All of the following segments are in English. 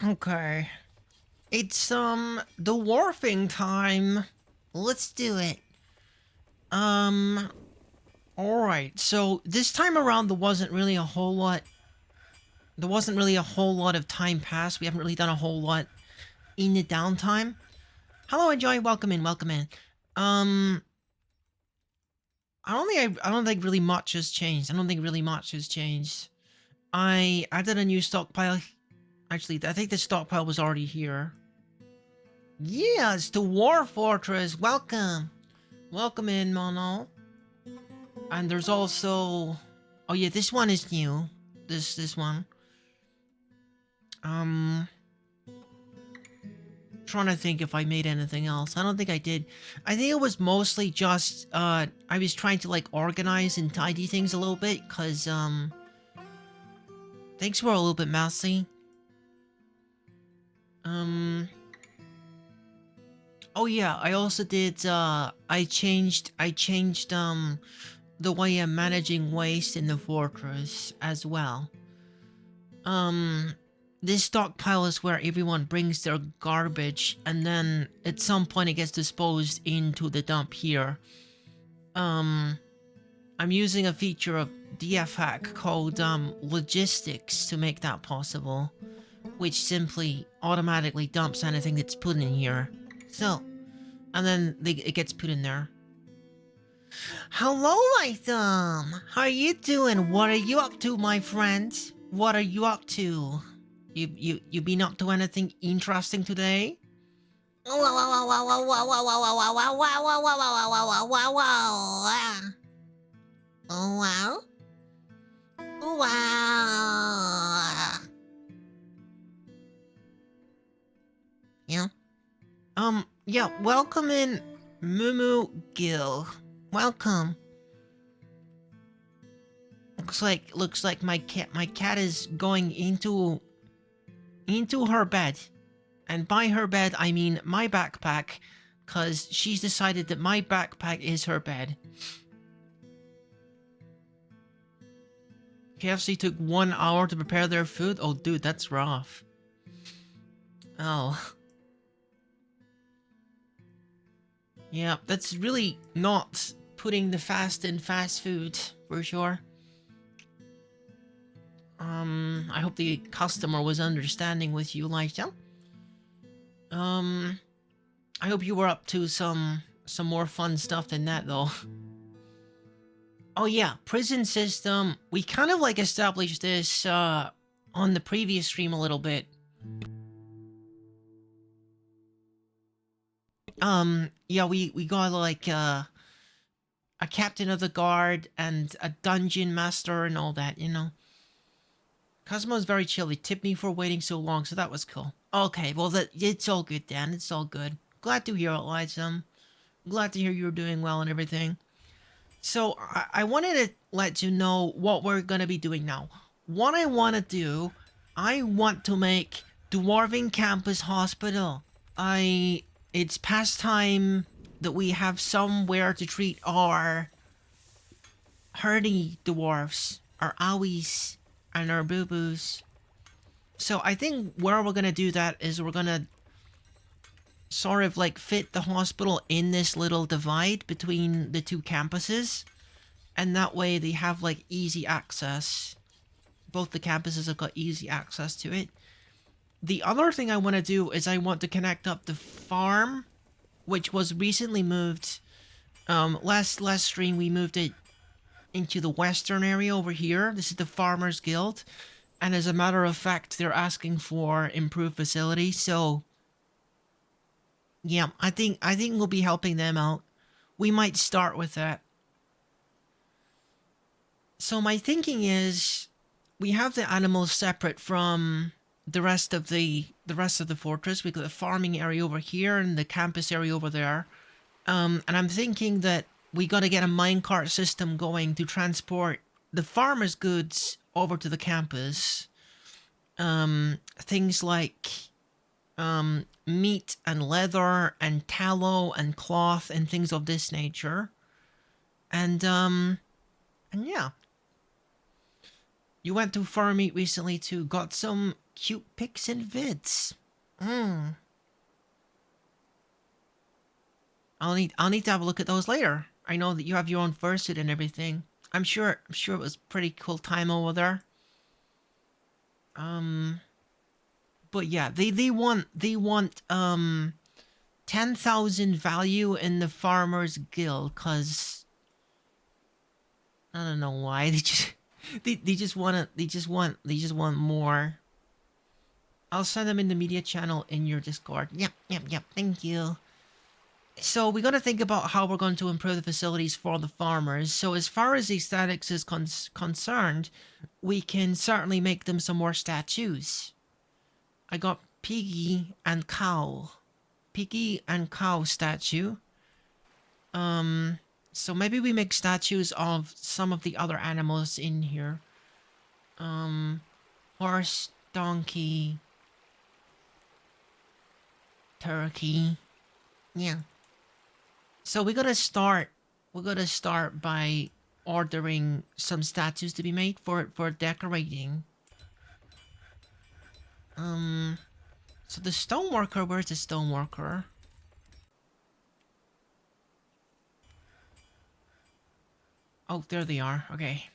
Okay. It's, dwarfing time. Let's do it. Um, alright. So, this time around, there wasn't really a whole lot... There wasn't really a whole lot of time passed. We haven't really done a whole lot in the downtime. Hello, Enjoy. Welcome in, welcome in. I don't think really much has changed. I added a new stockpile. Actually, I think the stockpile was already here. Yeah, it's the Dwarf Fortress. Welcome. Welcome in, Mono. And there's also... Oh yeah, this one is new. This one. Trying to think if I made anything else. I don't think I did. I think it was mostly just, I was trying to, like, organize and tidy things a little bit, because, things were a little bit messy. Oh yeah, I also did, I changed, the way I'm managing waste in the fortress as well. This stockpile is where everyone brings their garbage, and then at some point it gets disposed into the dump here. I'm using a feature of DFHack called, logistics to make that possible, which simply automatically dumps anything that's put in here. So, and then it gets put in there. Hello, Lytham! How are you doing? What are you up to, my friend? What are you up to? You been up to anything interesting today? Oh wow. Wow. Yeah. Yeah, welcome in, Mumu Gil. Welcome. Looks like my cat is going into her bed. And by her bed, I mean my backpack, cause she's decided that my backpack is her bed. KFC took 1 hour to prepare their food? Oh dude, that's rough. Oh. Yeah, that's really not putting the fast in fast food, for sure. I hope the customer was understanding with you, Lighta. I hope you were up to some more fun stuff than that, though. Oh yeah, prison system. We kind of, like, established this, on the previous stream a little bit. Yeah, we got, like, a captain of the guard and a dungeon master and all that, you know. Cosmo's very chill. He tipped me for waiting so long, so that was cool. Okay, well, it's all good, Dan. It's all good. Glad to hear it, Liza. Glad to hear you're doing well and everything. So, I wanted to let you know what we're gonna be doing now. What I want to do, I want to make Dwarven Campus Hospital. It's past time that we have somewhere to treat our herdy dwarfs, our owies, and our boo-boos. So I think where we're gonna do that is we're gonna sort of, like, fit the hospital in this little divide between the two campuses, and that way they have, like, easy access. Both the campuses have got easy access to it. The other thing I want to do is I want to connect up the farm, which was recently moved. Last stream we moved it into the western area over here. This is the Farmers Guild, and as a matter of fact, they're asking for improved facilities. So, yeah, I think we'll be helping them out. We might start with that. So my thinking is, we have the animals separate from the rest of the fortress. We got the farming area over here and the campus area over there. And I'm thinking that we got to get a minecart system going to transport the farmer's goods over to the campus. Things like meat and leather and tallow and cloth and things of this nature. And yeah. You went to Farm Meat recently too. Got some cute pics and vids. Hmm. I'll need to have a look at those later. I know that you have your own fursuit and everything. I'm sure it was pretty cool time over there. Um, but yeah, they want 10,000 value in the farmers guild, cause I don't know why they just just want more. I'll send them in the media channel in your Discord. Yep. Thank you. So we got to think about how we're going to improve the facilities for the farmers. So as far as aesthetics is concerned, we can certainly make them some more statues. I got piggy and cow. Piggy and cow statue. So maybe we make statues of some of the other animals in here. Horse, donkey, turkey. Yeah. So we're gonna start by ordering some statues to be made for decorating. So the stoneworker, where's the stoneworker? Oh, there they are. Okay.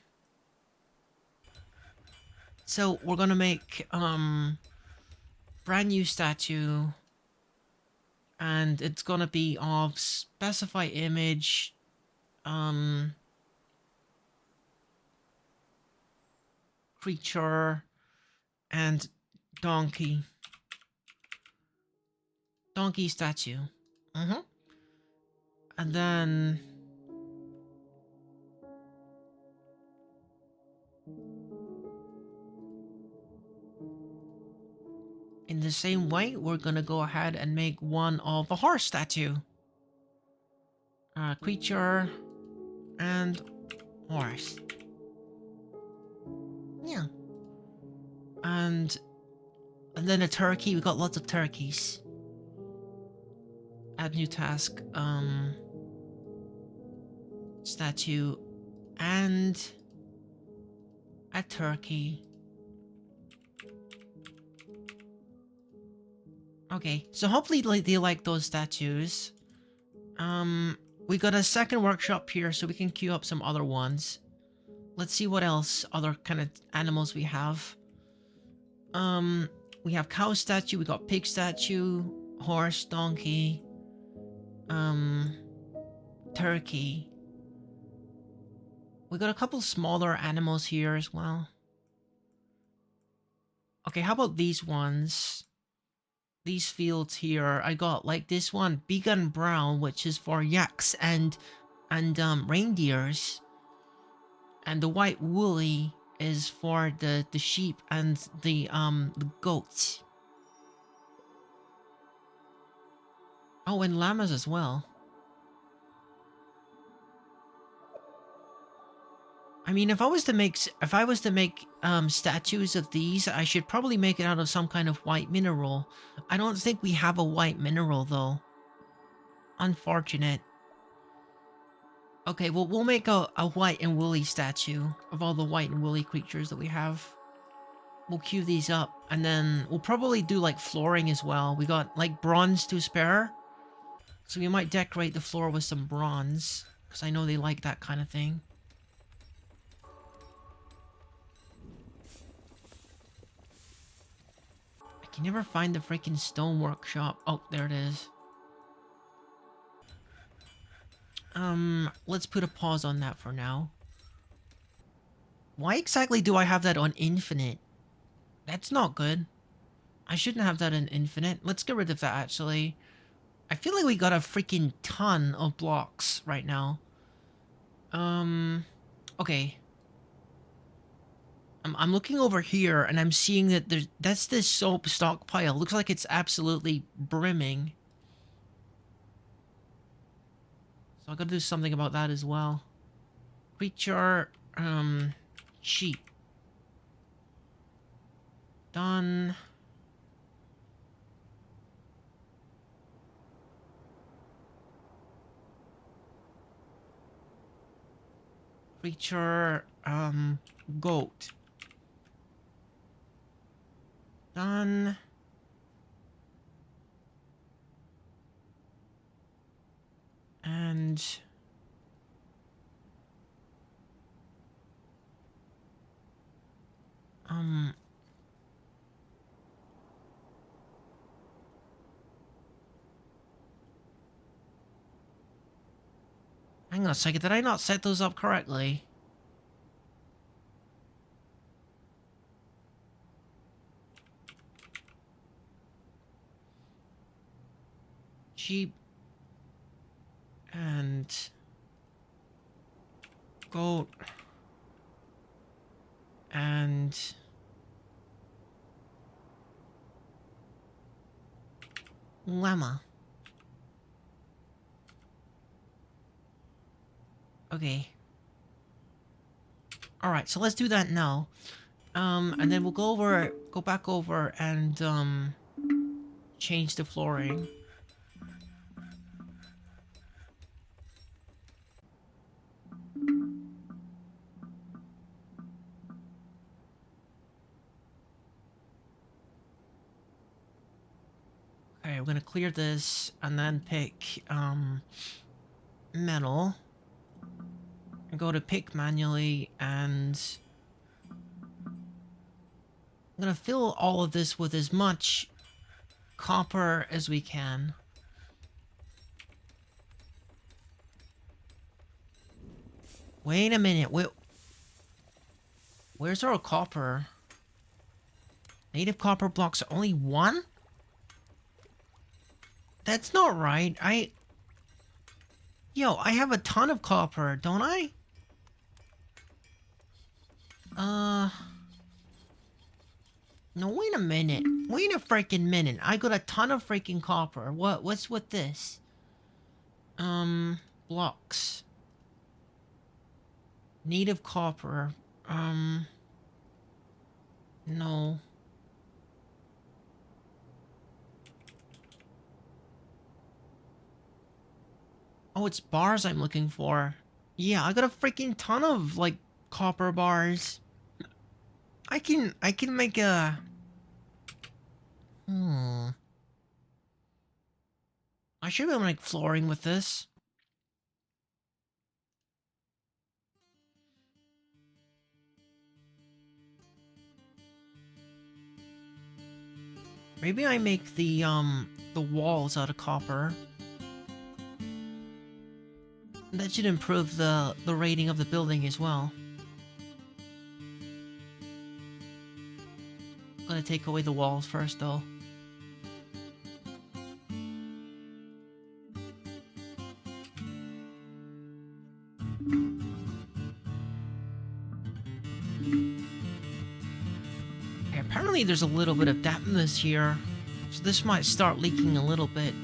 So we're gonna make brand new statue, and it's gonna be of specify image, creature, and donkey. Donkey statue. And then in the same way, we're gonna go ahead and make one of a horse statue. Creature and horse. Yeah. And then a turkey. We got lots of turkeys. Add new task. Statue and a turkey. Okay, so hopefully they like those statues. We got a second workshop here, so we can queue up some other ones. Let's see what else other kind of animals we have. We have cow statue, we got pig statue, horse, donkey, turkey. We got a couple smaller animals here as well. Okay, how about these ones? These fields here, I got like this one, big and brown, which is for yaks and reindeers. And the white woolly is for the sheep and the goats. Oh, and llamas as well. I mean, if I was to make statues of these, I should probably make it out of some kind of white mineral. I don't think we have a white mineral though. Unfortunate. Okay, well, we'll make a white and woolly statue of all the white and woolly creatures that we have. We'll queue these up, and then we'll probably do like flooring as well. We got like bronze to spare, so we might decorate the floor with some bronze, because I know they like that kind of thing. I can never find the freaking stone workshop. Oh, there it is. Let's put a pause on that for now. Why exactly do I have that on infinite? That's not good. I shouldn't have that in infinite. Let's get rid of that, actually. I feel like we got a freaking ton of blocks right now. Okay. I'm looking over here, and I'm seeing that that's this soap stockpile. Looks like it's absolutely brimming. So I gotta do something about that as well. Creature, sheep. Done. Creature, goat. Done. And... Hang on a second, did I not set those up correctly? Sheep. And... goat. And... llama. Okay. Alright, so let's do that now. And then we'll go back over and, change the flooring. Okay, we're gonna clear this and then pick, metal. And go to pick manually and... I'm gonna fill all of this with as much copper as we can. Wait a minute, where's our copper? Native copper blocks are only one? That's not right. Yo, I have a ton of copper, don't I? No, wait a minute. Wait a freaking minute. I got a ton of freaking copper. What's with this? Blocks. Native copper. No. Oh, it's bars I'm looking for. Yeah, I got a freaking ton of, like, copper bars. I can make a... I should be able to make flooring with this. Maybe I make the walls out of copper. That should improve the rating of the building as well. Gonna take away the walls first, though. Okay, apparently there's a little bit of dampness here, so this might start leaking a little bit.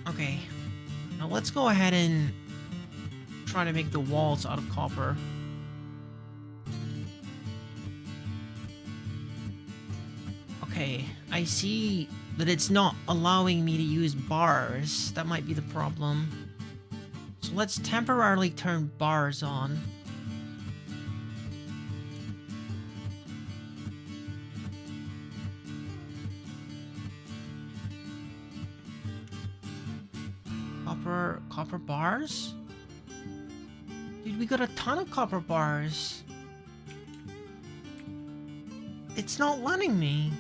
Okay, now let's go ahead and try to make the walls out of copper. Okay, I see that it's not allowing me to use bars. That might be the problem. So let's temporarily turn bars on. Copper bars? Dude, we got a ton of copper bars. It's not letting me.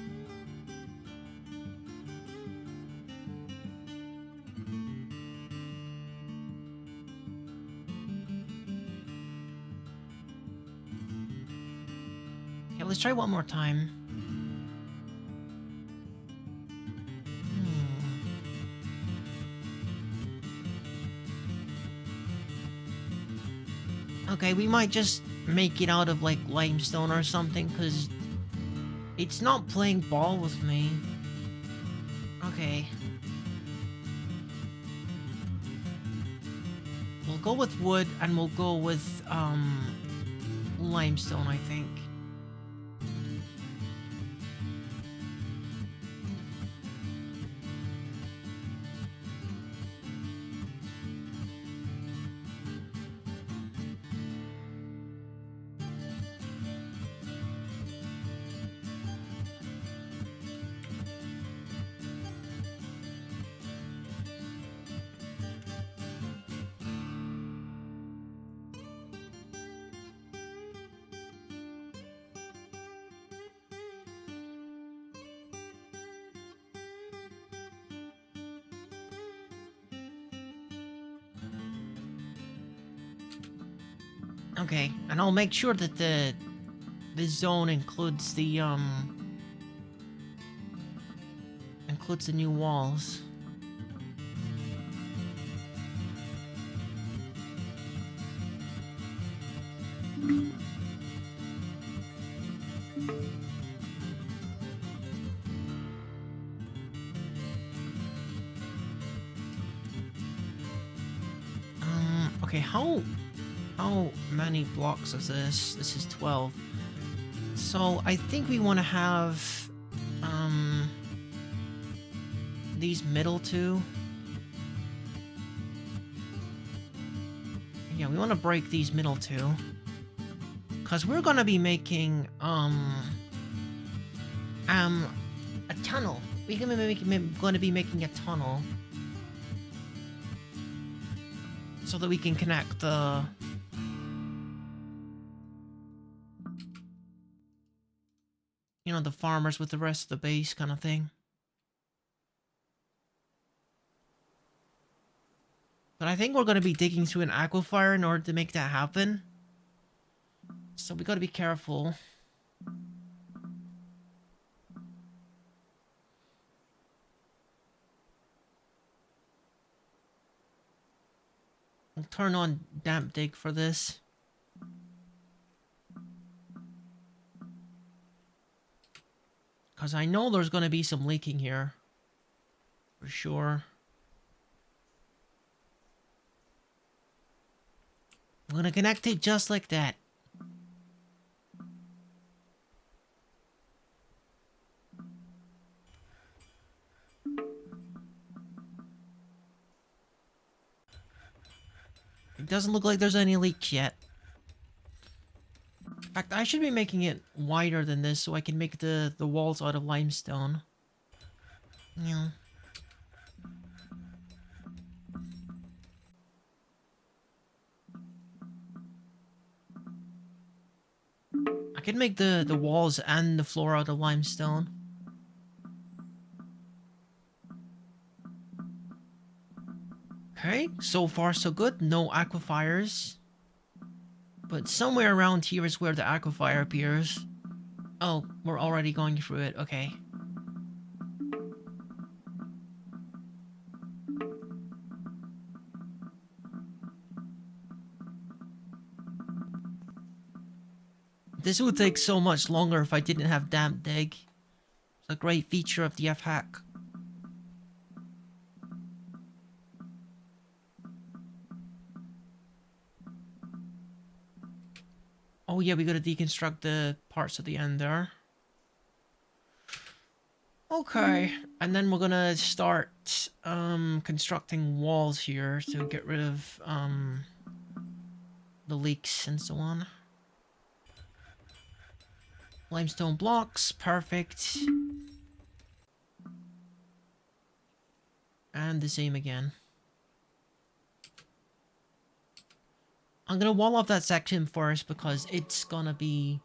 Okay, let's try one more time. Okay, we might just make it out of, like, limestone or something, because it's not playing ball with me. Okay. We'll go with wood, and we'll go with, limestone, I think. Okay, and I'll make sure that the zone includes the new walls. Okay, how many blocks is this? This is 12. So I think we want to have these middle two. Yeah, we want to break these middle two. Cause we're gonna be making a tunnel. We're gonna be making a tunnel. So that we can connect the the farmers with the rest of the base kind of thing. But I think we're going to be digging through an aquifer in order to make that happen. So we got to be careful. We'll turn on damp dig for this. Because I know there's going to be some leaking here. For sure. I'm going to connect it just like that. It doesn't look like there's any leaks yet. In fact, I should be making it wider than this so I can make the walls out of limestone. Yeah. I can make the walls and the floor out of limestone. Okay, so far so good. No aquifers. But somewhere around here is where the aquifer appears. Oh, we're already going through it. Okay. This would take so much longer if I didn't have damp dig. It's a great feature of the F-hack. Oh yeah, we gotta deconstruct the parts at the end there. Okay, and then we're gonna start constructing walls here to get rid of the leaks and so on. Limestone blocks, perfect. And the same again. I'm gonna wall off that section first because it's gonna be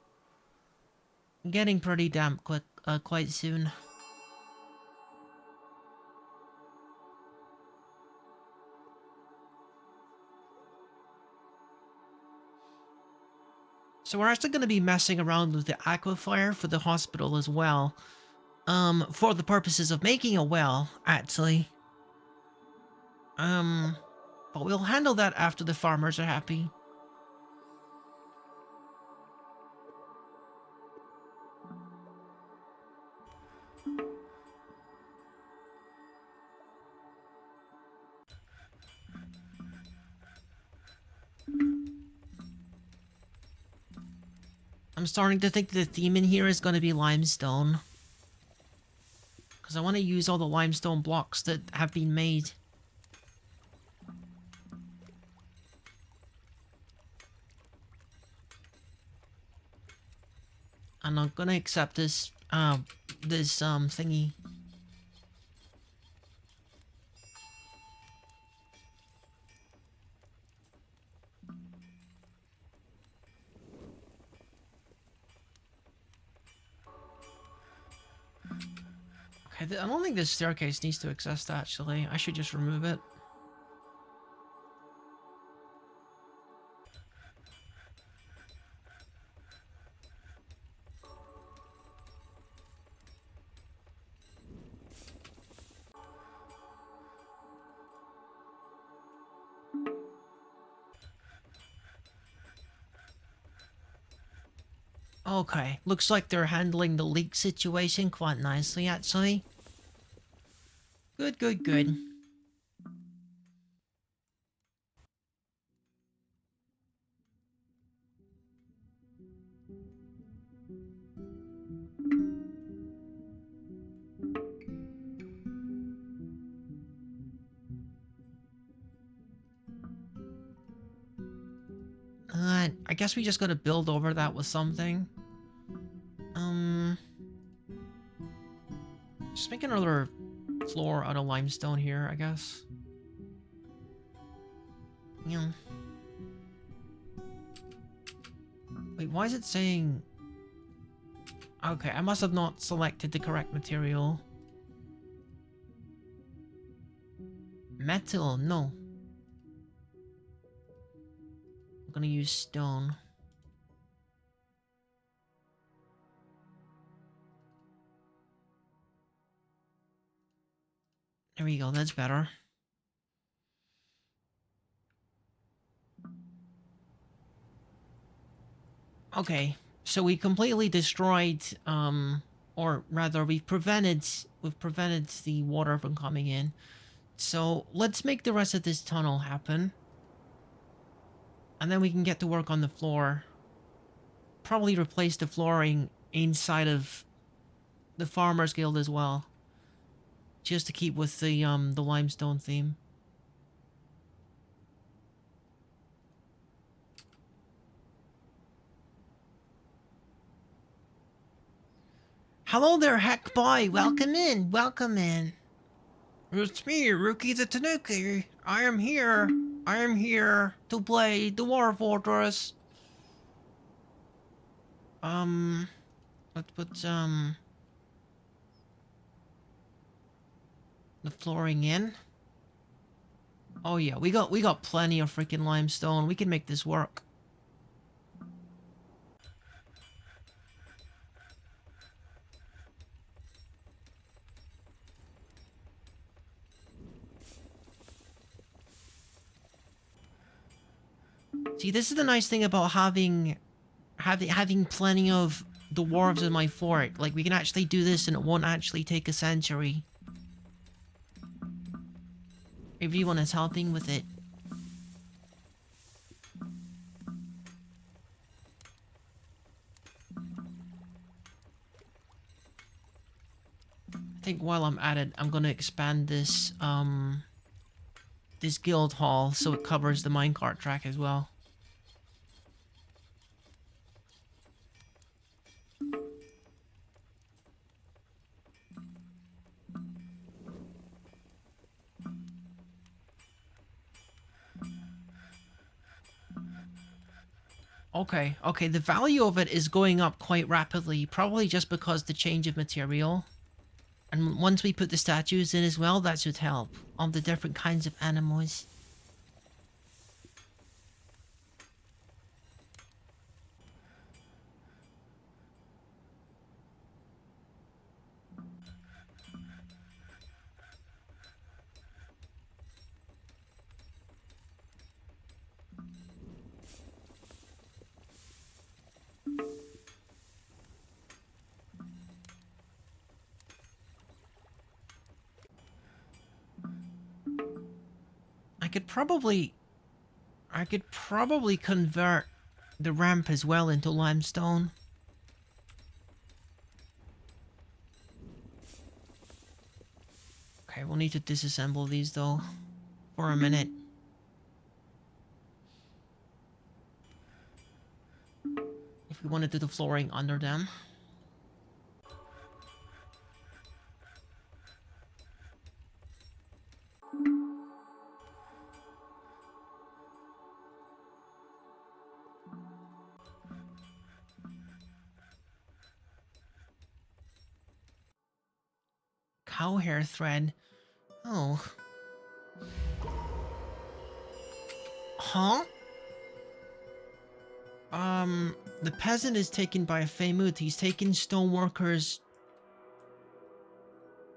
getting pretty damp quite soon. So we're actually gonna be messing around with the aquifer for the hospital as well. For the purposes of making a well, actually. But we'll handle that after the farmers are happy. I'm starting to think the theme in here is going to be limestone. Because I want to use all the limestone blocks that have been made. And I'm going to accept this, thingy. Okay, I don't think this staircase needs to exist, actually. I should just remove it. Okay, looks like they're handling the leak situation quite nicely, actually. Good, good, good. I guess we just gotta build over that with something. Um, just make another floor out of limestone here, I guess. Yeah. Wait, why is it saying... Okay, I must have not selected the correct material. Metal, no. I'm gonna use stone. There we go, that's better. Okay, so we completely destroyed, or rather we've prevented the water from coming in. So let's make the rest of this tunnel happen. And then we can get to work on the floor. Probably replace the flooring inside of the Farmers Guild as well. Just to keep with the limestone theme. Hello there, Hack Boy. Welcome in. Welcome in. It's me, Rookie the Tanuki. I am here. I am here to play Dwarf Fortress. Let's put the flooring in. Oh yeah, we got plenty of freaking limestone. We can make this work. See, this is the nice thing about having plenty of dwarves in my fort. Like, we can actually do this and it won't actually take a century. Everyone is helping with it. I think while I'm at it, I'm gonna expand this, this guild hall so it covers the minecart track as well. Okay, okay, the value of it is going up quite rapidly, probably just because the change of material. And once we put the statues in as well, that should help. All the different kinds of animals. I could probably convert the ramp as well into limestone. Okay, we'll need to disassemble these though for a minute. If we want to do the flooring under them. Cow hair thread. Oh. Huh? The peasant is taken by a Feymut. He's taken stoneworkers.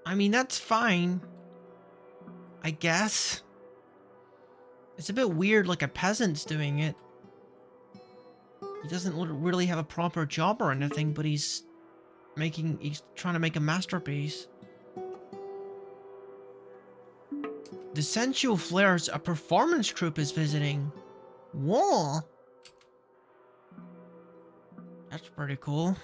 I mean, that's fine. I guess. It's a bit weird, like a peasant's doing it. He doesn't really have a proper job or anything, but he's trying to make a masterpiece. The Sensual Flares, a performance troupe, is visiting. Whoa! That's pretty cool.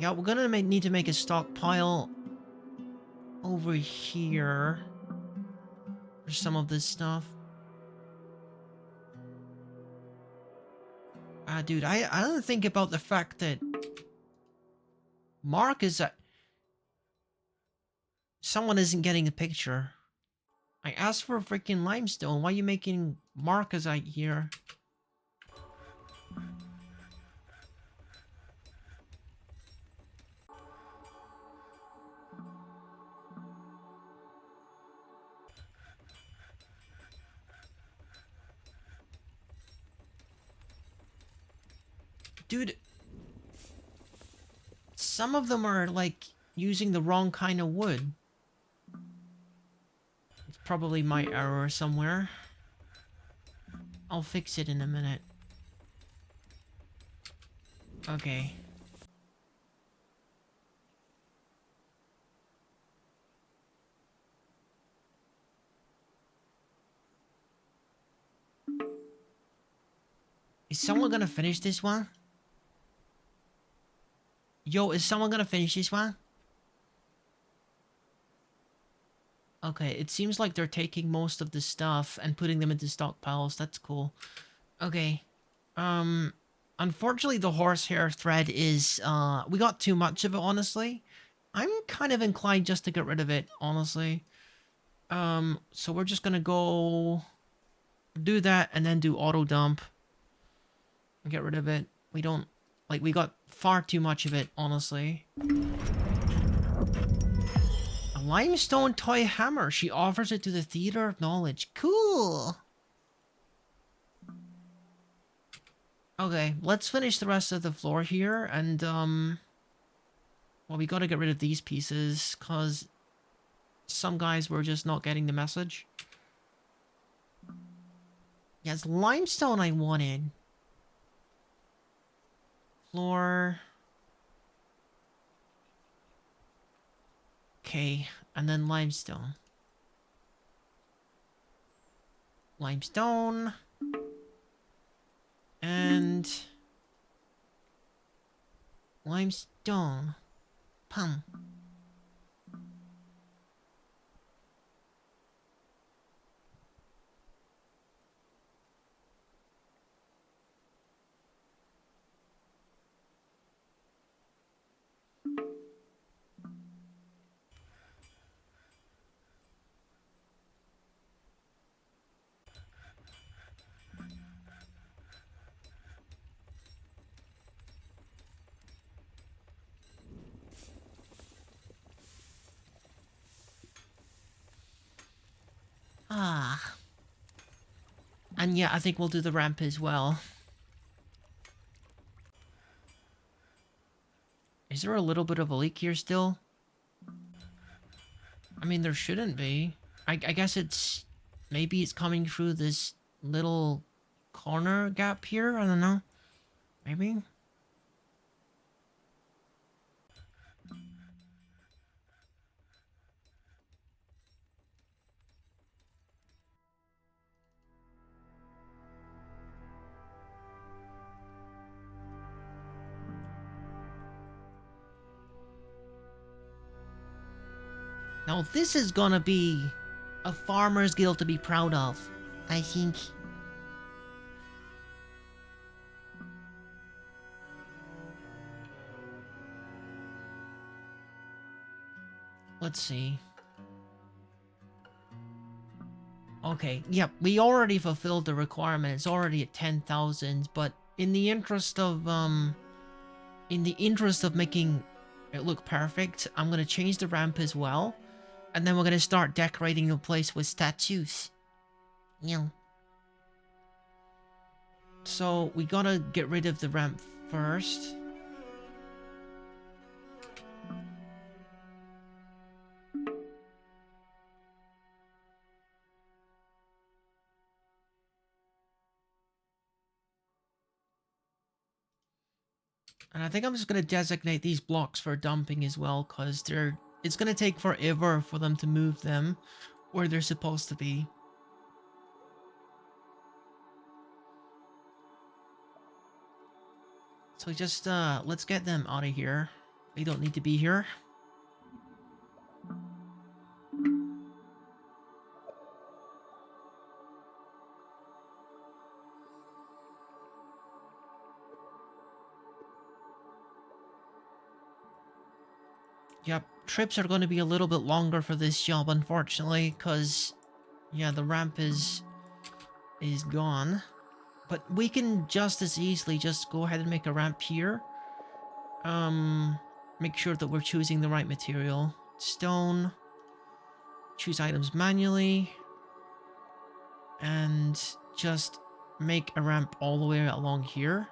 Yeah, we're gonna need to make a stockpile over here for some of this stuff. Dude, I don't think about the fact that Mark is someone isn't getting the picture. I asked for a freaking limestone. Why are you making Markazite here? Dude, some of them are like using the wrong kind of wood. It's probably my error somewhere. I'll fix it in a minute. Okay. Is someone gonna finish this one? Yo, is someone gonna finish this one? Okay, it seems like they're taking most of the stuff and putting them into stockpiles. That's cool. Okay. Unfortunately, the horsehair thread is, we got too much of it, honestly. I'm kind of inclined just to get rid of it, honestly. So we're just gonna go do that and then do auto dump. And get rid of it. We don't, like, we got far too much of it, honestly. A limestone toy hammer. She offers it to the Theater of Knowledge. Cool! Okay, let's finish the rest of the floor here, and, well, we gotta get rid of these pieces, cause some guys were just not getting the message. Yeah, it's limestone I wanted. Floor. Okay, and then limestone. Limestone. And limestone. Pum. Ah. And yeah, I think we'll do the ramp as well. Is there a little bit of a leak here still? I mean, there shouldn't be. I guess it's... Maybe it's coming through this little corner gap here? I don't know. Maybe? Now this is gonna be a farmer's guild to be proud of, I think. Let's see. Okay, yep, we already fulfilled the requirement. It's already at 10,000, but in the interest of, in the interest of making it look perfect, I'm gonna change the ramp as well. And then we're gonna start decorating the place with statues. Yeah. So we gotta get rid of the ramp first. And I think I'm just gonna designate these blocks for dumping as well, because it's gonna take forever for them to move them where they're supposed to be. So just let's get them out of here. They don't need to be here. Yep, trips are going to be a little bit longer for this job, unfortunately, because yeah, the ramp is gone. But we can just as easily just go ahead and make a ramp here. Make sure that we're choosing the right material. Stone. Choose items manually. And just make a ramp all the way along here.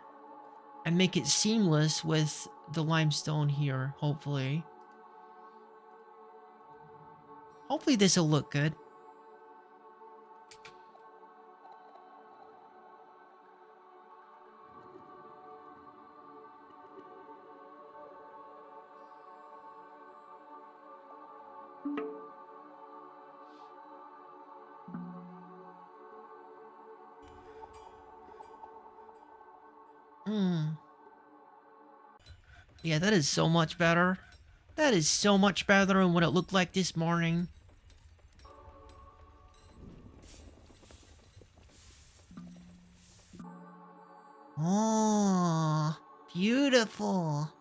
And make it seamless with the limestone here, hopefully. Hopefully this will look good. Yeah, that is so much better. That is so much better than what it looked like this morning. Oh, beautiful.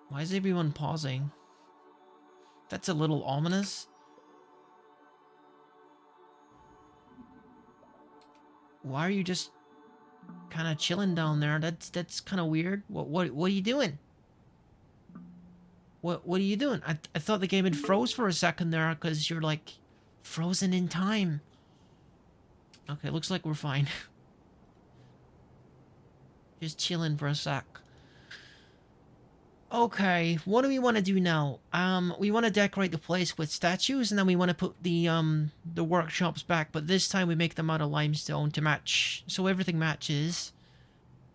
Why is everyone pausing? That's a little ominous. Why are you just kind of chilling down there? That's kind of weird. What are you doing? What are you doing? I thought the game had froze for a second there because you're like frozen in time. Okay, looks like we're fine. Just chilling for a sec. Okay, what do we want to do now? We want to decorate the place with statues, and then we want to put the workshops back, but this time we make them out of limestone to match, so everything matches.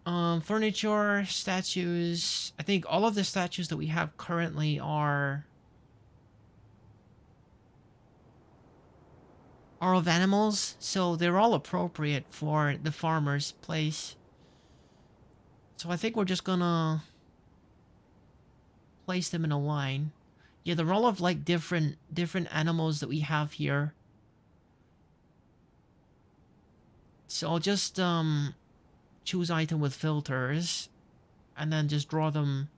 Furniture, statues. I think all of the statues that we have currently are of animals, so they're all appropriate for the farmer's place. So I think we're just gonna place them in a line. Yeah, they're all of like different animals that we have here. So I'll just choose item with filters and then just draw them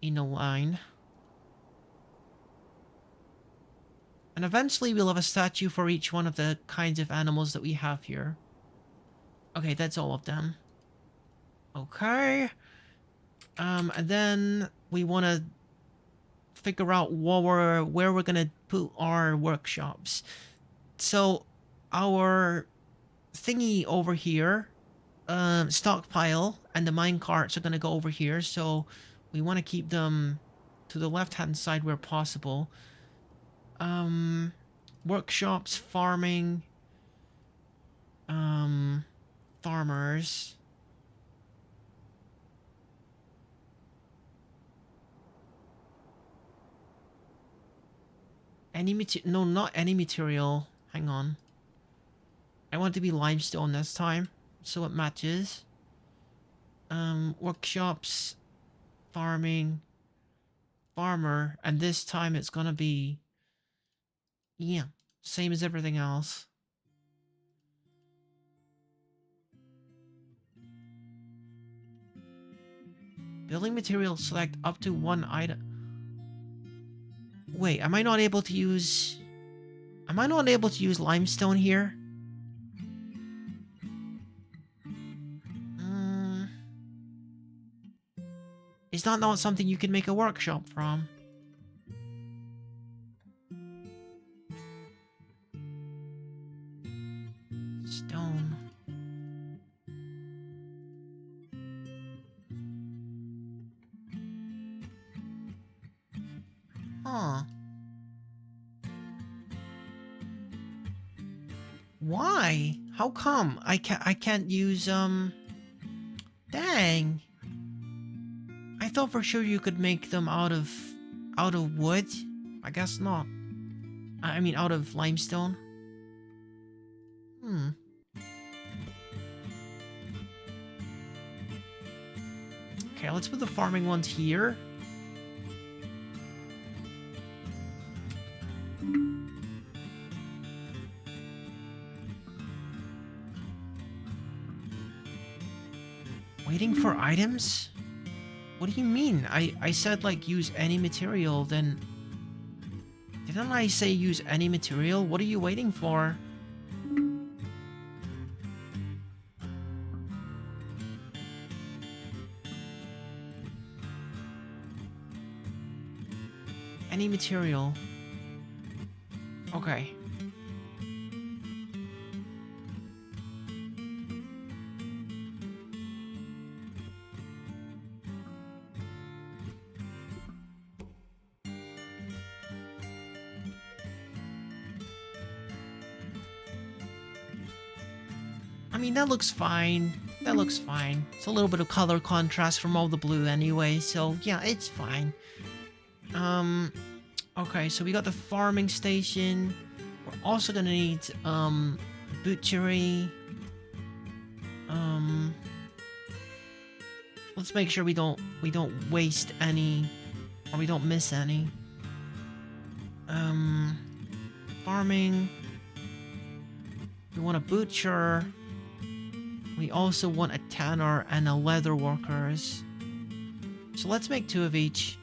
in a line. And eventually we'll have a statue for each one of the kinds of animals that we have here. Okay, that's all of them. Okay. And then we want to figure out where we're gonna put our workshops. So our thingy over here, stockpile, and the mine carts are gonna go over here. So we want to keep them to the left-hand side where possible. Workshops, farming, farmers. No, not any material. Hang on. I want it to be limestone this time, so it matches. Workshops, farming, farmer, and this time it's gonna be, yeah, same as everything else. Building material, select up to one item. Wait, am I not able to use... Am I not able to use limestone here? Is that not something you can make a workshop from? Stone. Huh. Why? How come? I can't use, Dang. I thought for sure you could make them out of wood. I guess not. I mean, out of limestone. Hmm. Okay, let's put the farming ones here. Waiting for items? What do you mean? I said, like, use any material, then... Didn't I say use any material? What are you waiting for? Any material. Okay. I mean, that looks fine. That looks fine. It's a little bit of color contrast from all the blue anyway, so yeah, it's fine. Okay, so we got the farming station. We're also gonna need, butchery. Let's make sure we don't waste any, or we don't miss any. Farming. We want a butcher. We also want a tanner and a leather workers. So let's make 2 of each.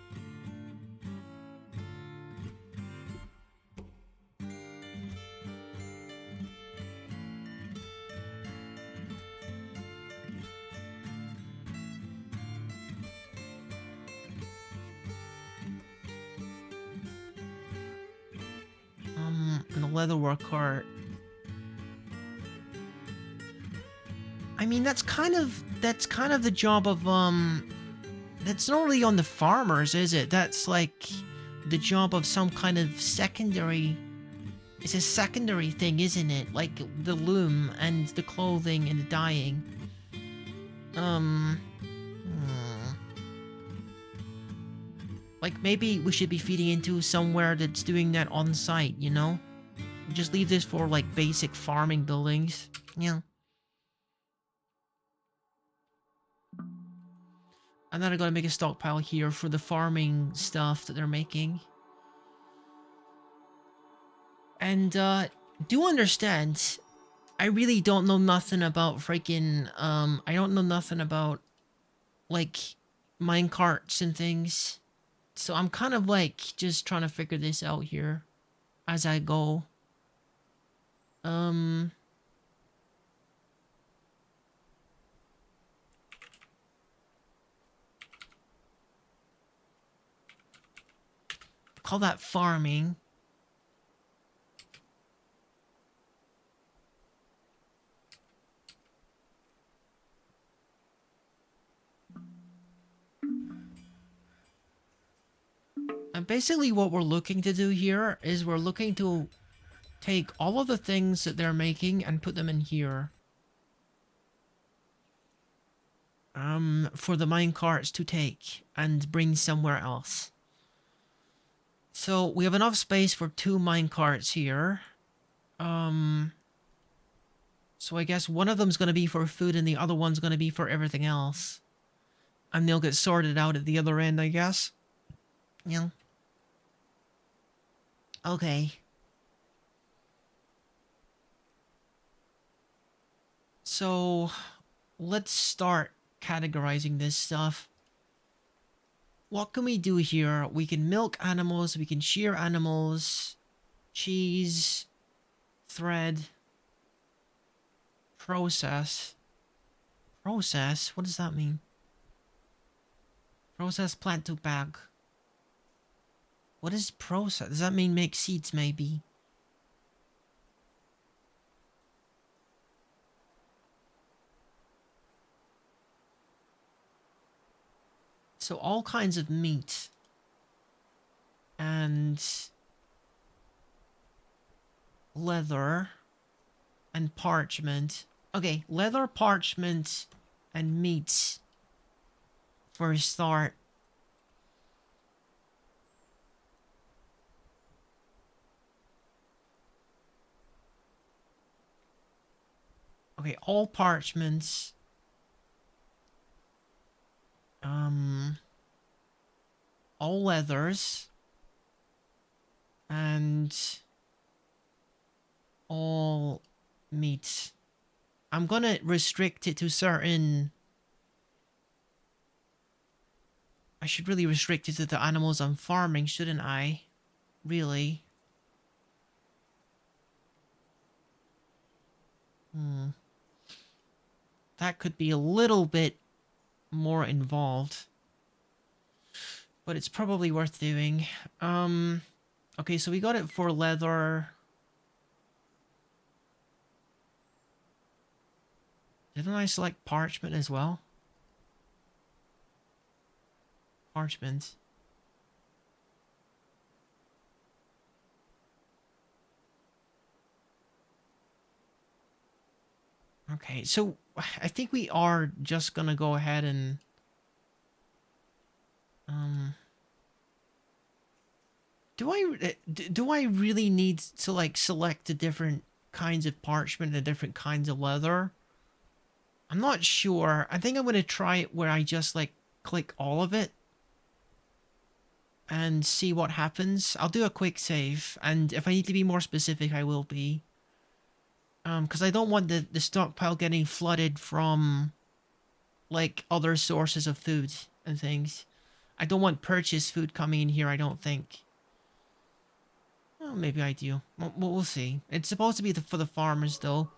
And a leather worker. I mean, that's kind of the job of, that's not really on the farmers, is it? That's like the job of some kind of secondary, it's a secondary thing, isn't it? Like the loom and the clothing and the dyeing. Like maybe we should be feeding into somewhere that's doing that on site, you know? Just leave this for like basic farming buildings. Yeah. And then I gotta make a stockpile here for the farming stuff that they're making. And, do understand, I really don't know nothing about freaking, I don't know nothing about, like, minecarts and things. So I'm kind of, like, just trying to figure this out here as I go. Call that farming. And basically what we're looking to do here is we're looking to take all of the things that they're making and put them in here. For the minecarts to take and bring somewhere else. So we have enough space for 2 minecarts here. So I guess one of them's gonna be for food and the other one's gonna be for everything else. And they'll get sorted out at the other end, I guess. Yeah. Okay. So, let's start categorizing this stuff. What can we do here? We can milk animals, we can shear animals, cheese, thread, process. Process? What does that mean? Process plant to bag. What is process? Does that mean make seeds, maybe? So all kinds of meat. And leather. And parchment. Okay, leather, parchment, and meat. For a start. Okay, all parchments. All leathers. And all meat. I'm gonna restrict it to certain... I should really restrict it to the animals I'm farming, shouldn't I? Really? That could be a little bit more involved. But it's probably worth doing. Okay, so we got it for leather. Didn't I select parchment as well? Parchment. Okay, so I think we are just gonna go ahead and... Do I really need to, like, select the different kinds of parchment and different kinds of leather? I'm not sure. I think I'm gonna try it where I just, like, click all of it. And see what happens. I'll do a quick save, and if I need to be more specific, I will be. Because I don't want the stockpile getting flooded from, like, other sources of food and things. I don't want purchased food coming in here, I don't think. Well, maybe I do. We'll see. It's supposed to be for the farmers, though.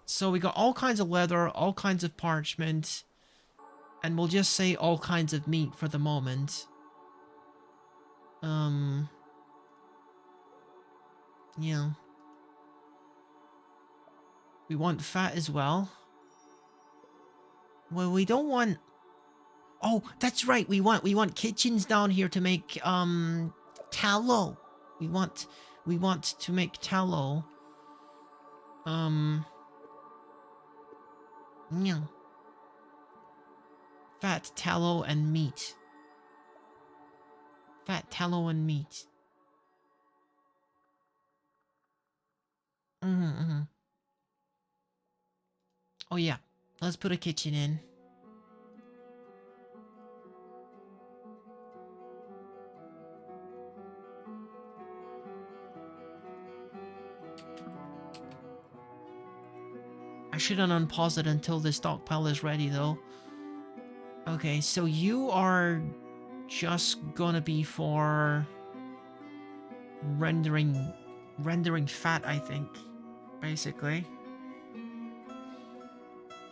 So we got all kinds of leather, all kinds of parchment, and we'll just say all kinds of meat for the moment. Yeah. We want fat as well. Well, we don't want... Oh, that's right. We want kitchens down here to make tallow. We want to make tallow. Yeah. Fat, tallow, and meat. Fat, tallow, and meat. Oh yeah. Let's put a kitchen in. I shouldn't unpause it until the stockpile is ready, though. Okay, so you are just gonna be for rendering fat, I think, basically.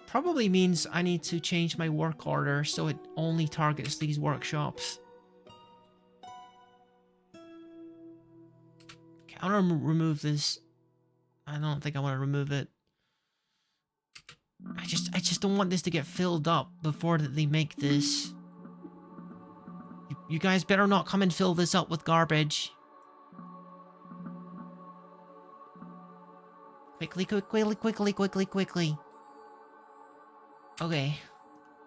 Probably means I need to change my work order so it only targets these workshops. Okay, I want to remove this. I don't think I want to remove it. I just don't want this to get filled up before they make this. You guys better not come and fill this up with garbage. Quickly, quickly, quickly, quickly, quickly. Okay.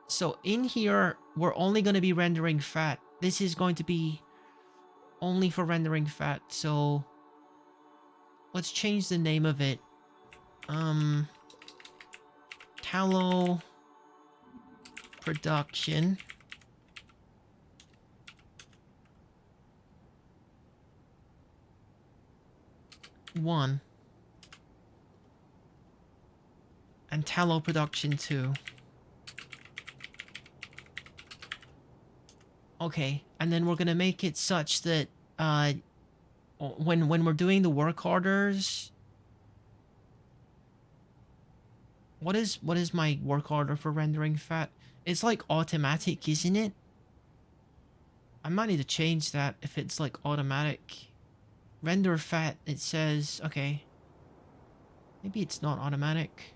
So in here, we're only going to be rendering fat. This is going to be only for rendering fat. So let's change the name of it. Tallow production. One. And tallow production 2. Okay, and then we're gonna make it such that when we're doing the work orders, what is my work order for rendering fat? It's like automatic, isn't it? I might need to change that if it's like automatic. Render fat, it says, okay. Maybe it's not automatic.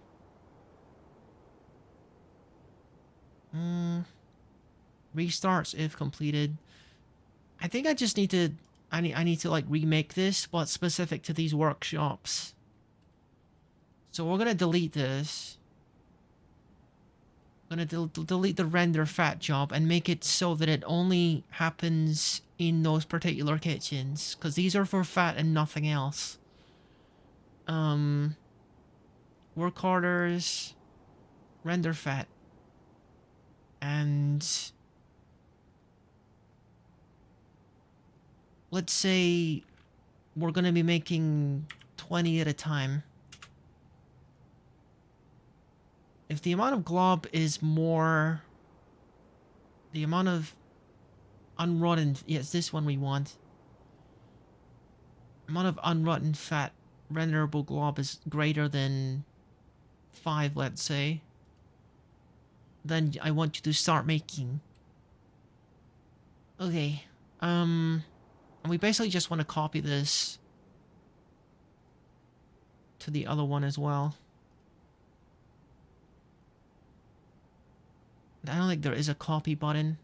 Restarts if completed. I think I just need to, I need to like remake this, but specific to these workshops. So we're gonna delete this. I'm gonna delete the render fat job and make it so that it only happens in those particular kitchens, because these are for fat and nothing else. Work orders, render fat, and let's say we're gonna be making 20 at a time. If the amount of glob is more, the amount of unrotten, yes, this one we want. Amount of unrotten fat renderable glob is greater than 5, let's say. Then I want you to start making. Okay. And we basically just want to copy this to the other one as well. I don't think there is a copy button.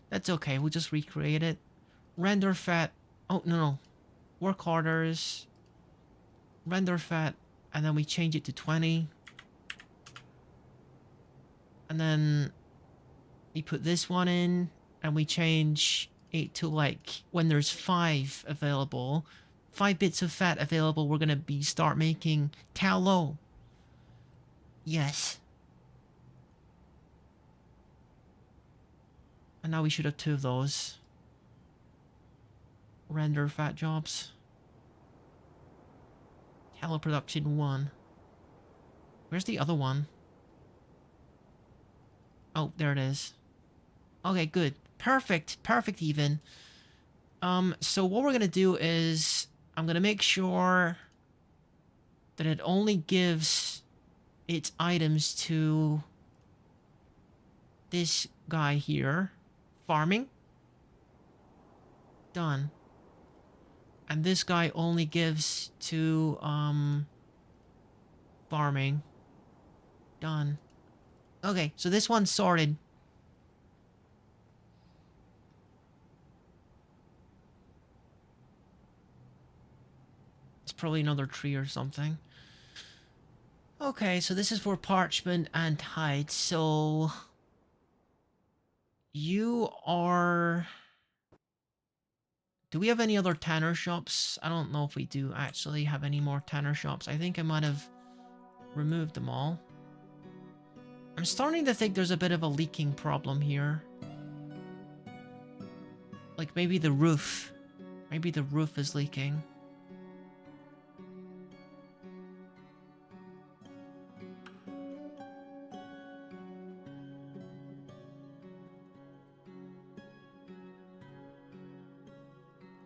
That's okay, we'll just recreate it. Render fat. Oh, no. Work orders. Render fat. And then we change it to 20. And then we put this one in. And we change it to like when there's 5 available. 5 bits of fat available, we're gonna start making tallow. Yes. And now we should have 2 of those. Render fat jobs. Tallow production 1. Where's the other one? Oh, there it is. Okay, good. Perfect. Perfect even. So what we're gonna do is I'm gonna make sure that it only gives its items to this guy here. Farming. Done. And this guy only gives to, farming. Done. Okay, so this one's sorted. It's probably another tree or something. Okay, so this is for parchment and hide, so... You are... Do we have any other tanner shops? I don't know if we do actually have any more tanner shops. I think I might have removed them all. I'm starting to think there's a bit of a leaking problem here. Like maybe the roof. Maybe the roof is leaking.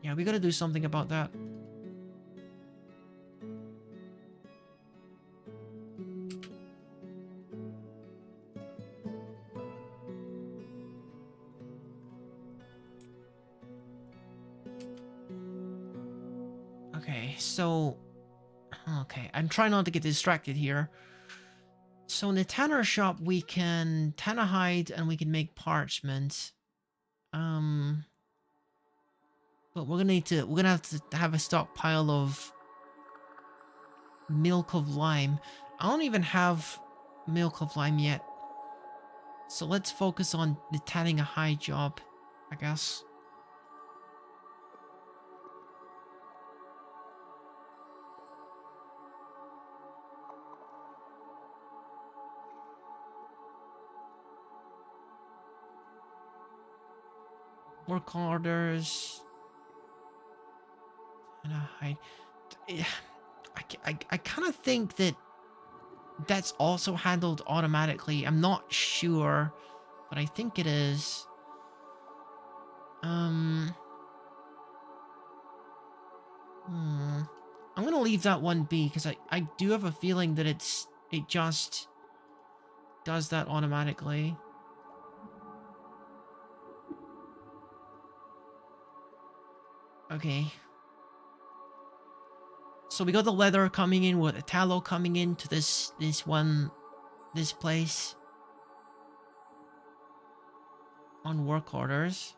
Yeah, we gotta do something about that. Okay, so... Okay, I'm trying not to get distracted here. So in the tanner shop, we can tanner hide and we can make parchment. But we're gonna have to have a stockpile of milk of lime. I don't even have milk of lime yet. So let's focus on the tanning a hide job, I guess. Work orders. And a hide. I kind of think that that's also handled automatically. I'm not sure, but I think it is. I'm gonna leave that one be because I do have a feeling that it just does that automatically. Okay. So we got the leather coming in with the tallow coming into this place on work orders.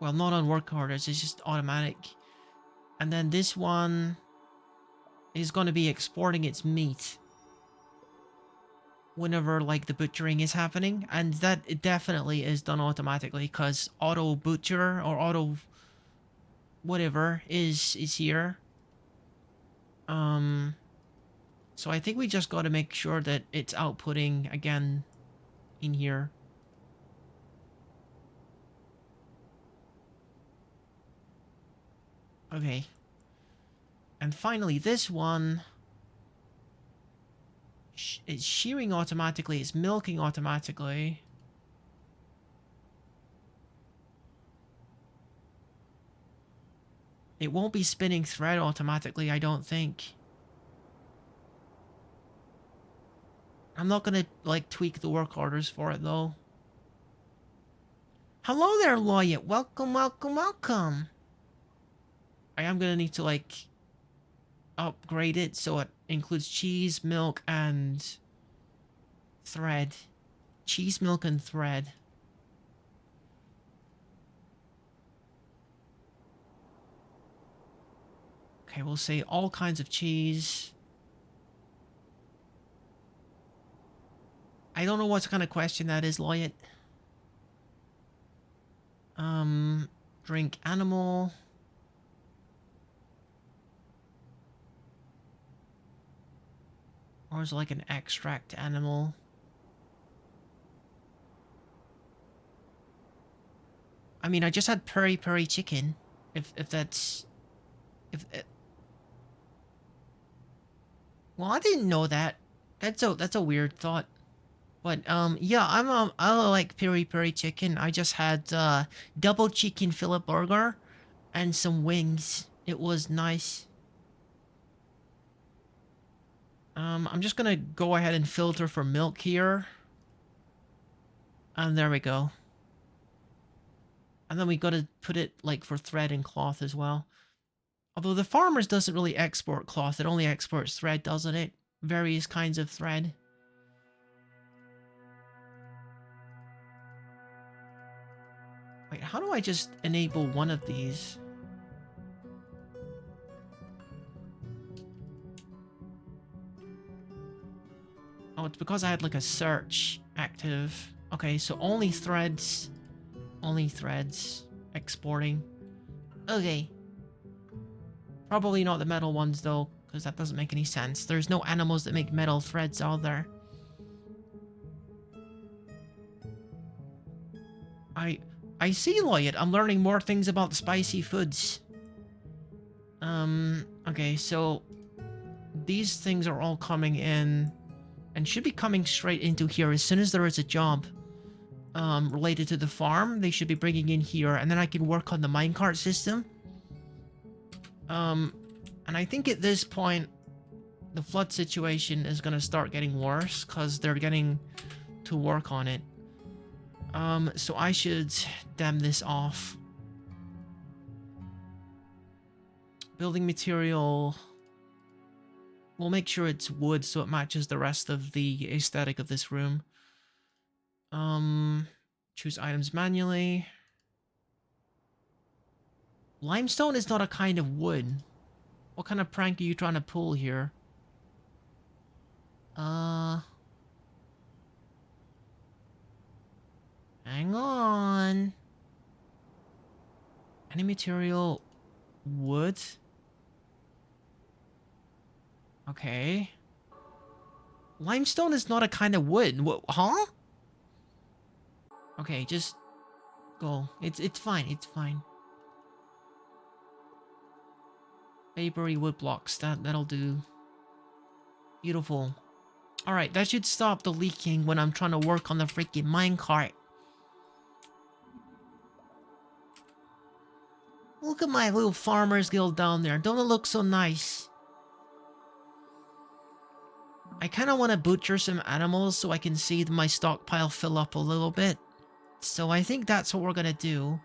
Well, not on work orders, it's just automatic. And then this one is going to be exporting its meat whenever like the butchering is happening, and that it definitely is done automatically because auto butcher or auto whatever is here. So I think we just got to make sure that it's outputting again in here. Okay. And finally, this one, it's shearing automatically, it's milking automatically. It won't be spinning thread automatically, I don't think. I'm not gonna, like, tweak the work orders for it, though. Hello there, Lawyer. Welcome, welcome, welcome. I am gonna need to, like, upgrade it so it includes cheese, milk, and thread. Cheese, milk, and thread. Okay, we'll say all kinds of cheese. I don't know what kind of question that is, Lawyer. Drink animal. Or is it like an extract animal? I mean, I just had peri peri chicken. If that's... Well, I didn't know that. That's a weird thought. But, yeah, I like peri peri chicken. I just had, double chicken fillet burger and some wings. It was nice. I'm just gonna go ahead and filter for milk here. And there we go. And then we gotta put it, like, for thread and cloth as well. Although the farmers doesn't really export cloth, it only exports thread, doesn't it? Various kinds of thread. Wait, how do I just enable one of these? Oh, it's because I had like a search active. Okay, so only threads. Only threads. Exporting. Okay. Probably not the metal ones though, because that doesn't make any sense. There's no animals that make metal threads, are there? I see, Lloyd. I'm learning more things about spicy foods. Okay, so these things are all coming in and should be coming straight into here as soon as there is a job related to the farm. They should be bringing in here, and then I can work on the minecart system. And I think at this point, the flood situation is gonna start getting worse because they're getting to work on it. So I should dam this off. Building material. We'll make sure it's wood so it matches the rest of the aesthetic of this room. Choose items manually. Limestone is not a kind of wood. What kind of prank are you trying to pull here? Hang on. Any material? Wood? Okay. Limestone is not a kind of wood. What, huh? Okay, just go. It's fine. It's fine. Papery wood blocks. That'll do. Beautiful. Alright, that should stop the leaking when I'm trying to work on the freaking minecart. Look at my little farmer's guild down there. Don't it look so nice? I kind of want to butcher some animals so I can see my stockpile fill up a little bit. So I think that's what we're going to do.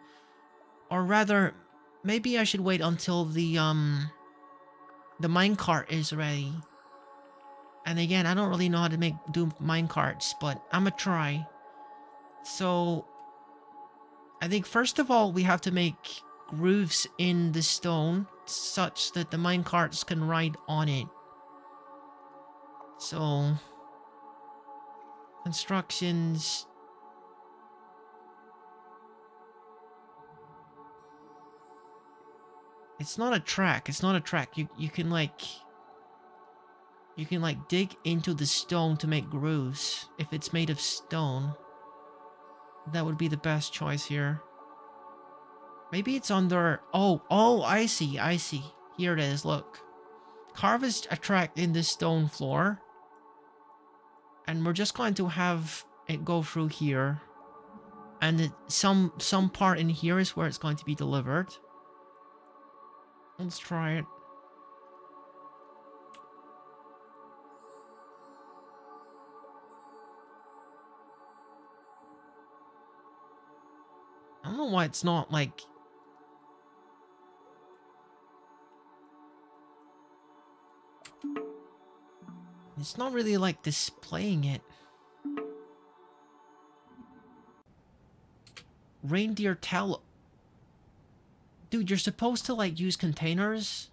Or rather, maybe I should wait until the minecart is ready. And again, I don't really know how to do minecarts, but I'ma try. So I think first of all we have to make grooves in the stone such that the minecarts can ride on it. So constructions. It's not a track. It's not a track. You can like dig into the stone to make grooves. If it's made of stone, that would be the best choice here. Maybe it's under... Oh, I see, I see. Here it is, look. Carve a track in the stone floor. And we're just going to have it go through here. And some part in here is where it's going to be delivered. Let's try it. I don't know why it's not like... It's not really like displaying it. Reindeer tell... Dude, you're supposed to like use containers?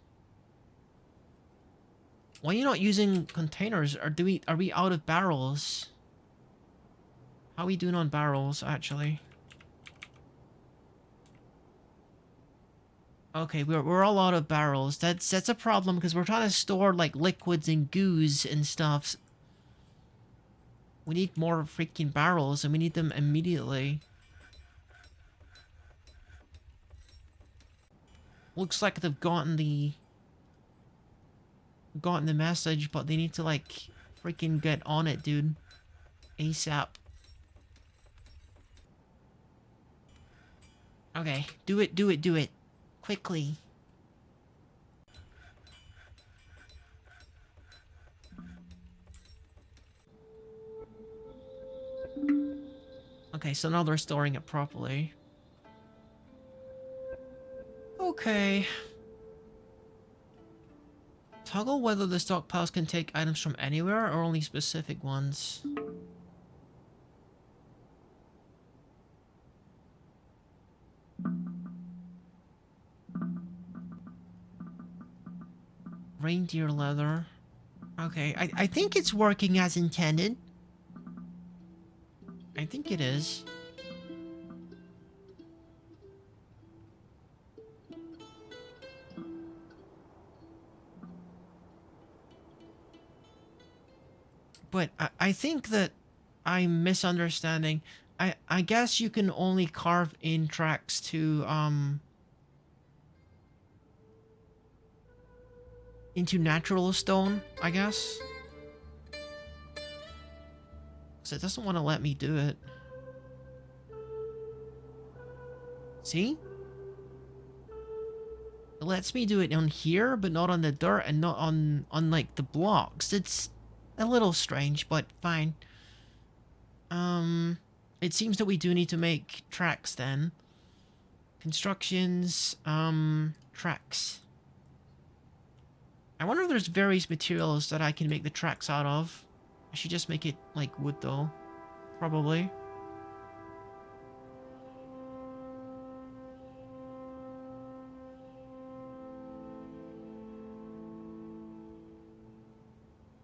Why are you not using containers? Are we out of barrels? How are we doing on barrels, actually? Okay, we're all out of barrels. That's a problem because we're trying to store like liquids and goos and stuff. We need more freaking barrels and we need them immediately. Looks like they've gotten the message, but they need to like freaking get on it, dude. ASAP. Okay, do it. Quickly. Okay, so now they're storing it properly. Okay. Toggle whether the stockpiles can take items from anywhere or only specific ones. Reindeer leather. Okay, I think it's working as intended. I think it is. But I think that I'm misunderstanding. I guess you can only carve in tracks to, into natural stone, I guess. So it doesn't want to let me do it. See? It lets me do it on here, but not on the dirt and not on like the blocks. It's a little strange, but fine. It seems that we do need to make tracks then. Constructions, tracks. I wonder if there's various materials that I can make the tracks out of. I should just make it like wood though. Probably.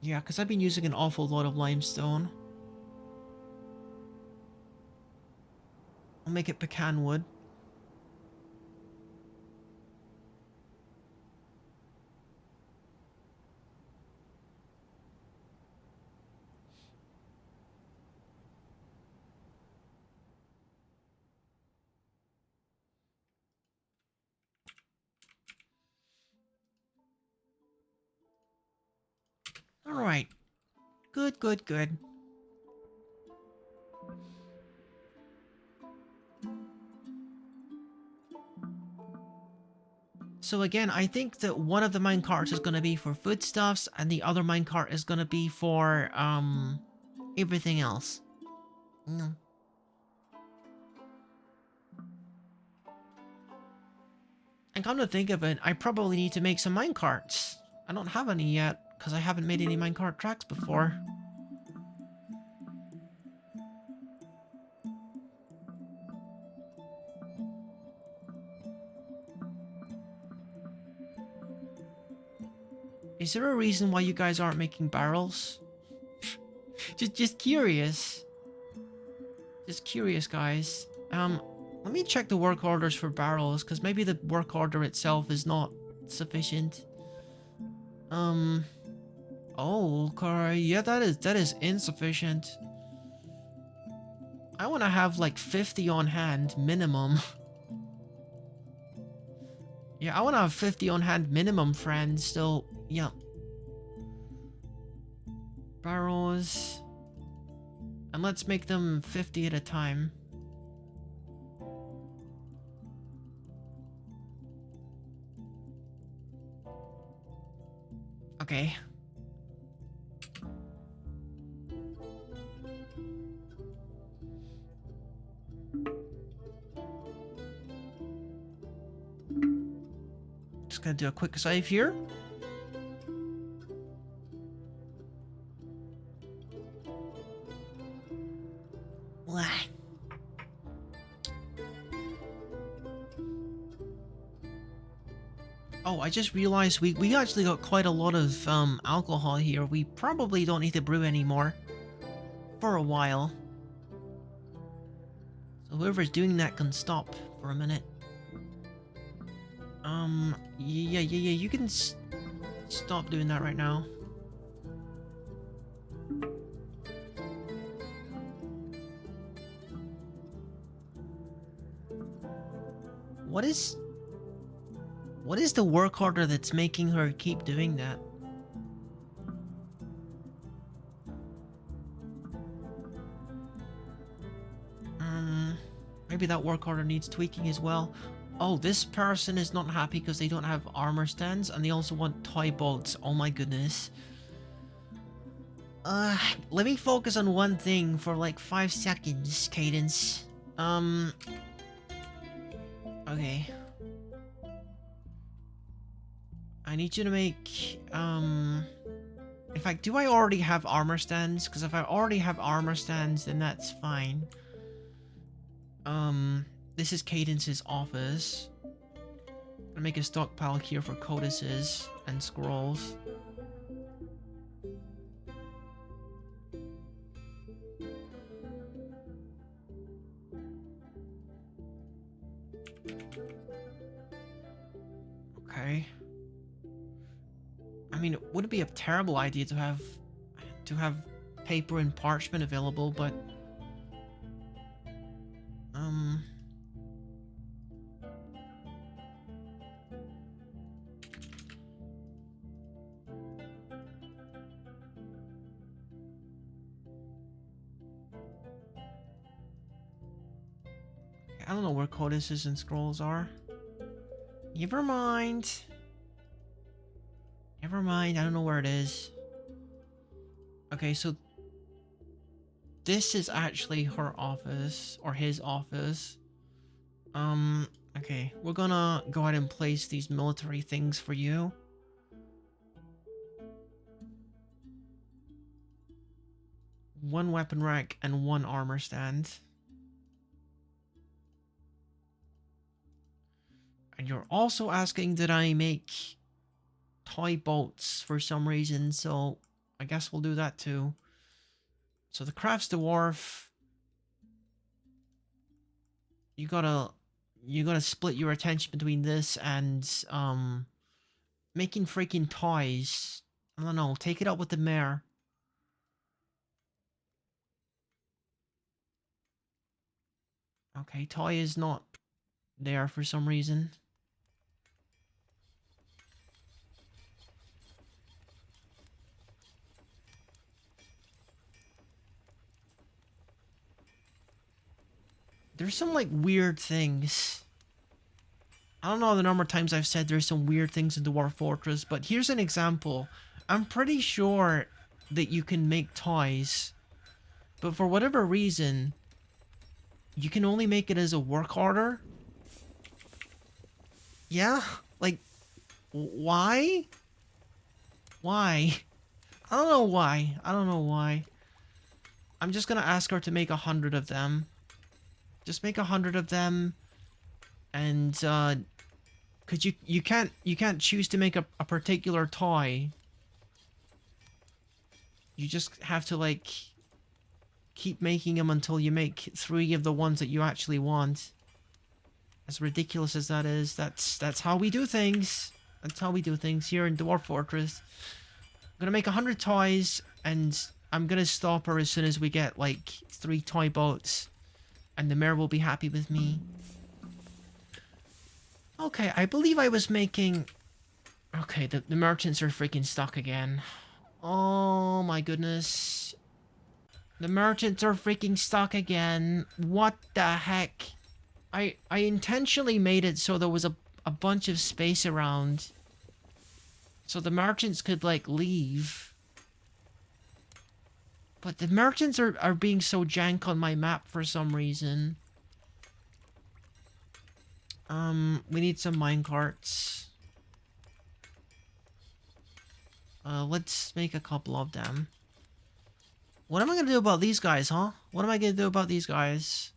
Yeah, because I've been using an awful lot of limestone. I'll make it pecan wood. Alright. Good. So again, I think that one of the minecarts is going to be for foodstuffs, and the other minecart is going to be for, everything else. Mm. And come to think of it, I probably need to make some minecarts. I don't have any yet, because I haven't made any minecart tracks before. Is there a reason why you guys aren't making barrels? just curious. Just curious, guys. Let me check the work orders for barrels, because maybe the work order itself is not sufficient. Oh, okay. Yeah, that is insufficient. I want to have like 50 on hand minimum. Yeah, I want to have 50 on hand minimum, friends. So, yeah. Barrels. And let's make them 50 at a time. Okay. Just gonna do a quick save here. Blah. Oh, I just realized we actually got quite a lot of alcohol here. We probably don't need to brew anymore for a while. So whoever's doing that can stop for a minute. Yeah, you can stop doing that right now. What is the work order that's making her keep doing that? Maybe that work order needs tweaking as well. Oh, this person is not happy because they don't have armor stands, and they also want toy boats. Oh my goodness. Let me focus on one thing for like 5 seconds, Cadence. Okay. I need you to make, in fact, do I already have armor stands? Because if I already have armor stands, then that's fine. This is Cadence's office. I'm gonna make a stockpile here for codices and scrolls. Okay. I mean, it wouldn't be a terrible idea to have paper and parchment available, but I don't know where codices and scrolls are. Never mind. Never mind, I don't know where it is. Okay, so this is actually her office, or his office. Okay, we're gonna go ahead and place these military things for you. One weapon rack and one armor stand. And you're also asking that I make toy boats for some reason, so I guess we'll do that too. So the crafts dwarf, you gotta split your attention between this and making freaking toys. I don't know, take it up with the mayor. Okay, toy is not there for some reason. There's some like weird things. I don't know the number of times I've said there's some weird things in Dwarf Fortress, but here's an example. I'm pretty sure that you can make toys, but for whatever reason, you can only make it as a work order. Yeah? Like, why? Why? I don't know why. I don't know why. I'm just gonna ask her to make 100 of them. Just make 100 of them, and cause you can't choose to make a particular toy. You just have to like keep making them until you make 3 of the ones that you actually want. As ridiculous as that is, that's how we do things. That's how we do things here in Dwarf Fortress. I'm gonna make 100 toys, and I'm gonna stop her as soon as we get like 3 toy boats, and the mayor will be happy with me. Okay, I believe I was making... Okay, the merchants are freaking stuck again. Oh my goodness. The merchants are freaking stuck again. What the heck? I intentionally made it so there was a bunch of space around, so the merchants could like leave. But the merchants are being so jank on my map for some reason. We need some minecarts. Let's make a couple of them. What am I gonna do about these guys, huh? What am I gonna do about these guys?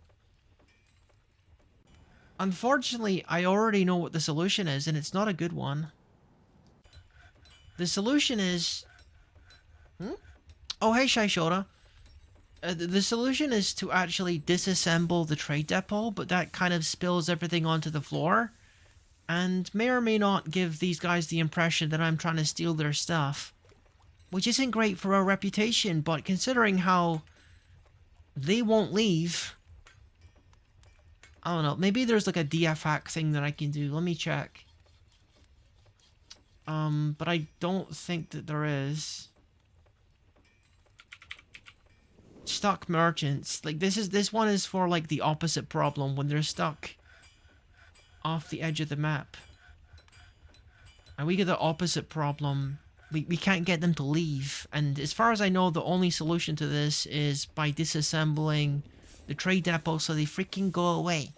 Unfortunately, I already know what the solution is, and it's not a good one. The solution is... Oh, hey, Shaishoda. The solution is to actually disassemble the trade depot, but that kind of spills everything onto the floor, and may or may not give these guys the impression that I'm trying to steal their stuff. Which isn't great for our reputation, but considering how they won't leave... I don't know, maybe there's like a DF hack thing that I can do. Let me check. But I don't think that there is. Stuck merchants. Like, this one is for like the opposite problem, when they're stuck off the edge of the map. And we get the opposite problem. We can't get them to leave. And as far as I know, the only solution to this is by disassembling the trade depot so they freaking go away.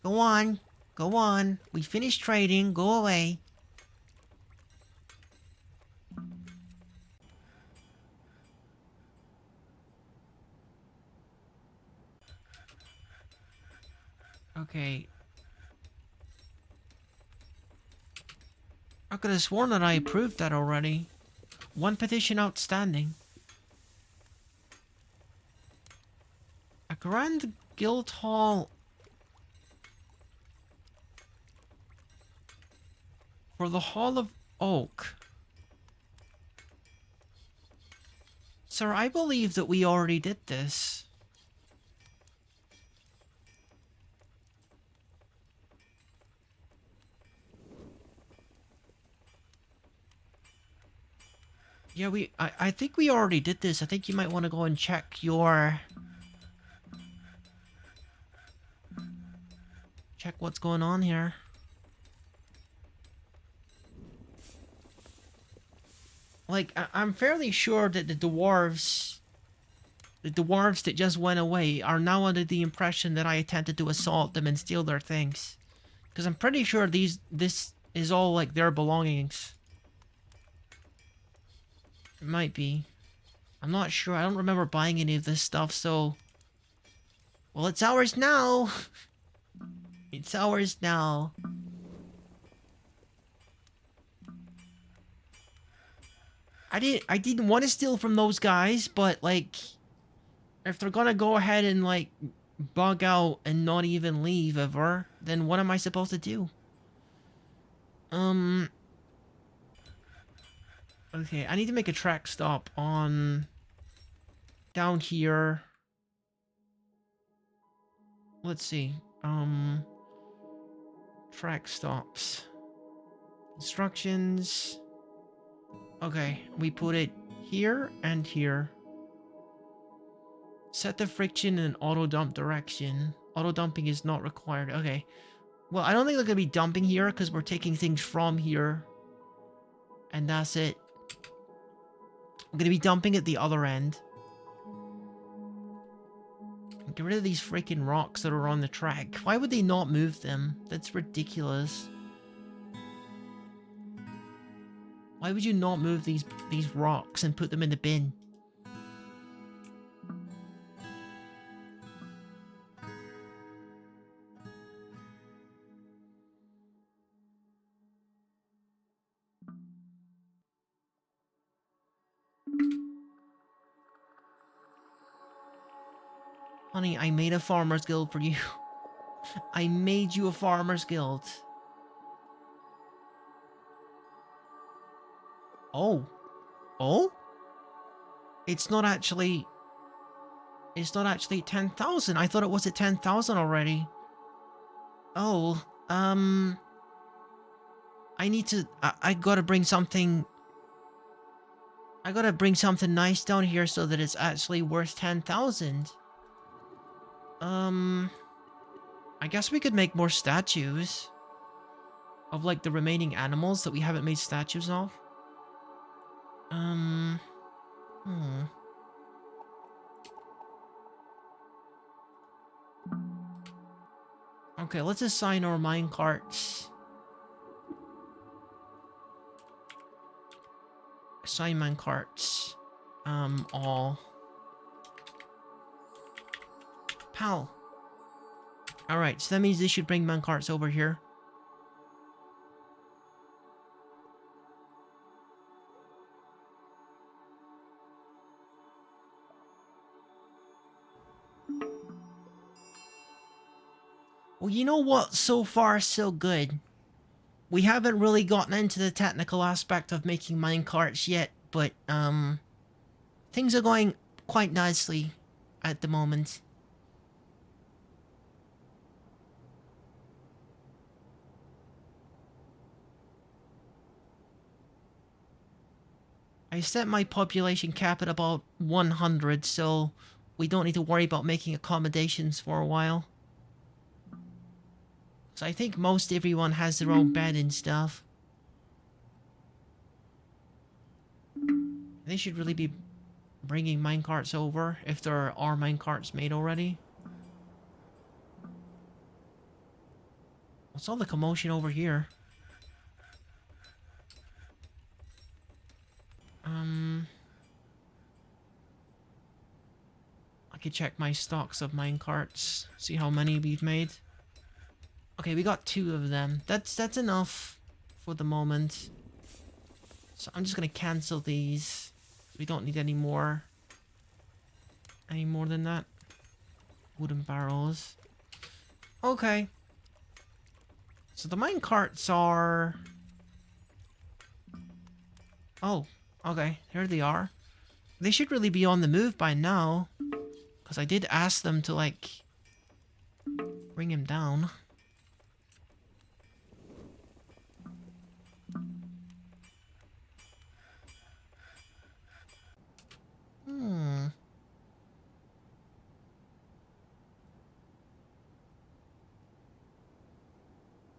Go on. Go on. We finished trading. Go away. Okay. I could have sworn that I approved that already. 1 petition outstanding. A Grand Guild Hall for the Hall of Oak. Sir, I believe that we already did this. Yeah, I think we already did this. I think you might want to go and check your... Check what's going on here. Like, I'm fairly sure that the dwarves that just went away are now under the impression that I attempted to assault them and steal their things. Because I'm pretty sure this is all, like, their belongings. It might be. I'm not sure. I don't remember buying any of this stuff, so... Well, it's ours now! It's ours now. I didn't want to steal from those guys, but, like... If they're gonna go ahead and, like, bug out and not even leave ever, then what am I supposed to do? Okay, I need to make a track stop on... down here. Let's see. Track stops. Instructions. Okay, we put it here and here. Set the friction in auto dump direction. Auto dumping is not required. Okay. Well, I don't think they're gonna be dumping here because we're taking things from here. And that's it. I'm gonna be dumping at the other end. Get rid of these freaking rocks that are on the track. Why would they not move them? That's ridiculous. Why would you not move these rocks and put them in the bin? Honey, I made a farmer's guild for you. I made you a farmer's guild. Oh. Oh? It's not actually 10,000. I thought it was at 10,000 already. Oh, I need to I gotta bring something. I gotta bring something nice down here so that it's actually worth 10,000. I guess we could make more statues of like the remaining animals that we haven't made statues of. Okay, let's assign our minecarts. Assign minecarts. All. Pal. Alright, so that means they should bring minecarts over here. Well, you know what? So far, so good. We haven't really gotten into the technical aspect of making minecarts yet, but, things are going quite nicely at the moment. I set my population cap at about 100, so we don't need to worry about making accommodations for a while. So I think most everyone has their own bed and stuff. They should really be bringing minecarts over if there are minecarts made already. What's all the commotion over here? I could check my stocks of minecarts, see how many we've made. Okay, we got 2 of them. That's enough for the moment. So I'm just gonna cancel these. We don't need any more. Any more than that. Wooden barrels. Okay. So the minecarts are... Oh, okay. Here they are. They should really be on the move by now. Because I did ask them to, like, bring him down.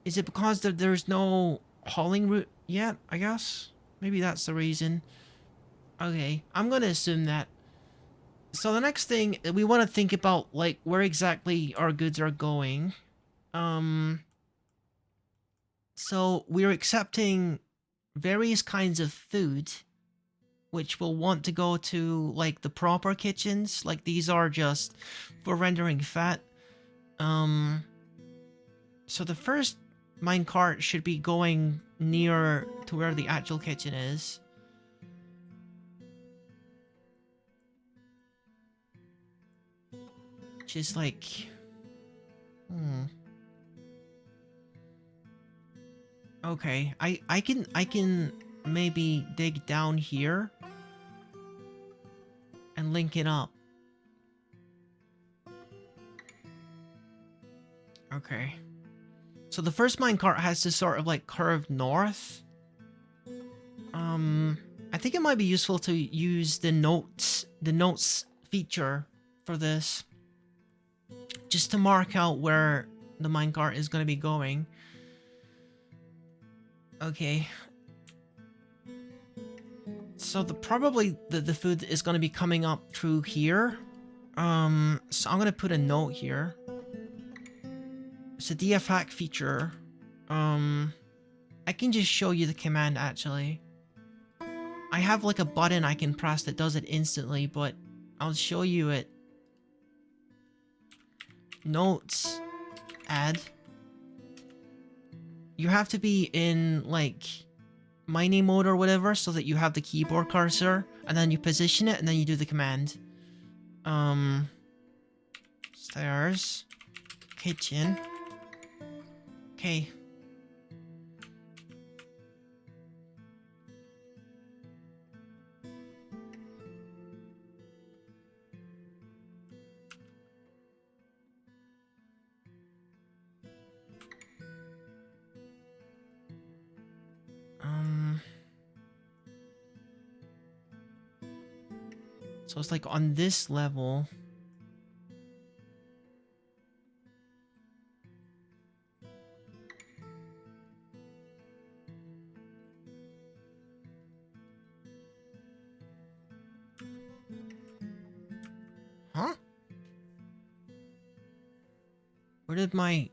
Is it because there's no hauling route yet, I guess? Maybe that's the reason. Okay, I'm gonna assume that. So the next thing, we want to think about, like, where exactly our goods are going. So we're accepting various kinds of food, which will want to go to, like, the proper kitchens. Like, these are just for rendering fat. So the first minecart should be going near to where the actual kitchen is. Which is like... Okay, I can maybe dig down here and link it up. Okay. So the first minecart has to sort of like curve north. I think it might be useful to use the notes feature for this. Just to mark out where the minecart is going to be going. Okay. So probably the food is going to be coming up through here. So I'm gonna put a note here. It's a DF hack feature. I can just show you the command actually. I have like a button I can press that does it instantly, but I'll show you it. Notes. Add. You have to be in like mining mode or whatever so that you have the keyboard cursor and then you position it and then you do the command. Stairs. Kitchen. Okay. So it's like on this level. Huh? Where did my...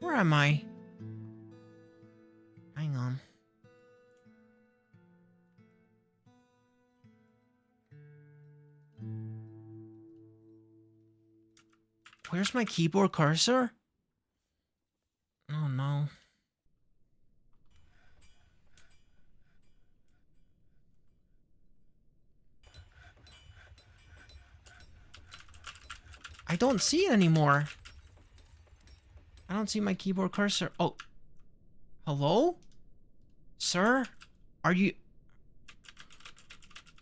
Where am I? Hang on. Where's my keyboard cursor? Oh no. I don't see it anymore. I don't see my keyboard cursor. Oh. Hello? Sir? Are you...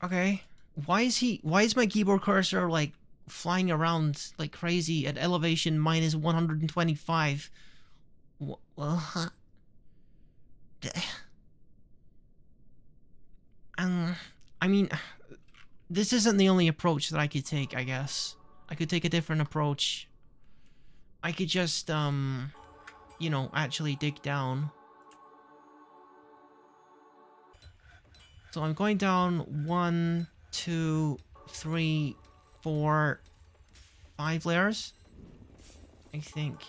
Okay. Why is my keyboard cursor like flying around like crazy at elevation minus 125? Well, I mean, this isn't the only approach that I could take, I guess. I could take a different approach. I could just, you know, actually dig down. So I'm going down 1, 2, 3, 4, 5 layers, I think.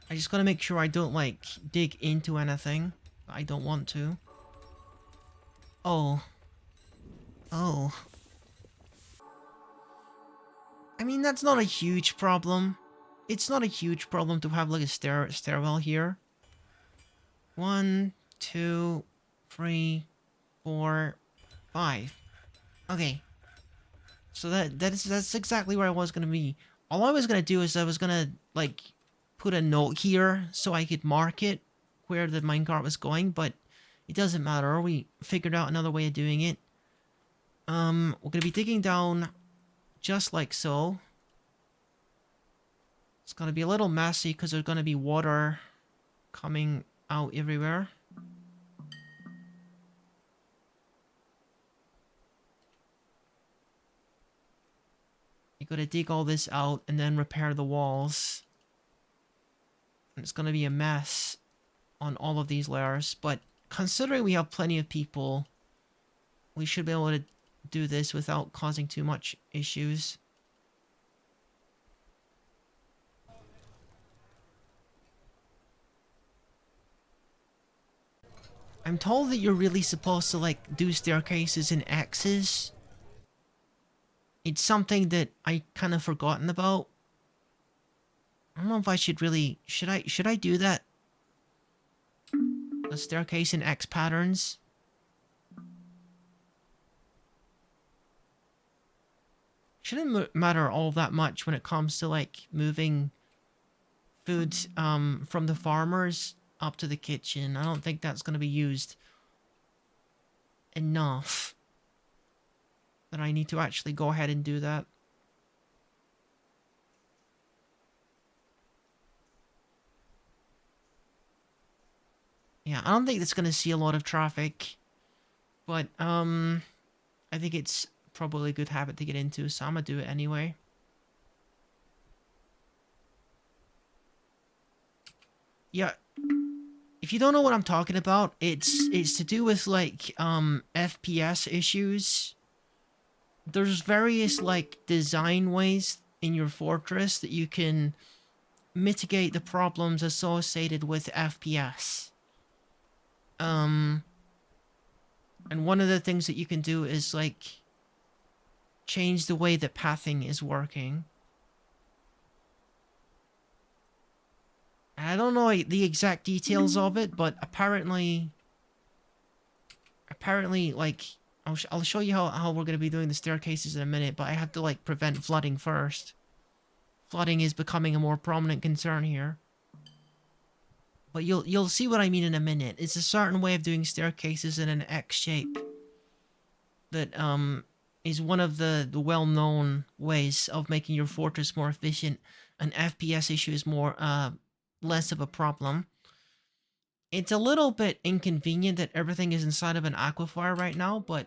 I just gotta make sure I don't, like, dig into anything. I don't want to. Oh. Oh. I mean, that's not a huge problem. It's not a huge problem to have, like, a stairwell here. 1, 2, 3, 4, 5. Okay. So that's exactly where I was gonna be. All I was gonna do is I was gonna, like, put a note here so I could mark it where the minecart was going, but it doesn't matter. We figured out another way of doing it. We're gonna be digging down just like so. It's gonna be a little messy because there's gonna be water coming out everywhere. You gotta dig all this out and then repair the walls. And it's gonna be a mess on all of these layers, but considering we have plenty of people, we should be able to do this without causing too much issues. I'm told that you're really supposed to, like, do staircases in X's. It's something that I kind of forgotten about. I don't know if I should really... Should I do that? The staircase in X patterns? Shouldn't matter all that much when it comes to, like, moving food from the farmers up to the kitchen. I don't think that's going to be used enough that I need to actually go ahead and do that. Yeah, I don't think it's going to see a lot of traffic, but I think it's probably a good habit to get into, so I'm going to do it anyway. Yeah. If you don't know what I'm talking about, it's to do with like FPS issues. There's various like design ways in your fortress that you can mitigate the problems associated with FPS. And one of the things that you can do is like change the way that pathing is working. I don't know the exact details of it, but apparently, like, I'll show you how we're going to be doing the staircases in a minute, but I have to, like, prevent flooding first. Flooding is becoming a more prominent concern here. But you'll see what I mean in a minute. It's a certain way of doing staircases in an X shape that, is one of the well-known ways of making your fortress more efficient. An FPS issue is more, less of a problem. It's a little bit inconvenient that everything is inside of an aquifer right now, but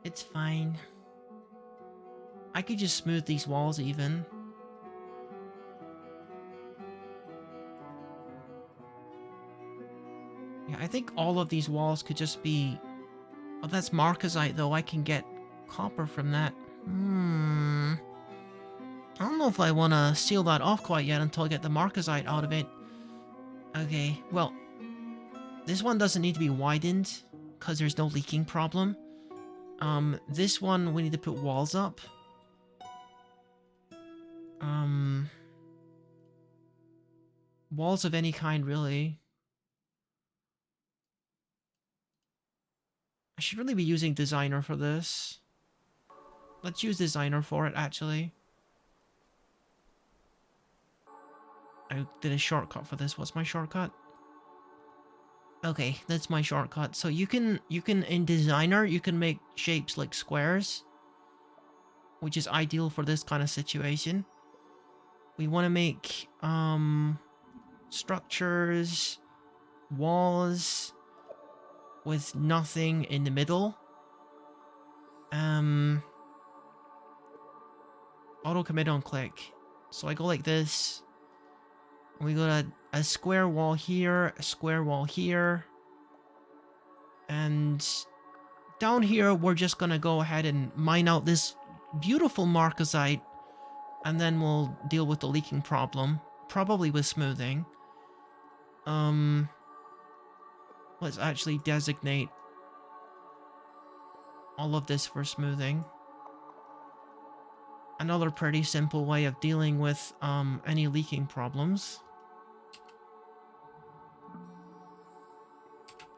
it's fine. I could just smooth these walls even. Yeah, I think all of these walls could just be... Oh, that's marcasite though. I can get copper from that. I don't know if I want to seal that off quite yet until I get the marcasite out of it. Okay, well, this one doesn't need to be widened because there's no leaking problem. This one we need to put walls up. Walls of any kind, really. I should really be using designer for this. Let's use designer for it, actually. I did a shortcut for this. What's my shortcut? Okay, that's my shortcut. So you can in designer, you can make shapes like squares, which is ideal for this kind of situation. We want to make structures, walls with nothing in the middle. Auto commit on click. So I go like this. We got a square wall here, a square wall here. And down here, we're just gonna go ahead and mine out this beautiful marcasite. And then we'll deal with the leaking problem. Probably with smoothing. Let's actually designate all of this for smoothing. Another pretty simple way of dealing with any leaking problems.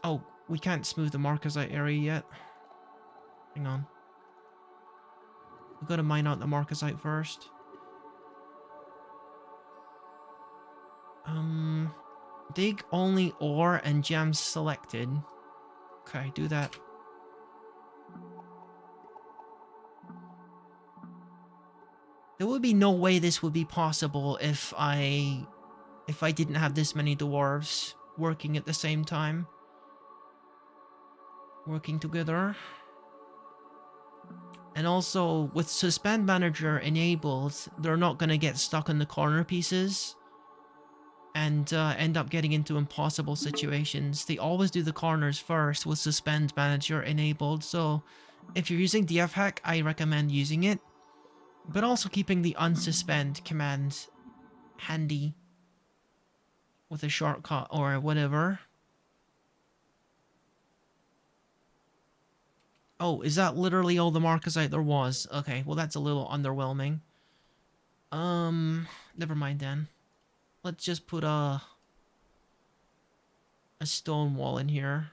Oh, we can't smooth the marcasite area yet. Hang on. We've got to mine out the marcasite first. Dig only ore and gems selected. Okay, do that. There would be no way this would be possible if I didn't have this many dwarves working at the same time. Working together. And also, with Suspend Manager enabled, they're not going to get stuck in the corner pieces and end up getting into impossible situations. They always do the corners first with Suspend Manager enabled, so if you're using DF Hack, I recommend using it. But also keeping the unsuspend command handy with a shortcut or whatever. Oh, is that literally all the marcasite there was? Okay, well that's a little underwhelming. Never mind then. Let's just put a stone wall in here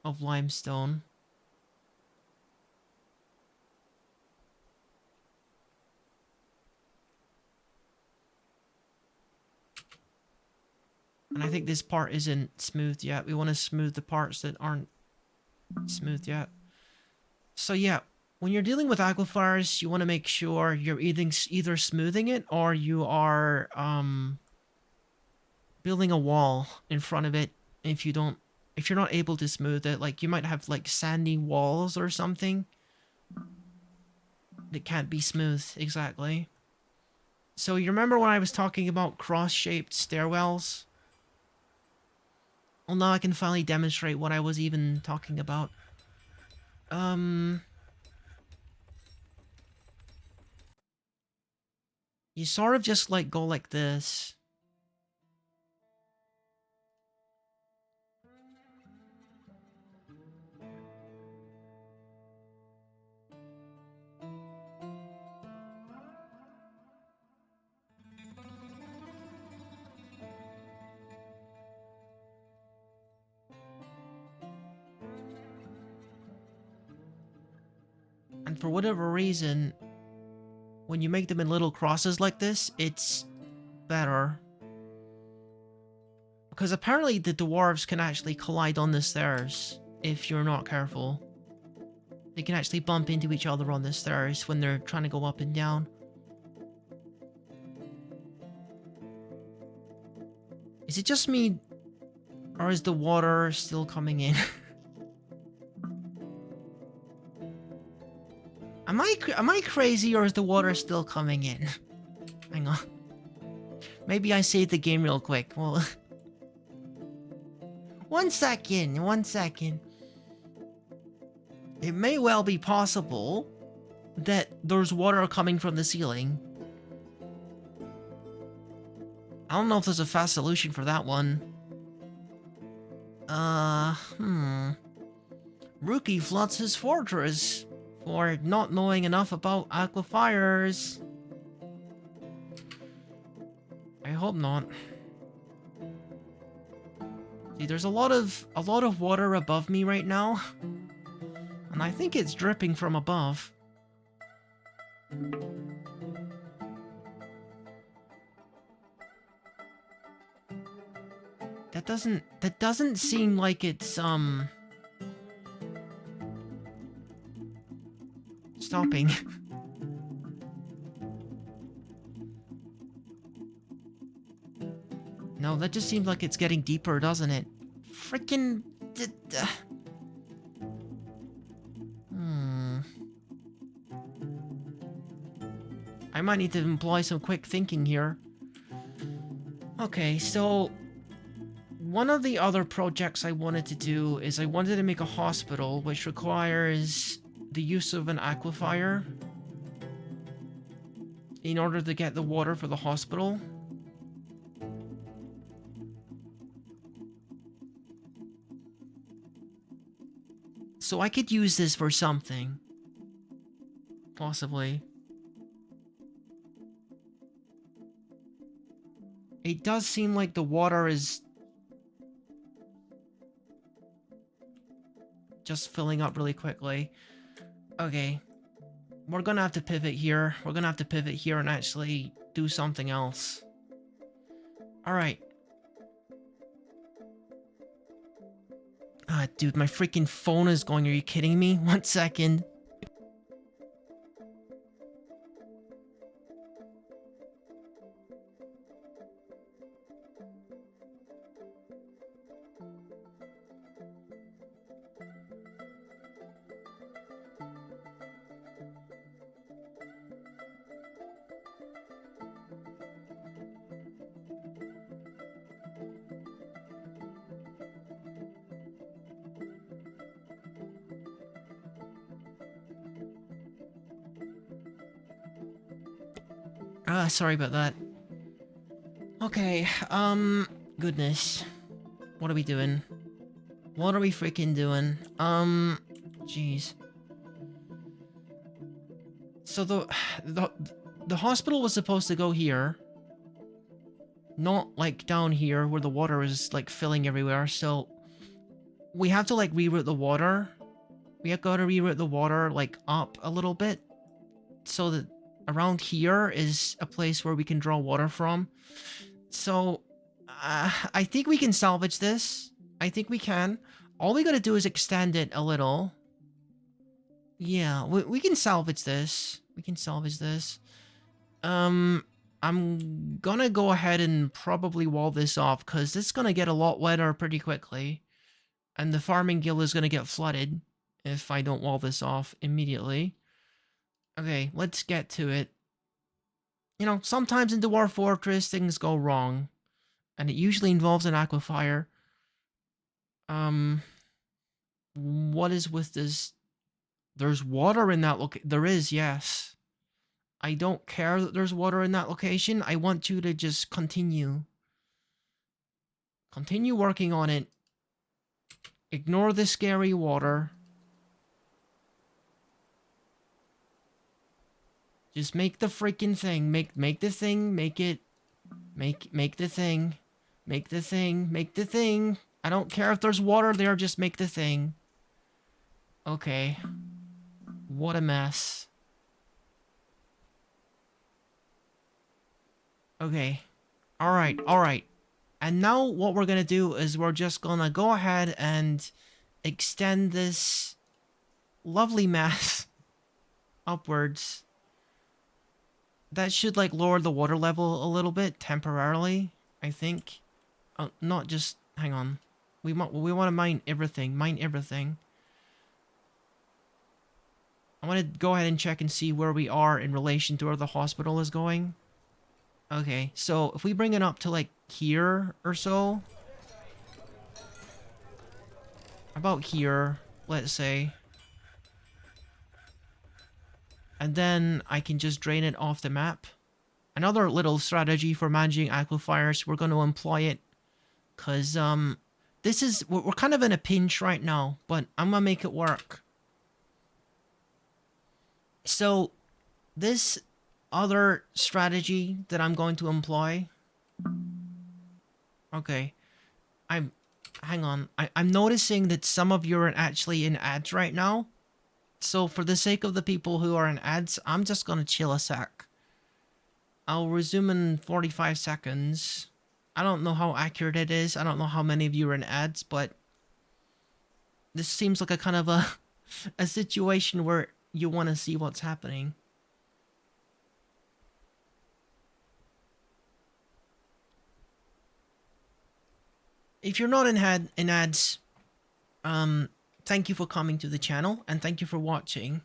of limestone. And I think this part isn't smooth yet. We want to smooth the parts that aren't smooth yet. So yeah, when you're dealing with aquifers, you want to make sure you're either smoothing it or you are building a wall in front of it. If you're not able to smooth it, like you might have like sandy walls or something that can't be smoothed exactly. So you remember when I was talking about cross-shaped stairwells? Well, now I can finally demonstrate what I was even talking about. You sort of just, like, go like this. And for whatever reason, when you make them in little crosses like this, it's better. Because apparently the dwarves can actually collide on the stairs if you're not careful. They can actually bump into each other on the stairs when they're trying to go up and down. Is it just me, or is the water still coming in? Am I crazy, or is the water still coming in? Hang on. Maybe I saved the game real quick. Well, 1 second, 1 second. It may well be possible that there's water coming from the ceiling. I don't know if there's a fast solution for that one. Rookie floods his fortress for not knowing enough about aquifers. I hope not. See, there's a lot of water above me right now, and I think it's dripping from above. That doesn't seem like it's stopping. No, that just seems like it's getting deeper, doesn't it? Freaking... I might need to employ some quick thinking here. Okay, so... one of the other projects I wanted to do is I wanted to make a hospital, which requires the use of an aquifer in order to get the water for the hospital. So I could use this for something. Possibly. It does seem like the water is just filling up really quickly. Okay. We're gonna have to pivot here. We're gonna have to pivot here and actually do something else. Alright. Ah, dude, my freaking phone is going. Are you kidding me? 1 second. Sorry about that. Okay, goodness. What are we doing? What are we freaking doing? Jeez. So the hospital was supposed to go here. Not, like, down here where the water is, like, filling everywhere, so... we have to, like, reroute the water. We have got to reroute the water, like, up a little bit. So that around here is a place where we can draw water from. So, I think we can salvage this. I think we can. All we gotta do is extend it a little. Yeah, we can salvage this. We can salvage this. I'm gonna go ahead and probably wall this off, because this is gonna get a lot wetter pretty quickly. And the farming guild is gonna get flooded if I don't wall this off immediately. Okay, let's get to it. You know, sometimes in Dwarf Fortress, things go wrong. And it usually involves an aquifer. What is with this? There's water in that there is, yes. I don't care that there's water in that location. I want you to just continue. Continue working on it. Ignore the scary water. Just make the freaking thing. Make the thing. Make it. Make the thing. Make the thing. Make the thing. I don't care if there's water there. Just make the thing. Okay. What a mess. Okay. Alright, alright. And now what we're gonna do is we're just gonna go ahead and extend this lovely mess upwards. That should like lower the water level a little bit temporarily, I think. Not just hang on. We want to mine everything. Mine everything. I want to go ahead and check and see where we are in relation to where the hospital is going. Okay, so if we bring it up to like here or so. About here, let's say. And then I can just drain it off the map. Another little strategy for managing aquifers, we're going to employ it. Because, this is, we're kind of in a pinch right now, but I'm going to make it work. So, this other strategy that I'm going to employ. Okay. Hang on. I'm noticing that some of you are actually in ads right now. So for the sake of the people who are in ads, I'm just gonna chill a sec. I'll resume in 45 seconds. I don't know how accurate it is. I don't know how many of you are in ads, but this seems like a kind of a situation where you want to see what's happening. If you're not in ads, thank you for coming to the channel and thank you for watching.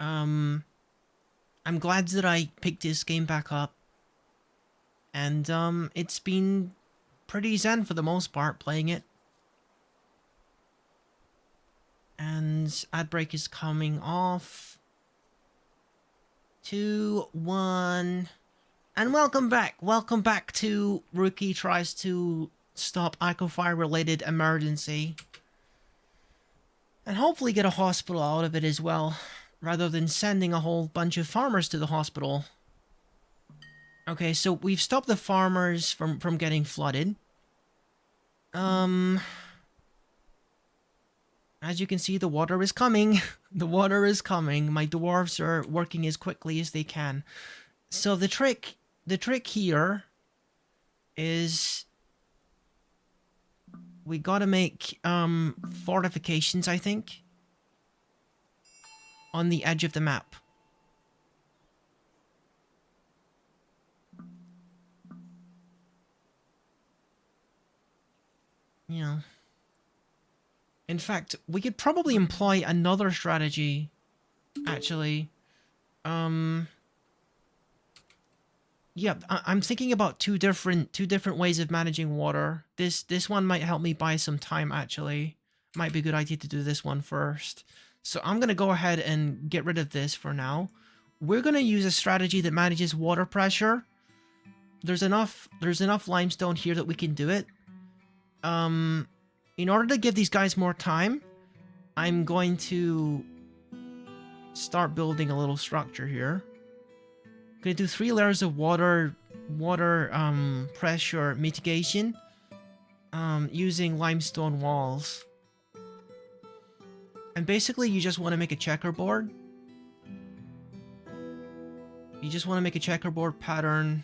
I'm glad that I picked this game back up. And it's been pretty zen for the most part playing it. And ad break is coming off. 2, 1, and welcome back. Welcome back to Rookie Tries to Stop Aquifer Related Emergency. And hopefully get a hospital out of it as well, rather than sending a whole bunch of farmers to the hospital. Okay, so we've stopped the farmers from getting flooded. As you can see, the water is coming. The water is coming. My dwarves are working as quickly as they can. So the trick here is we gotta make fortifications, I think, on the edge of the map. Yeah. In fact, we could probably employ another strategy, actually. Yeah, I'm thinking about two different ways of managing water. This one might help me buy some time, actually. Might be a good idea to do this one first. So I'm gonna go ahead and get rid of this for now. We're gonna use a strategy that manages water pressure. There's enough limestone here that we can do it. In order to give these guys more time, I'm going to start building a little structure here. I'm gonna do 3 layers of water pressure mitigation using limestone walls. And basically you just want to make a checkerboard. You just want to make a checkerboard pattern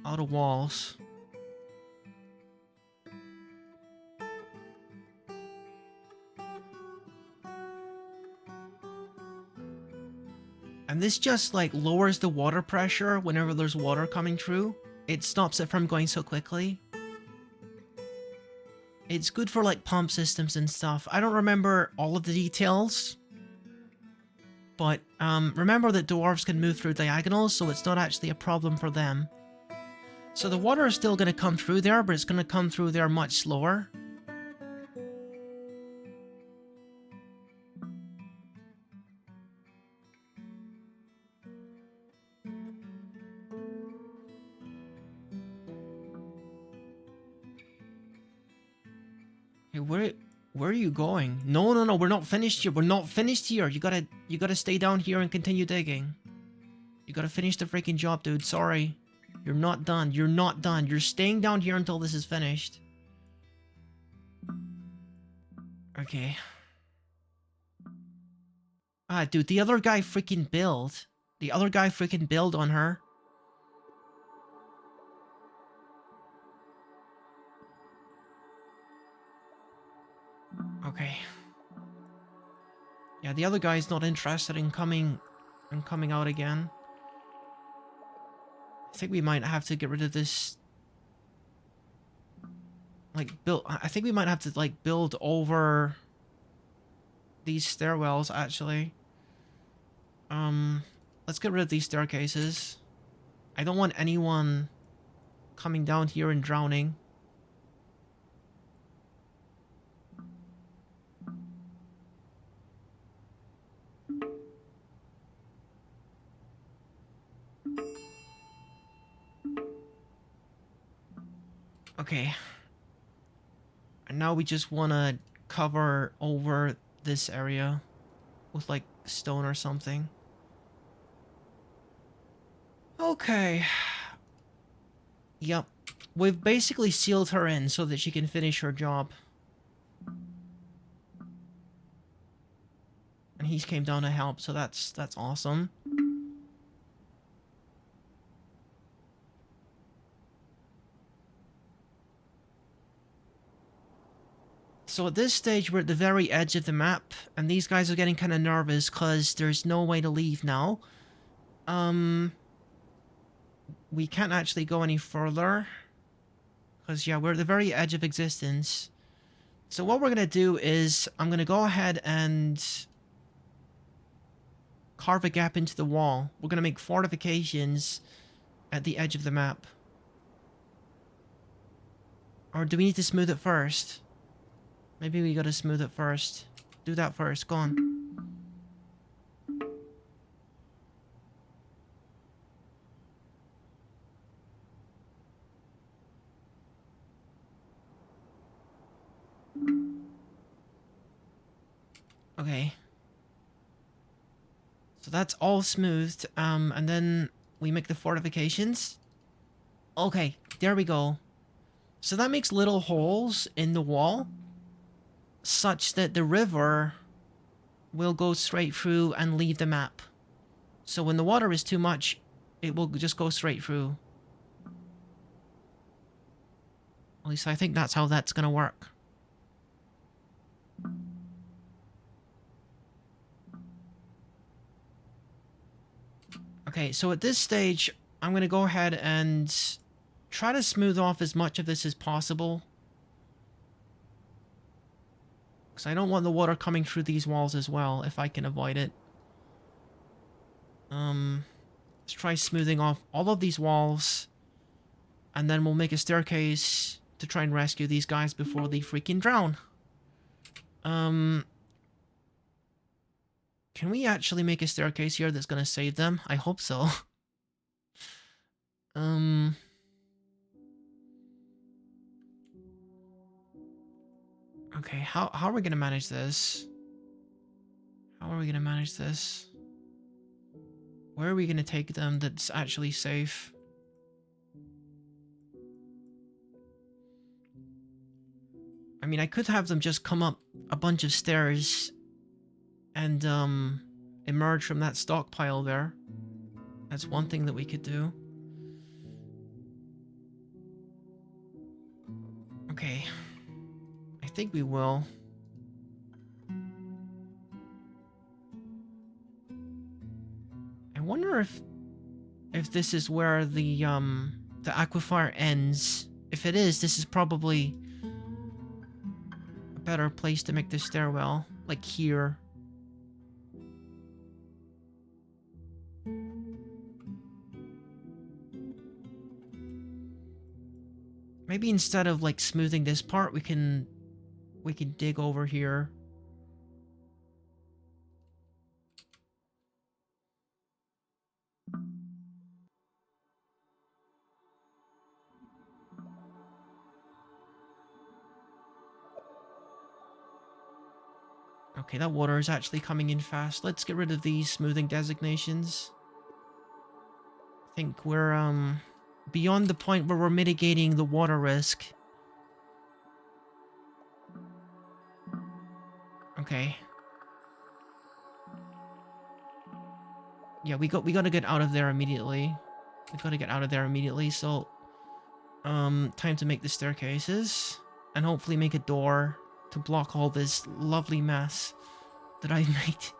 out of walls. And this just like lowers the water pressure whenever there's water coming through. It stops it from going so quickly. It's good for like pump systems and stuff. I don't remember all of the details. But remember that dwarves can move through diagonals, so it's not actually a problem for them. So the water is still gonna come through there, but it's gonna come through there much slower. Hey, where are you going? No, no, no, we're not finished here. We're not finished here. You gotta stay down here and continue digging. You gotta finish the freaking job, dude. Sorry. You're not done. You're not done. You're staying down here until this is finished. Okay. Ah, dude, the other guy freaking built. The other guy freaking built on her. Okay. Yeah, the other guy's not interested in coming out again. I think we might have to get rid of this. Like, I think we might have to, like, build over these stairwells, actually. Let's get rid of these staircases. I don't want anyone coming down here and drowning. Okay. And now we just want to cover over this area with, like, stone or something. Okay. Yep. We've basically sealed her in so that she can finish her job. And he came down to help, so that's awesome. So at this stage, we're at the very edge of the map, and these guys are getting kind of nervous because there's no way to leave now. We can't actually go any further. Because, yeah, we're at the very edge of existence. So what we're going to do is, I'm going to go ahead and carve a gap into the wall. We're going to make fortifications at the edge of the map. Or do we need to smooth it first? Maybe we gotta smooth it first. Do that first, go on. Okay. So that's all smoothed, and then we make the fortifications. Okay, there we go. So that makes little holes in the wall, such that the river will go straight through and leave the map. So when the water is too much, it will just go straight through. At least I think that's how that's gonna work. Okay, so at this stage, I'm gonna go ahead and try to smooth off as much of this as possible. Because I don't want the water coming through these walls as well, if I can avoid it. Let's try smoothing off all of these walls. And then we'll make a staircase to try and rescue these guys before they freaking drown. Can we actually make a staircase here that's gonna save them? I hope so. Okay, how are we gonna manage this? How are we gonna manage this? Where are we gonna take them that's actually safe? I mean, I could have them just come up a bunch of stairs and emerge from that stockpile there. That's one thing that we could do. Okay. I think we will. I wonder if this is where the aquifer ends. If it is, this is probably a better place to make the stairwell, like here. Maybe instead of like smoothing this part, we can dig over here. Okay, that water is actually coming in fast. Let's get rid of these smoothing designations. I think we're beyond the point where we're mitigating the water risk. Okay. Yeah, we gotta get out of there immediately. We gotta get out of there immediately, so time to make the staircases and hopefully make a door to block all this lovely mess that I've made.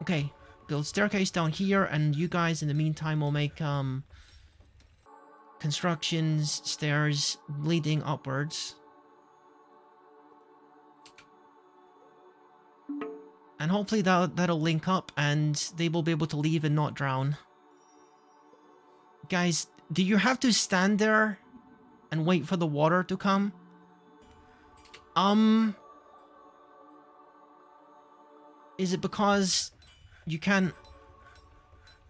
Okay, build staircase down here, and you guys in the meantime will make constructions, stairs leading upwards. And hopefully that'll link up and they will be able to leave and not drown. Guys, do you have to stand there and wait for the water to come? Is it because you can't...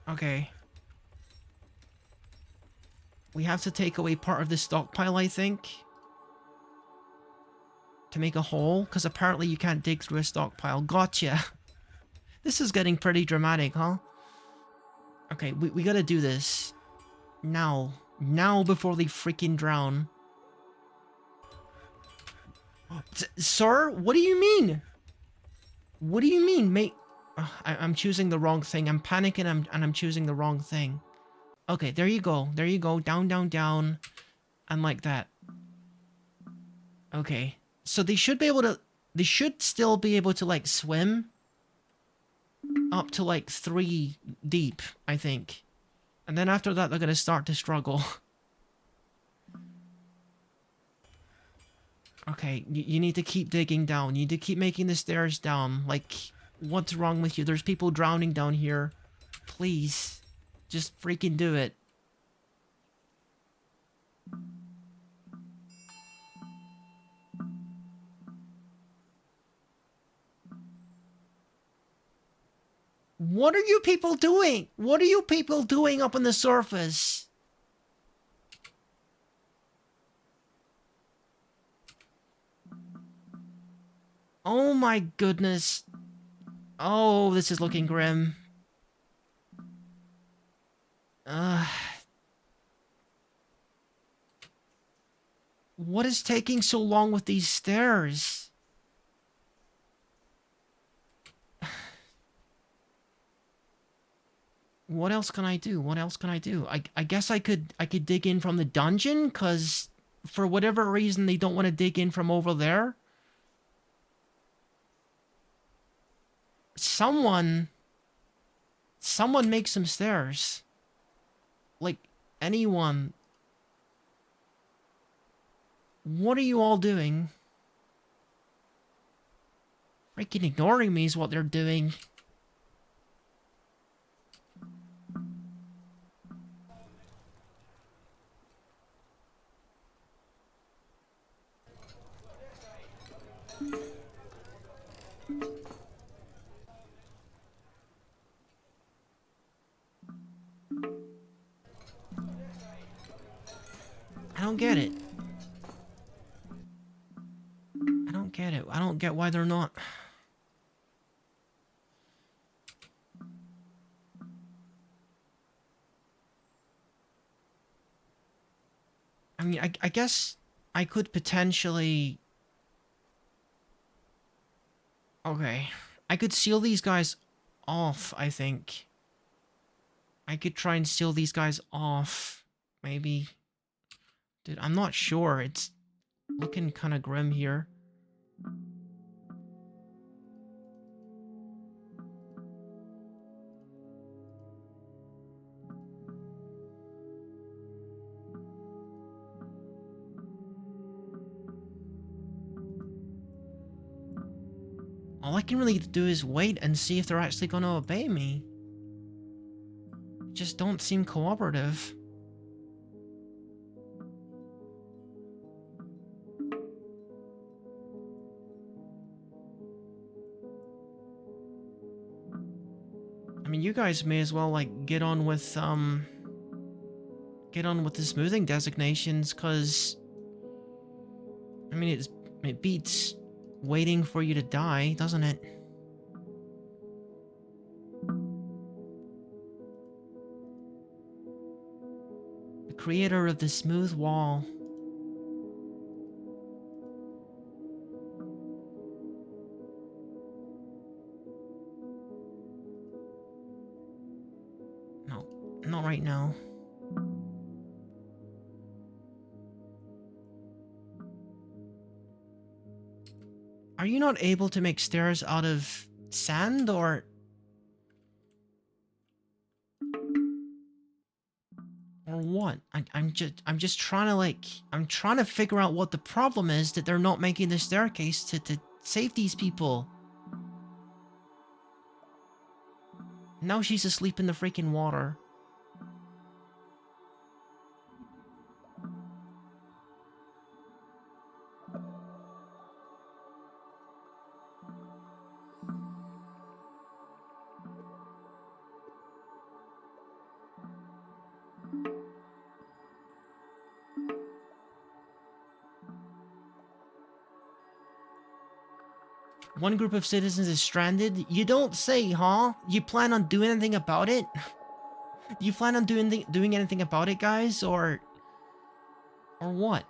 Okay. We have to take away part of the stockpile, I think, to make a hole, because apparently you can't dig through a stockpile. Gotcha. This is getting pretty dramatic, huh? Okay, we gotta do this. Now. Now before they freaking drown. Sir? What do you mean? What do you mean, mate? I'm choosing the wrong thing. I'm panicking and I'm choosing the wrong thing. Okay, there you go. There you go. Down, down, down. And like that. Okay. So they should be able to... They should still be able to, like, swim. Up to, like, 3 deep, I think. And then after that, they're gonna start to struggle. Okay, you need to keep digging down. You need to keep making the stairs down. Like, what's wrong with you? There's people drowning down here. Please. Just freaking do it. What are you people doing? What are you people doing up on the surface? Oh my goodness. Oh, this is looking grim. What is taking so long with these stairs? What else can I do? What else can I do? I guess I could dig in from the dungeon, because for whatever reason they don't want to dig in from over there. Someone make some stairs. Like, anyone. What are you all doing? Freaking ignoring me is what they're doing. I don't get it. I don't get it. I don't get why they're not. I mean, I guess I could potentially... Okay. I could seal these guys off, I think. I could try and seal these guys off. Maybe. Dude, I'm not sure. It's looking kind of grim here. All I can really do is wait and see if they're actually going to obey me. Just don't seem cooperative. mean, you guys may as well, like, get on with the smoothing designations, cause... I mean, it beats waiting for you to die, doesn't it? The creator of the smooth wall. No, not right now. Are you not able to make stairs out of sand, or... Or what? I'm just trying to, like... I'm trying to figure out what the problem is that they're not making the staircase to save these people. Now she's asleep in the freaking water. One group of citizens is stranded? You don't say, huh? You plan on doing anything about it? You plan on doing anything about it, guys? Or what?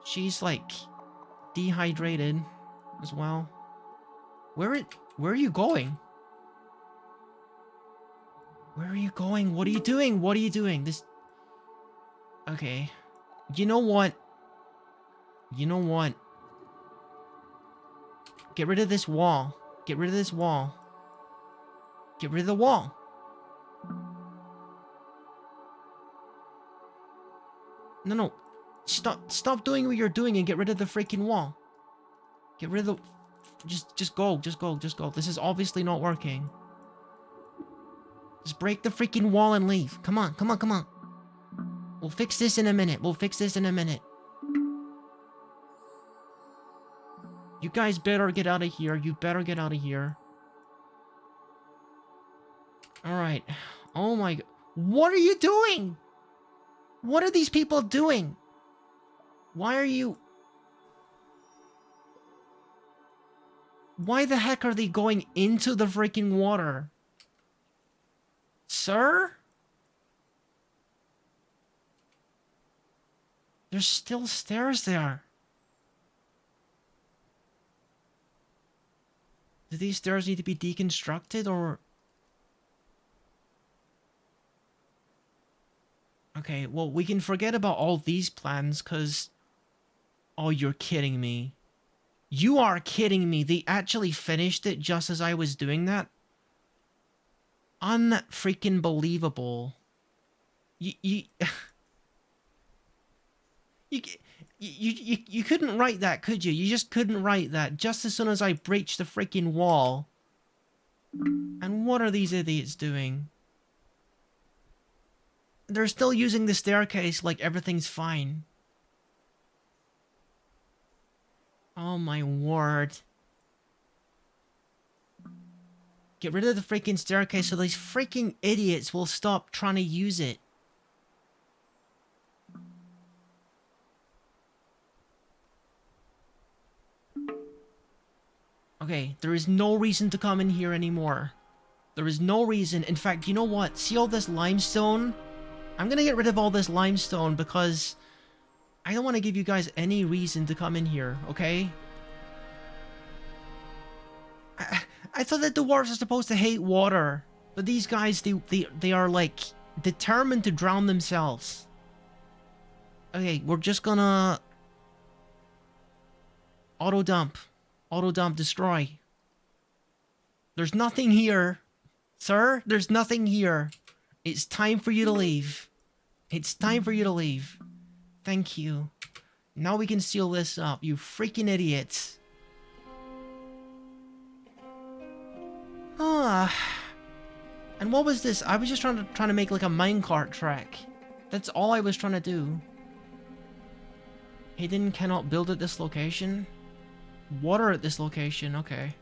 She's, like, dehydrated as well. Where are you going? Where are you going? What are you doing? What are you doing? This... Okay. You know what? You know what? Get rid of this wall. Get rid of this wall. Get rid of the wall. No. Stop doing what you're doing and get rid of the freaking wall. Get rid of the... Just go. This is obviously not working. Just break the freaking wall and leave. Come on. We'll fix this in a minute. You guys better get out of here. You better get out of here. Alright. Oh my god. What are you doing? What are these people doing? Why are you... Why the heck are they going into the freaking water? Sir? There's still stairs there. Do these stairs need to be deconstructed, or... Okay, well, we can forget about all these plans, because... Oh, you're kidding me. You are kidding me. They actually finished it just as I was doing that? Unfreaking believable. You couldn't write that, could you? You just couldn't write that just as soon as I breached the freaking wall. And what are these idiots doing? They're still using the staircase like everything's fine. Oh my word. Get rid of the freaking staircase so these freaking idiots will stop trying to use it. Okay, there is no reason to come in here anymore. There is no reason. In fact, you know what? See all this limestone? I'm gonna get rid of all this limestone because I don't want to give you guys any reason to come in here, okay? I thought that dwarves are supposed to hate water, but these guys, they are like determined to drown themselves. Okay, we're just gonna auto dump, destroy. There's nothing here, sir. There's nothing here. It's time for you to leave. It's time for you to leave. Thank you. Now we can seal this up, you freaking idiots. And what was this? I was just trying to make like a minecart track. That's all I was trying to do. Hidden cannot build at this location. water at this location. Okay.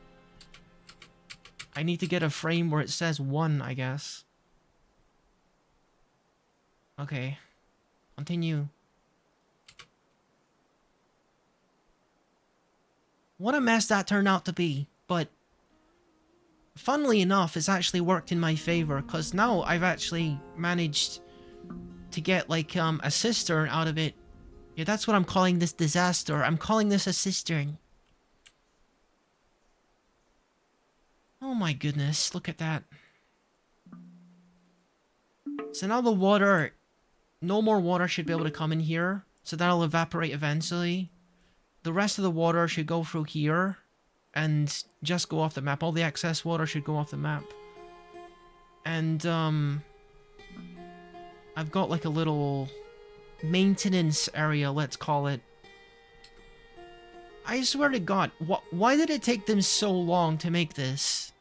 I need to get a frame where it says 1, I guess. Okay. Continue. What a mess that turned out to be. But funnily enough, it's actually worked in my favor, because now I've actually managed to get, like, a cistern out of it. Yeah, that's what I'm calling this disaster. I'm calling this a cistern. Oh my goodness, look at that. So now the water... No more water should be able to come in here. So that'll evaporate eventually. The rest of the water should go through here. And just go off the map. All the excess water should go off the map. And, I've got like a little maintenance area, let's call it. I swear to God, why did it take them so long to make this?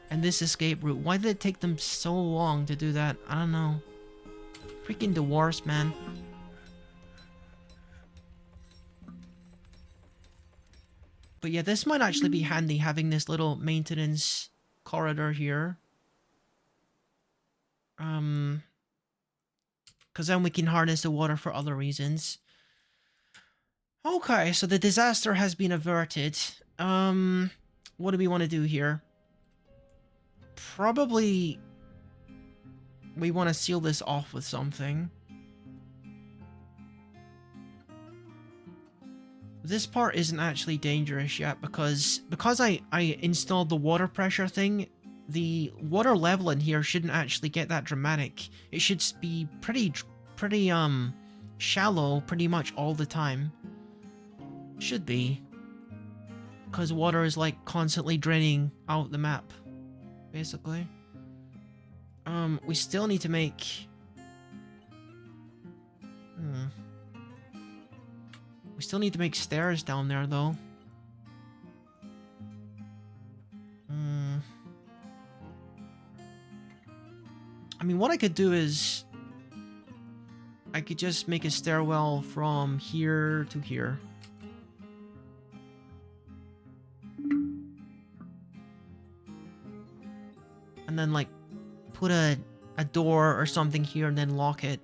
And this escape route, why did it take them so long to do that? I don't know. Freaking dwarves, man. But yeah, this might actually be handy, having this little maintenance corridor here. Because then we can harness the water for other reasons. Okay, so the disaster has been averted. What do we want to do here? Probably... we want to seal this off with something. This part isn't actually dangerous yet because I installed the water pressure thing. The water level in here shouldn't actually get that dramatic. It should be pretty shallow pretty much all the time. Should be. Because water is like constantly draining out the map, basically. We still need to make... We still need to make stairs down there, though. I mean, what I could do is... I could just make a stairwell from here to here. And then, like, put a door or something here and then lock it.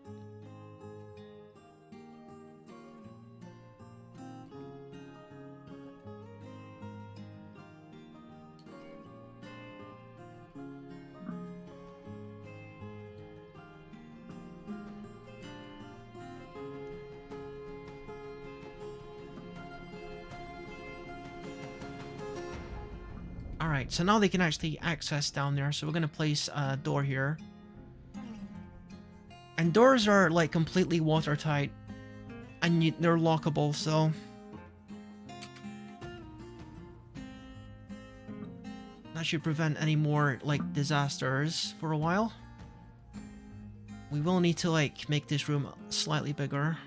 Alright, so now they can actually access down there, so we're gonna place a door here. And doors are, like, completely watertight. And they're lockable, so... that should prevent any more, like, disasters for a while. We will need to, like, make this room slightly bigger.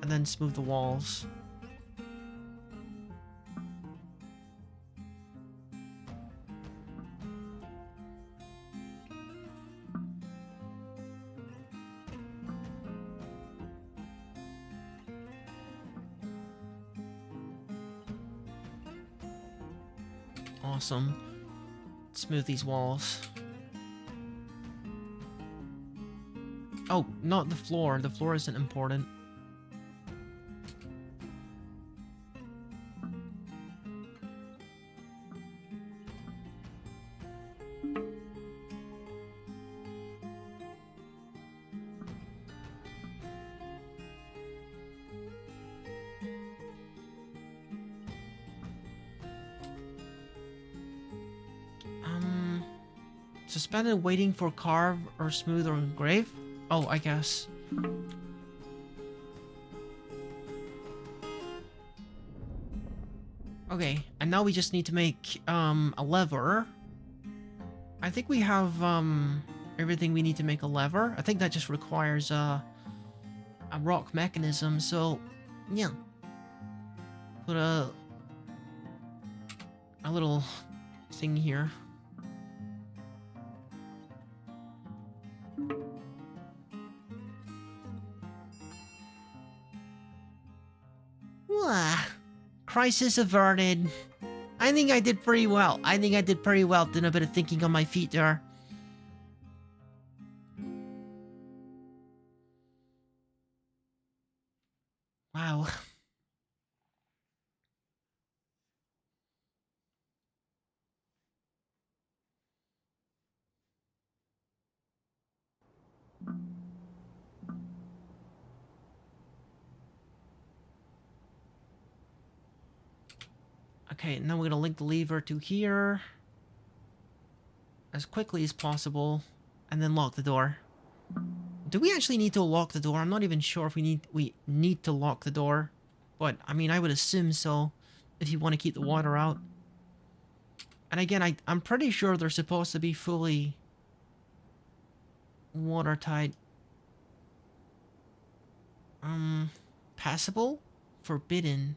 And then smooth the walls. Awesome. Smooth these walls. Oh, not the floor. The floor isn't important. Suspended waiting for carve or smooth or engrave? Oh, I guess. Okay, and now we just need to make a lever. I think we have everything we need to make a lever. I think that just requires a rock mechanism, so yeah. Put a little thing here. Crisis averted. I think I did pretty well. I think I did pretty well. Did a bit of thinking on my feet there. Wow. Okay, now we're gonna link the lever to here as quickly as possible, and then lock the door. Do we actually need to lock the door? I'm not even sure if we need to lock the door, but I mean I would assume so, if you want to keep the water out. And again, I'm pretty sure they're supposed to be fully watertight. Passable? Forbidden.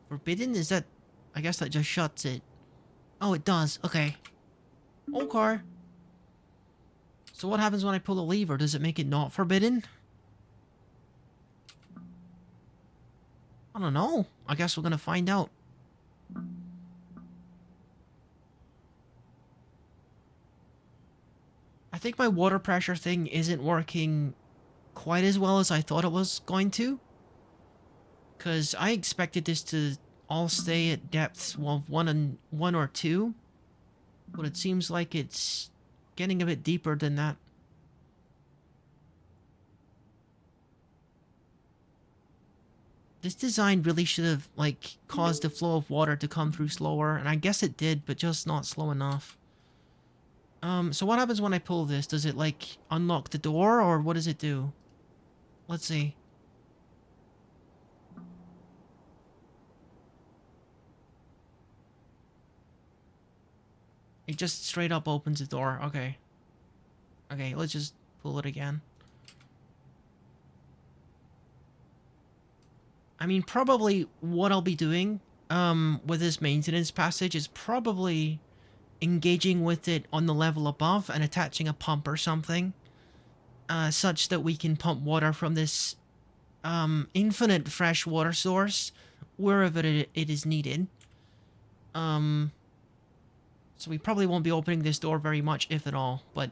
Forbidden? Is that... I guess that just shuts it. Oh, it does. Okay. Okay. So what happens when I pull the lever? Does it make it not forbidden? I don't know. I guess we're gonna find out. I think my water pressure thing isn't working quite as well as I thought it was going to. Because I expected this to all stay at depths of 1 or 2. But it seems like it's getting a bit deeper than that. This design really should have, like, caused the flow of water to come through slower. And I guess it did, but just not slow enough. So what happens when I pull this? Does it, like, unlock the door, or what does it do? Let's see. It just straight up opens the door. Okay. Okay, let's just pull it again. I mean, probably what I'll be doing, with this maintenance passage is probably engaging with it on the level above and attaching a pump or something, such that we can pump water from this, infinite fresh water source wherever it is needed. So we probably won't be opening this door very much, if at all, but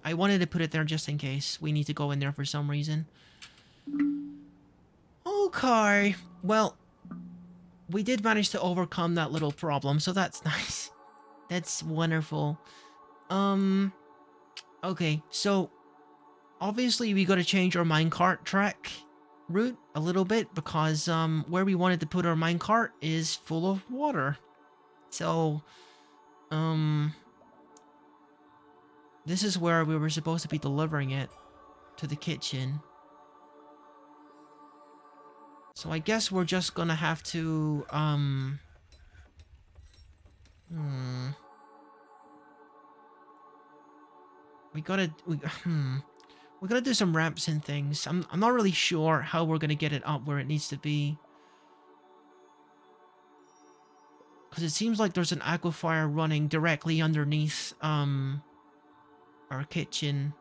I wanted to put it there just in case we need to go in there for some reason. Okay, well, we did manage to overcome that little problem, so that's nice. That's wonderful. Okay, so obviously we gotta change our minecart track route a little bit because where we wanted to put our minecart is full of water. So this is where we were supposed to be delivering it to the kitchen. So I guess we're just gonna have to we gotta do some ramps and things. I'm not really sure how we're gonna get it up where it needs to be. Because it seems like there's an aquifer running directly underneath our kitchen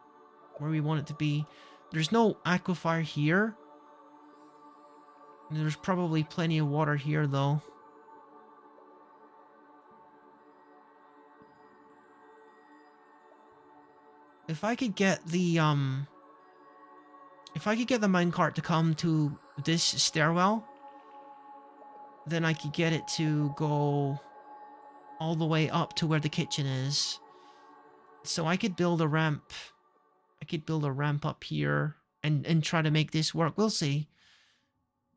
where we want it to be. There's no aquifer here. There's probably plenty of water here though. If I could get the minecart to come to this stairwell, then I could get it to go all the way up to where the kitchen is. So I could build a ramp. I could build a ramp up here and try to make this work. We'll see.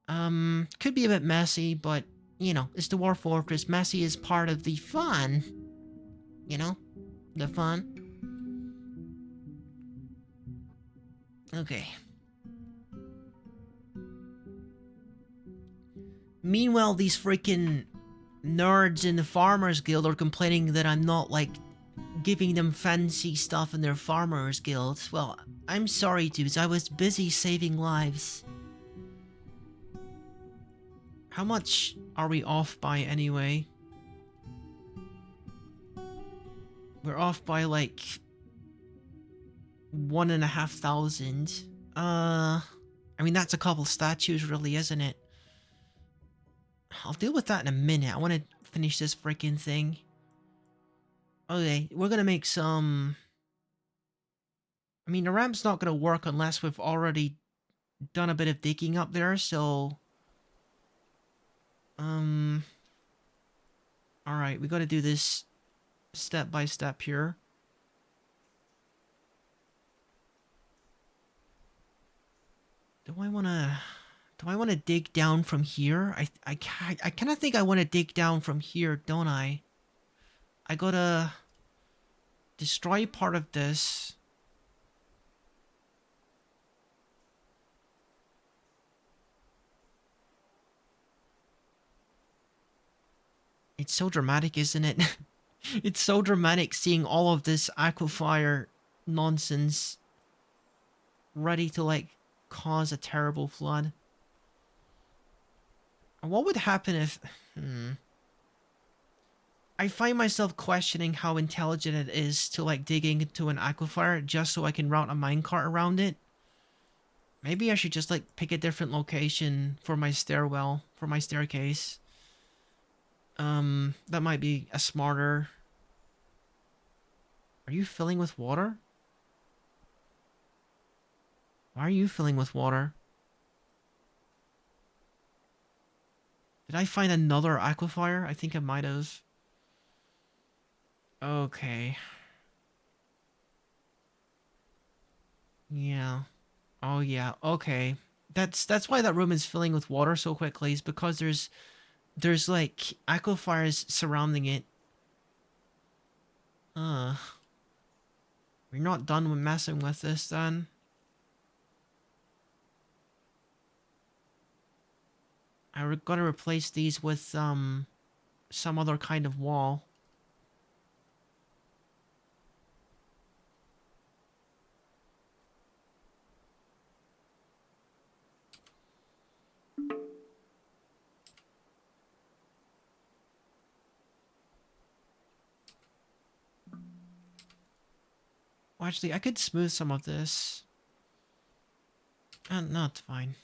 Could be a bit messy, but, you know, it's the Dwarf Fortress. Messy is part of the fun. You know? The fun. Okay. Meanwhile, these freaking nerds in the Farmers Guild are complaining that I'm not, like, giving them fancy stuff in their Farmers Guild. Well, I'm sorry, dudes. I was busy saving lives. How much are we off by, anyway? We're off by, like, 1,500. I mean, that's a couple statues, really, isn't it? I'll deal with that in a minute. I want to finish this freaking thing. Okay, we're gonna make some... I mean, the ramp's not gonna work unless we've already done a bit of digging up there, so... Alright, we gotta do this step by step here. Do I wanna dig down from here? I kind of think I want to dig down from here, don't I? I gotta destroy part of this. It's so dramatic, isn't it? It's so dramatic seeing all of this aquifer nonsense ready to, like, cause a terrible flood. What would happen if... I find myself questioning how intelligent it is to, like, digging into an aquifer just so I can route a minecart around it. Maybe I should just, like, pick a different location for my stairwell, for my staircase. That might be a smarter... Are you filling with water? Why are you filling with water? Did I find another aquifer? I think I might have. Okay. Yeah. Oh yeah, okay. That's why that room is filling with water so quickly, is because there's like aquifers surrounding it. We're not done with messing with this then. Gotta replace these with some other kind of wall. Well, actually, I could smooth some of this. No, it's fine.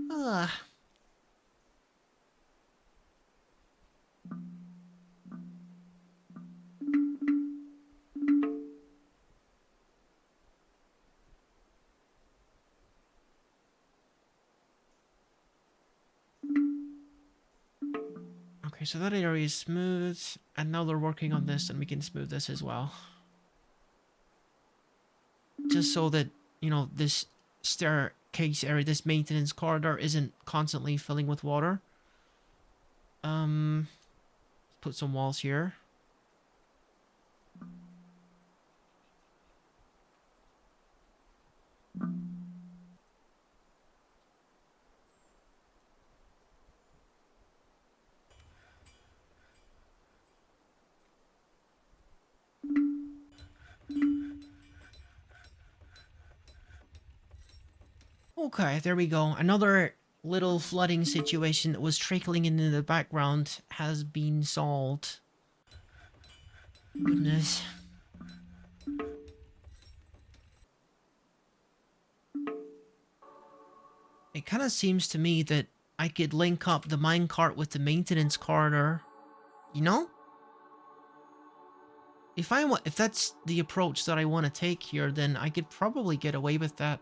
Ugh. Okay, so that area is smooth, and now they're working on this, and we can smooth this as well. Just so that, you know, this staircase area, this maintenance corridor isn't constantly filling with water. Put some walls here. Okay, there we go. Another little flooding situation that was trickling into the background has been solved. Goodness. It kind of seems to me that I could link up the minecart with the maintenance corridor. You know? If that's the approach that I want to take here, then I could probably get away with that.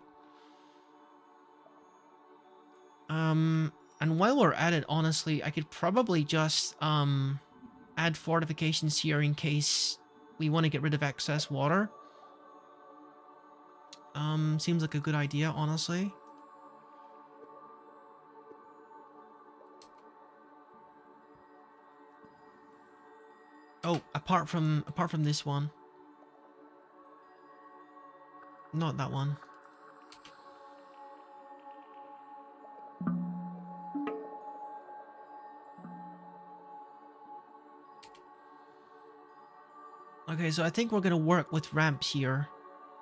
And while we're at it, honestly, I could probably just, add fortifications here in case we want to get rid of excess water. Seems like a good idea, honestly. Oh, apart from this one. Not that one. Okay, so I think we're gonna work with ramps here.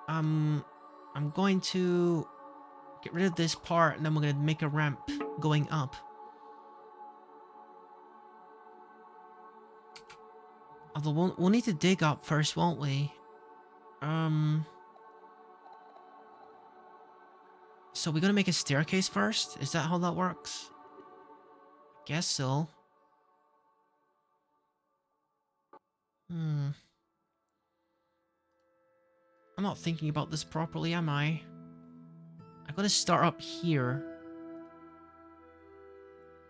I'm going to get rid of this part, and then we're gonna make a ramp going up. Although we'll need to dig up first, won't we? So we're gonna make a staircase first? Is that how that works? Guess so. I'm not thinking about this properly, am I? I gotta start up here.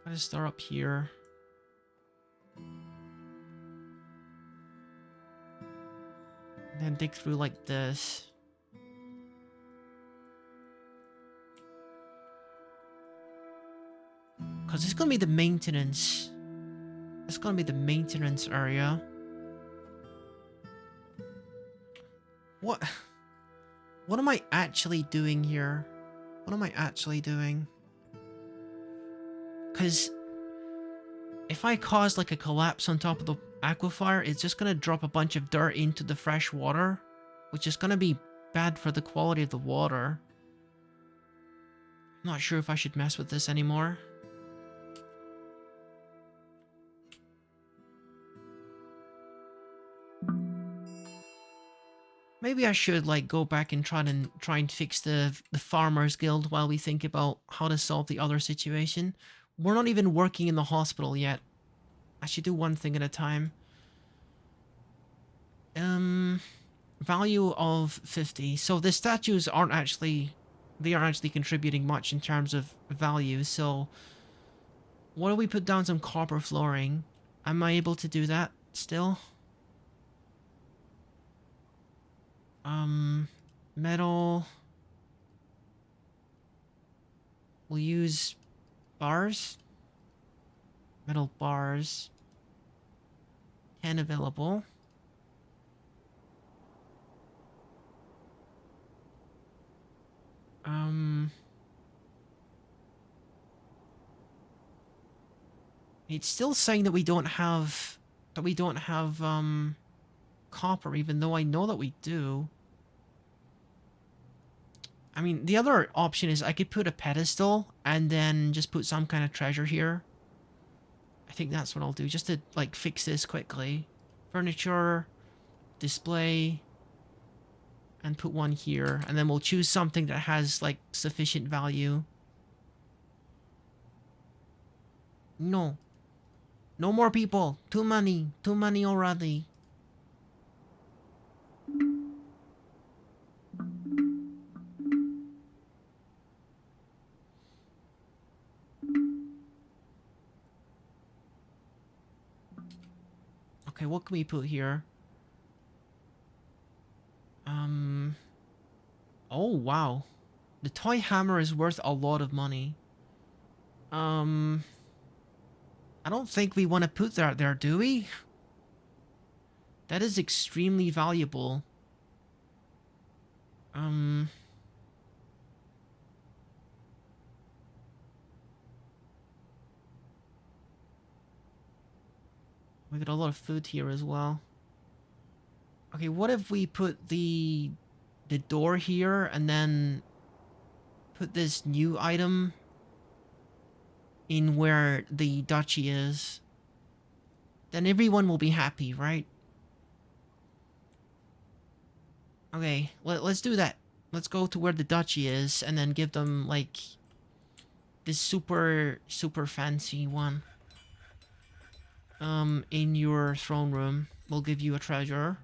Gotta start up here. And then dig through like this. Because it's gonna be the maintenance. It's gonna be the maintenance area. What? What am I actually doing here? What am I actually doing? Because if I cause like a collapse on top of the aquifer, it's just gonna drop a bunch of dirt into the fresh water, which is gonna be bad for the quality of the water. I'm not sure if I should mess with this anymore. Maybe I should like go back and try and fix the farmers guild while we think about how to solve the other situation. We're not even working in the hospital yet. I should do one thing at a time. Value of 50. So the statues aren't actually, they aren't actually contributing much in terms of value. So what do we put down? Some copper flooring. Am I able to do that still? Metal. We'll use bars. Metal bars. 10 available. It's still saying that we don't have copper, even though I know that we do. I mean, the other option is I could put a pedestal and then just put some kind of treasure here. I think that's what I'll do, just to like fix this quickly. Furniture, display, and put one here, and then we'll choose something that has like sufficient value. No. No more people. Too many. Too many already. Okay, what can we put here? Oh, wow. The toy hammer is worth a lot of money. I don't think we want to put that there, do we? That is extremely valuable. We got a lot of food here as well. Okay, what if we put the door here and then put this new item in where the duchy is? Then everyone will be happy, right? Okay, let's do that. Let's go to where the duchy is and then give them like this super fancy one. In your throne room, we'll give you a treasure.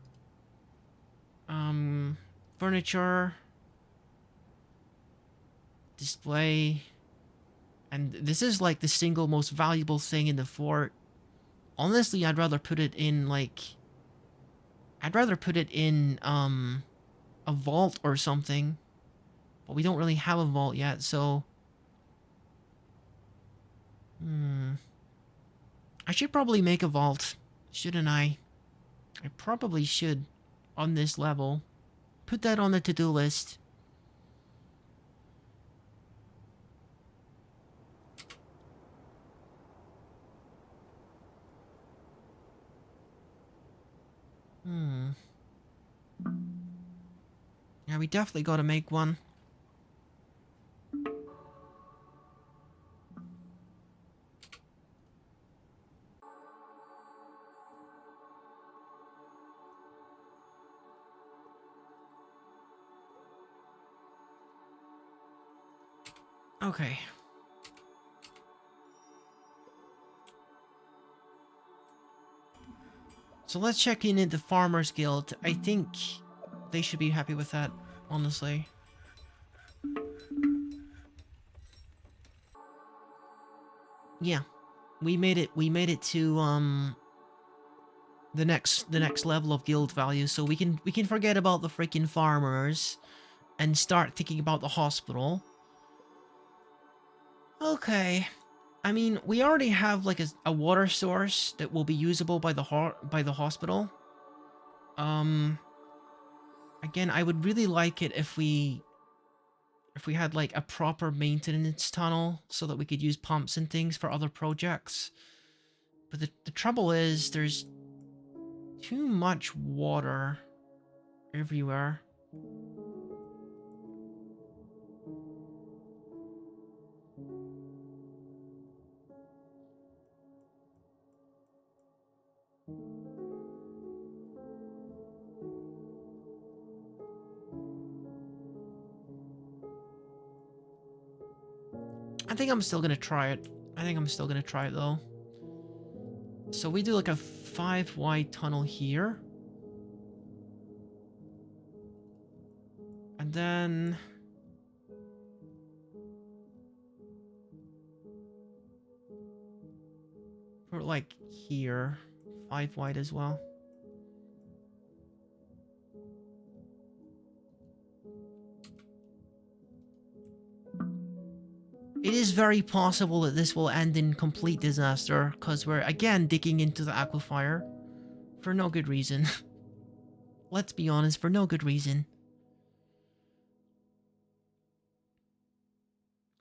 Furniture, display, and this is like the single most valuable thing in the fort. Honestly, I'd rather put it in like, a vault or something, but we don't really have a vault yet, so I should probably make a vault, shouldn't I? I probably should on this level. Put that on the to-do list. Yeah, we definitely gotta make one. Okay. So let's check in at the Farmers Guild. I think they should be happy with that, honestly. Yeah. We made it to the next level of guild value, so we can forget about the freaking farmers and start thinking about the hospital. Okay. I mean, we already have like a water source that will be usable by the hospital. Um Again, I would really like it if we had like a proper maintenance tunnel so that we could use pumps and things for other projects. But the trouble is there's too much water everywhere. I think I'm still gonna try it. I think I'm still gonna try it though. So we do like a 5 wide tunnel here. And then for like here, 5 wide as well. It is very possible that this will end in complete disaster, because we're again digging into the aquifer for no good reason. Let's be honest, for no good reason.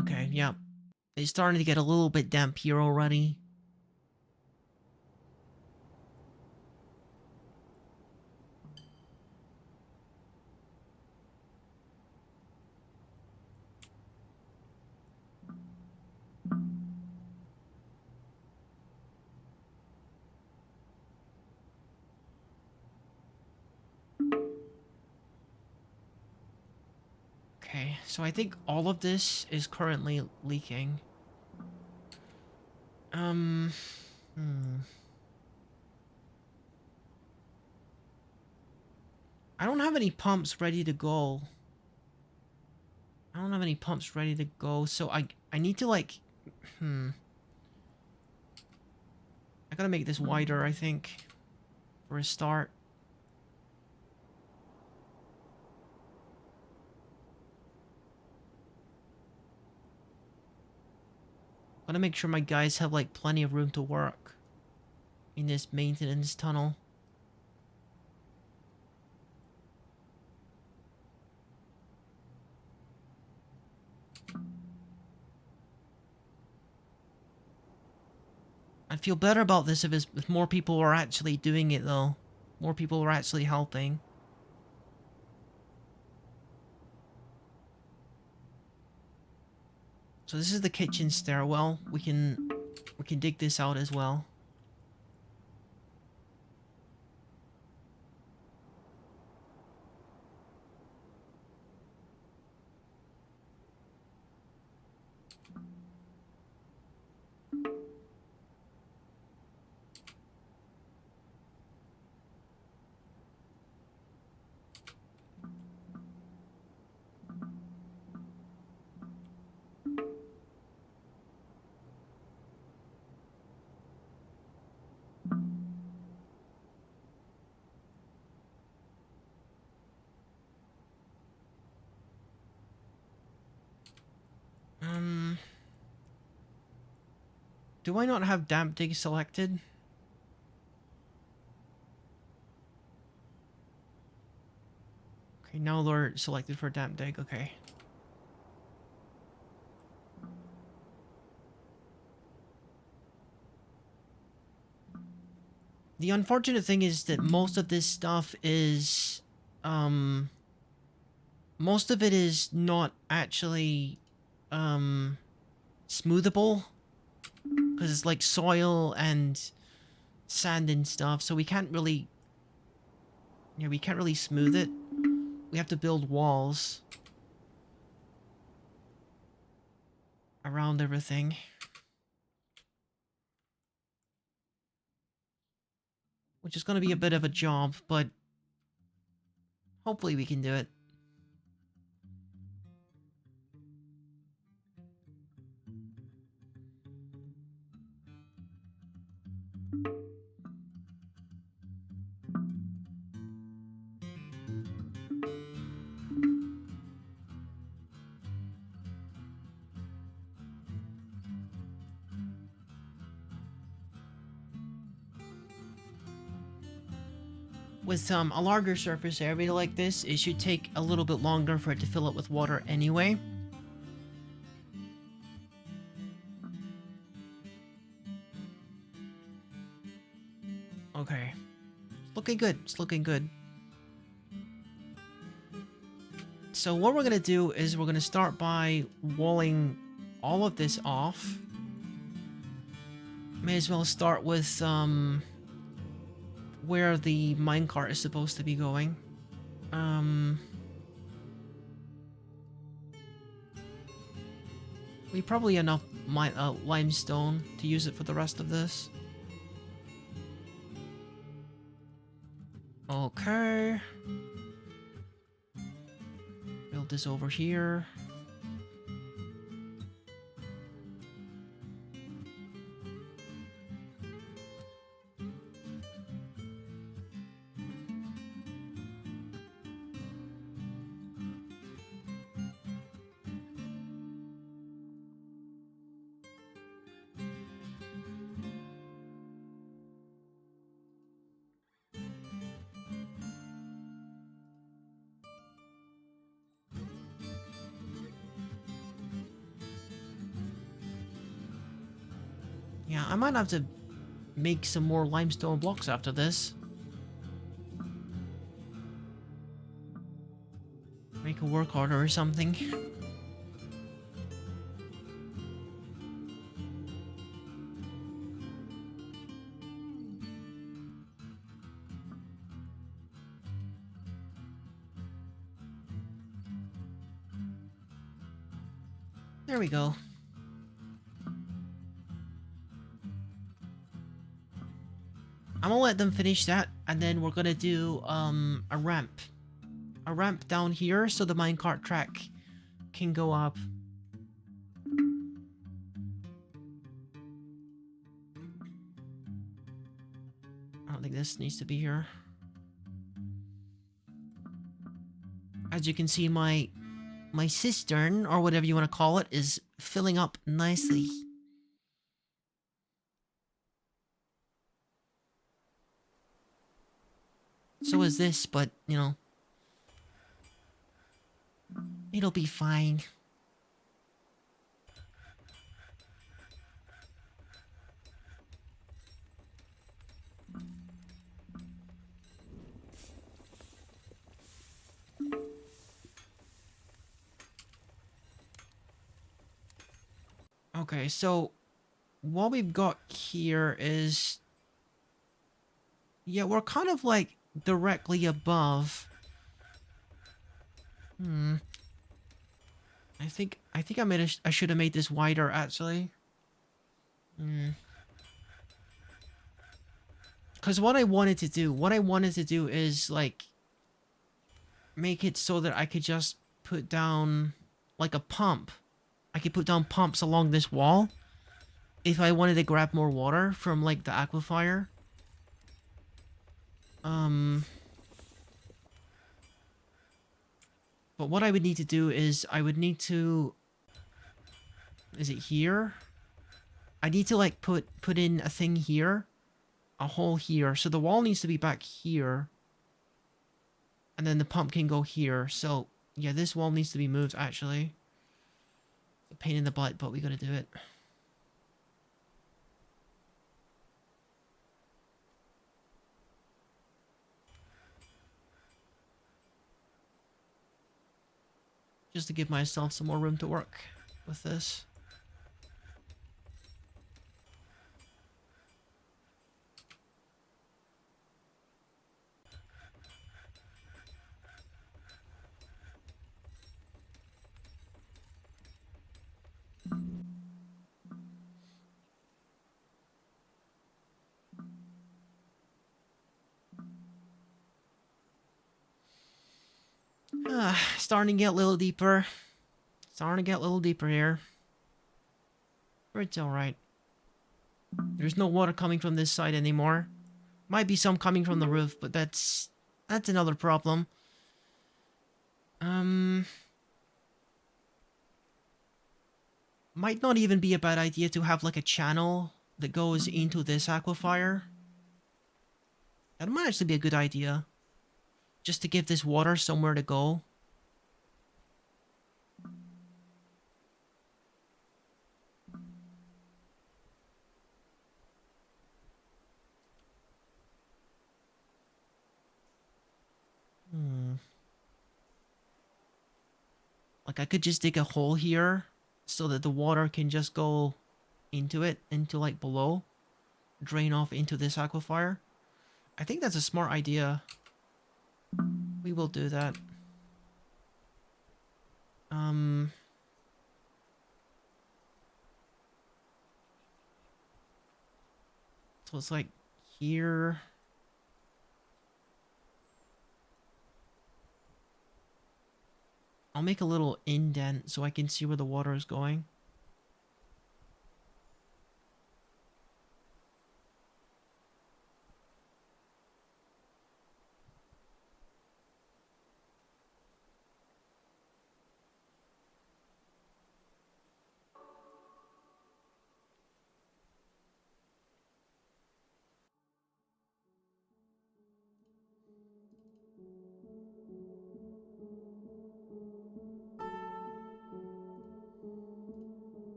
Okay, yeah. It's starting to get a little bit damp here already. Okay, so I think all of this is currently leaking. Um, hmm. I don't have any pumps ready to go. I don't have any pumps ready to go, so I need to like, I gotta make this wider, I think, for a start. Gotta make sure my guys have like plenty of room to work in this maintenance tunnel. I'd feel better about this if more people were actually doing it though. More people were actually helping. So this is the kitchen stairwell. We can dig this out as well. Do I not have damp dig selected? Okay, now they're selected for damp dig, okay. The unfortunate thing is that most of this stuff is, most of it is not actually, smoothable. Because it's like soil and sand and stuff, so we can't really, we can't really smooth it. We have to build walls. around everything. Which is going to be a bit of a job, but hopefully we can do it. With a larger surface area like this, it should take a little bit longer for it to fill up with water anyway. Okay. It's looking good. It's looking good. So what we're going to do is we're going to start by walling all of this off. May as well start with where the minecart is supposed to be going. We probably enough limestone to use it for the rest of this. Okay. Build this over here. Yeah, I might have to make some more limestone blocks after this. Make a work harder or something. There we go. I'm gonna let them finish that, and then we're gonna do a ramp. A ramp down here so the minecart track can go up. I don't think this needs to be here. As you can see, my cistern, or whatever you want to call it, is filling up nicely. So is this, but, you know, it'll be fine. Okay, so what we've got here is... yeah, we're kind of like directly above. I think I should have made this wider actually. Because what I wanted to do is like make it so that I could just put down like a pump. I could put down pumps along this wall if I wanted to grab more water from like the aquifer. But what I would need to do is I would need to... is it here? I need to like put in a thing here. A hole here. So the wall needs to be back here. And then the pump can go here. So yeah, this wall needs to be moved actually. It's a pain in the butt, but we gotta do it. Just to give myself some more room to work with this. Starting to get a little deeper. Starting to get a little deeper here. But it's alright. There's no water coming from this side anymore. Might be some coming from the roof, but that's another problem. Might not even be a bad idea to have like a channel that goes into this aquifer. That might actually be a good idea. Just to give this water somewhere to go. Like I could just dig a hole here so that the water can just go into it, into like below. Drain off into this aquifer. I think that's a smart idea. We will do that. So it's like here. I'll make a little indent so I can see where the water is going.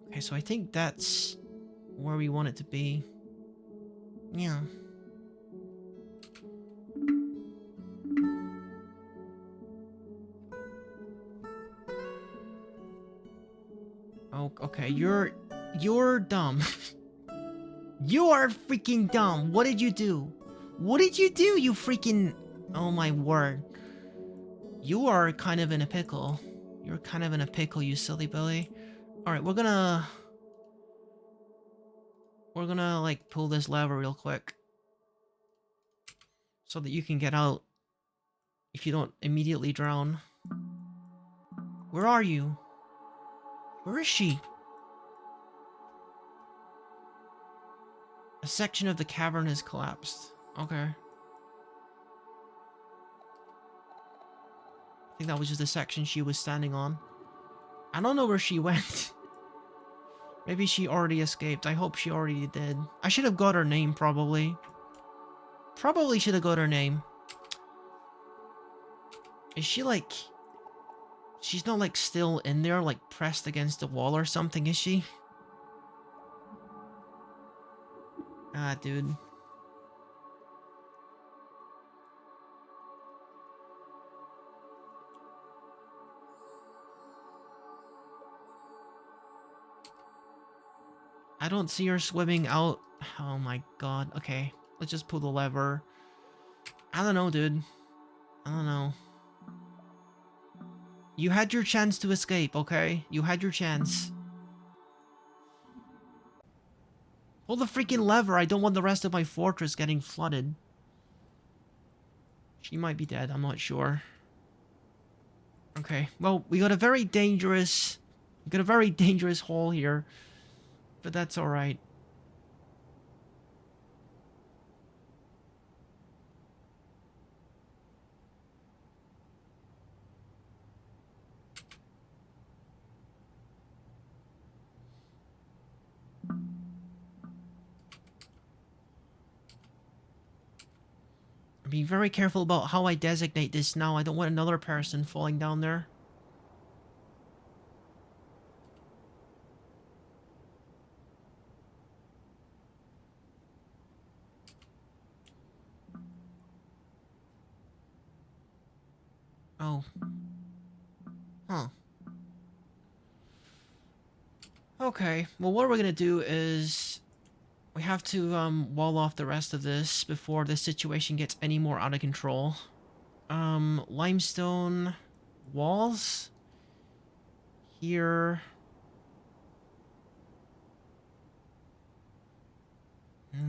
Okay, so I think that's where we want it to be. Yeah. Oh, okay, you're dumb. You are freaking dumb. What did you do? What did you do, you freaking... Oh my word. You are kind of in a pickle. You're kind of in a pickle, you silly Billy. Alright, we're gonna like pull this lever real quick. So that you can get out. If you don't immediately drown. Where are you? Where is she? A section of the cavern has collapsed. Okay. I think that was just the section she was standing on. I don't know where she went. Maybe she already escaped. I hope she already did. I should have got her name, probably. Probably should have got her name. Is she like... She's not like still in there, like pressed against the wall or something, is she? Ah, dude. I don't see her swimming out. Oh my god. Okay. Let's just pull the lever. I don't know, dude. I don't know. You had your chance to escape, okay? You had your chance. Pull the freaking lever. I don't want the rest of my fortress getting flooded. She might be dead. I'm not sure. Okay. Well, we got a very dangerous... We got a very dangerous hole here. But that's alright. Be very careful about how I designate this now. I don't want another person falling down there. Oh. Huh. Okay. Well, what we're gonna do is... We have to, wall off the rest of this before this situation gets any more out of control. Limestone walls here.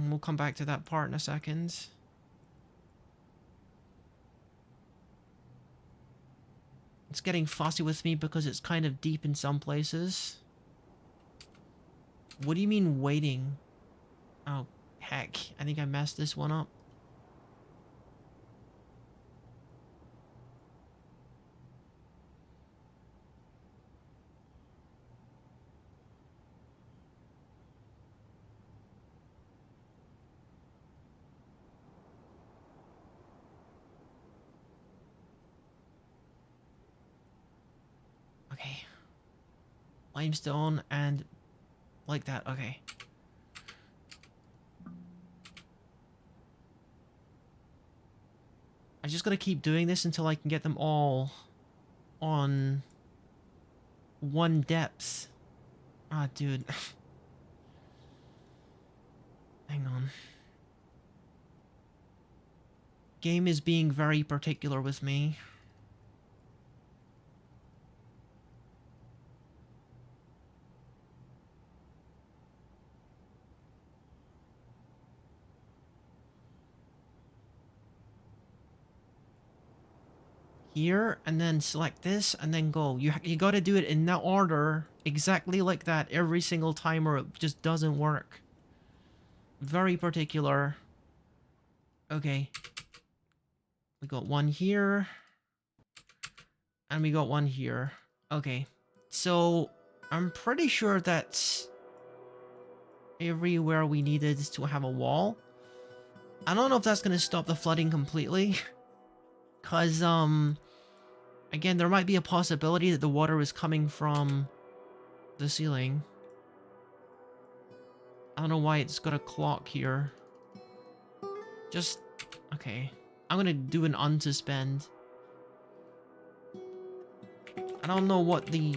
We'll come back to that part in a second. It's getting fussy with me because it's kind of deep in some places. What do you mean waiting? Oh, heck. I think I messed this one up. Okay. Limestone and like that. Okay. I'm just gonna keep doing this until I can get them all on one depth. Ah, dude. Hang on. Game is being very particular with me. Here, and then select this, and then go. You gotta do it in that order, exactly like that, every single time, or it just doesn't work. Very particular. Okay. We got one here. And we got one here. Okay. So, I'm pretty sure that's everywhere we needed to have a wall. I don't know if that's gonna stop the flooding completely. Cause, again, there might be a possibility that the water is coming from the ceiling. I don't know why it's got a clock here. Just... okay. I'm gonna do an unsuspend. I don't know what the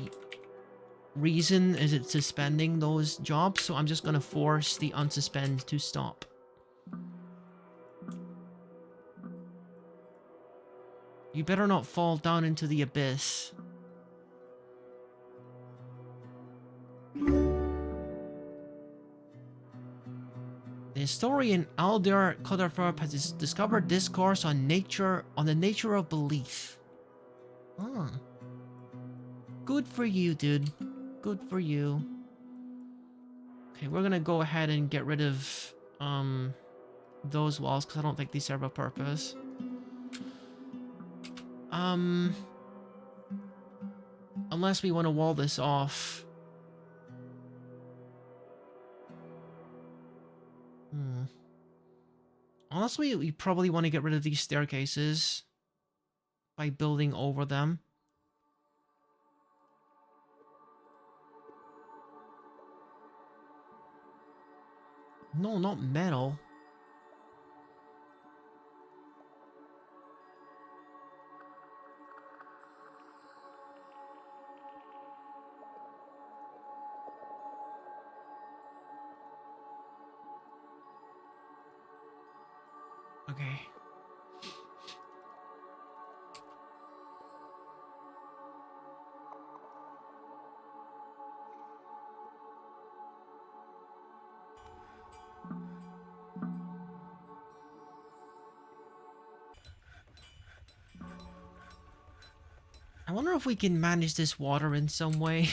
reason is it suspending those jobs, so I'm just gonna force the unsuspend to stop. You better not fall down into the abyss. The historian Alder Cutterthorpe has discovered discourse on the nature of belief. Oh. Good for you, dude. Good for you. Okay, we're gonna go ahead and get rid of those walls because I don't think they serve a purpose. Unless we want to wall this off. Unless we probably want to get rid of these staircases by building over them. No, not metal. Okay. I wonder if we can manage this water in some way.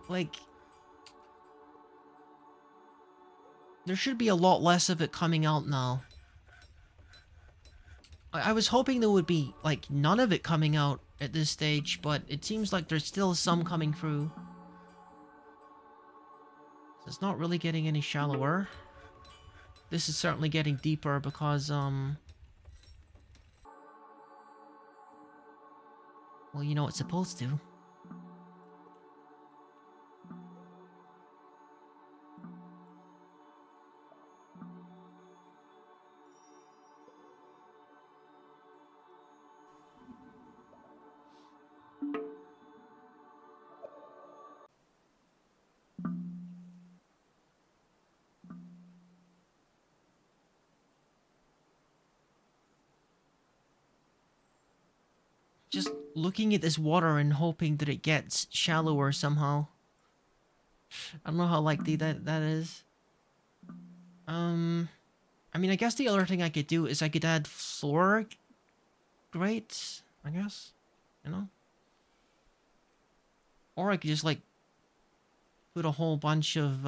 Like... there should be a lot less of it coming out now. I was hoping there would be, like, none of it coming out at this stage, but it seems like there's still some coming through. So it's not really getting any shallower. This is certainly getting deeper because, well, you know it's supposed to. Just looking at this water and hoping that it gets shallower somehow. I don't know how likely that is. I mean, I guess the other thing I could do is I could add floor grate, I guess, you know? Or I could just, like, put a whole bunch of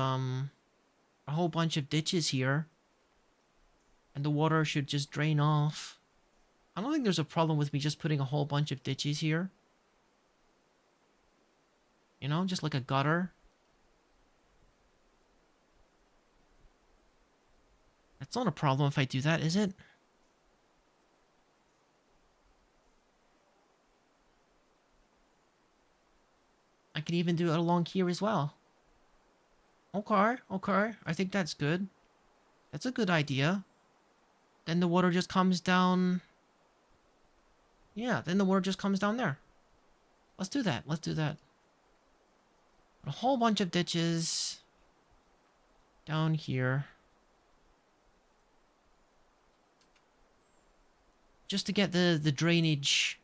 ditches here. And the water should just drain off. I don't think there's a problem with me just putting a whole bunch of ditches here. You know, just like a gutter. That's not a problem if I do that, is it? I can even do it along here as well. Okay, okay. I think that's good. That's a good idea. Then the water just comes down... Yeah, then the water just comes down there. Let's do that. Let's do that. A whole bunch of ditches down here. Just to get the drainage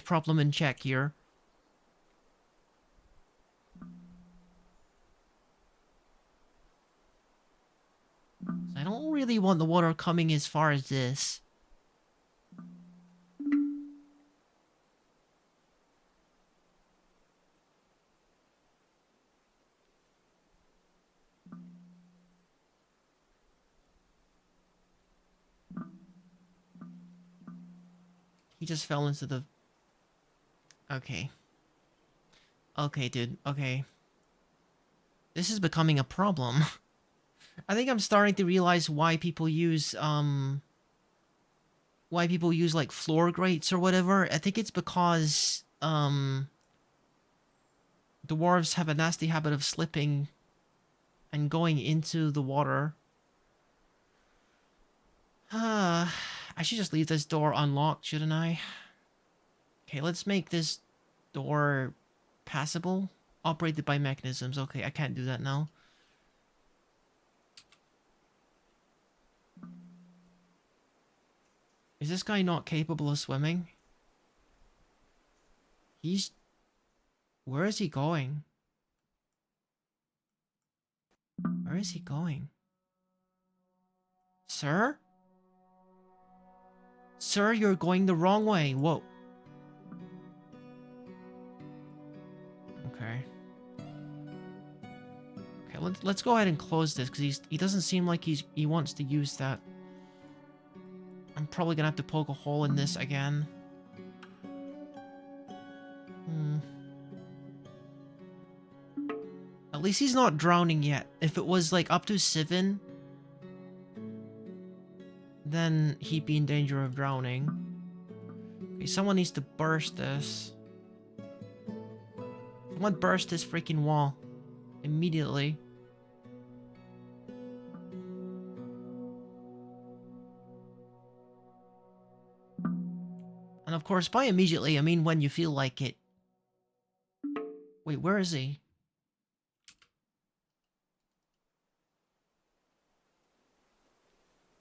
problem in check here. I don't really want the water coming as far as this. He just fell into the... Okay. Okay, dude. Okay. This is becoming a problem. I think I'm starting to realize why people use, like, floor grates or whatever. I think it's because, dwarves have a nasty habit of slipping and going into the water. I should just leave this door unlocked, shouldn't I? Okay, let's make this door passable. Operated by mechanisms. Okay, I can't do that now. Is this guy not capable of swimming? He's... Where is he going? Where is he going? Sir? Sir, you're going the wrong way. Whoa. Okay. Okay, let's go ahead and close this, because he doesn't seem like he wants to use that. I'm probably gonna have to poke a hole in this again. At least he's not drowning yet. If it was like up to 7, then he'd be in danger of drowning. Okay, someone needs to burst this. Someone burst this freaking wall. Immediately. And of course, by immediately, I mean when you feel like it. Wait, where is he?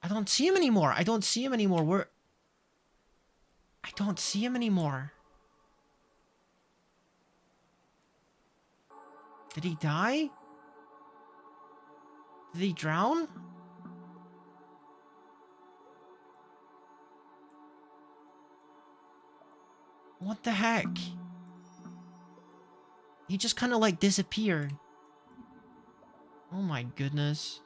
I don't see him anymore. I don't see him anymore. Where? I don't see him anymore. Did he die? Did he drown? What the heck? He just kind of like disappeared. Oh my goodness.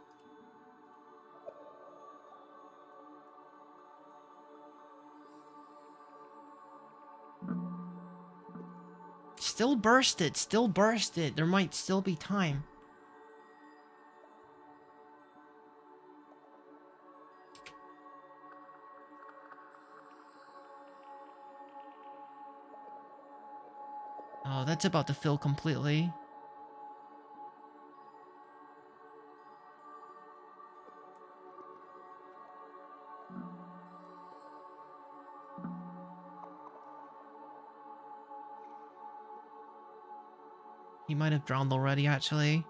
Still bursted, still bursted. There might still be time. Oh, that's about to fill completely. He might have drowned already, actually.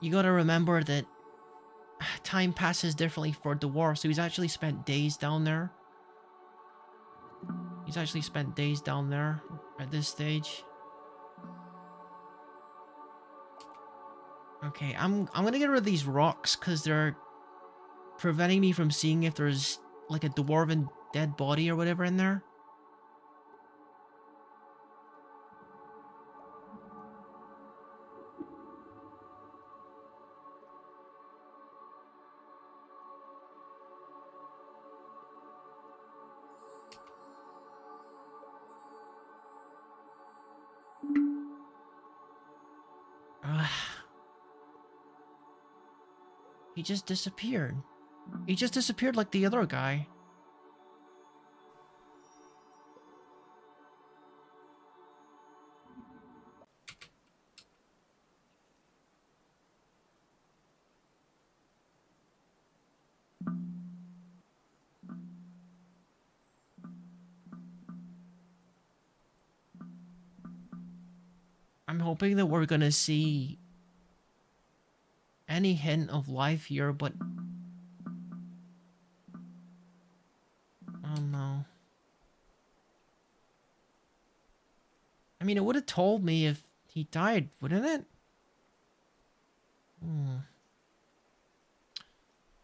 You gotta remember that time passes differently for Dwarf, so he's actually spent days down there. He's actually spent days down there at this stage. Okay, I'm gonna get rid of these rocks because they're preventing me from seeing if there's like a dwarven dead body or whatever in there. He just disappeared. He just disappeared like the other guy. I'm hoping that we're gonna see any hint of life here, but... oh no. I mean, it would have told me if he died, wouldn't it?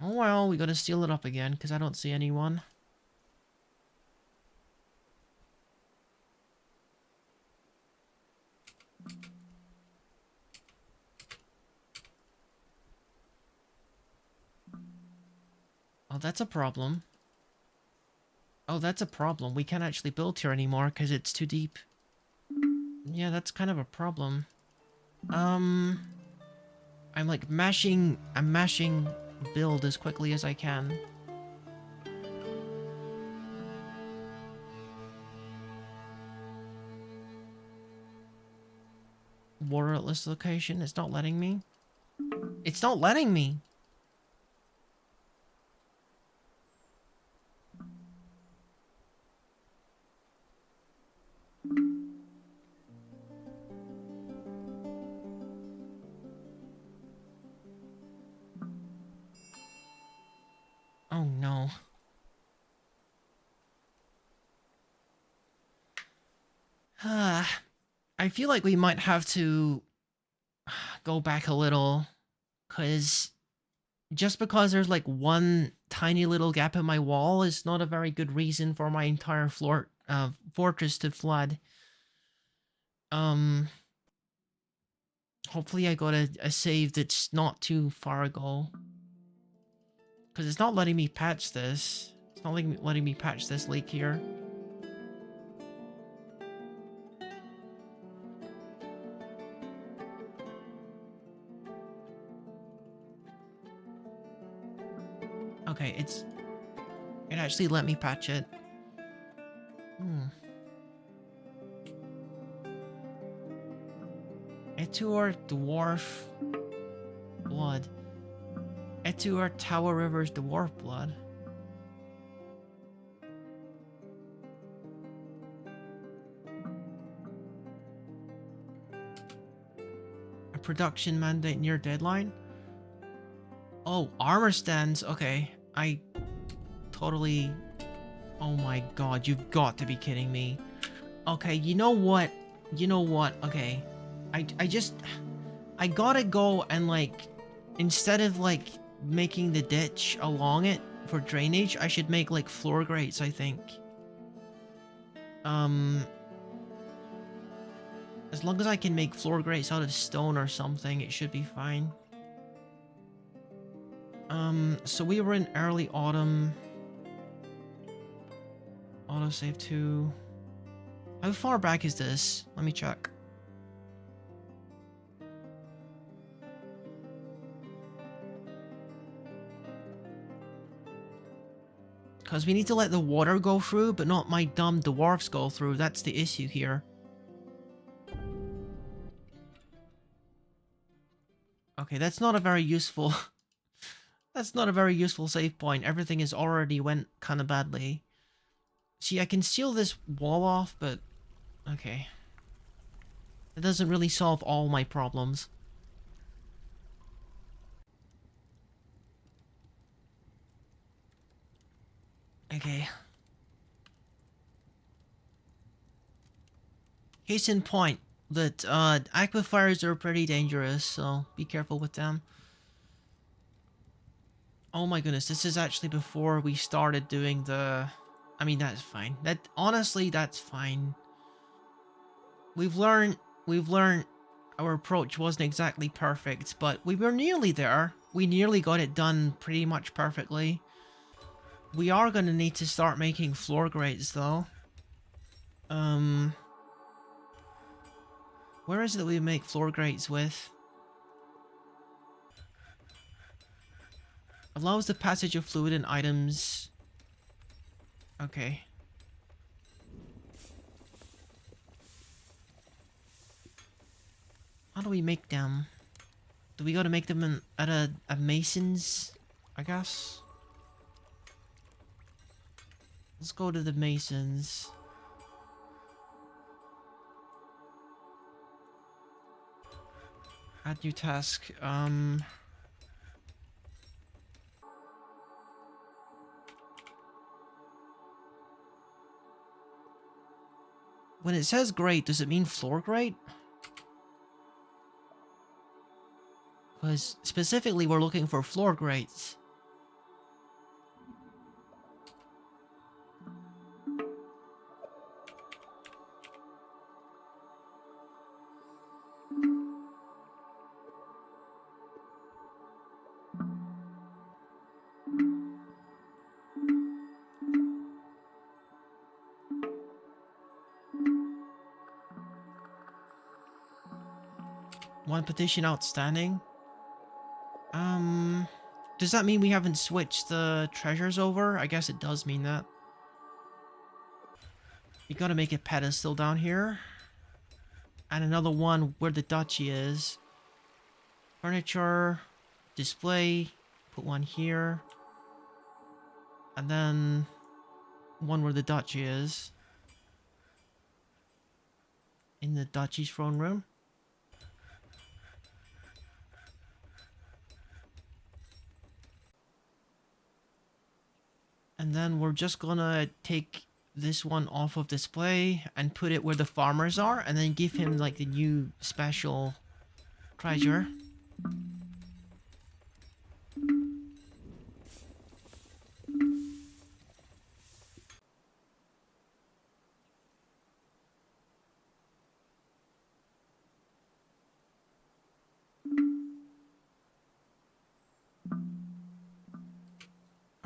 Oh well, we gotta steal it up again, because I don't see anyone. Oh, that's a problem. Oh, that's a problem. We can't actually build here anymore because it's too deep. Yeah, that's kind of a problem. I'm like I'm mashing build as quickly as I can. Water at this location. It's not letting me. It's not letting me. Oh no. I feel like we might have to go back a little, because just because there's like one tiny little gap in my wall is not a very good reason for my entire fortress to flood. Hopefully I got a save that's not too far ago. Because it's not letting me patch this. It's not letting me patch this leak here. Okay, it actually let me patch it. Etuar Dwarf Blood. Etuar Tower River's Dwarf Blood. A production mandate near deadline? Oh, armor stands. Okay, I totally... oh my god, you've got to be kidding me. Okay, you know what? Okay. I gotta go and like, instead of like making the ditch along it for drainage, I should make like floor grates, I think. As long as I can make floor grates out of stone or something, it should be fine. So we were in early autumn. Autosave 2. How far back is this? Let me check. Because we need to let the water go through, but not my dumb dwarfs go through. That's the issue here. Okay, that's not a very useful... that's not a very useful save point. Everything has already went kind of badly. See, I can seal this wall off, but... okay. It doesn't really solve all my problems. Okay. Case in point, that aquifers are pretty dangerous, so be careful with them. Oh my goodness, this is actually before we started doing the I mean, that's fine. That honestly, that's fine. We've learned our approach wasn't exactly perfect, but we were nearly there. We nearly got it done pretty much perfectly. We are gonna need to start making floor grates though. Where is it that we make floor grates with? Allows the passage of fluid and items. Okay. How do we make them? Do we gotta make them at a mason's, I guess? Let's go to the masons. Add new task. When it says grate, does it mean floor grate? Because specifically we're looking for floor grates. One petition outstanding. Does that mean we haven't switched the treasures over? I guess it does mean that. You gotta make a pedestal down here. And another one where the duchy is. Furniture, display, put one here. And then one where the duchy is. In the duchy's throne room. And then we're just gonna take this one off of display and put it where the farmers are, and then give him like the new special treasure.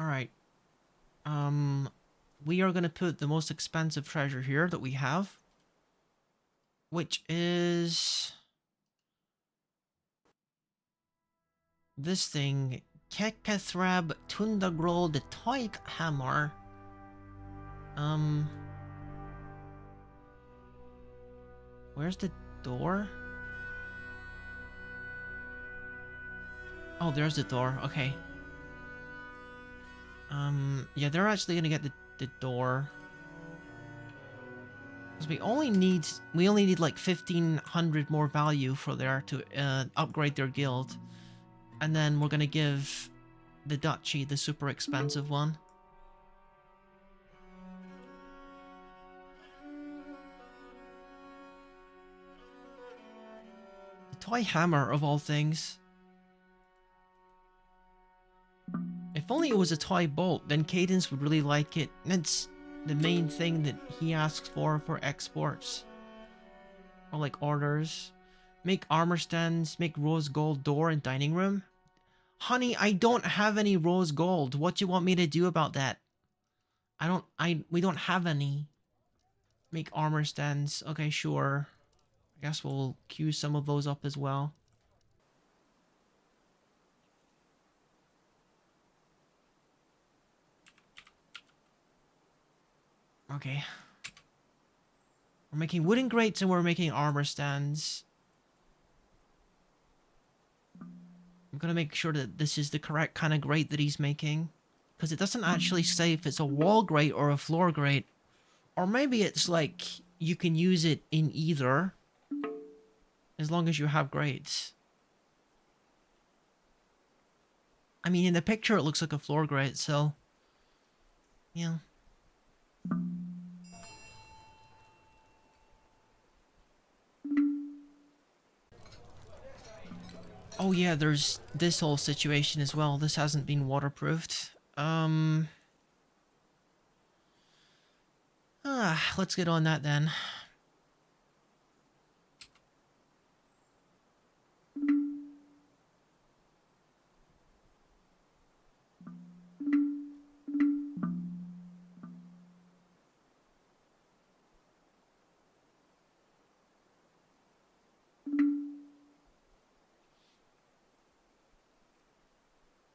Alright. We are gonna put the most expensive treasure here that we have, which is this thing, Kekathrab Tundagrol the Toik Hammer. Where's the door? Oh, there's the door. Okay. Yeah, they're actually gonna get the door. Because we only need like 1,500 more value for there to upgrade their guild. And then we're gonna give the duchy the super expensive one. The toy hammer of all things. If only it was a toy bolt, then Cadence would really like it. That's the main thing that he asks for exports. Or like orders. Make armor stands, make rose gold door and dining room. Honey, I don't have any rose gold. What do you want me to do about that? We don't have any. Make armor stands. Okay, sure. I guess we'll queue some of those up as well. Okay. We're making wooden grates and we're making armor stands. I'm gonna make sure that this is the correct kind of grate that he's making. Because it doesn't actually say if it's a wall grate or a floor grate. Or maybe it's like you can use it in either. As long as you have grates. I mean, in the picture it looks like a floor grate, so... yeah. Oh yeah, there's this whole situation as well. This hasn't been waterproofed. let's get on that then.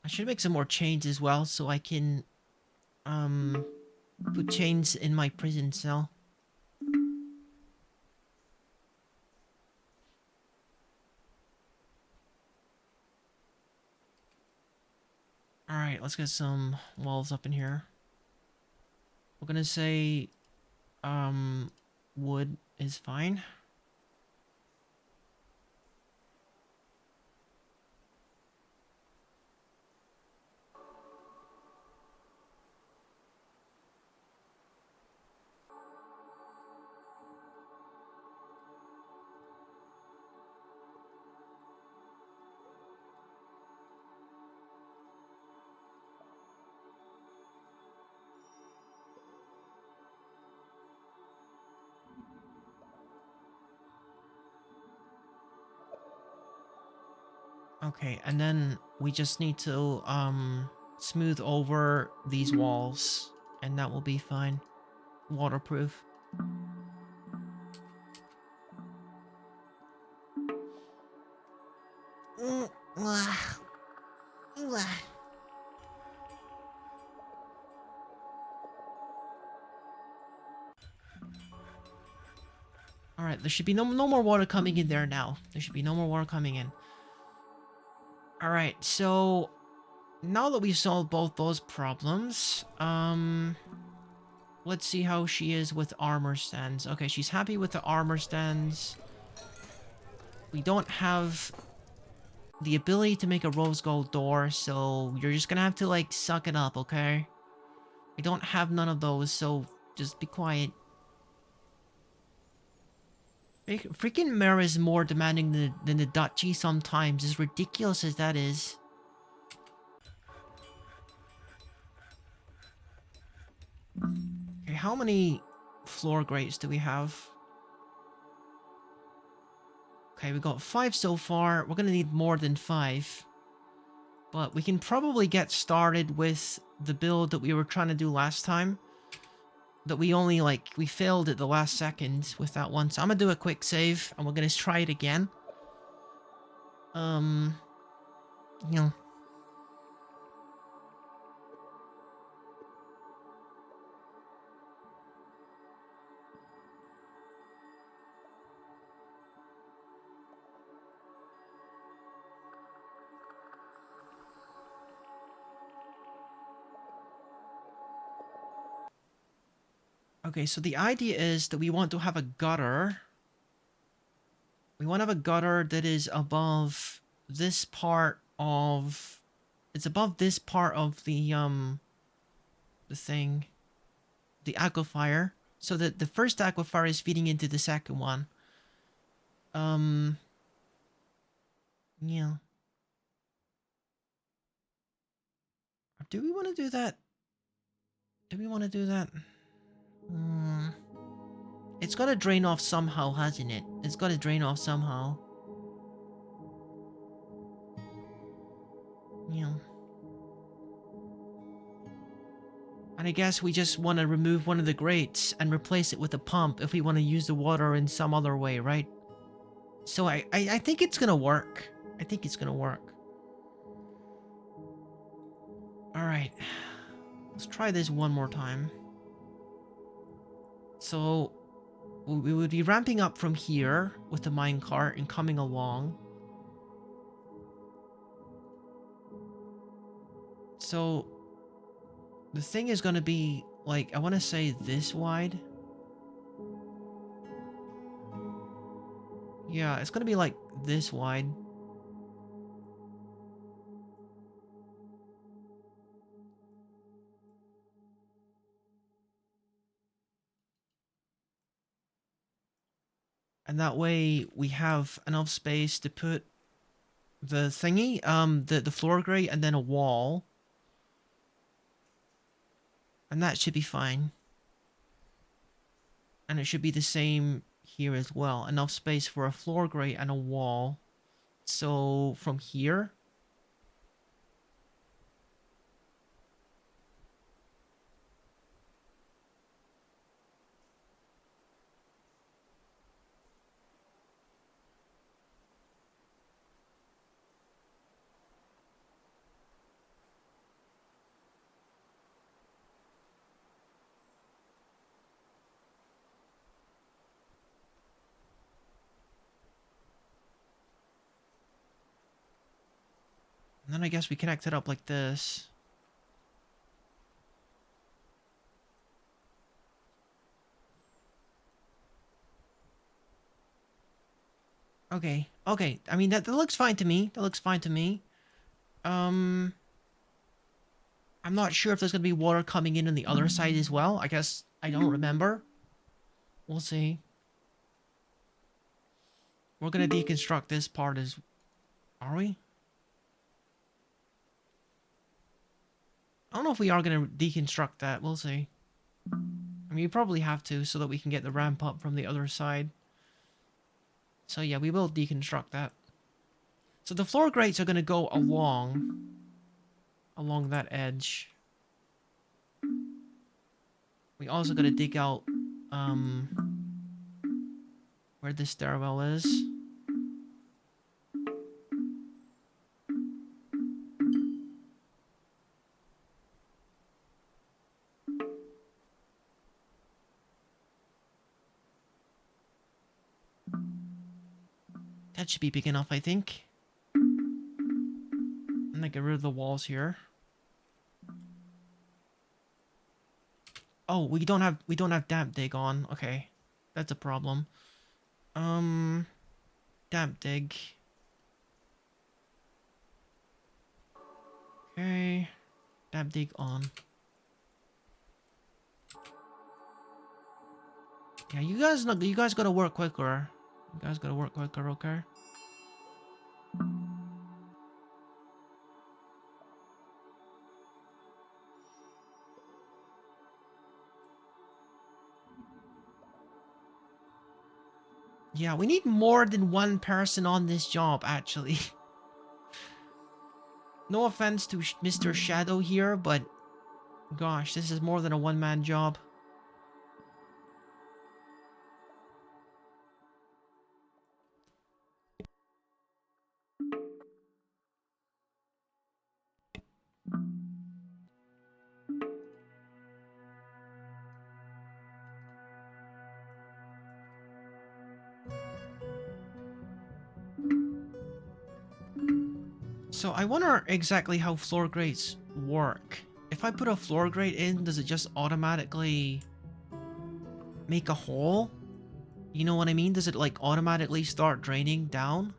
I should make some more chains as well so I can put chains in my prison cell. Alright, let's get some walls up in here. We're gonna say wood is fine. Okay, and then we just need to smooth over these walls and that will be fine. Waterproof. Alright, there should be no more water coming in there now. There should be no more water coming in. Alright, so now that we've solved both those problems, let's see how she is with armor stands. Okay, she's happy with the armor stands. We don't have the ability to make a rose gold door, so you're just gonna have to, like, suck it up, okay? We don't have none of those, so just be quiet. Freaking Mara is more demanding than the duchy sometimes, as ridiculous as that is. Okay, how many floor grates do we have? Okay, we got 5 so far. We're gonna need more than 5. But we can probably get started with the build that we were trying to do last time. That we only, like, we failed at the last second with that one. So I'm gonna do a quick save, and we're gonna try it again. You know. Okay, so the idea is that we want to have a gutter. We want to have a gutter that is above this part of... It's above this part of the thing. The aquifer. So that the first aquifer is feeding into the second one. Yeah. Do we want to do that? Do we want to do that? It's got to drain off somehow, hasn't it? It's got to drain off somehow. Yeah. And I guess we just want to remove one of the grates and replace it with a pump if we want to use the water in some other way, right? So I think it's gonna work. I think it's gonna work. Alright. Let's try this one more time. So we would be ramping up from here with the minecart and coming along. So the thing is gonna be, like, I want to say this wide. Yeah, it's gonna be like this wide. And that way we have enough space to put the thingy, the floor grate, and then a wall. And that should be fine. And it should be the same here as well. Enough space for a floor grate and a wall. So from here... And then I guess we connect it up like this. Okay, okay. I mean, that looks fine to me. That looks fine to me. I'm not sure if there's gonna be water coming in on the other side as well. I guess I don't remember. We'll see. We're gonna deconstruct this part as... Are we? I don't know if we are gonna deconstruct that. We'll see. I mean, you probably have to so that we can get the ramp up from the other side. So yeah, we will deconstruct that. So the floor grates are gonna go along that edge. We also gotta dig out where the stairwell is. That should be big enough, I think. And then get rid of the walls here. Oh, we don't have damp dig on. Okay. That's a problem. Damp dig. Okay. Damp dig on. Yeah, you guys gotta work quicker. You guys gotta work quicker, okay? Yeah, we need more than one person on this job, actually. No offense to Mr. Shadow here, but... Gosh, this is more than a one-man job. So I wonder exactly how floor grates work. If I put a floor grate in, does it just automatically make a hole? You know what I mean? Does it like automatically start draining down?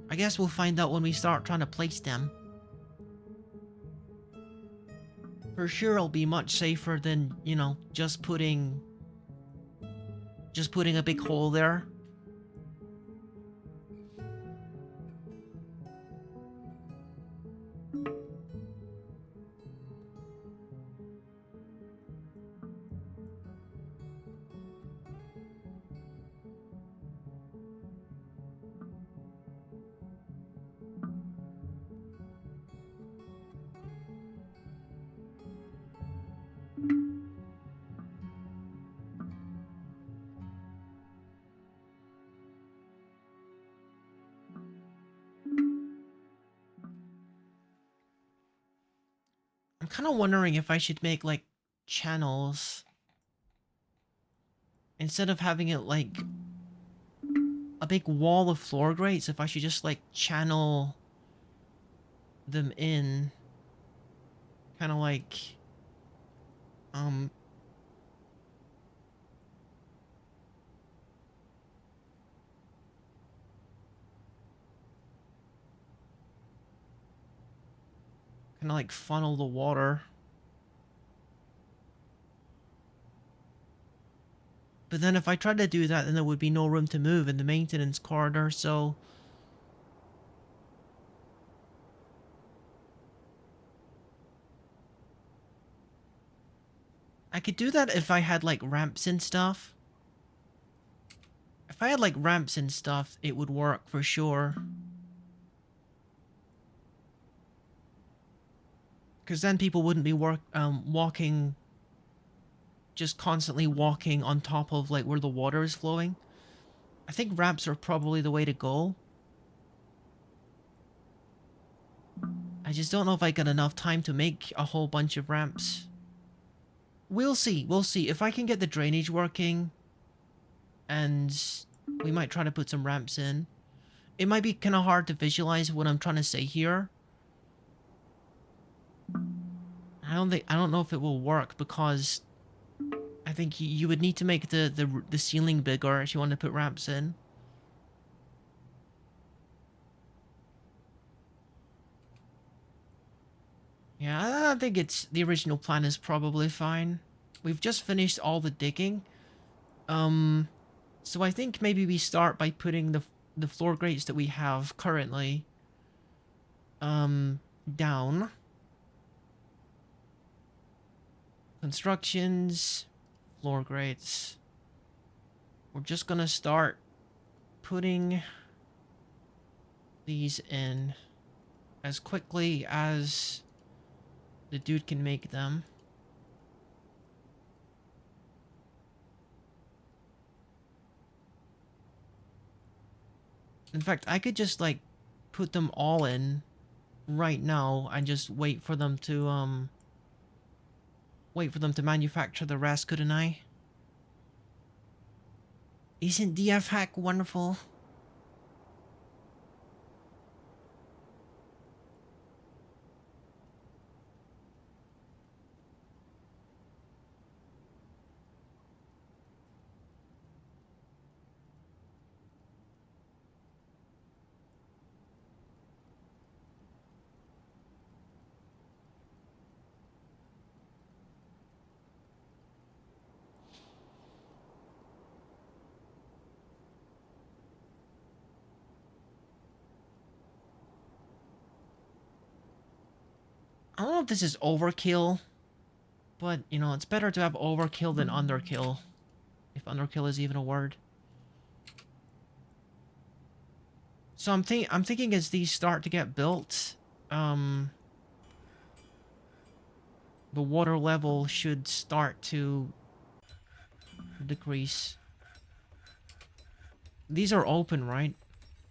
I guess we'll find out when we start trying to place them. For sure it'll be much safer than, you know, just putting a big hole there. I'm kind of wondering if I should make like channels instead of having it like a big wall of floor grates, if I should just like channel them in, kind of like um kind of like funnel the water. But then if I tried to do that, then there would be no room to move in the maintenance corridor, so... I could do that if I had, like, ramps and stuff. If I had, like, ramps and stuff, it would work for sure. Because then people wouldn't be walking... just constantly walking on top of, like, where the water is flowing. I think ramps are probably the way to go. I just don't know if I got enough time to make a whole bunch of ramps. We'll see. We'll see. If I can get the drainage working, and we might try to put some ramps in. It might be kind of hard to visualize what I'm trying to say here. I don't know if it will work because I think you would need to make the ceiling bigger if you want to put ramps in. Yeah, I think the original plan is probably fine. We've just finished all the digging. So I think maybe we start by putting the floor grates that we have currently down. Constructions, floor grates. We're just gonna start putting these in as quickly as the dude can make them. In fact, I could just, like, put them all in right now and just wait for them to manufacture the rest, couldn't I? Isn't DF hack wonderful? I don't know if this is overkill, but, you know, it's better to have overkill than underkill. If underkill is even a word. So I'm thinking as these start to get built, the water level should start to decrease. These are open, right?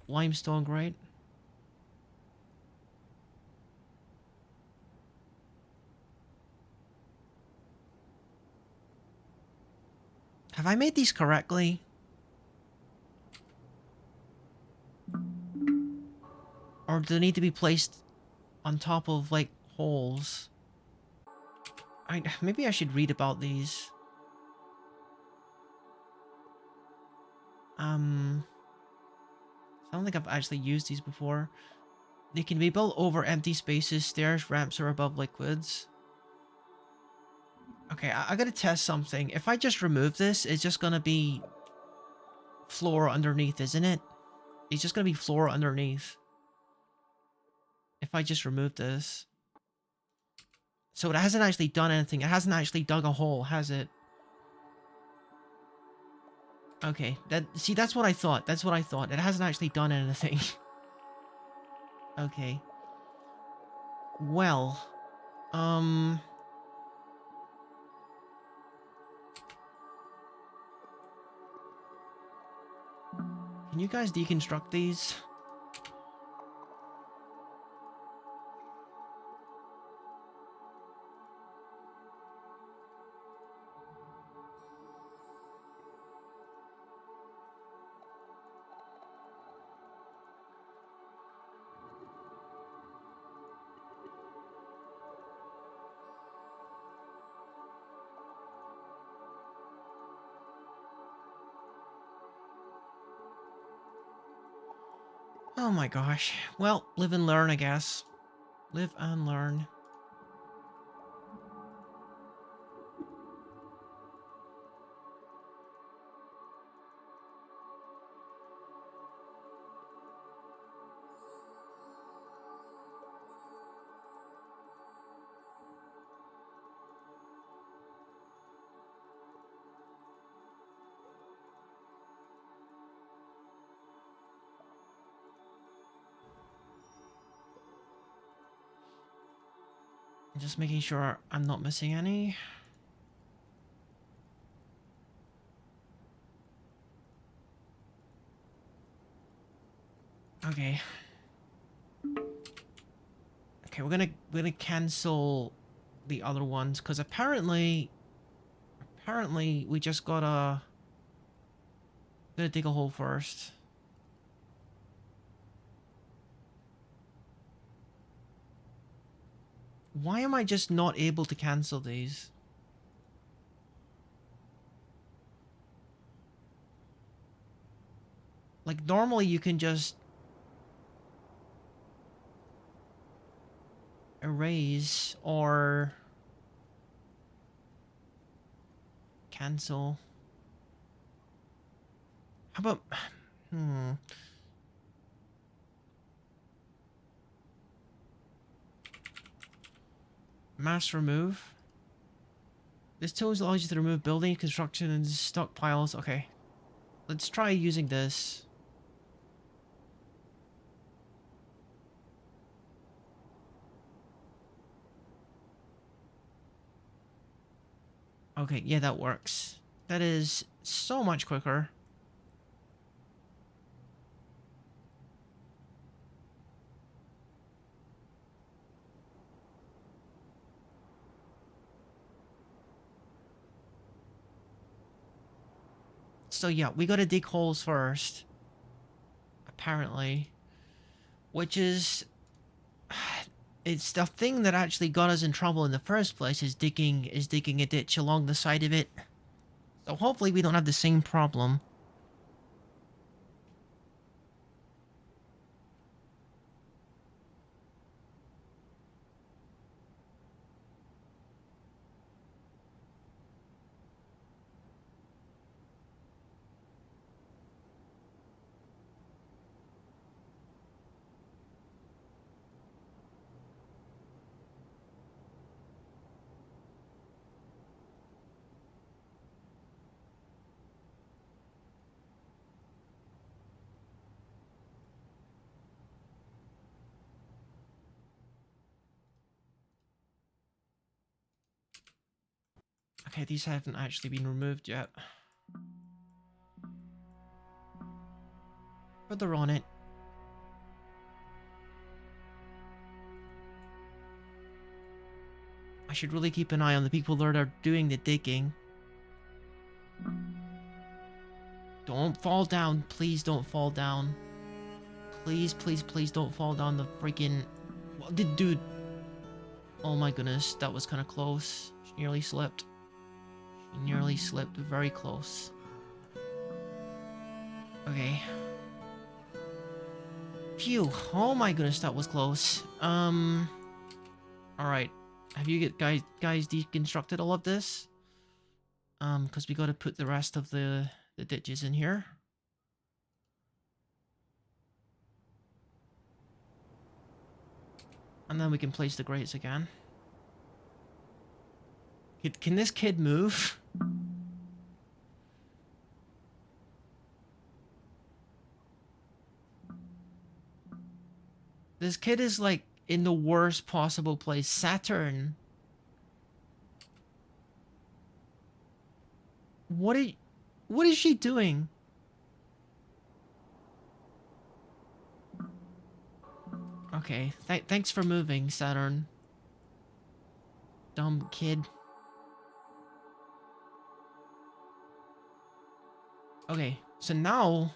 Limestone, right? Have I made these correctly? Or do they need to be placed on top of, like, holes? Maybe I should read about these. I don't think I've actually used these before. They can be built over empty spaces, stairs, ramps, or above liquids. Okay, I gotta test something. If I just remove this, it's just gonna be floor underneath, isn't it? It's just gonna be floor underneath. If I just remove this. So it hasn't actually done anything. It hasn't actually dug a hole, has it? Okay, see, that's what I thought. That's what I thought. It hasn't actually done anything. Okay. Well, can you guys deconstruct these? Oh my gosh. Well, live and learn, I guess. Live and learn. Just making sure I'm not missing any. Okay. Okay, we're gonna cancel the other ones because apparently we just gotta dig a hole first. Why am I just not able to cancel these? Like normally you can just erase or cancel. How about mass remove? This tool allows you to remove building construction and stockpiles. Okay. Let's try using this. Okay, yeah, that works. That is so much quicker. So yeah, we gotta dig holes first. Apparently. Which is... It's the thing that actually got us in trouble in the first place is digging a ditch along the side of it. So hopefully we don't have the same problem. Okay, these haven't actually been removed yet. Further on it. I should really keep an eye on the people that are doing the digging. Don't fall down. Please don't fall down. Please, please, please don't fall down the freaking... What did dude... Oh my goodness, that was kind of close. She nearly slipped. She nearly slipped very close. Okay. Phew. Oh my goodness, that was close. Alright. Have you guys deconstructed all of this? Because we gotta put the rest of the ditches in here. And then we can place the grates again. Can this kid move? This kid is like in the worst possible place. Saturn. What is she doing? Okay, thanks for moving, Saturn. Dumb kid. Okay, so now...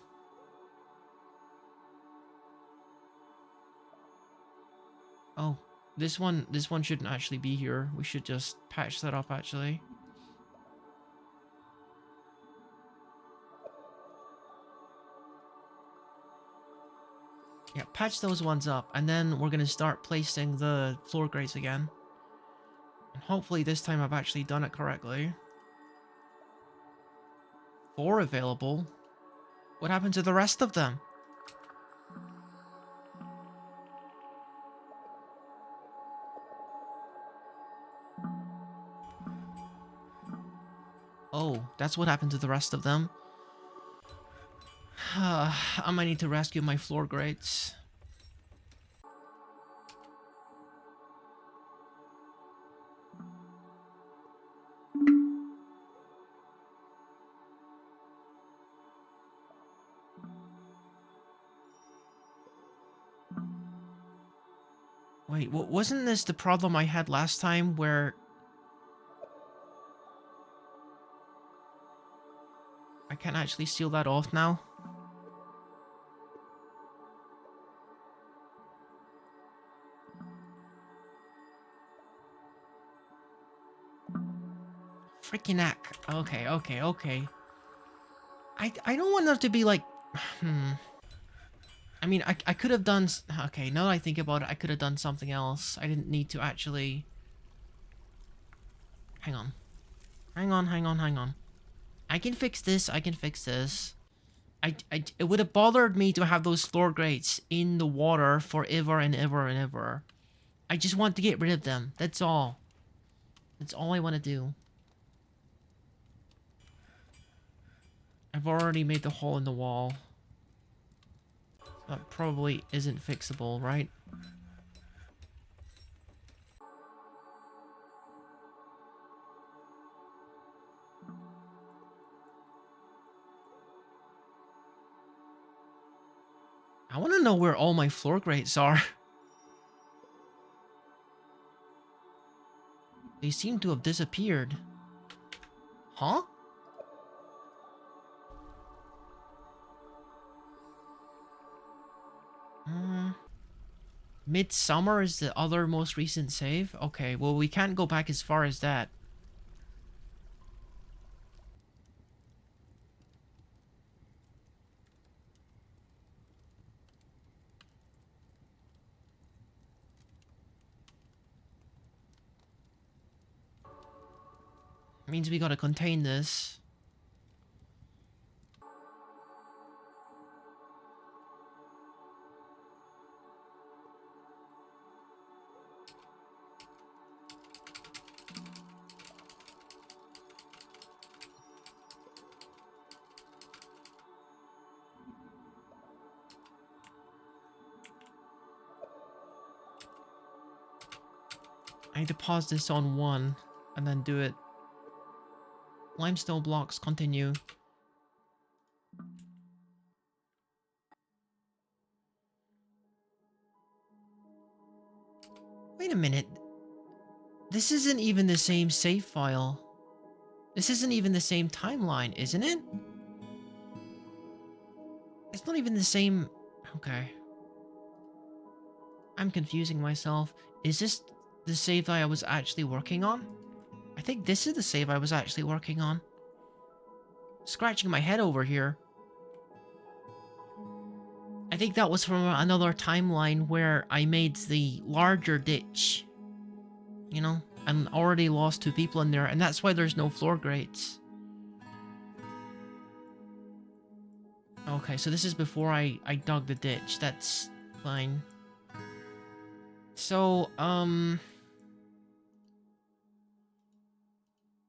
Oh, this one shouldn't actually be here. We should just patch that up, actually. Yeah, patch those ones up, and then we're gonna start placing the floor grates again. And hopefully this time I've actually done it correctly. 4 available? What happened to the rest of them? Oh, that's what happened to the rest of them. I might need to rescue my floor grates. Wait, wasn't this the problem I had last time where I can't actually seal that off now? Freaking heck. Okay, okay, okay. I don't want there to be like... I mean, I could have done... Okay, now that I think about it, I could have done something else. I didn't need to actually... Hang on. Hang on, hang on, hang on. I can fix this, I can fix this. It would have bothered me to have those floor grates in the water forever and ever and ever. I just want to get rid of them. That's all. That's all I want to do. I've already made the hole in the wall. That probably isn't fixable, right? I want to know where all my floor grates are. They seem to have disappeared. Huh? Midsummer is the other most recent save? Okay, well, we can't go back as far as that. Means we gotta contain this. I need to pause this on 1 and then do it. Limestone blocks, continue. Wait a minute. This isn't even the same save file. This isn't even the same timeline, isn't it? It's not even the same... Okay. I'm confusing myself. Is this the save that I was actually working on? I think this is the save I was actually working on. Scratching my head over here. I think that was from another timeline where I made the larger ditch. You know? And already lost 2 people in there, and that's why there's no floor grates. Okay, so this is before I dug the ditch. That's fine. So,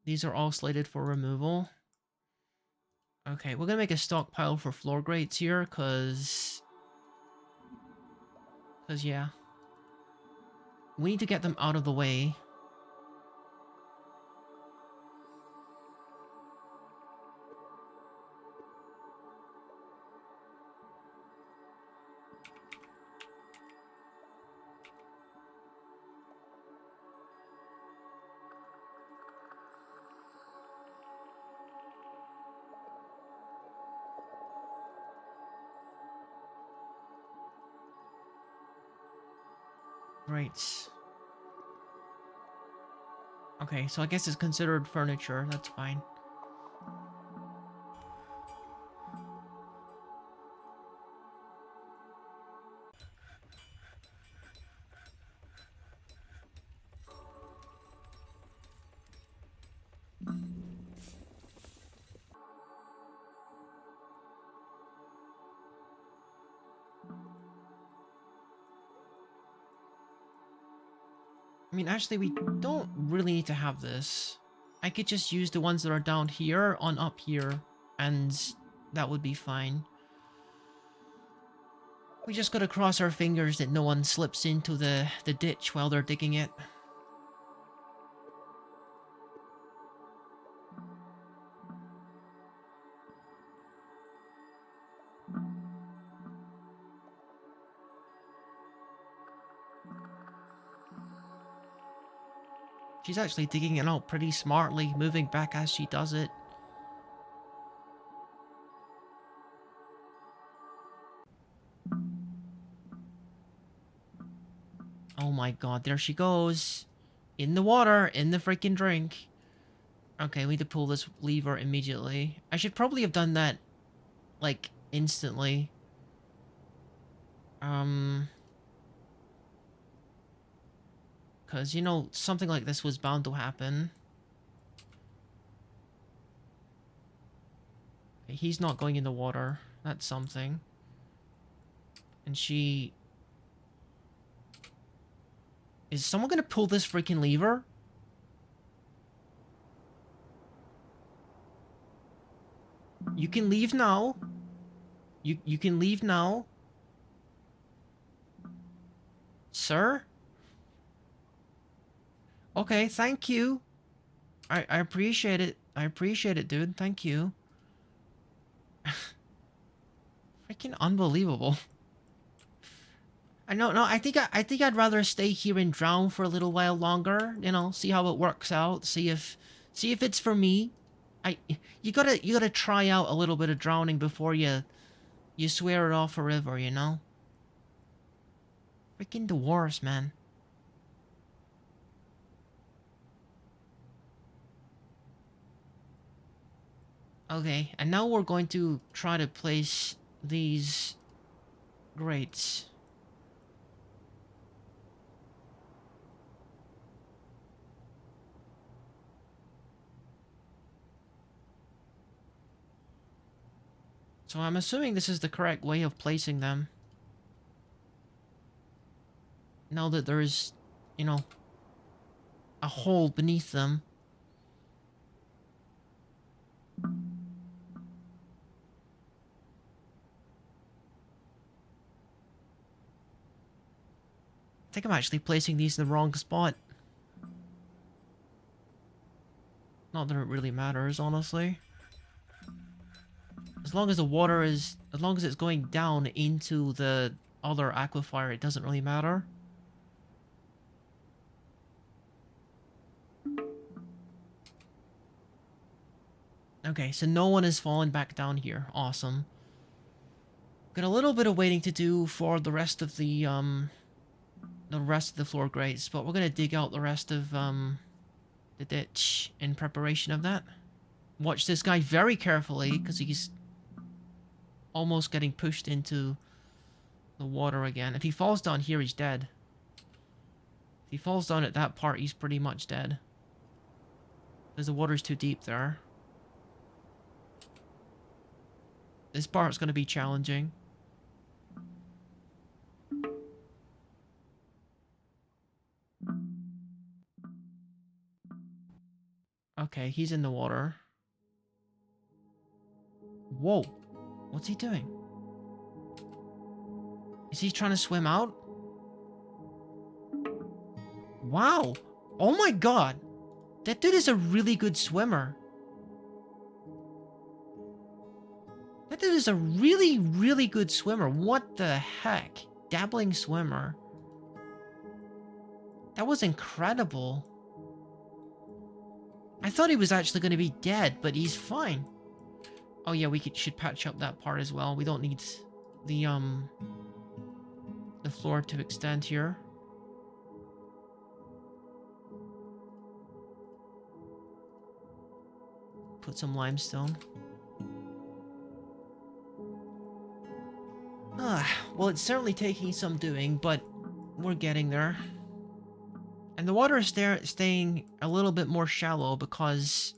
these are all slated for removal. Okay, we're gonna make a stockpile for floor grates here, cause yeah. We need to get them out of the way. Right. Okay, so I guess it's considered furniture. That's fine. I mean, actually, we don't really need to have this. I could just use the ones that are down here on up here, and that would be fine. We just gotta cross our fingers that no one slips into the ditch while they're digging it. She's actually digging it out pretty smartly, moving back as she does it. Oh my god, there she goes. In the water, in the freaking drink. Okay, we need to pull this lever immediately. I should probably have done that, like, instantly. Because, you know, something like this was bound to happen. Okay, he's not going in the water. That's something. And she... Is someone gonna pull this freaking lever? You can leave now. You can leave now. Sir? Okay, thank you. I appreciate it. I appreciate it, dude. Thank you. Freaking unbelievable. I know, no, I think I'd rather stay here and drown for a little while longer, you know, see how it works out, see if it's for me. You gotta try out a little bit of drowning before you swear it off forever, you know? Freaking dwarves, man. Okay, and now we're going to try to place these grates. So I'm assuming this is the correct way of placing them. Now that there's, you know, a hole beneath them. I think I'm actually placing these in the wrong spot. Not that it really matters, honestly. As long as the water is... As long as it's going down into the other aquifer, it doesn't really matter. Okay, so no one has fallen back down here. Awesome. Got a little bit of waiting to do for the rest of the floor grates, but we're gonna dig out the rest of, the ditch in preparation of that. Watch this guy very carefully, because he's almost getting pushed into the water again. If he falls down here, he's dead. If he falls down at that part, he's pretty much dead. Because the water's too deep there. This part's gonna be challenging. Okay, he's in the water. Whoa. What's he doing? Is he trying to swim out? Wow. Oh my god. That dude is a really good swimmer. That dude is a really, really good swimmer. What the heck? Dabbling swimmer. That was incredible. I thought he was actually going to be dead, but he's fine. Oh yeah, we should patch up that part as well. We don't need the floor to extend here. Put some limestone. Well, it's certainly taking some doing, but we're getting there. And the water is staying a little bit more shallow because...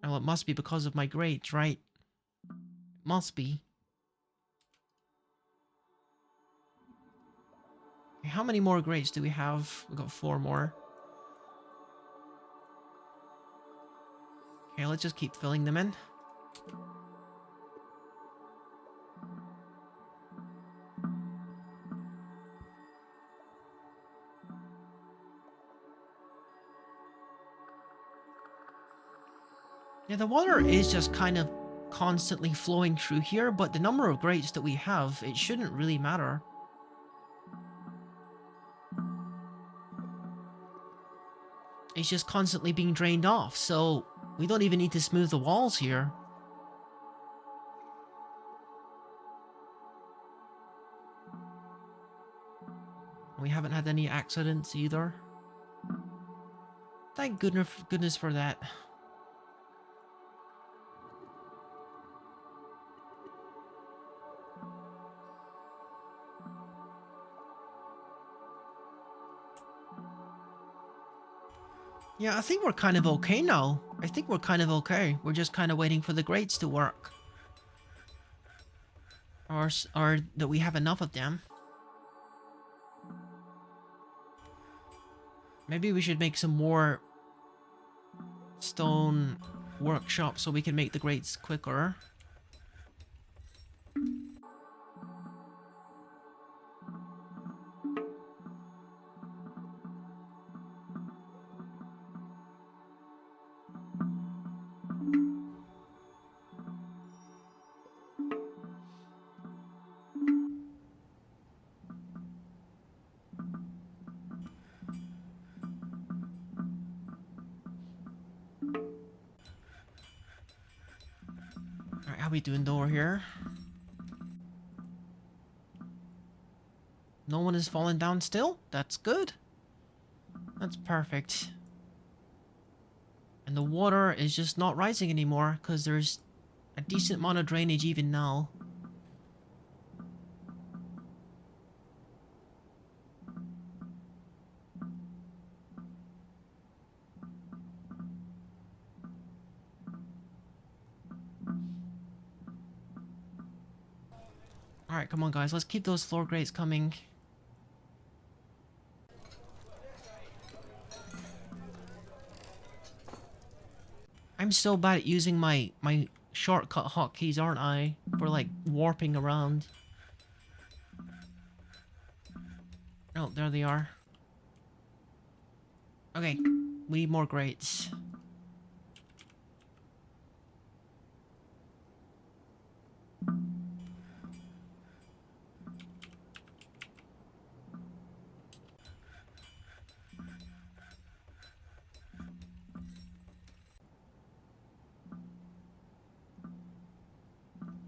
Well, it must be because of my grates, right? It must be. Okay, how many more grates do we have? We got 4 more. Okay, let's just keep filling them in. Yeah, the water is just kind of constantly flowing through here, but the number of grates that we have, it shouldn't really matter. is just constantly being drained off, so we don't even need to smooth the walls here. We haven't had any accidents either. Thank goodness for that. Yeah, I think we're kind of okay now. I think we're kind of okay. We're just kind of waiting for the grates to work. Or that we have enough of them. Maybe we should make some more stone workshops so we can make the grates quicker. Alright, how we doing over here? No one is falling down still? That's good. That's perfect. And the water is just not rising anymore because there's a decent amount of drainage even now. Alright, come on guys, let's keep those floor grates coming. I'm so bad at using my shortcut hotkeys, aren't I? For like warping around. Oh, there they are. Okay, we need more grates.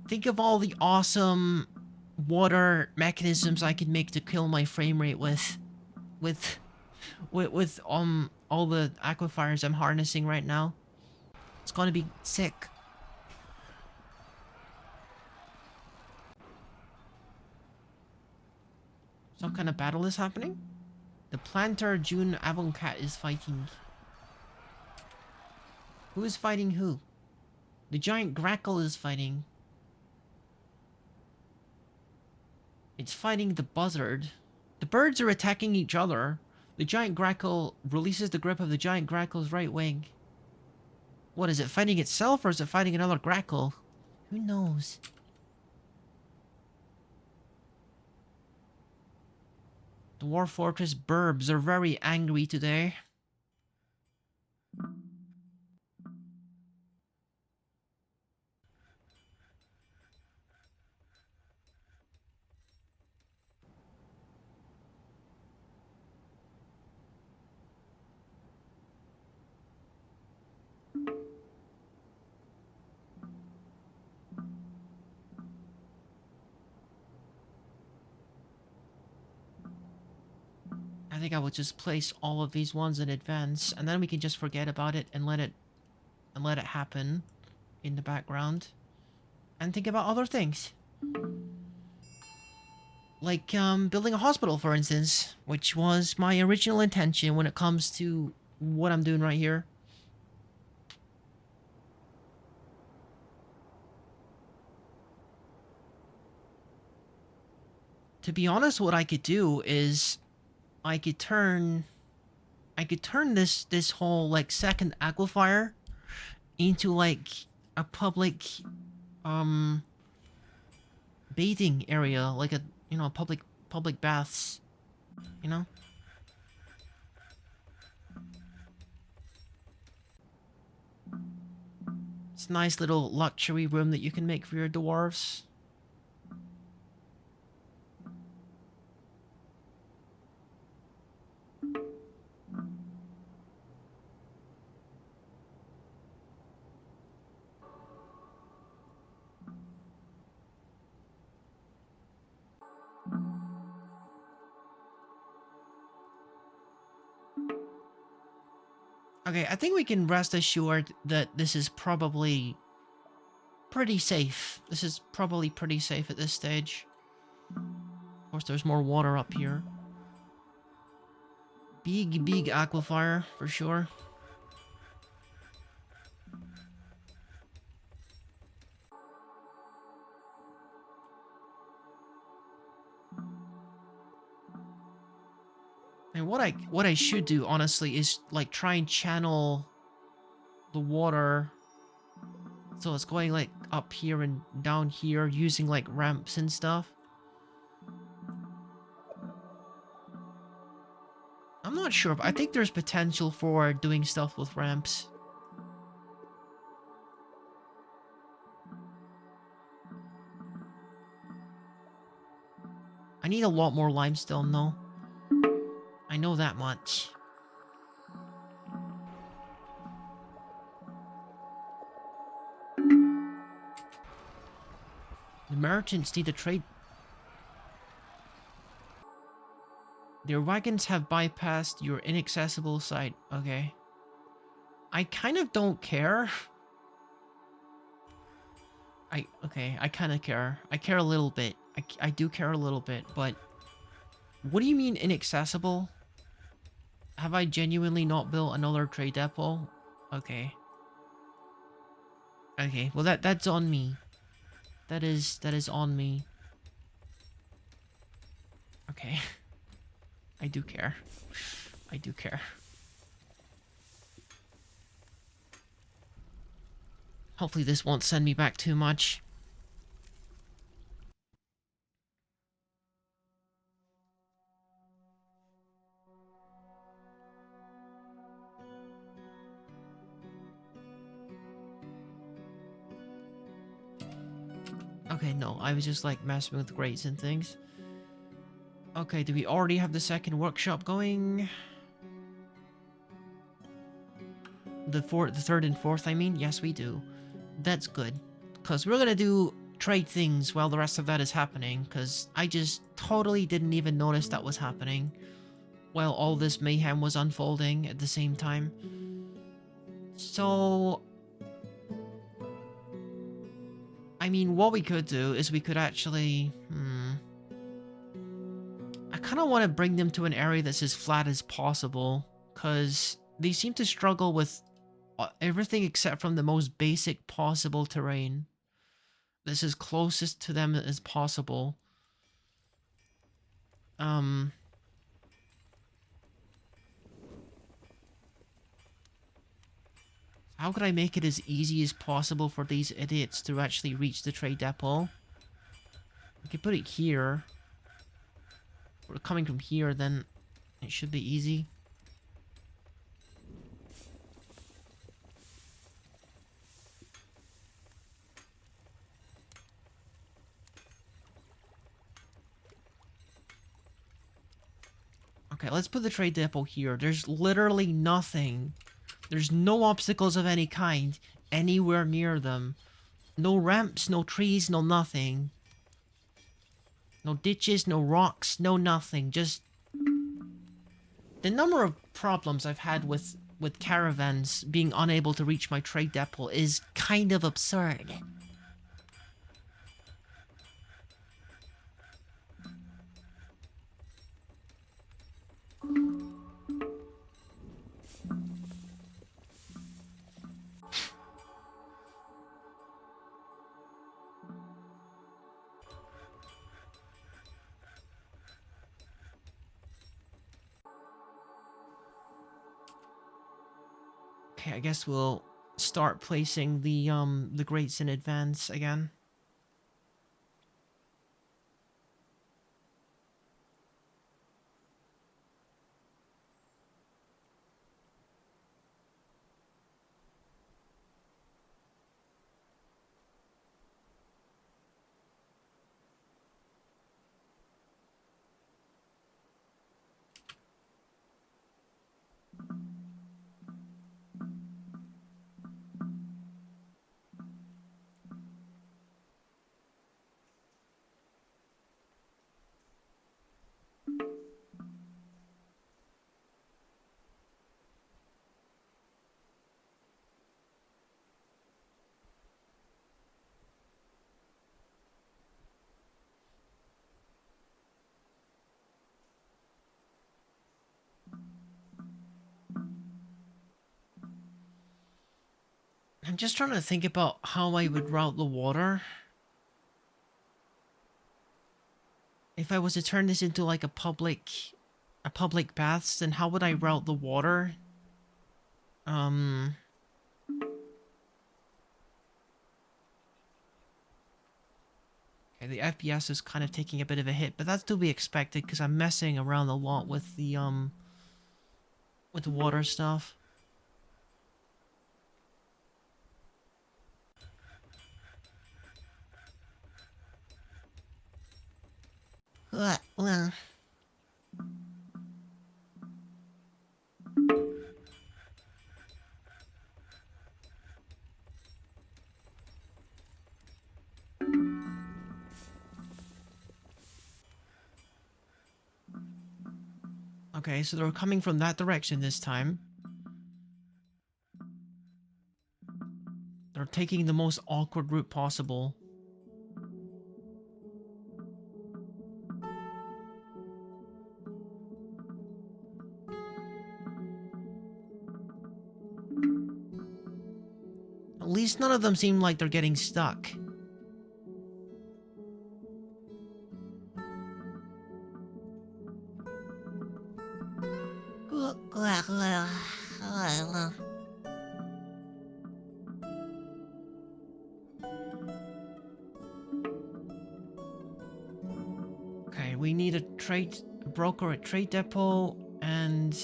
Think of all the awesome water mechanisms I could make to kill my frame rate with all the aquifers I'm harnessing right now. It's gonna be sick. Some kind of battle is happening? The planter June Avoncat is fighting. Who is fighting who? The giant grackle is fighting. It's fighting the buzzard. The birds are attacking each other. The giant grackle releases the grip of the giant grackle's right wing. What, is it fighting itself or is it fighting another grackle? Who knows? Dwarf Fortress burbs are very angry today. I think I would just place all of these ones in advance, and then we can just forget about it and let it happen in the background, and think about other things, like building a hospital, for instance, which was my original intention when it comes to what I'm doing right here. To be honest, what I could do is I could turn this whole like second aquifer into like a public bathing area, like a public baths, you know? It's a nice little luxury room that you can make for your dwarves. Okay, I think we can rest assured that this is probably pretty safe. This is probably pretty safe at this stage. Of course, there's more water up here. Big aquifer, for sure. And what I should do, honestly, is like try and channel the water so it's going like up here and down here using like ramps and stuff. I'm not sure, but I think there's potential for doing stuff with ramps. I need a lot more limestone though. I know that much. The merchants need to trade. Their wagons have bypassed your inaccessible site. Okay. I kind of don't care. I kind of care. I care a little bit. I do care a little bit, but what do you mean inaccessible? Have I genuinely not built another trade depot? Okay. Okay, well that's on me. That is on me. Okay. I do care. I do care. Hopefully this won't send me back too much. Okay, no, I was just like messing with grates and things. Okay, do we already have the second workshop going? The third and fourth, I mean? Yes, we do. That's good. Because we're gonna do trade things while the rest of that is happening. Because I just totally didn't even notice that was happening while all this mayhem was unfolding at the same time. So, I mean, what we could do is we could actually... I kind of want to bring them to an area that's as flat as possible. Because they seem to struggle with everything except from the most basic possible terrain. This is closest to them as possible. How could I make it as easy as possible for these idiots to actually reach the trade depot? I could put it here. If we're coming from here, then it should be easy. Okay, let's put the trade depot here. There's literally nothing. There's no obstacles of any kind anywhere near them. No ramps, no trees, no nothing. No ditches, no rocks, no nothing. Just... the number of problems I've had with caravans being unable to reach my trade depot is kind of absurd. Okay, I guess we'll start placing the grates in advance again. I'm just trying to think about how I would route the water. If I was to turn this into like a public baths, then how would I route the water? Okay, the FPS is kind of taking a bit of a hit, but that's to be expected because I'm messing around a lot with the water stuff. Well. Okay, so they're coming from that direction this time. They're taking the most awkward route possible. At least none of them seem like they're getting stuck. Okay, we need a broker at trade depot, and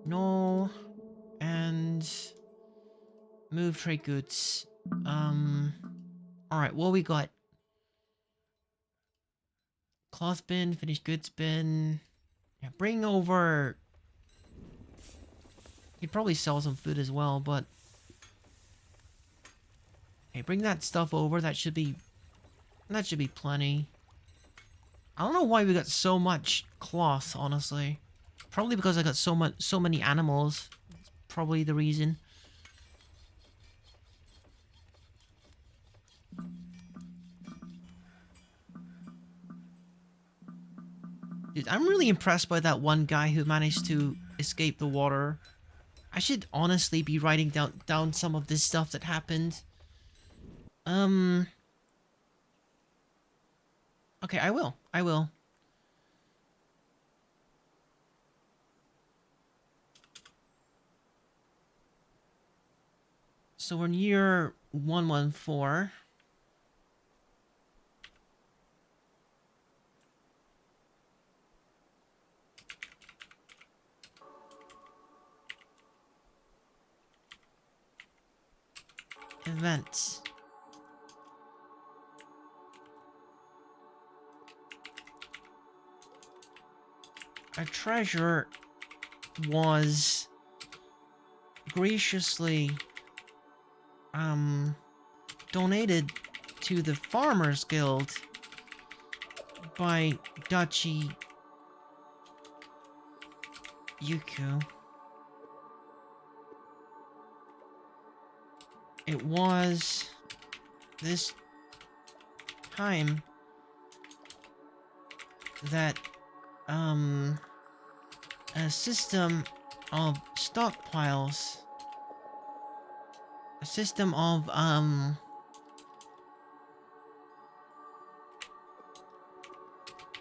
no, and move trade goods. Alright, what we got? Cloth bin, finished goods bin. Yeah, bring over... You'd probably sell some food as well, but... Okay, bring that stuff over, that should be plenty. I don't know why we got so much cloth, honestly. Probably because I got so many animals. That's probably the reason. Dude, I'm really impressed by that one guy who managed to escape the water. I should honestly be writing down some of this stuff that happened. Okay, I will. So we're near 114. Events. A treasure was graciously donated to the Farmers Guild by Duchy Yuku. It was this time that a system of stockpiles, a system of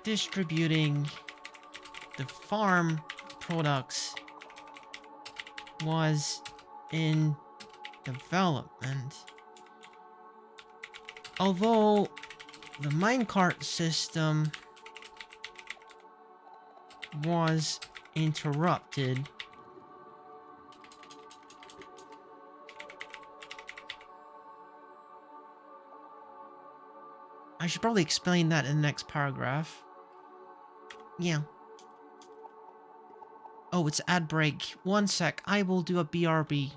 distributing the farm products was in development. Although the minecart system was interrupted, I should probably explain that in the next paragraph. Yeah. Oh, it's ad break. One sec, I will do a BRB.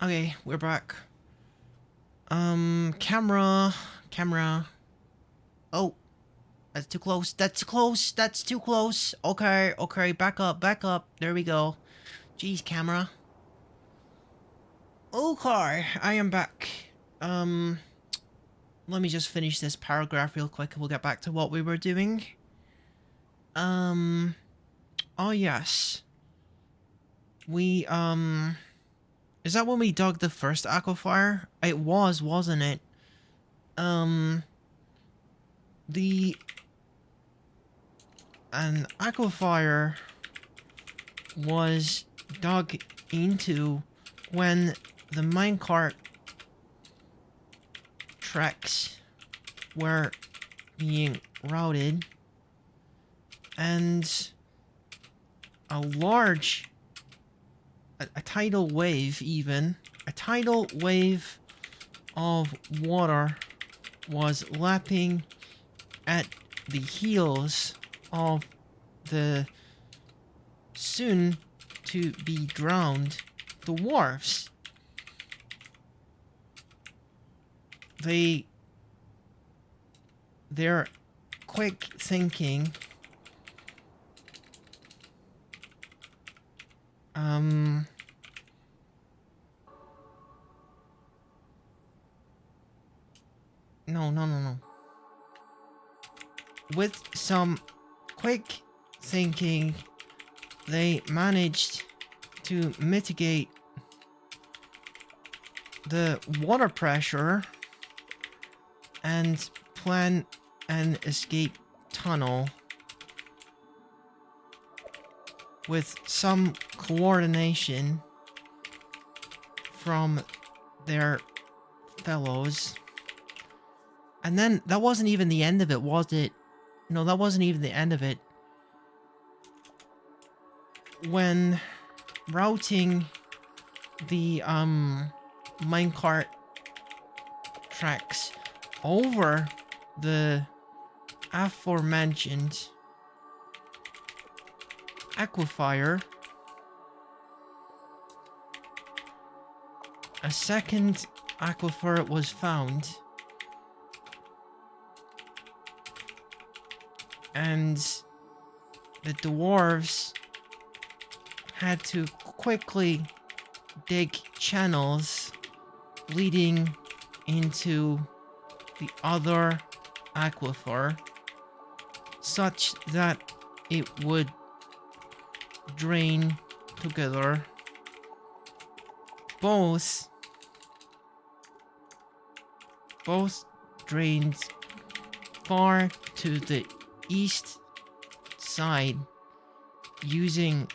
Okay, we're back. Camera. Oh, that's too close. That's too close. That's too close. Okay, okay, back up, back up. There we go. Jeez, camera. Okay, I am back. Let me just finish this paragraph real quick and we'll get back to what we were doing. Oh yes. We, is that when we dug the first aquifer? It was, wasn't it? An aquifer was dug into when the minecart tracks were being routed, and a tidal wave of water was lapping at the heels of the soon to be drowned dwarfs. Their quick thinking no. With some quick thinking, they managed to mitigate the water pressure and plan an escape tunnel with some coordination from their fellows. And then, that wasn't even the end of it, was it? No, that wasn't even the end of it. When routing the, minecart tracks over the aforementioned aquifer, a second aquifer was found, and the dwarves had to quickly dig channels leading into the other aquifer, such that it would drain together. Both drained far to the east side using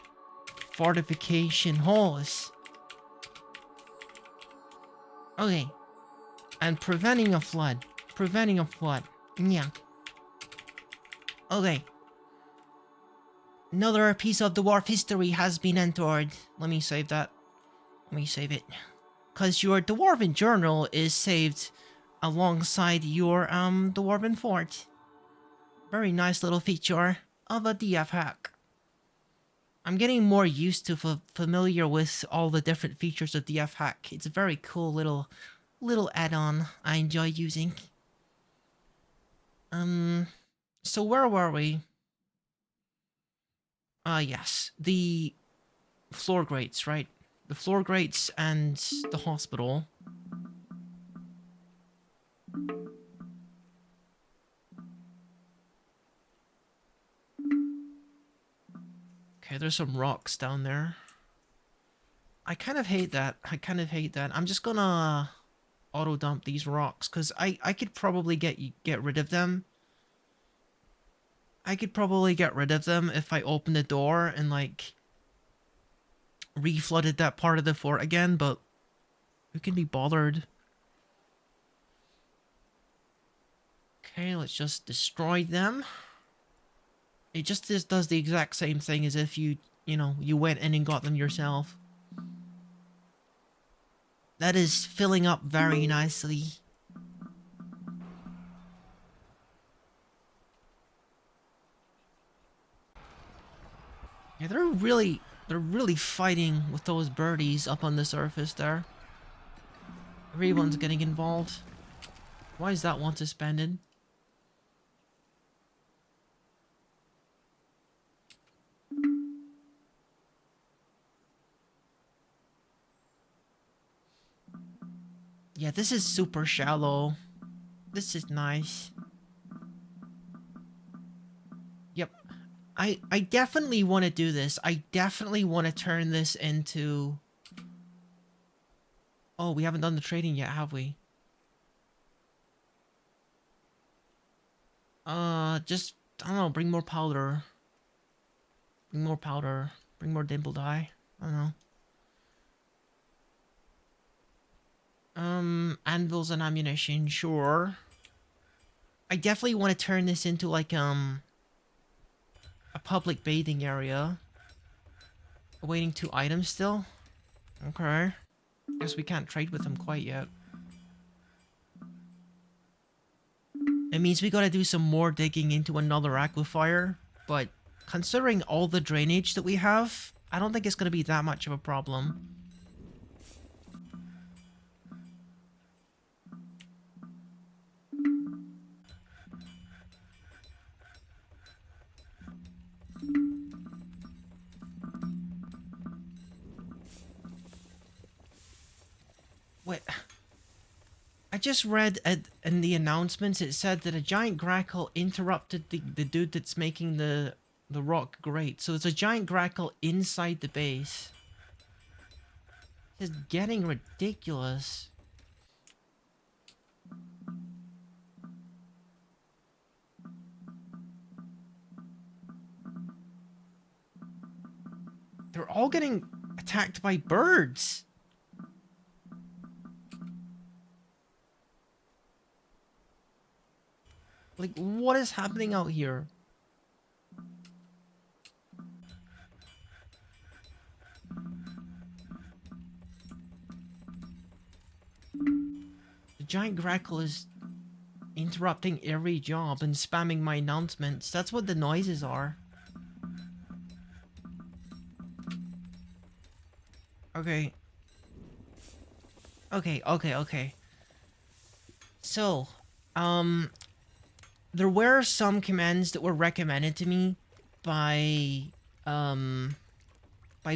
fortification holes. Okay. And preventing a flood. Yeah. Okay. Another piece of dwarf history has been entered. Let me save that. Let me save it. Because your dwarven journal is saved alongside your, dwarven fort. Very nice little feature of a DF hack. I'm getting more used to familiar with all the different features of DF Hack. It's a very cool little add-on I enjoy using. So where were we? Yes, the floor grates, right? The floor grates and the hospital. Okay, there's some rocks down there. I kind of hate that. I'm just gonna auto dump these rocks because I could probably get rid of them. I could probably get rid of them if I open the door and like reflooded that part of the fort again, but who can be bothered? Okay, let's just destroy them. It just does the exact same thing as if you went in and got them yourself. That is filling up very nicely. Yeah, they're really fighting with those birdies up on the surface there. Everyone's getting involved. Why is that one suspended? Yeah, this is super shallow. This is nice. Yep. I definitely want to do this. I definitely want to turn this into... Oh, we haven't done the trading yet, have we? Just, I don't know, bring more powder. Bring more powder. Bring more dimple dye. I don't know. Anvils and ammunition, sure. I definitely want to turn this into, like, a public bathing area. Awaiting 2 items still? Okay. Guess we can't trade with them quite yet. It means we gotta do some more digging into another aquifer, but considering all the drainage that we have, I don't think it's gonna be that much of a problem. Wait, I just read in the announcements it said that a giant grackle interrupted the dude that's making the rock grate. So there's a giant grackle inside the base. It's getting ridiculous. They're all getting attacked by birds. Like, what is happening out here? The giant grackle is interrupting every job and spamming my announcements. That's what the noises are. Okay. Okay. So, there were some commands that were recommended to me by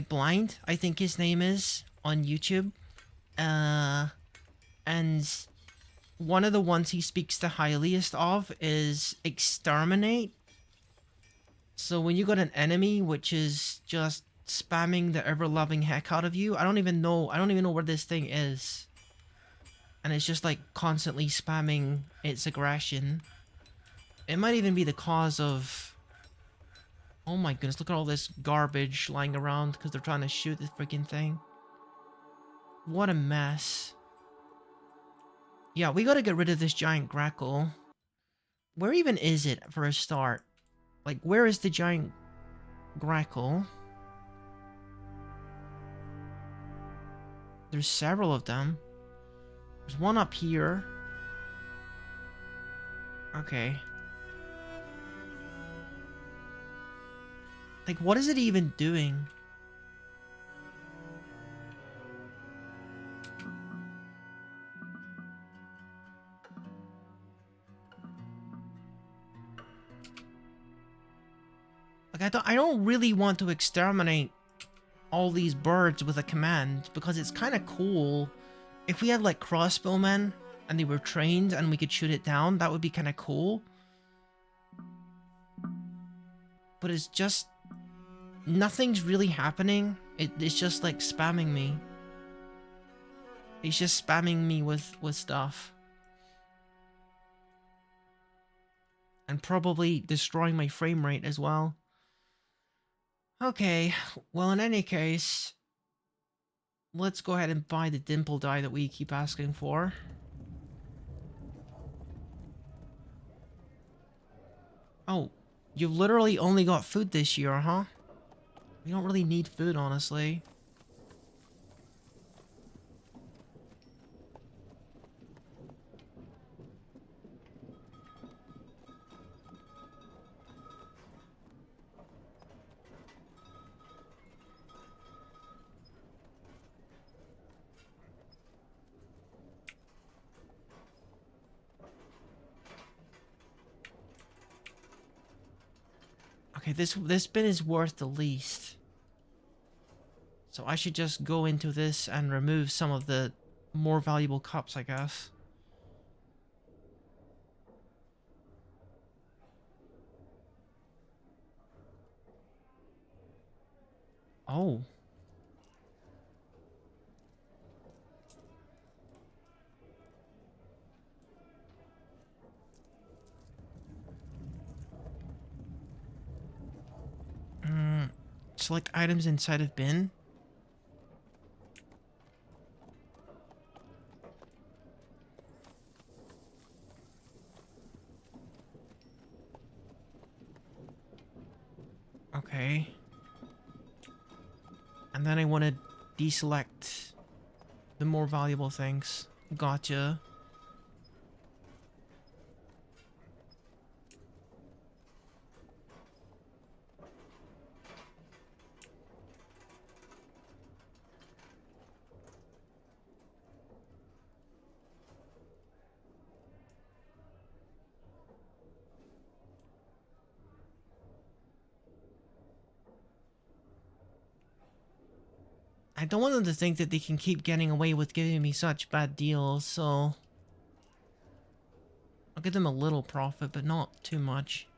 Blind, I think his name is, on YouTube. And one of the ones he speaks the highliest of is exterminate. So when you got an enemy which is just spamming the ever-loving heck out of you, I don't even know where this thing is. And it's just like constantly spamming its aggression. It might even be the cause of... Oh my goodness, look at all this garbage lying around because they're trying to shoot this freaking thing. What a mess. Yeah, we gotta get rid of this giant grackle. Where even is it for a start? Like, where is the giant grackle? There's several of them. There's one up here. Okay. Like, what is it even doing? Like, I don't really want to exterminate all these birds with a command, because it's kind of cool. If we had, like, crossbowmen, and they were trained, and we could shoot it down, that would be kind of cool. But it's just... nothing's really happening. It's just, like, spamming me. It's just spamming me with stuff. And probably destroying my frame rate as well. Okay, well, in any case, let's go ahead and buy the dimple dye that we keep asking for. Oh, you've literally only got food this year, huh? We don't really need food, honestly. Okay, this bin is worth the least. So I should just go into this and remove some of the more valuable cups, I guess. Oh. Select items inside of bin. Okay. And then I want to deselect the more valuable things. Gotcha. I don't want them to think that they can keep getting away with giving me such bad deals, so... I'll give them a little profit, but not too much.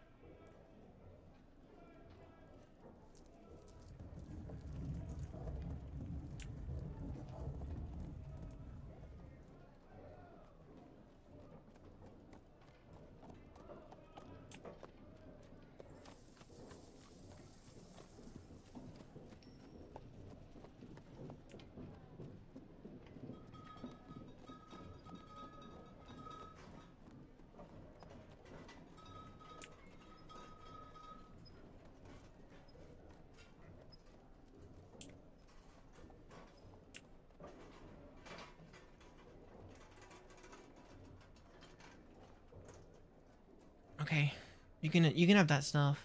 Okay. You can have that stuff.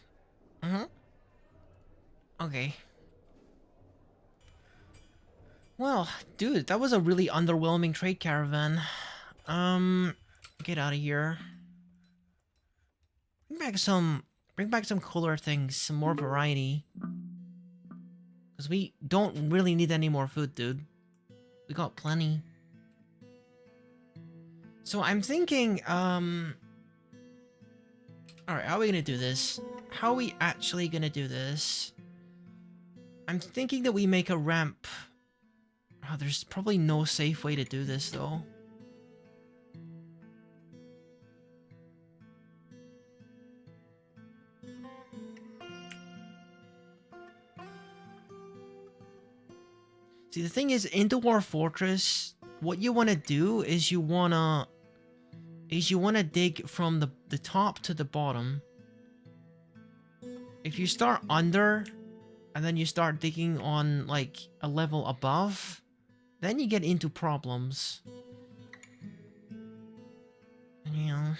Okay. Well, dude, that was a really underwhelming trade caravan. Get out of here. Bring back some cooler things, some more variety. Because we don't really need any more food, dude. We got plenty. So I'm thinking, alright, how are we gonna do this? How are we actually gonna do this? I'm thinking that we make a ramp. Oh, there's probably no safe way to do this, though. See, the thing is, in Dwarf Fortress, what you want to do is you wanna dig from the top to the bottom. If you start under, and then you start digging on, like, a level above, then you get into problems. Yeah.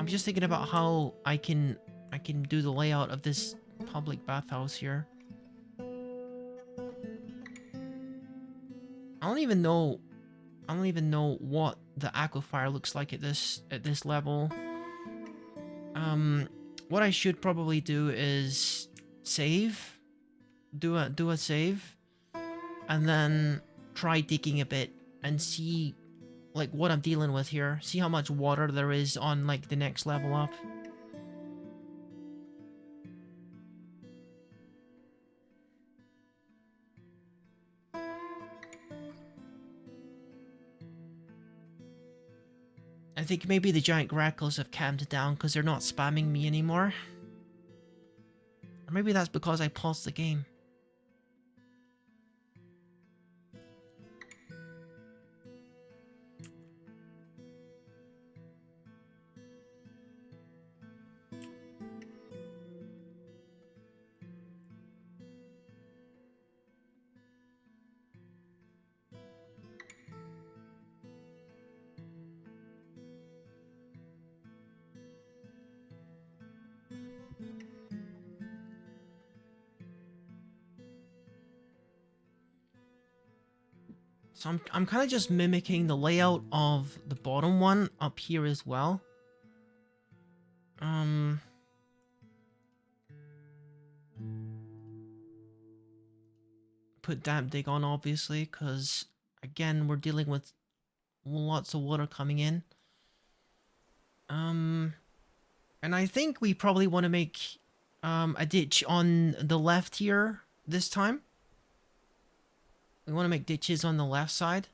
just thinking about how I can do the layout of this public bathhouse here. I don't even know what the aquifer looks like at this level. What I should probably do is save, do a save, and then try digging a bit and see like what I'm dealing with here. See how much water there is on like the next level up. I think maybe the giant grackles have calmed down because they're not spamming me anymore. Or maybe that's because I paused the game. So I'm kind of just mimicking the layout of the bottom one up here as well. Put damp dig on obviously, because again we're dealing with lots of water coming in. And I think we probably want to make a ditch on the left here this time. We want to make ditches on the left side.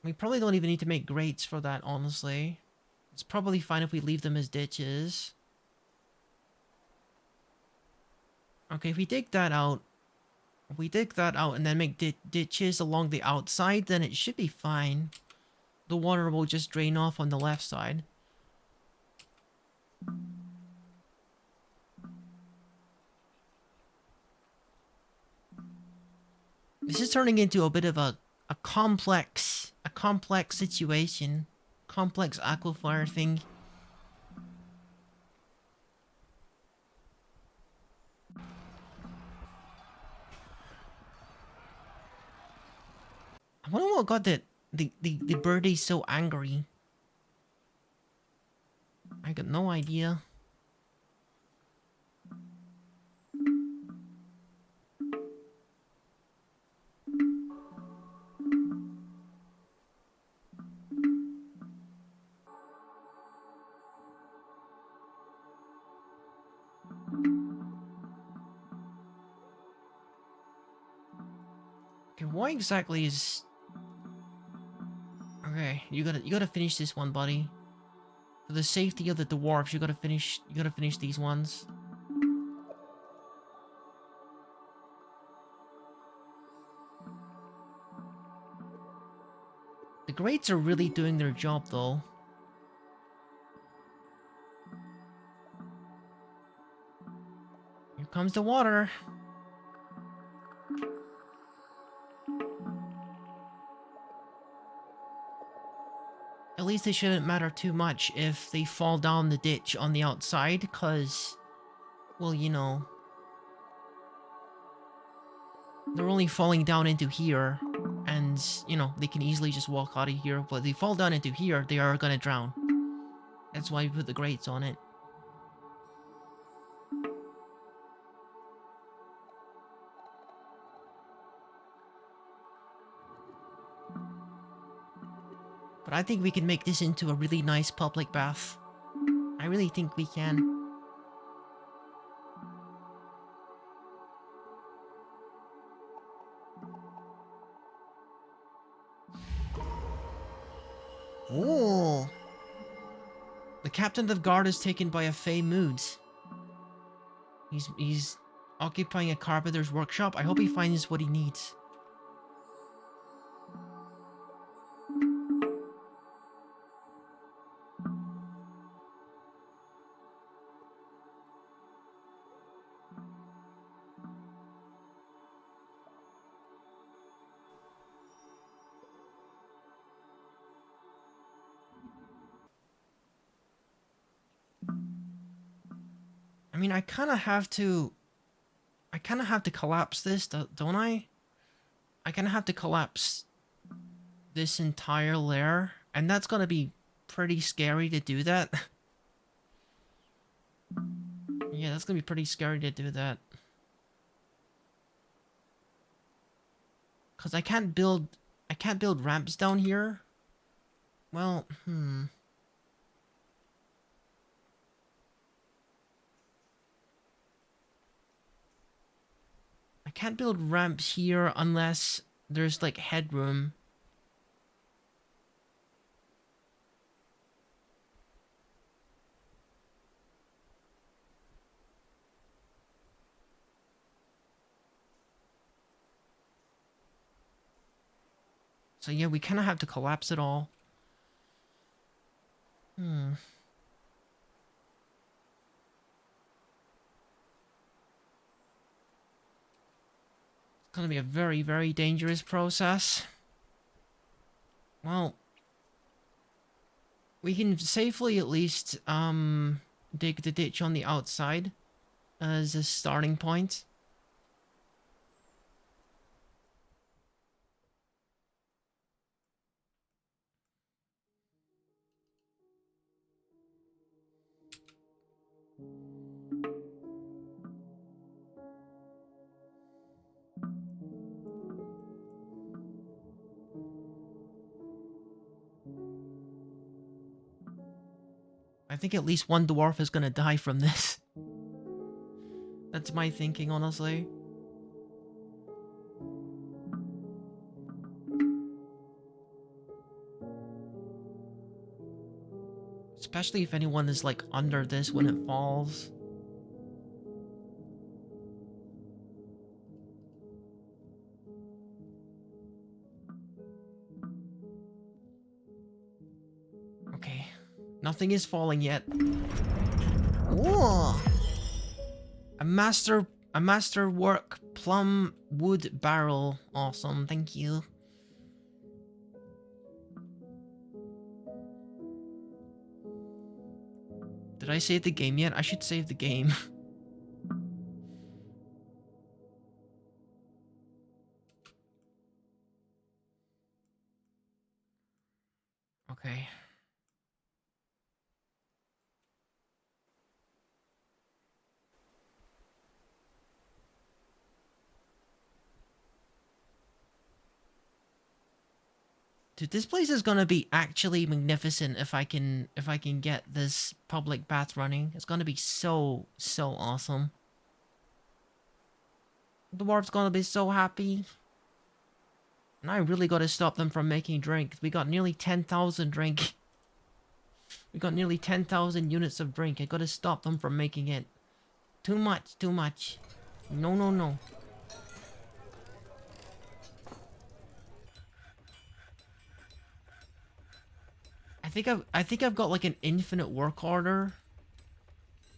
We probably don't even need to make grates for that, honestly. It's probably fine if we leave them as ditches. Okay, if we dig that out, and then make ditches along the outside, then it should be fine. The water will just drain off on the left side. This is turning into a bit of a complex situation. Complex aquifer thing. I wonder what got the birdie so angry. I got no idea. Okay, why exactly is... Okay, you gotta finish this one, buddy. For the safety of the dwarves, you gotta finish these ones. The grates are really doing their job though. Here comes the water. At least it shouldn't matter too much if they fall down the ditch on the outside, because, well, you know, they're only falling down into here, and, you know, they can easily just walk out of here, but if they fall down into here, they are gonna drown. That's why we put the grates on it. But I think we can make this into a really nice public bath. I really think we can. Oh! The captain of the guard is taken by a Fey mood. He's occupying a carpenter's workshop. I hope he finds what he needs. I mean, I kind of have to... I kind of have to collapse this, don't I? I kind of have to collapse this entire layer. And that's going to be pretty scary to do that. Yeah, that's going to be pretty scary to do that. Because I can't build ramps down here. Well, I can't build ramps here unless there's like headroom. So yeah, we kind of have to collapse it all. It's gonna be a very, very dangerous process. Well, we can safely at least dig the ditch on the outside as a starting point. I think at least one dwarf is gonna die from this. That's my thinking, honestly. Especially if anyone is like under this when it falls. Okay. Nothing is falling yet. Whoa! A masterwork plum wood barrel. Awesome, thank you. Did I save the game yet? I should save the game. Okay. Dude, this place is gonna be actually magnificent if I can get this public bath running. It's gonna be so awesome. The dwarf's gonna be so happy. And I really gotta stop them from making drink. We got nearly 10,000 drink. We got nearly 10,000 units of drink. I gotta stop them from making it. Too much, too much. No, no, no. I think I've got like an infinite work order.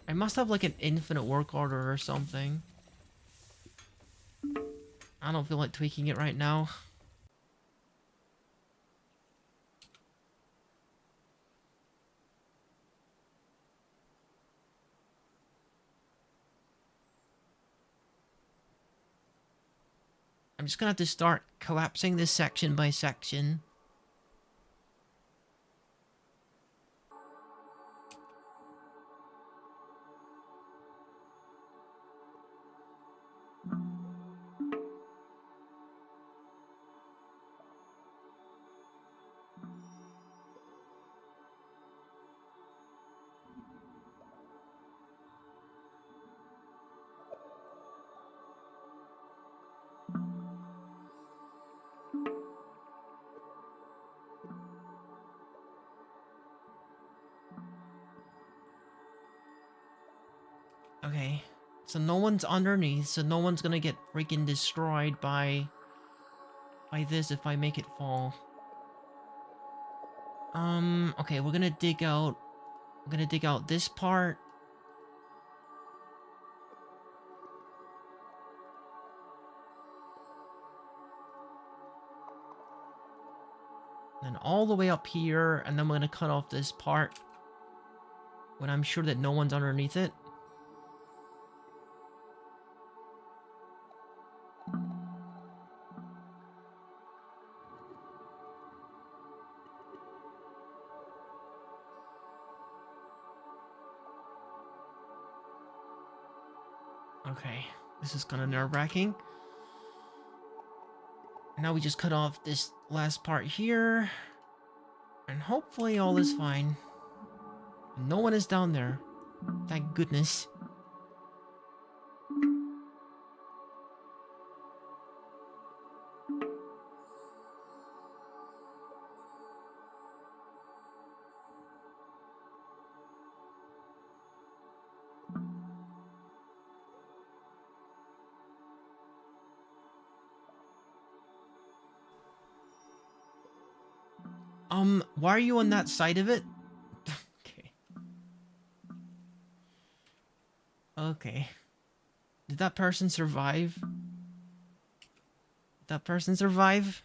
I must have like an infinite work order or something. I don't feel like tweaking it right now. I'm just gonna have to start collapsing this section by section. Okay, so no one's underneath, so no one's gonna get freaking destroyed by this if I make it fall. Okay, we're gonna dig out this part. Then all the way up here, and then we're gonna cut off this part when I'm sure that no one's underneath it. Okay, this is kind of nerve-wracking. Now we just cut off this last part here. And hopefully all is fine. No one is down there. Thank goodness. Why are you on that side of it? Okay. Okay. Did that person survive? Did that person survive?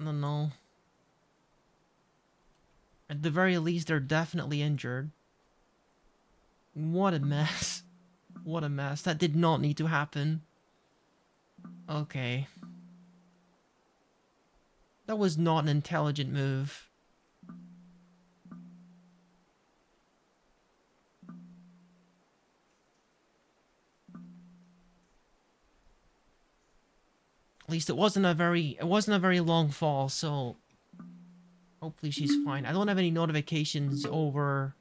I don't know. At the very least, they're definitely injured. What a mess. What a mess. That did not need to happen. Okay. That was not an intelligent move. At least it wasn't a very long fall, so hopefully she's fine. I don't have any notifications over.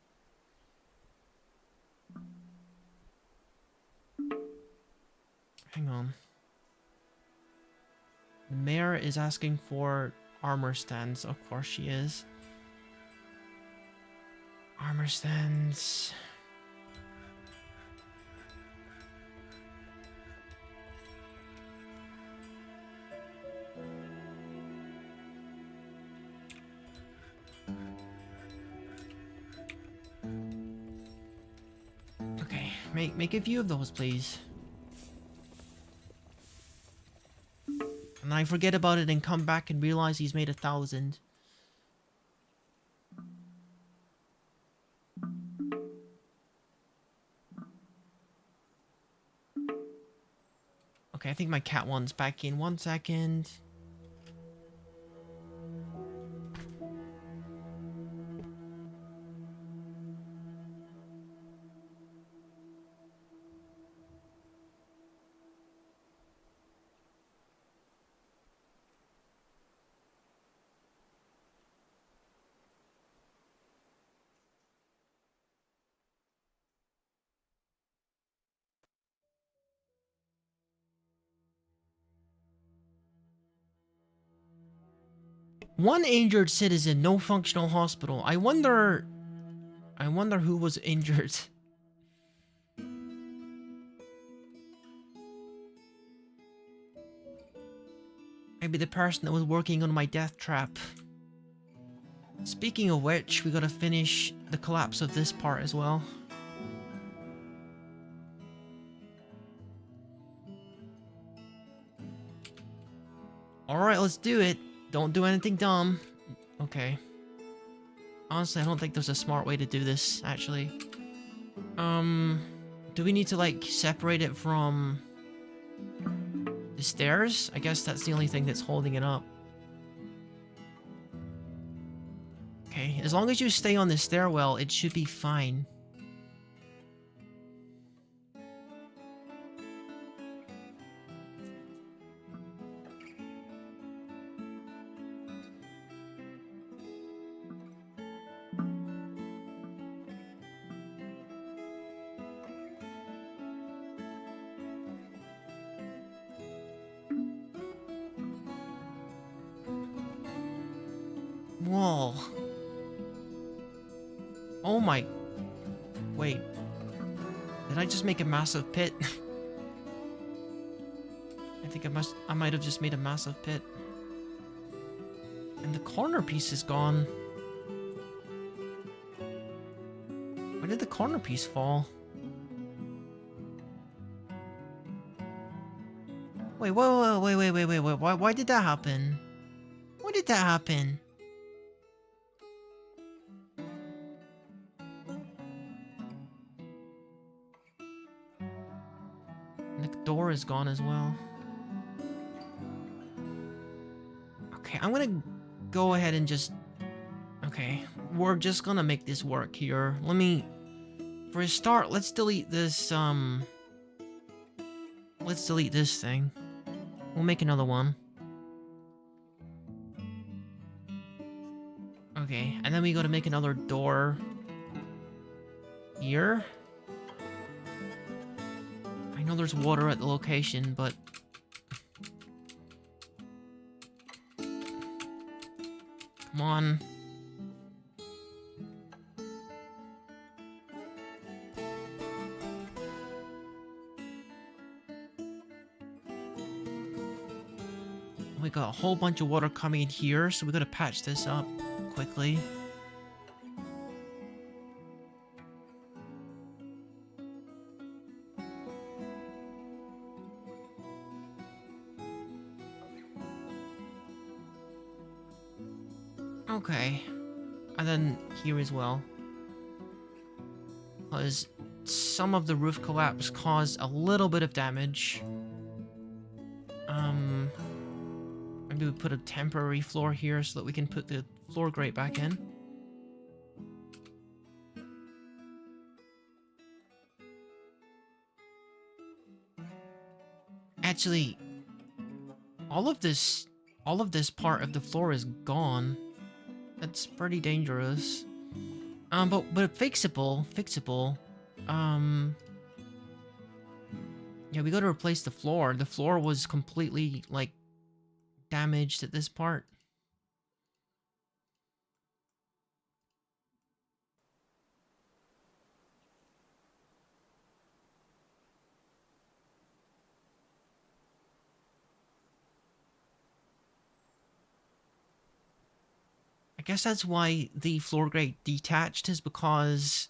Hang on. The mayor is asking for armor stands. Of course she is. Armor stands. Okay, make a few of those, please. And I forget about it and come back and realize he's made 1,000. Okay, I think my cat one's back in 1 second. One injured citizen, no functional hospital. I wonder who was injured. Maybe the person that was working on my death trap. Speaking of which, we gotta finish the collapse of this part as well. Alright, let's do it. Don't do anything dumb. Okay. Honestly, I don't think there's a smart way to do this, actually. Do we need to, like, separate it from the stairs? I guess that's the only thing that's holding it up. Okay, as long as you stay on the stairwell, it should be fine. Whoa. Oh my... Wait. Did I just make a massive pit? I think I might have just made a massive pit. And the corner piece is gone. Where did the corner piece fall? Wait, wait. Why did that happen? Why did that happen? And the door is gone as well. Okay, I'm gonna go ahead and just... Okay, we're just gonna make this work here. Let me... For a start, let's delete this, Let's delete this thing. We'll make another one. Okay, and then we gotta make another door here. I know there's water at the location, but come on. We got a whole bunch of water coming in here, so we gotta patch this up quickly. Okay. And then here as well. Because some of the roof collapse caused a little bit of damage. Maybe we put a temporary floor here so that we can put the floor grate back in. Actually, all of this part of the floor is gone. That's pretty dangerous. But fixable. Yeah, we gotta replace the floor. The floor was completely, like, damaged at this part. I guess that's why the floor grate detached, is because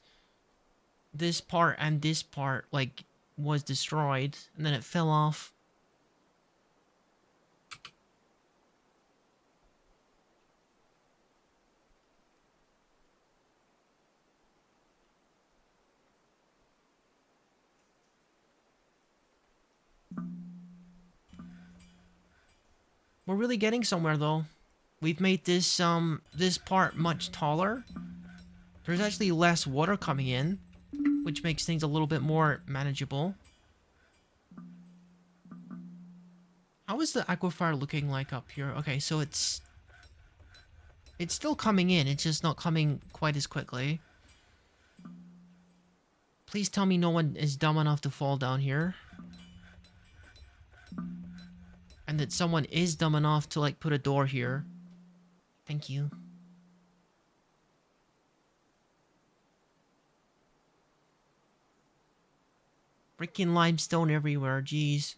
this part and this part, like, was destroyed, and then it fell off. We're really getting somewhere, though. We've made this part much taller. There's actually less water coming in, which makes things a little bit more manageable. How is the aquifer looking like up here? Okay, so it's still coming in, it's just not coming quite as quickly. Please tell me no one is dumb enough to fall down here. And that someone is dumb enough to, like, put a door here. Thank you. Freaking limestone everywhere, jeez.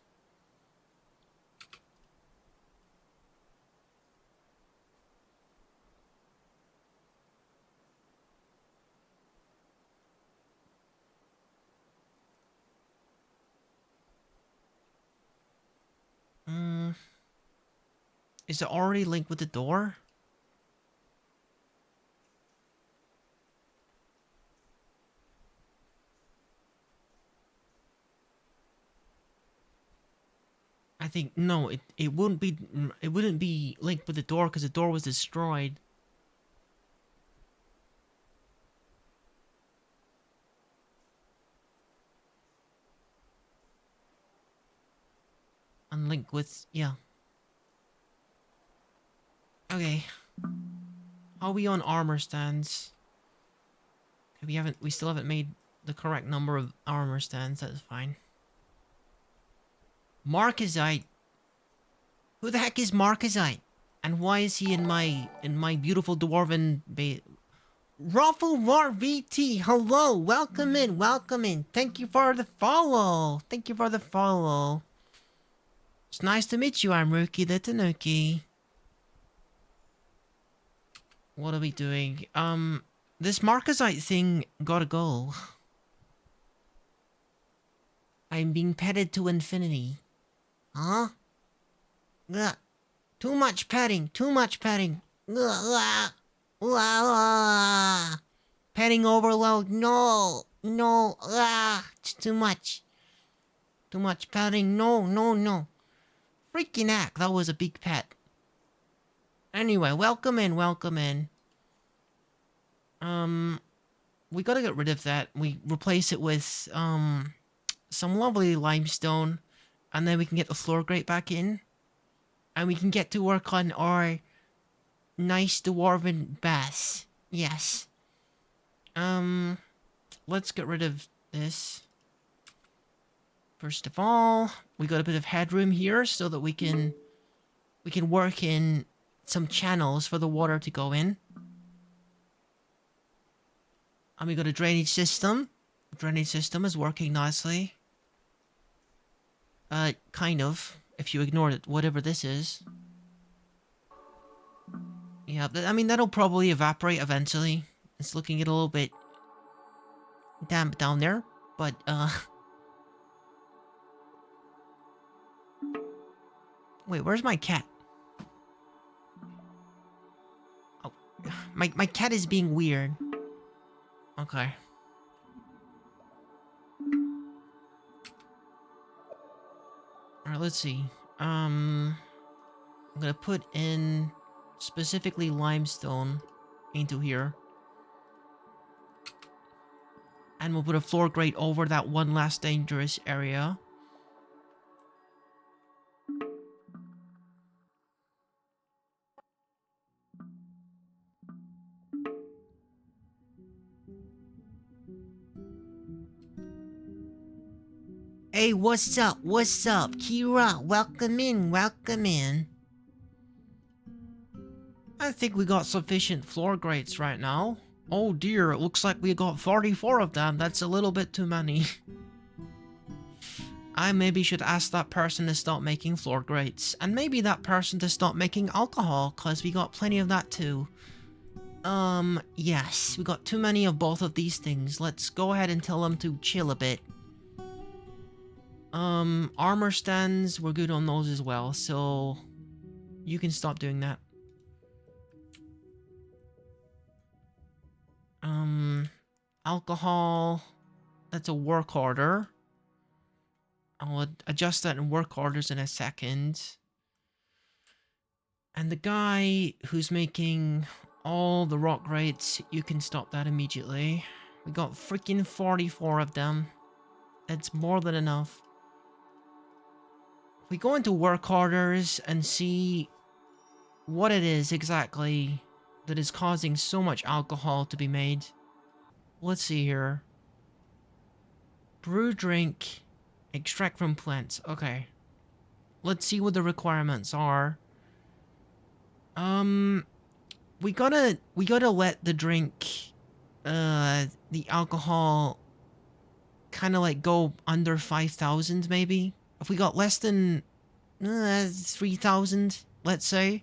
Is it already linked with the door? I think no, it wouldn't be linked with the door because the door was destroyed. Unlinked with, yeah. Okay. How are we on armor stands? Okay, we still haven't made the correct number of armor stands. That's fine. Marcasite. Who the heck is Marcasite? And why is he in my beautiful dwarven Ruffle Roar VT, hello, welcome in. Thank you for the follow. It's nice to meet you, I'm Rookie the Tanuki. What are we doing? This Marcasite thing gotta go. I'm being petted to infinity. Huh? Ugh. Too much petting. Ugh. Petting overload. No. It's too much. Too much petting. No. Freaking heck, that was a big pet. Anyway, welcome in. We gotta get rid of that. We replace it with, some lovely limestone. And then we can get the floor grate back in. And we can get to work on our nice dwarven baths. Yes. Let's get rid of this. First of all, we got a bit of headroom here so that we can work in some channels for the water to go in. And we got a drainage system. The drainage system is working nicely. Kind of, if you ignore it, whatever this is. Yeah, I mean, that'll probably evaporate eventually. It's looking a little bit damp down there, but, wait, where's my cat? Oh, my cat is being weird. Okay. Alright, let's see. I'm gonna put in specifically limestone into here. And we'll put a floor grate over that one last dangerous area. Hey, what's up? What's up? Kira, welcome in, welcome in. I think we got sufficient floor grates right now. Oh dear, it looks like we got 44 of them. That's a little bit too many. I maybe should ask that person to stop making floor grates. And maybe that person to stop making alcohol, cause we got plenty of that too. Yes, we got too many of both of these things. Let's go ahead and tell them to chill a bit. Armor stands, we're good on those as well, so you can stop doing that. Alcohol, that's a work order. I'll adjust that in work orders in a second. And the guy who's making all the rock grates, you can stop that immediately. We got freaking 44 of them. That's more than enough. We go into work orders and see what it is exactly that is causing so much alcohol to be made. Let's see here. Brew drink, extract from plants. Okay. Let's see what the requirements are. We gotta let the drink, the alcohol kind of like go under 5,000 maybe. If we got less than 3,000, let's say,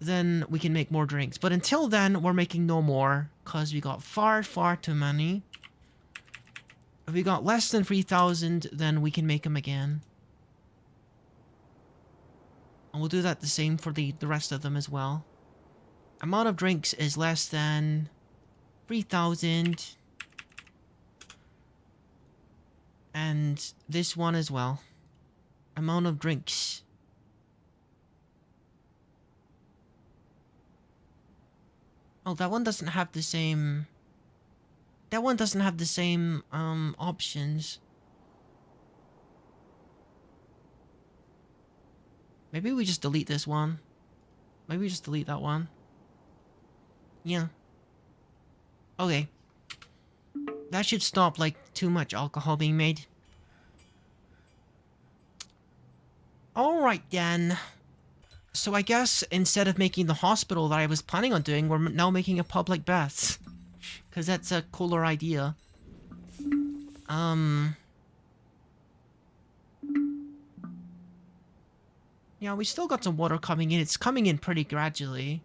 then we can make more drinks. But until then, we're making no more, because we got far, far too many. If we got less than 3,000, then we can make them again. And we'll do that the same for the rest of them as well. Amount of drinks is less than 3,000. And this one as well. Amount of drinks. Oh, that one doesn't have the same... That one doesn't have the same, options. Maybe we just delete this one. Maybe we just delete that one. Yeah. Okay. That should stop, like, too much alcohol being made. Alright then. So I guess instead of making the hospital that I was planning on doing, we're now making a public bath. Because that's a cooler idea. Yeah, we still got some water coming in. It's coming in pretty gradually.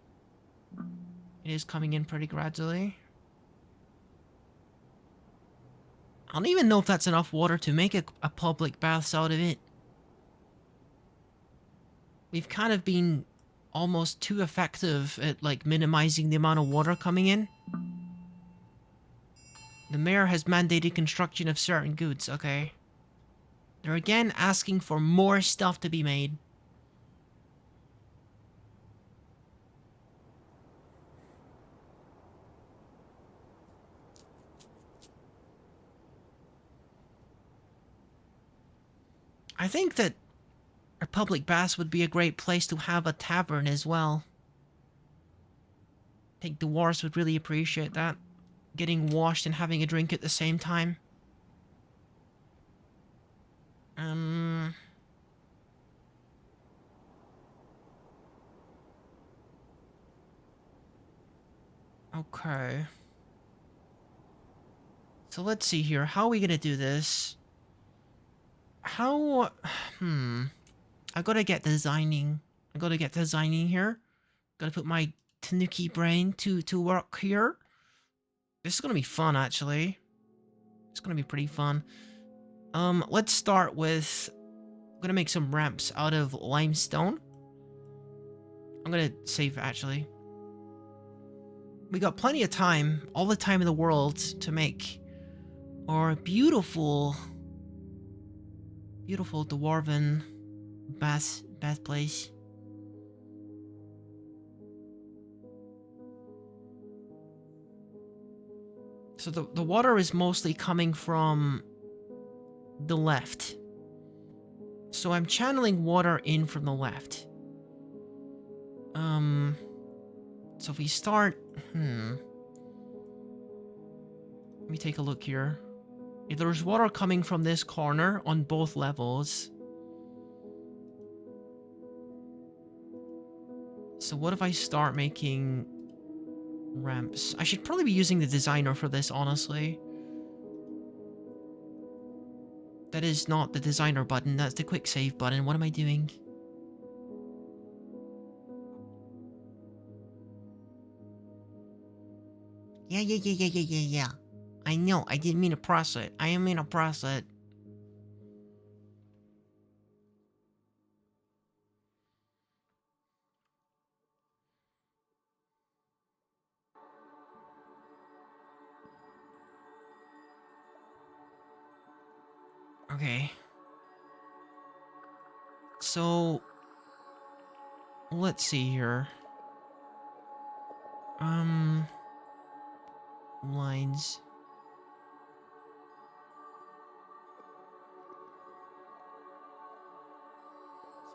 It is coming in pretty gradually. I don't even know if that's enough water to make a public baths out of it. We've kind of been almost too effective at, like, minimizing the amount of water coming in. The mayor has mandated construction of certain goods, okay. They're again asking for more stuff to be made. I think that a public bath would be a great place to have a tavern as well. I think the dwarves would really appreciate that. Getting washed and having a drink at the same time. Um... Okay. So let's see here. How are we gonna do this? How... I gotta get designing. I gotta get designing here. Gotta put my Tanuki brain to work here. This is gonna be fun, actually. It's gonna be pretty fun. Let's start with... I'm gonna make some ramps out of limestone. I'm gonna save, actually. We got plenty of time, all the time in the world, to make our beautiful dwarven bath place. So the water is mostly coming from the left. So I'm channeling water in from the left. So if we start... Let me take a look here. If there's water coming from this corner on both levels. So what if I start making ramps? I should probably be using the designer for this, honestly. That is not the designer button, that's the quick save button. What am I doing? Yeah. I know, I didn't mean to press it. I didn't mean to press it. Okay. So... let's see here. Lines.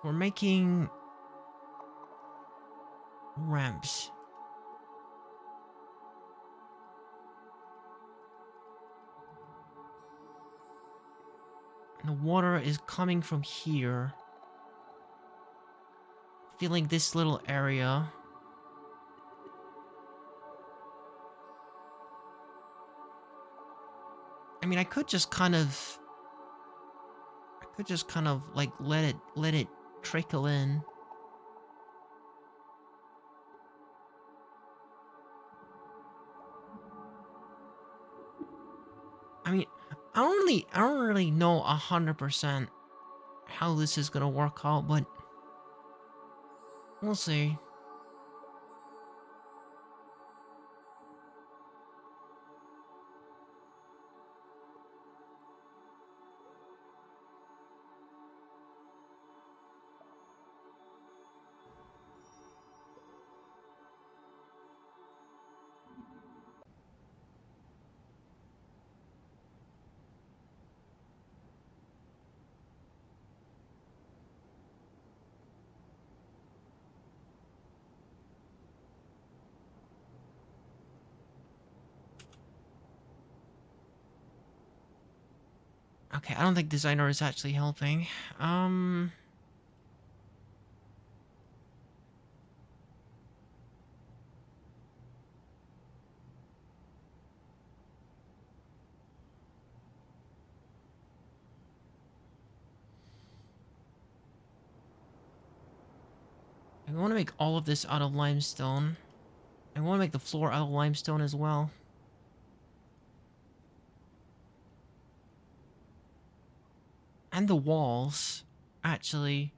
So we're making... ramps. And the water is coming from here. Filling this little area. I mean, I could just kind of like let it trickle in. I mean, I don't really know 100% how this is gonna work out, but we'll see. Okay, I don't think designer is actually helping. I'm I want to make all of this out of limestone. I want to make the floor out of limestone as well. And the walls, actually.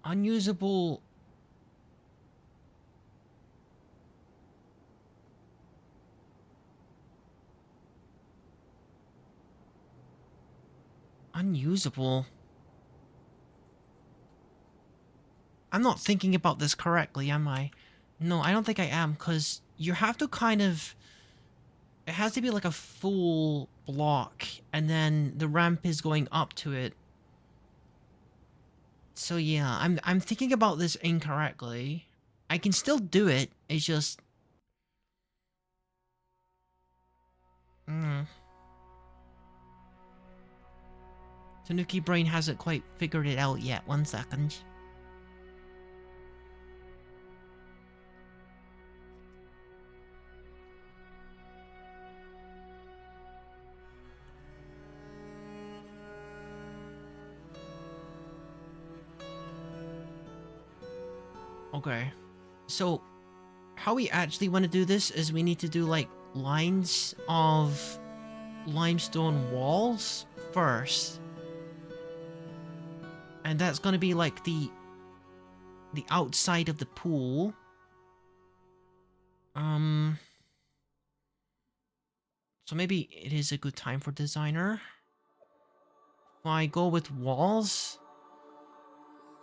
Unusable. Unusable. I'm not thinking about this correctly, am I? No, I don't think I am, because you have to kind of... It has to be like a full block, and then the ramp is going up to it. So yeah, I'm thinking about this incorrectly. I can still do it, it's just... Tanuki Brain hasn't quite figured it out yet. 1 second. Okay. So, how we actually want to do this is we need to do like lines of limestone walls first. And that's going to be like the outside of the pool. So maybe it is a good time for designer. If I go with walls,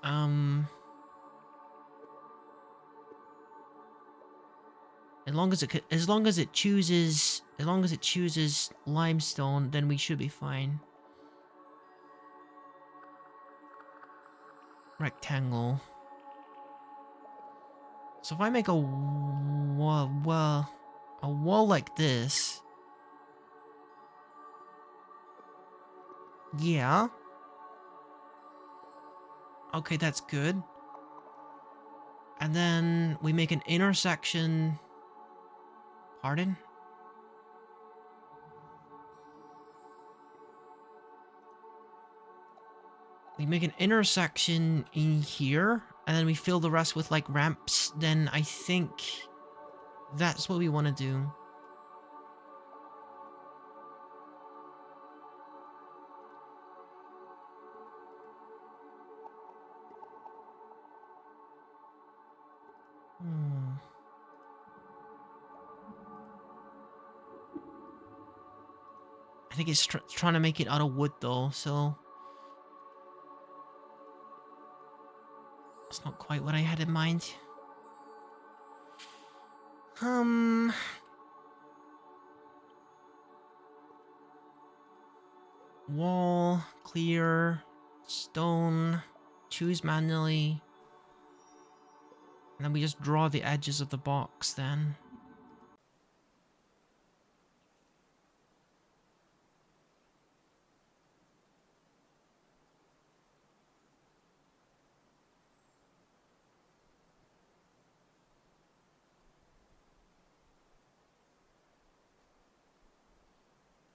as long as it chooses limestone, then we should be fine. Rectangle. So if I make a wall like this. Yeah. Okay, that's good. And then we make an intersection. Pardon? We make an intersection in here, and then we fill the rest with like ramps. Then I think that's what we want to do. I think it's trying to make it out of wood though, so... It's not quite what I had in mind. Wall, clear, stone, choose manually. And then we just draw the edges of the box then.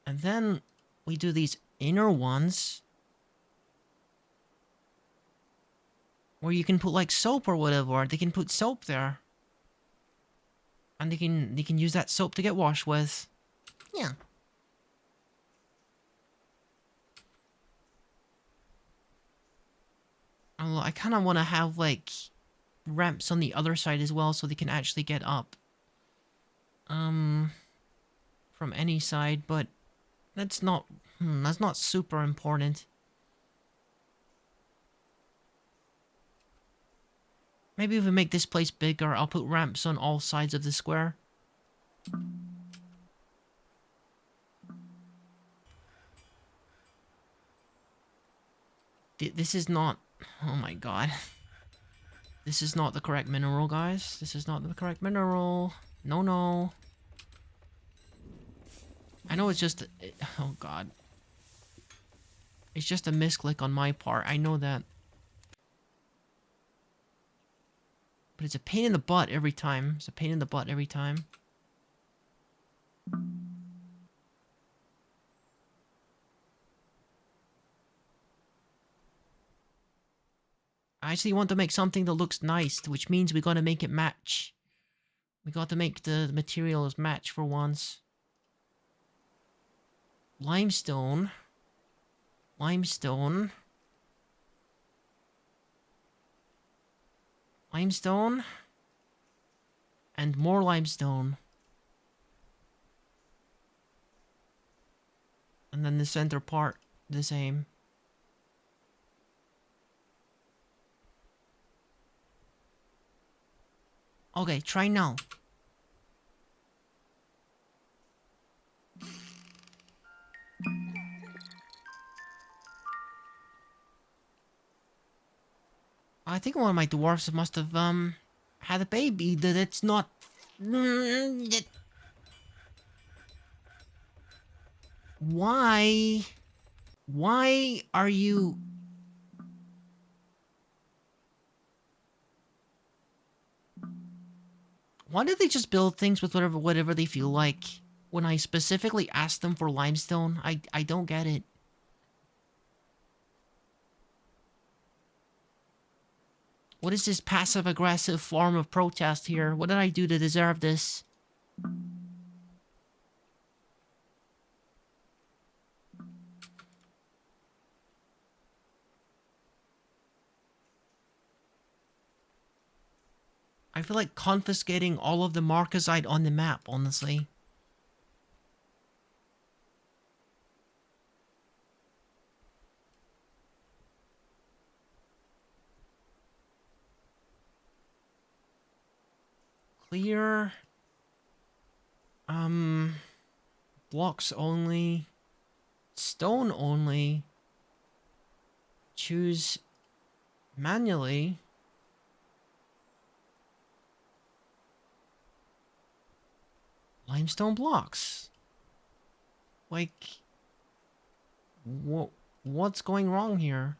And then we do these inner ones where you can put like soap or whatever. They can put soap there. And they can use that soap to get washed with. Yeah. I kind of want to have like ramps on the other side as well so they can actually get up. From any side, but that's not super important. Maybe if we make this place bigger, I'll put ramps on all sides of the square. This is not... Oh my god. This is not the correct mineral, guys. This is not the correct mineral. No, no. I know it's just... Oh god. It's just a misclick on my part. I know that. But it's a pain in the butt every time. It's a pain in the butt every time. I actually want to make something that looks nice, which means we gotta make it match. We got to make the materials match for once. Limestone. Limestone. Limestone. And more limestone. And then the center part, the same. Okay, try now. I think one of my dwarfs must have, had a baby that it's not... Why? Why are you... Why do they just build things with whatever they feel like? When I specifically asked them for limestone, I don't get it. What is this passive-aggressive form of protest here? What did I do to deserve this? I feel like confiscating all of the marcasite on the map, honestly. Clear. Blocks only. Stone only. Choose manually. Limestone blocks. Like, what's going wrong here?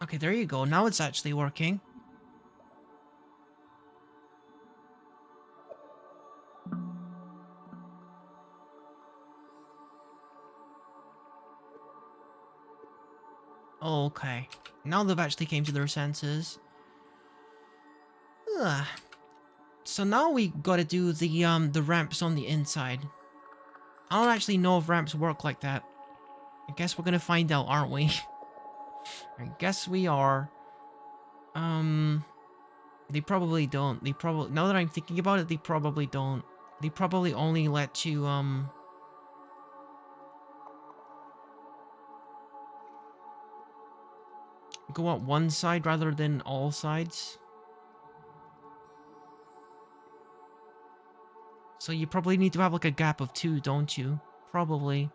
Okay, there you go. Now it's actually working. Oh, okay. Now they've actually came to their senses. Ugh. So now we gotta do the ramps on the inside. I don't actually know if ramps work like that. I guess we're gonna find out, aren't we? I guess we are. They probably don't. They probably, now that I'm thinking about it, they probably don't. They probably only let you, go out one side rather than all sides. So you probably need to have like a gap of 2, don't you? Probably.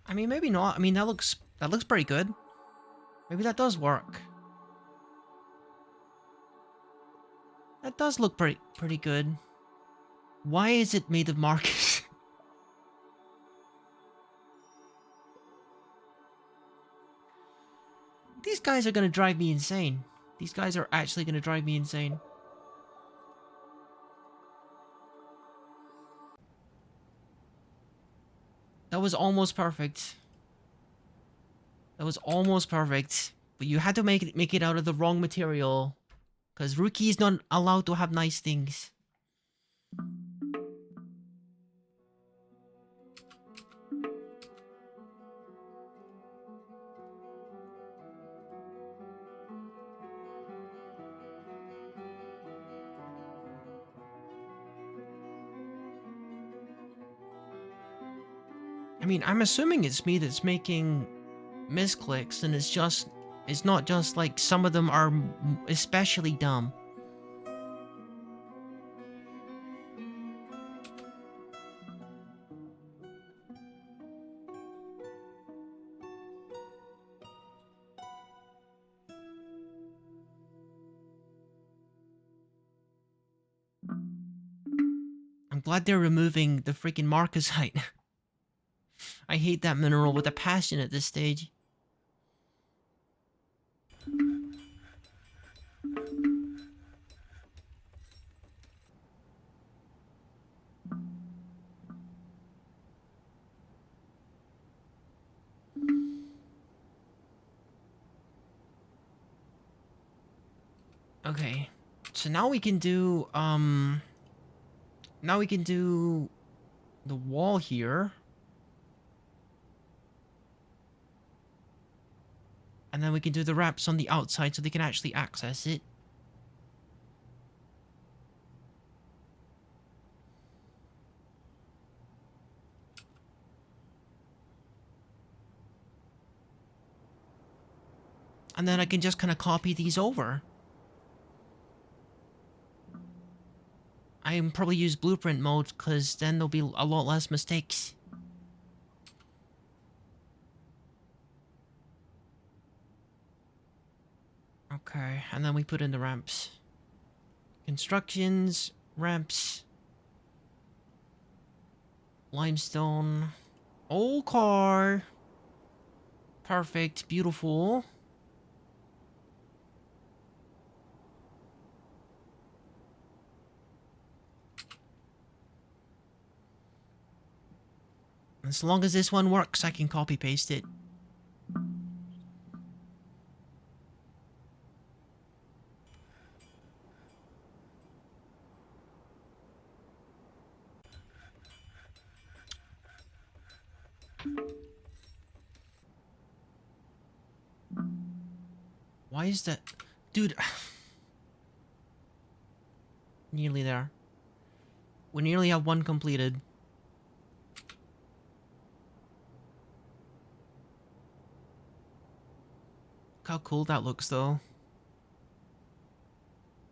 I mean, maybe not. I mean, that looks pretty good. Maybe that does work. That does look pretty good. Why is it made of marcus? These guys are gonna drive me insane. These guys are actually gonna drive me insane. That was almost perfect. That was almost perfect. But you had to make it out of the wrong material. Because Rookie is not allowed to have nice things. I mean, I'm assuming it's me that's making misclicks, and it's not just like some of them are especially dumb. I'm glad they're removing the freaking marcasite. I hate that mineral with a passion at this stage. Okay. So now we can do, now we can do the wall here. And then we can do the ramps on the outside so they can actually access it. And then I can just kind of copy these over. I can probably use blueprint mode because then there'll be a lot less mistakes. Okay, and then we put in the ramps. Constructions, ramps, limestone, old car. Perfect, beautiful. As long as this one works, I can copy paste it. Why is that? Dude. Nearly there. We nearly have one completed. Look how cool that looks, though.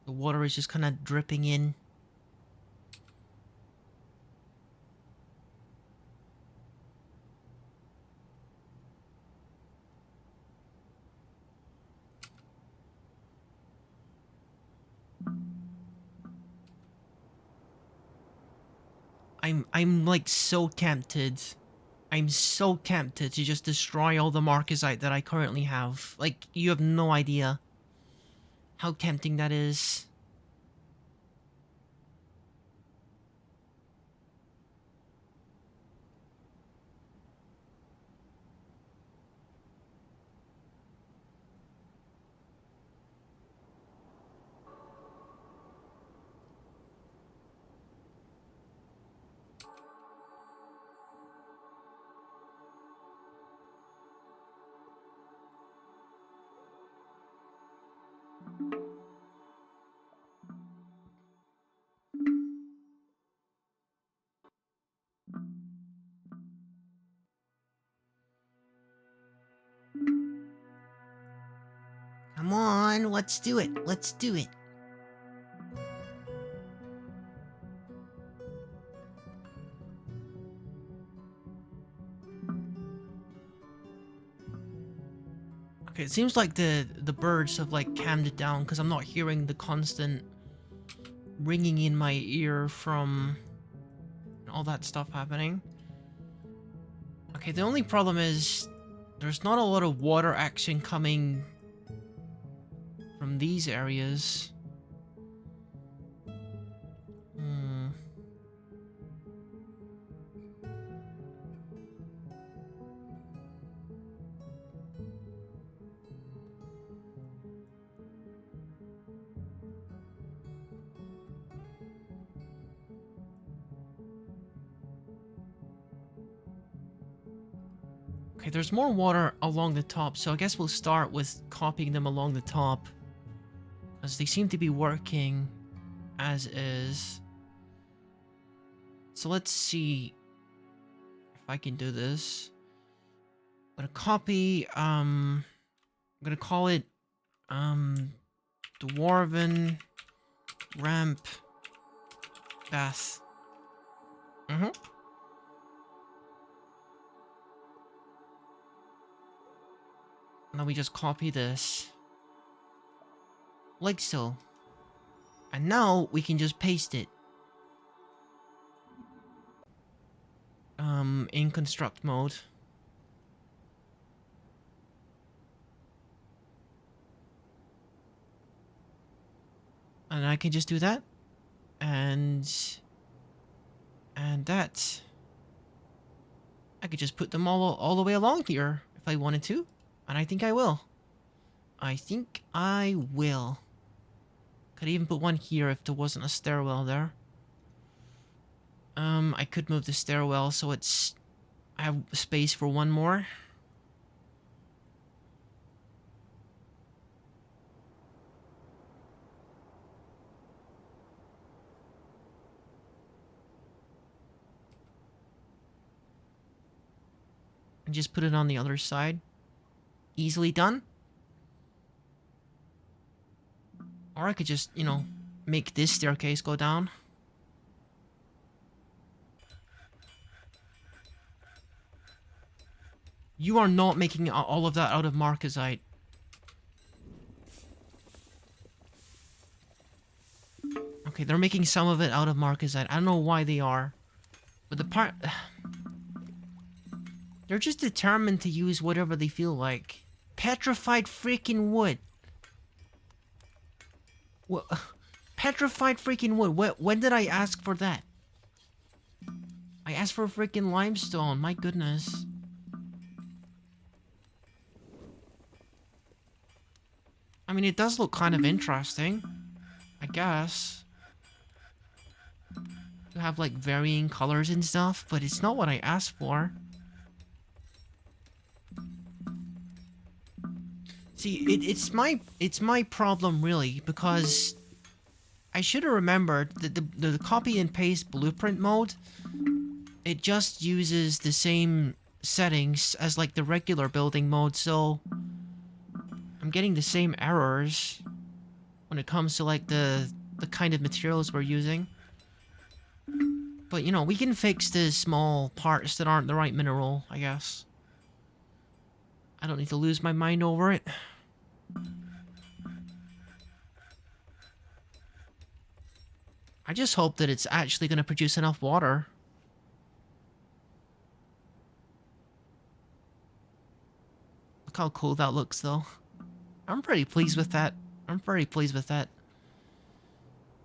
The water is just kind of dripping in. I'm like so tempted. I'm so tempted to just destroy all the marcasite that I currently have. Like, you have no idea how tempting that is. Come on, let's do it. Let's do it. Okay, it seems like the birds have like calmed it down because I'm not hearing the constant ringing in my ear from all that stuff happening. Okay, the only problem is there's not a lot of water action coming from these areas. Okay, there's more water along the top, so I guess we'll start with copying them along the top, as they seem to be working as is. So let's see if I can do this. I'm gonna copy, I'm gonna call it, Dwarven Ramp Bath. And then we just copy this. Like so. And now we can just paste it. In construct mode. And I can just do that. And that. I could just put them all the way along here if I wanted to. And I think I will. I think I will. Could even put one here if there wasn't a stairwell there. I could move the stairwell so it's... I have space for one more. And just put it on the other side. Easily done. Or I could just, you know, make this staircase go down. You are not making all of that out of marcasite. Okay, they're making some of it out of marcasite. I don't know why they are. But the part... They're just determined to use whatever they feel like. Petrified freaking wood. What? Petrified freaking wood. When did I ask for that? I asked for freaking limestone. My goodness. I mean, it does look kind of interesting. I guess. To have like varying colors and stuff, but it's not what I asked for. See, it's my problem really, because I should have remembered that the copy and paste blueprint mode, it just uses the same settings as like the regular building mode, so I'm getting the same errors when it comes to like the kind of materials we're using. But you know, we can fix the small parts that aren't the right mineral, I guess. I don't need to lose my mind over it. I just hope that it's actually going to produce enough water. Look how cool that looks, though. I'm pretty pleased with that. I'm very pleased with that.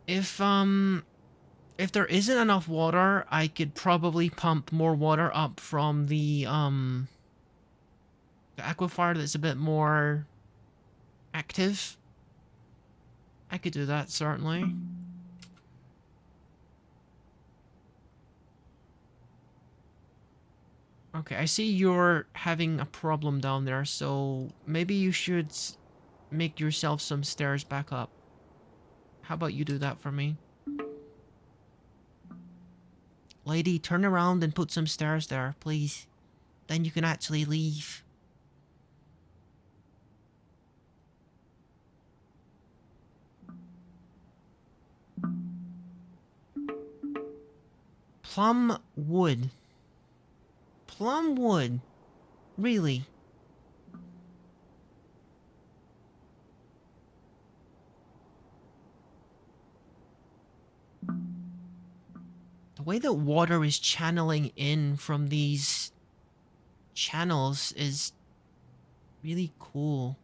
If there isn't enough water, I could probably pump more water up from the aquifer that's a bit more active. I could do that, certainly. Okay, I see you're having a problem down there, so maybe you should make yourself some stairs back up. How about you do that for me? Lady, turn around and put some stairs there, please. Then you can actually leave. Plum wood. Plum wood. Really? The way that water is channeling in from these channels is really cool.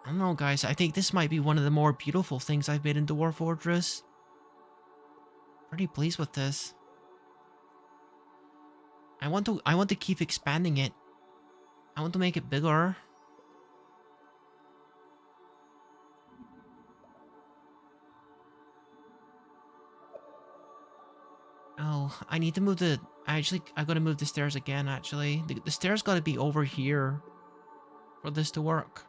I don't know, guys. I think this might be one of the more beautiful things I've made in Dwarf Fortress. Pretty pleased with this. I want to keep expanding it. I want to make it bigger. Oh, I need to move the... I gotta move the stairs again, actually. The stairs gotta be over here for this to work.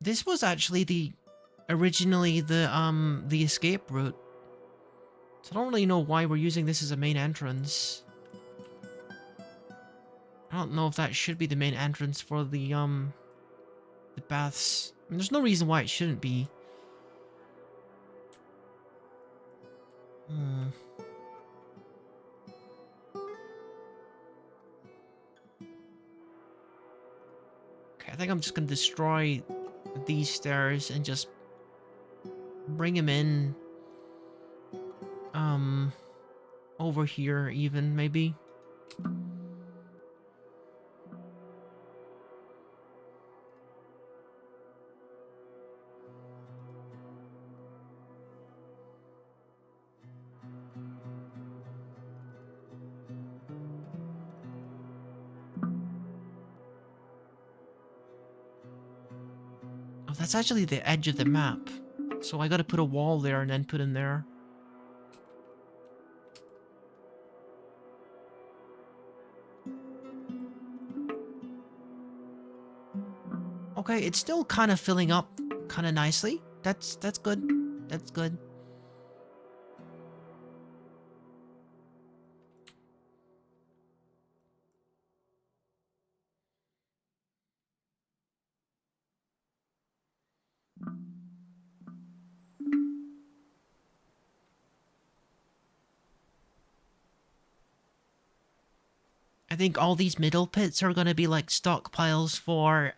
This was actually originally the escape route. So I don't really know why we're using this as a main entrance. I don't know if that should be the main entrance for the baths. I mean, there's no reason why it shouldn't be. I think I'm just gonna destroy these stairs and just bring him in, um, over here even, maybe. Oh, that's actually the edge of the map. So I gotta put a wall there and then put him there. Okay, it's still kind of filling up kind of nicely. That's good. That's good. I think all these middle pits are gonna be like stockpiles for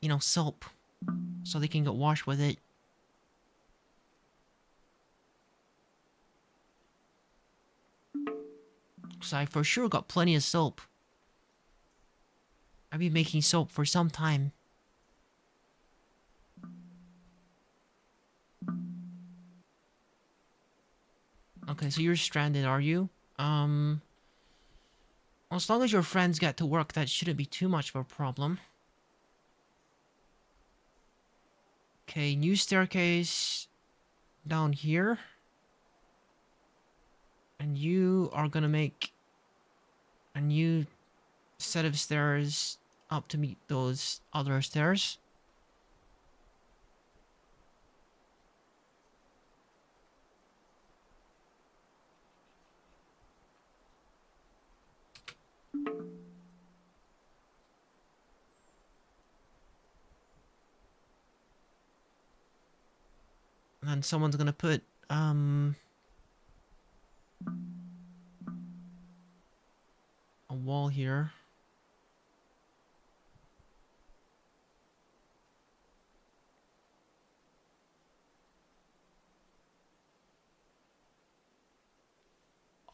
you know, soap, so they can get washed with it. So I for sure got plenty of soap. I've been making soap for some time. Okay, so you're stranded, are you? Well, as long as your friends get to work, that shouldn't be too much of a problem. Okay, new staircase down here. And you are gonna make a new set of stairs up to meet those other stairs. And then someone's gonna put, a wall here.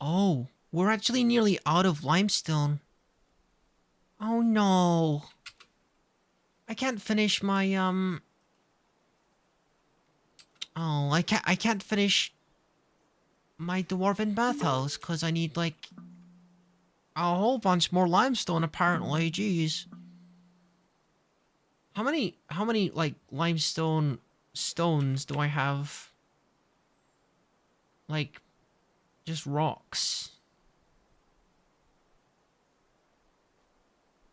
Oh, we're actually nearly out of limestone. Oh no. I can't finish my, oh, I can't finish my dwarven bathhouse, because I need, like, a whole bunch more limestone, apparently. Jeez. How many, like, limestone stones do I have? Like, just rocks.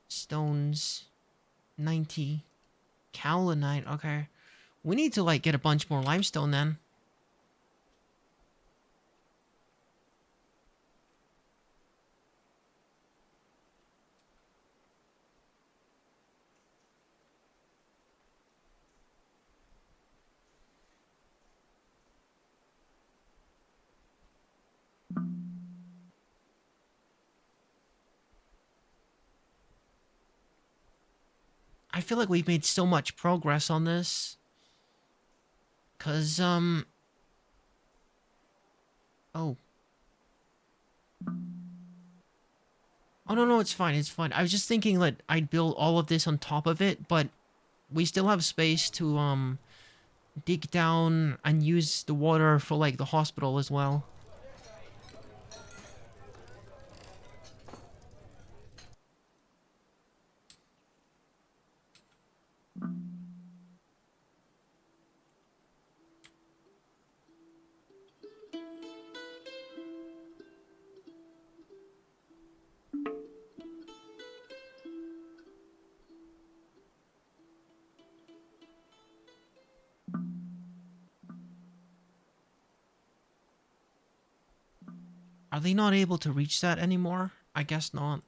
Stones. 90. Kaolinite, okay. We need to, like, get a bunch more limestone, then. I feel like we've made so much progress on this. Cause, oh. Oh, no, no, it's fine, it's fine. I was just thinking that I'd build all of this on top of it, but we still have space to, dig down and use the water for, like, the hospital as well. Are they not able to reach that anymore? I guess not.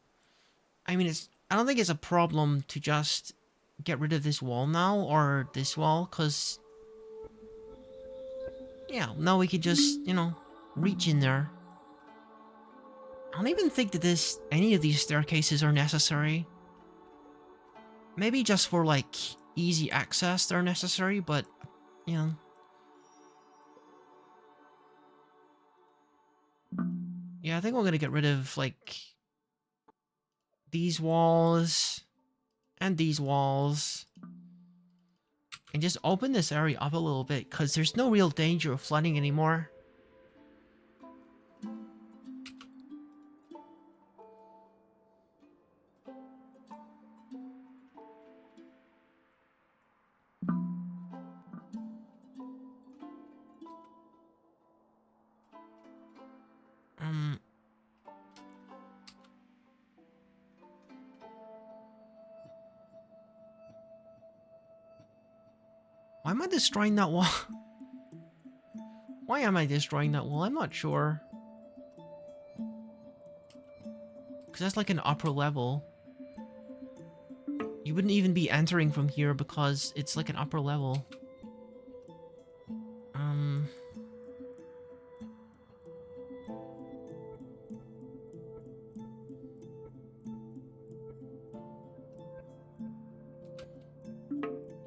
I mean, I don't think it's a problem to just get rid of this wall now, or this wall, because, yeah, now we could just, you know, reach in there. I don't even think that any of these staircases are necessary. Maybe just for, like, easy access they're necessary, but, you know. Yeah, I think we're gonna get rid of, like, these walls and these walls. And just open this area up a little bit, because there's no real danger of flooding anymore. Um... Why am I destroying that wall? Why am I destroying that wall? I'm not sure. Because that's like an upper level. You wouldn't even be entering from here because it's like an upper level.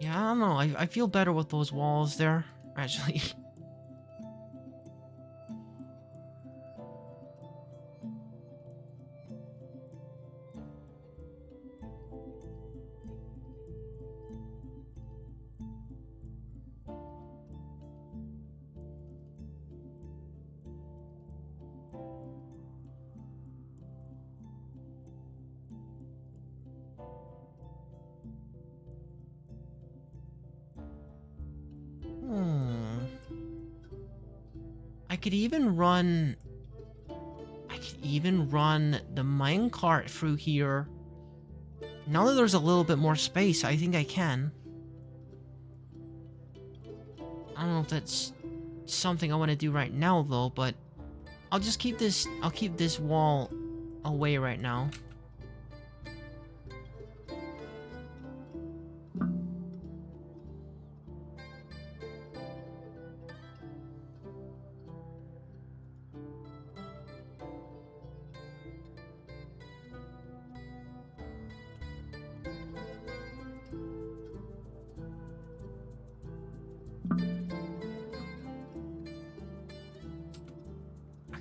Yeah, I don't know. I feel better with those walls there, actually. I could even run... I could even run the minecart through here. Now that there's a little bit more space, I think I can. I don't know if that's something I want to do right now, though, but... I'll just keep this... I'll keep this wall away right now.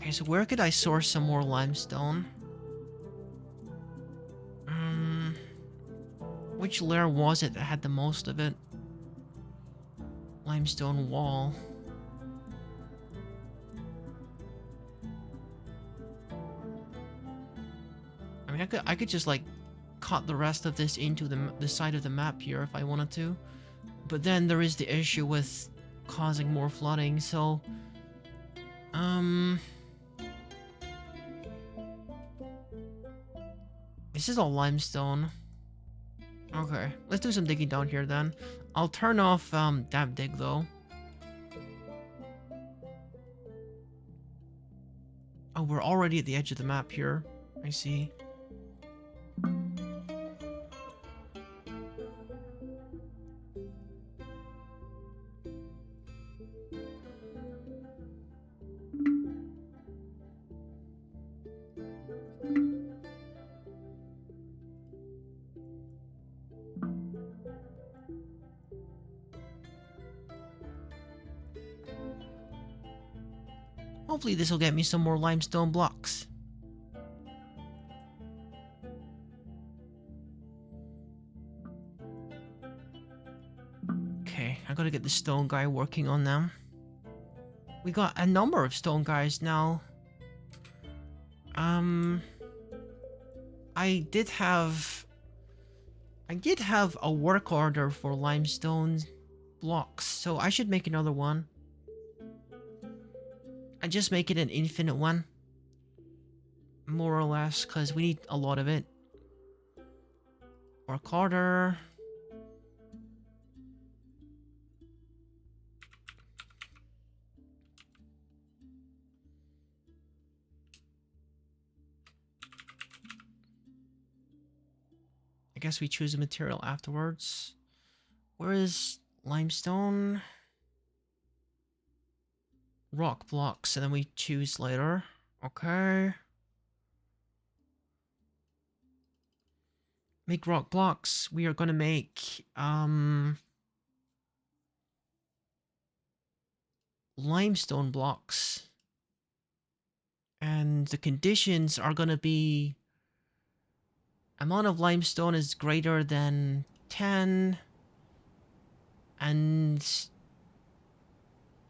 Okay, so where could I source some more limestone? Which layer was it that had the most of it? Limestone wall. I mean, I could just like cut the rest of this into the side of the map here if I wanted to, but then there is the issue with causing more flooding. So, this is all limestone. Okay, let's do some digging down here then. I'll turn off damp dig though. Oh, we're already at the edge of the map here. I see. Hopefully this will get me some more limestone blocks. Okay, I gotta get the stone guy working on them. We got a number of stone guys now. I did have a work order for limestone blocks, so I should make another one. I just make it an infinite one. More or less, because we need a lot of it. Work order. I guess we choose a material afterwards. Where is limestone? Rock blocks, and then we choose later. Okay. make rock blocks. We are gonna make limestone blocks. And the conditions are gonna be amount of limestone is greater than 10, and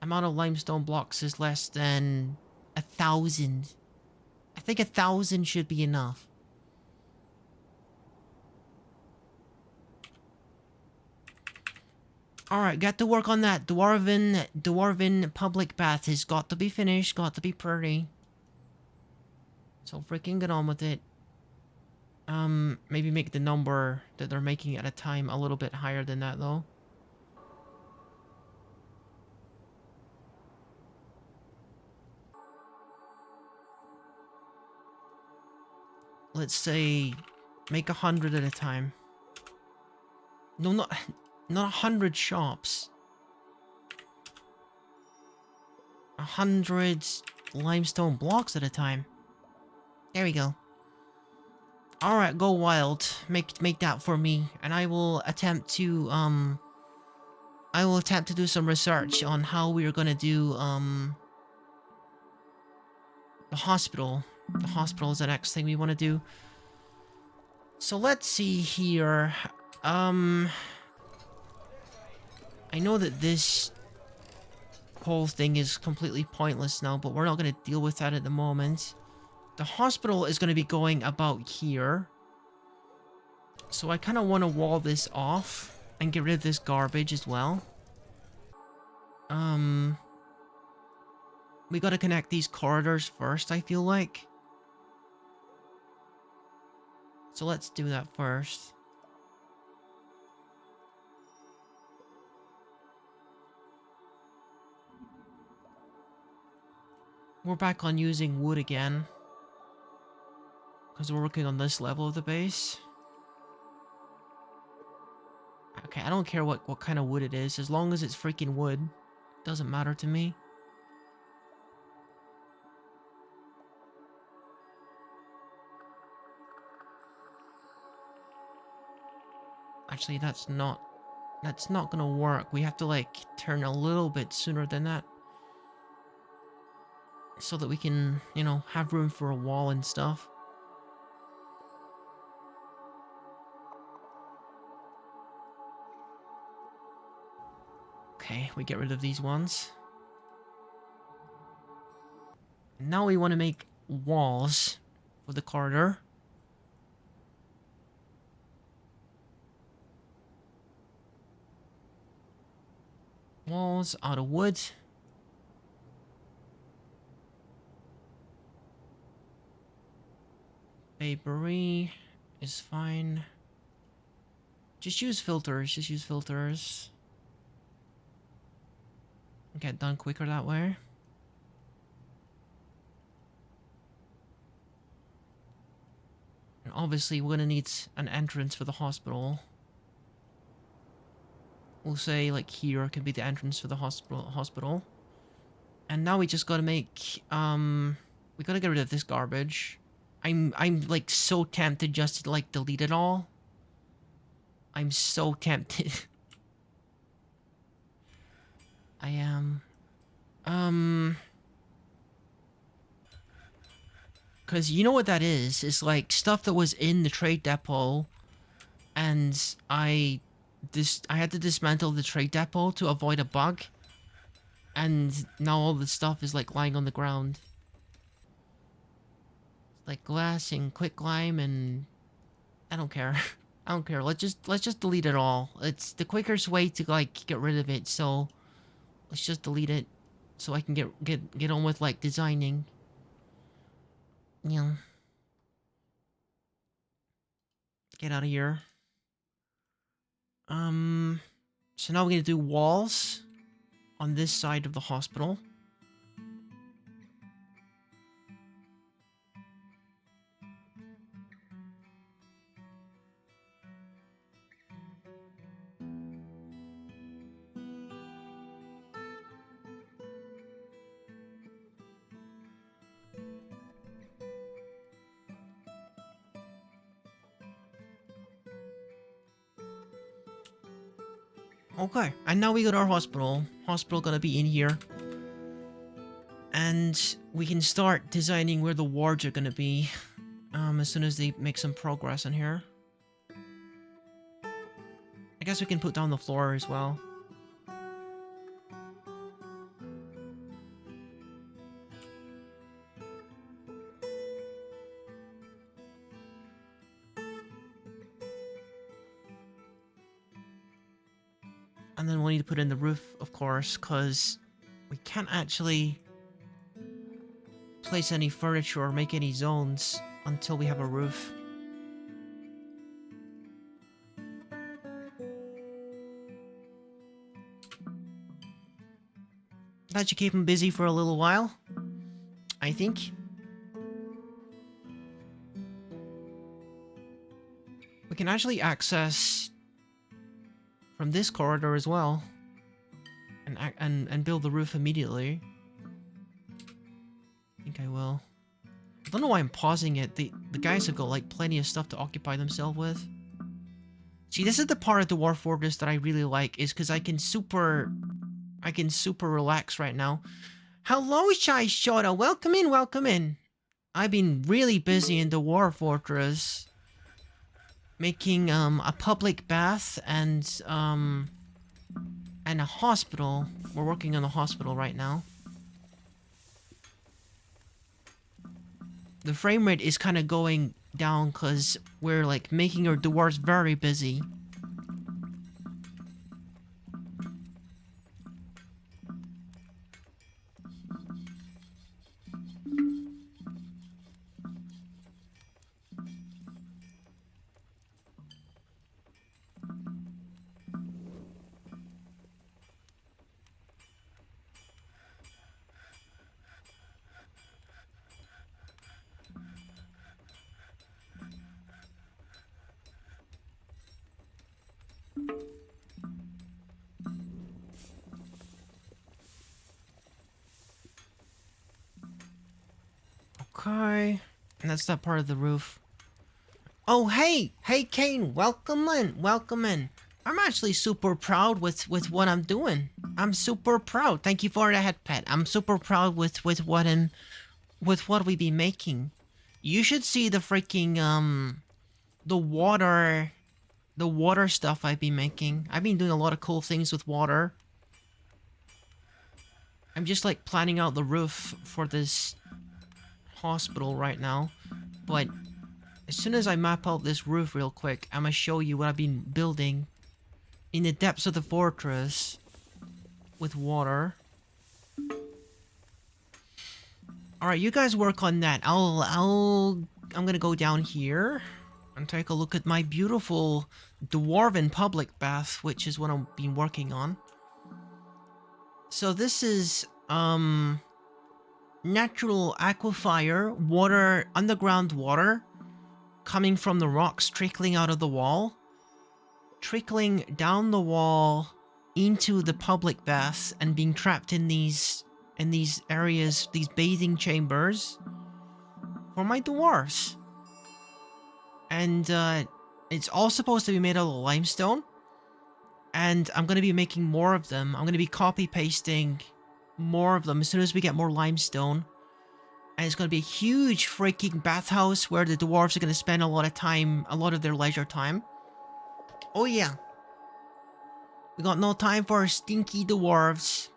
amount of limestone blocks is less than 1,000. I think 1,000 should be enough. Alright, got to work on that. Dwarven public bath has got to be finished, got to be pretty. So freaking get on with it. Maybe make the number that they're making at a time a little bit higher than that though. Let's say make 100 at a time. No, not 100 shops. 100 limestone blocks at a time. There we go. Alright, go wild. Make that for me. And I will attempt to do some research on how we are gonna do the hospital. The hospital is the next thing we want to do. So let's see here. I know that this whole thing is completely pointless now, but we're not going to deal with that at the moment. The hospital is going to be going about here. So I kind of want to wall this off and get rid of this garbage as well. We got to connect these corridors first, I feel like. So let's do that first. We're back on using wood again. Because we're working on this level of the base. Okay, I don't care what kind of wood it is. As long as it's freaking wood. Doesn't matter to me. Actually, that's not gonna work. We have to, like, turn a little bit sooner than that. So that we can, you know, have room for a wall and stuff. Okay, we get rid of these ones. Now we want to make walls for the corridor. Walls out of wood. Papery is fine. Just use filters, just use filters. Get done quicker that way. And obviously we're gonna need an entrance for the hospital. We'll say like here can be the entrance for the hospital. And now we just gotta make we gotta get rid of this garbage. I'm like so tempted just to like delete it all. I'm so tempted. I am. Cause you know what that is? It's like stuff that was in the trade depot, and I had to dismantle the trade depot to avoid a bug, and now all the stuff is like lying on the ground. Like glass and quicklime, and I don't care. I don't care. Let's just delete it all. It's the quickest way to like get rid of it. So let's just delete it, so I can get on with like designing. Yeah. Get out of here. So now we're gonna do walls on this side of the hospital. Okay, and now we got our hospital. Hospital gonna be in here. And we can start designing where the wards are gonna be. As soon as they make some progress in here. I guess we can put down the floor as well. And then we'll need to put in the roof, of course, because we can't actually place any furniture or make any zones until we have a roof. That should keep him busy for a little while, I think. We can actually access from this corridor as well, and build the roof immediately. I think I will. I don't know why I'm pausing it. The guys have got like plenty of stuff to occupy themselves with. See, this is the part of the Dwarf Fortress that I really like, is because I can super relax right now. Hello, Shy Shota. Welcome in, welcome in. I've been really busy in the Dwarf Fortress, making a public bath and a hospital. We're working on the hospital right now. The frame rate is kind of going down because we're like making our dwarves very busy. Okay, and that's that part of the roof. Oh, hey, Kane, welcome in, welcome in. I'm actually super proud with what I'm doing. I'm super proud. Thank you for the head pet. I'm super proud with what we be making. You should see the freaking the water stuff I've been making. I've been doing a lot of cool things with water. I'm just like planning out the roof for this hospital right now, but as soon as I map out this roof real quick, I'm gonna show you what I've been building in the depths of the fortress with water. Alright, you guys work on that. I'm gonna go down here and take a look at my beautiful dwarven public bath, which is what I've been working on. So this is natural aquifer water, underground water coming from the rocks, trickling out of the wall, trickling down the wall into the public baths and being trapped in these areas, these bathing chambers for my dwarves. And it's all supposed to be made out of limestone, and I'm going to be making more of them. I'm going to be copy pasting more of them as soon as we get more limestone. And it's going to be a huge freaking bathhouse where the dwarves are going to spend a lot of their leisure time. Oh yeah. We got no time for stinky dwarves.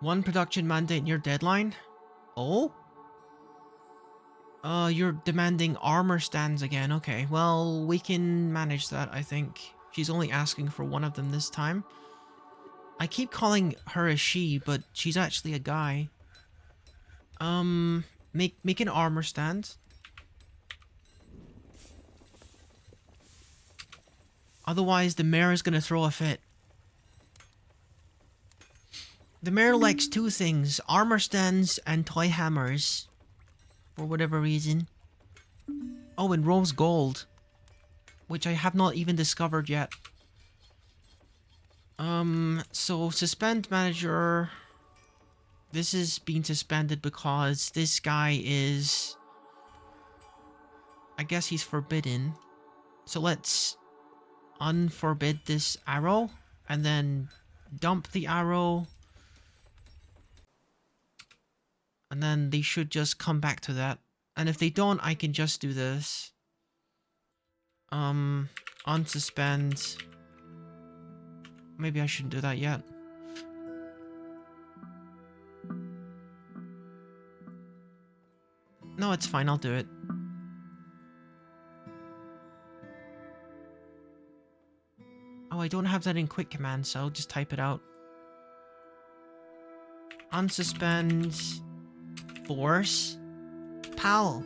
One production mandate near deadline? Oh? You're demanding armor stands again. Okay, well, we can manage that, I think. She's only asking for one of them this time. I keep calling her a she, but she's actually a guy. Make an armor stand. Otherwise, the mayor is gonna throw a fit. The mayor likes two things, armor stands and toy hammers. For whatever reason. Oh, and rose gold. Which I have not even discovered yet. So suspend manager. this is being suspended because this guy is... I guess he's forbidden. So let's unforbid this arrow and then dump the arrow. And then they should just come back to that. And if they don't, I can just do this. Unsuspend. Maybe I shouldn't do that yet. No, it's fine, I'll do it. Oh, I don't have that in quick command, so I'll just type it out. Unsuspend force Powell.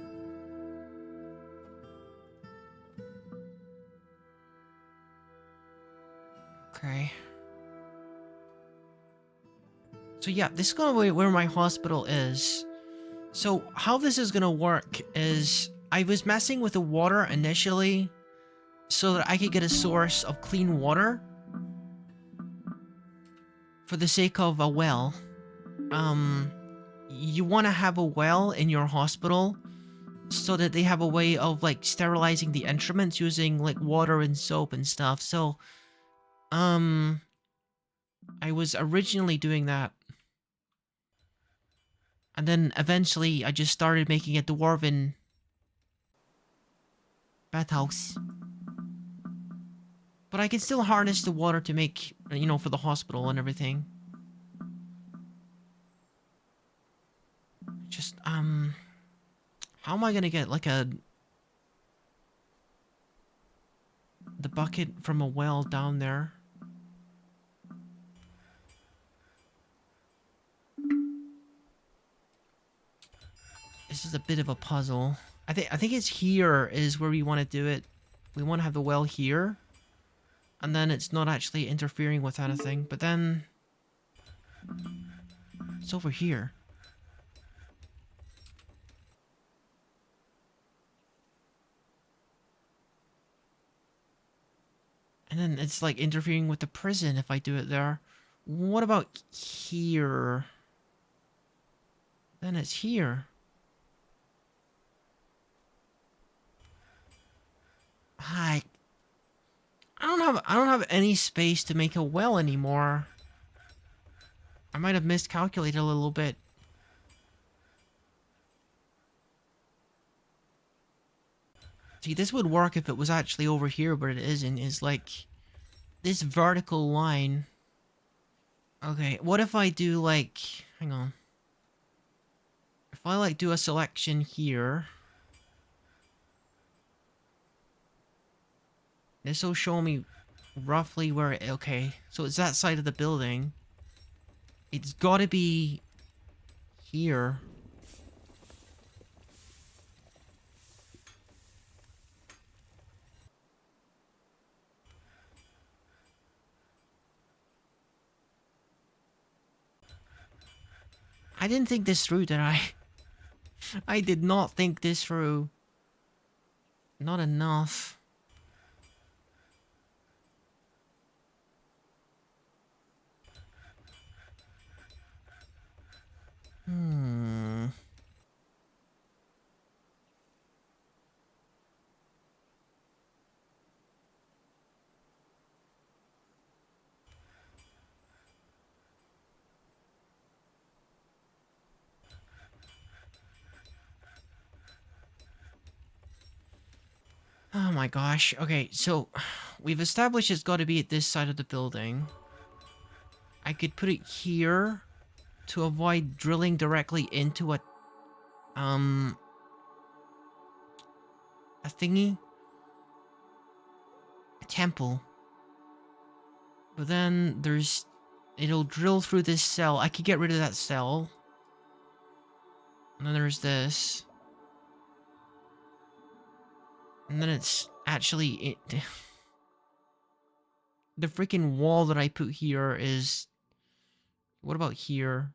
Okay. So yeah, this is gonna be where my hospital is. So how this is gonna work is I was messing with the water initially so that I could get a source of clean water for the sake of a well. You want to have a well in your hospital so that they have a way of like sterilizing the instruments using like water and soap and stuff. So I was originally doing that. And then eventually I just started making a dwarven bathhouse. But I can still harness the water to make, you know, for the hospital and everything. Just, how am I gonna get, like, the bucket from a well down there? This is a bit of a puzzle. I think it's here is where we want to do it. We want to have the well here. And then it's not actually interfering with anything. But then... it's over here. And then it's like interfering with the prison if I do it there. What about here? Then it's here. I don't have any space to make a well anymore. I might have miscalculated a little bit. See, this would work if it was actually over here, but it isn't. It's like this vertical line. Okay, what if I do like... hang on. If I like do a selection here... this will show me roughly where... okay, so it's that side of the building. It's gotta be... here. I didn't think this through, did I? I did not think this through. Not enough. Oh my gosh. Okay, so we've established it's got to be at this side of the building. I could put it here to avoid drilling directly into a thingy. A temple. But then there's... it'll drill through this cell. I could get rid of that cell. And then there's this. And then it's actually... the freaking wall that I put here is... what about here?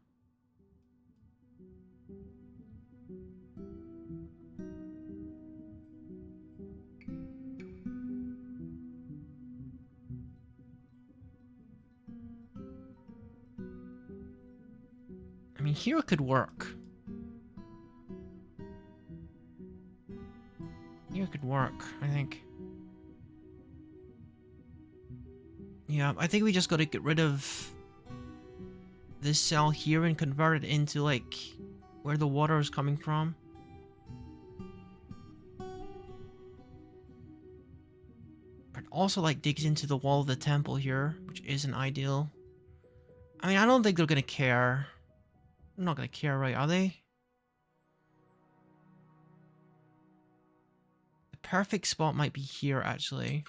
I mean, here could work. Here could work, I think. Yeah, I think we just gotta get rid of this cell here and convert it into, like, where the water is coming from. But also, like, digs into the wall of the temple here, which isn't ideal. I mean, I don't think they're gonna care. They're not gonna care, right? Are they? The perfect spot might be here, actually.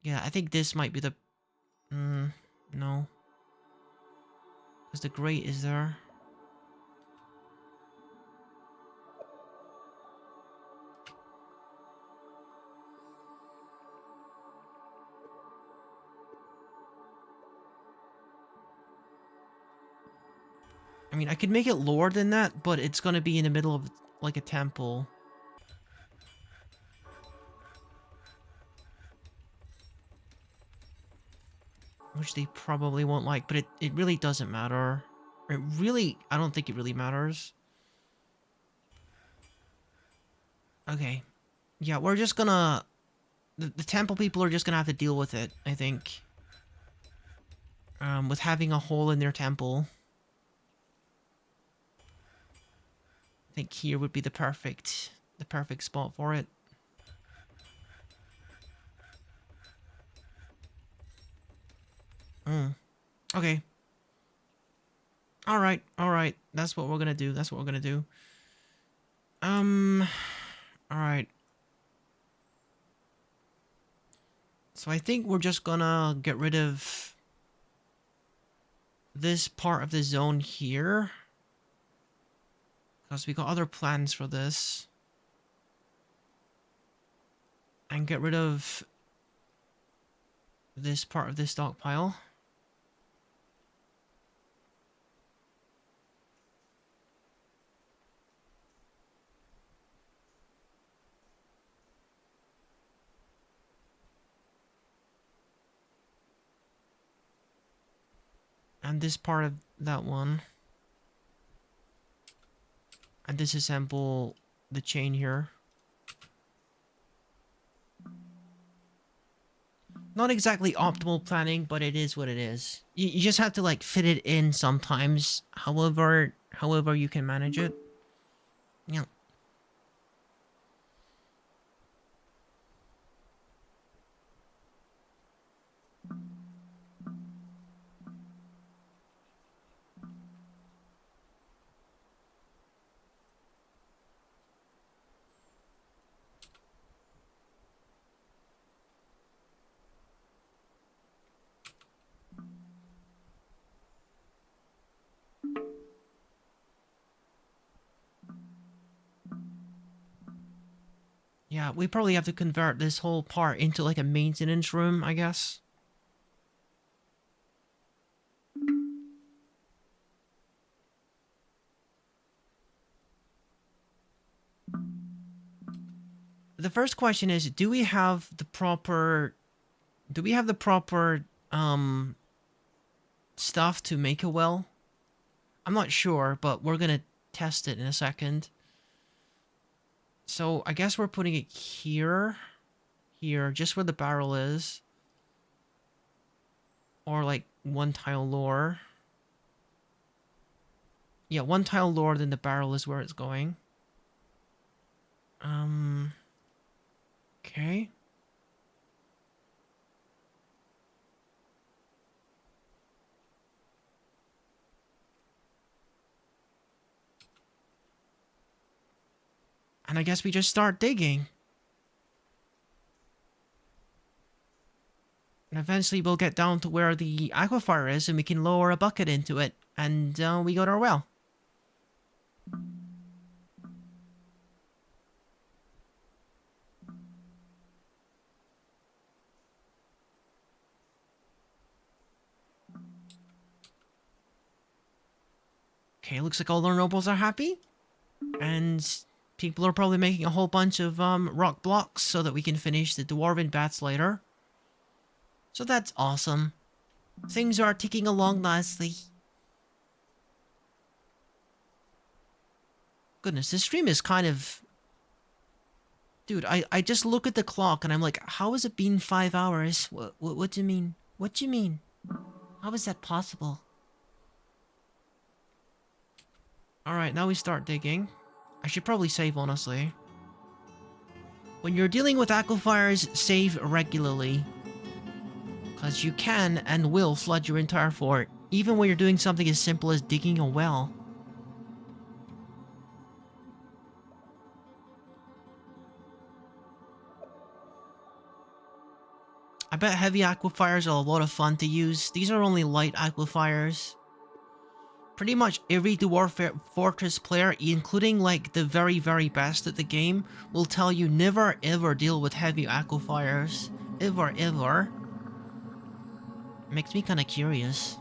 Yeah, I think this might be the... no. Because the grate is there. I mean, I could make it lower than that, but it's gonna be in the middle of, like, a temple. Which they probably won't like, but it really doesn't matter. It really... I don't think it really matters. Okay. Yeah, we're just gonna... The temple people are just gonna have to deal with it, I think. With having a hole in their temple. I think here would be the perfect spot for it. Okay. Alright, alright. That's what we're gonna do. That's what we're gonna do. Alright. So I think we're just gonna get rid of this part of the zone here. Because we got other plans for this. And get rid of this part of the stockpile. And this part of that one. And disassemble the chain here. Not exactly optimal planning, but it is what it is. You just have to, like, fit it in sometimes. However you can manage it. Yeah. Yeah, we probably have to convert this whole part into, like, a maintenance room, I guess. The first question is, do we have the proper stuff to make a well? I'm not sure, but we're gonna test it in a second. So I guess we're putting it here, just where the barrel is. Or, like, one tile lower. Yeah, one tile lower than the barrel is where it's going. Okay. And I guess we just start digging. And eventually we'll get down to where the aquifer is and we can lower a bucket into it. And we got our well. Okay, looks like all our nobles are happy. And people are probably making a whole bunch of rock blocks so that we can finish the dwarven baths later. So that's awesome. Things are ticking along nicely. Goodness, this stream is kind of... Dude, I just look at the clock and I'm like, how has it been 5 hours? What do you mean? What do you mean? How is that possible? Alright, now we start digging. I should probably save, honestly. When you're dealing with aquifers, save regularly. Because you can and will flood your entire fort, even when you're doing something as simple as digging a well. I bet heavy aquifers are a lot of fun to use. These are only light aquifers. Pretty much every Dwarf Fortress player, including like the very, very best at the game, will tell you never ever deal with heavy aquifers. Ever, ever. Makes me kind of curious.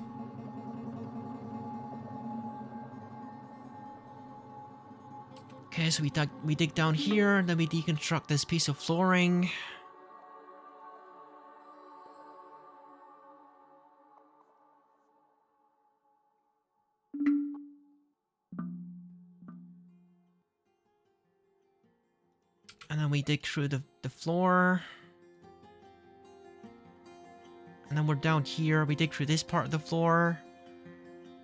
Okay, so we dig down here, then we deconstruct this piece of flooring. And then we dig through the floor. And then we're down here, we dig through this part of the floor.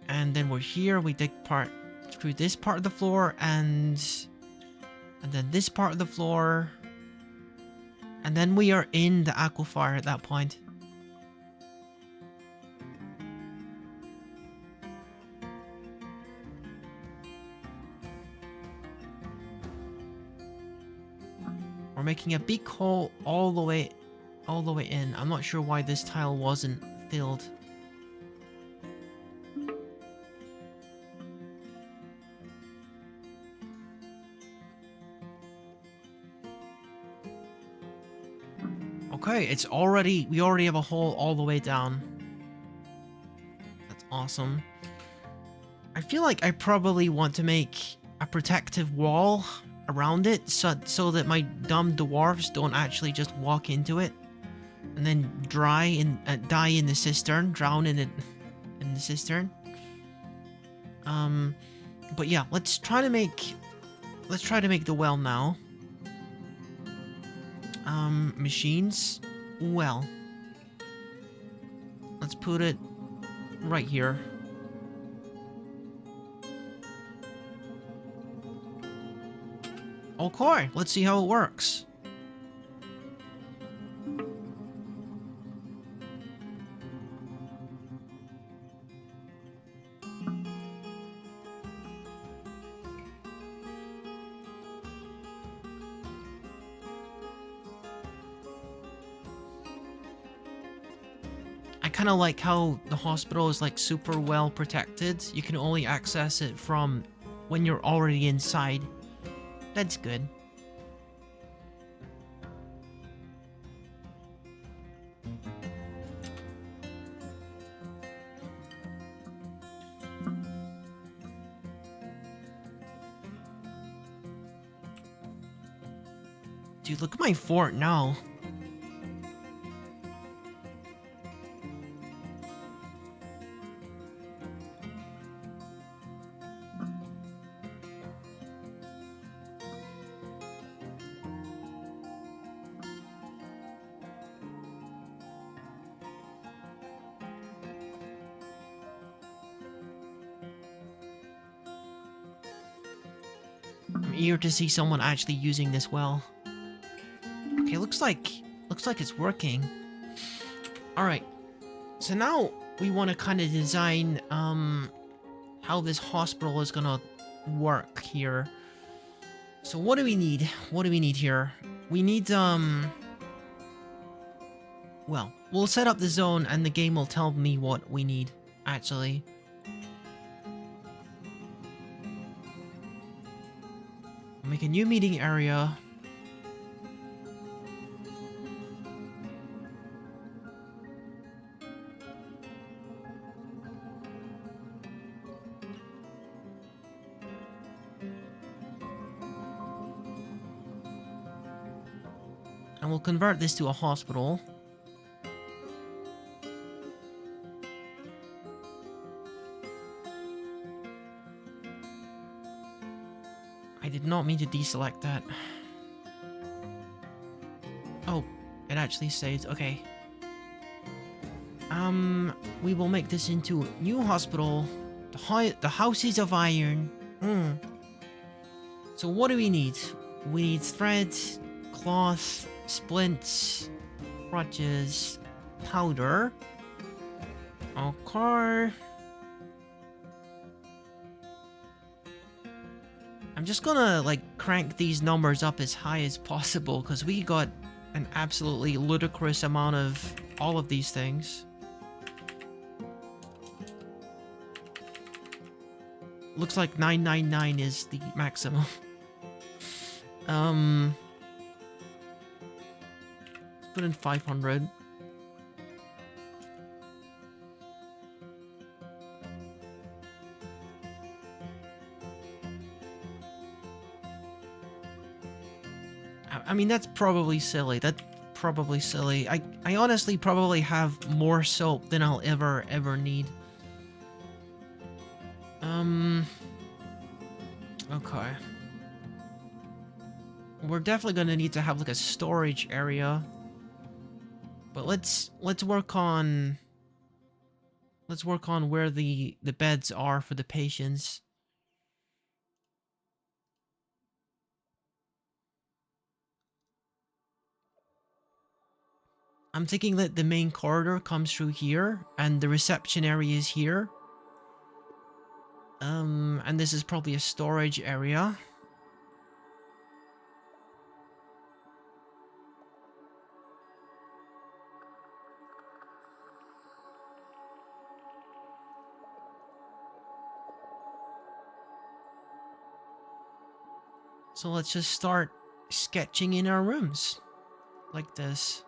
And then we're here, we dig through this part of the floor, and then this part of the floor. And then we are in the aquifer at that point. We're making a big hole all the way in. I'm not sure why this tile wasn't filled. Okay, we already have a hole all the way down. That's awesome. I feel like I probably want to make a protective wall around it so that my dumb dwarves don't actually just walk into it and then die in the cistern, drown in the cistern. But yeah, let's try to make the well now. Machines. Well, let's put it right here. Okay, let's see how it works. I kind of like how the hospital is like super well protected. You can only access it from when you're already inside. That's good. Dude, look at my fort now. I'm eager to see someone actually using this well. Okay, looks like it's working. Alright. So now we want to kind of design how this hospital is gonna work here. So what do we need? What do we need here? We need well, we'll set up the zone and the game will tell me what we need, actually. Make a new meeting area. And we'll convert this to a hospital. did not mean to deselect that. Oh, it actually saves. Okay. We will make this into a new hospital. The houses of iron. Hmm. So what do we need? We need thread, cloth, splints, crutches, powder. Okay. I'm just gonna, like, crank these numbers up as high as possible, because we got an absolutely ludicrous amount of all of these things. Looks like 999 is the maximum. Let's put in 500. I mean, that's probably silly. That's probably silly. I honestly probably have more soap than I'll ever need. Okay. We're definitely gonna need to have like a storage area. But let's work on where the beds are for the patients. I'm thinking that the main corridor comes through here and the reception area is here. And this is probably a storage area. So let's just start sketching in our rooms like this.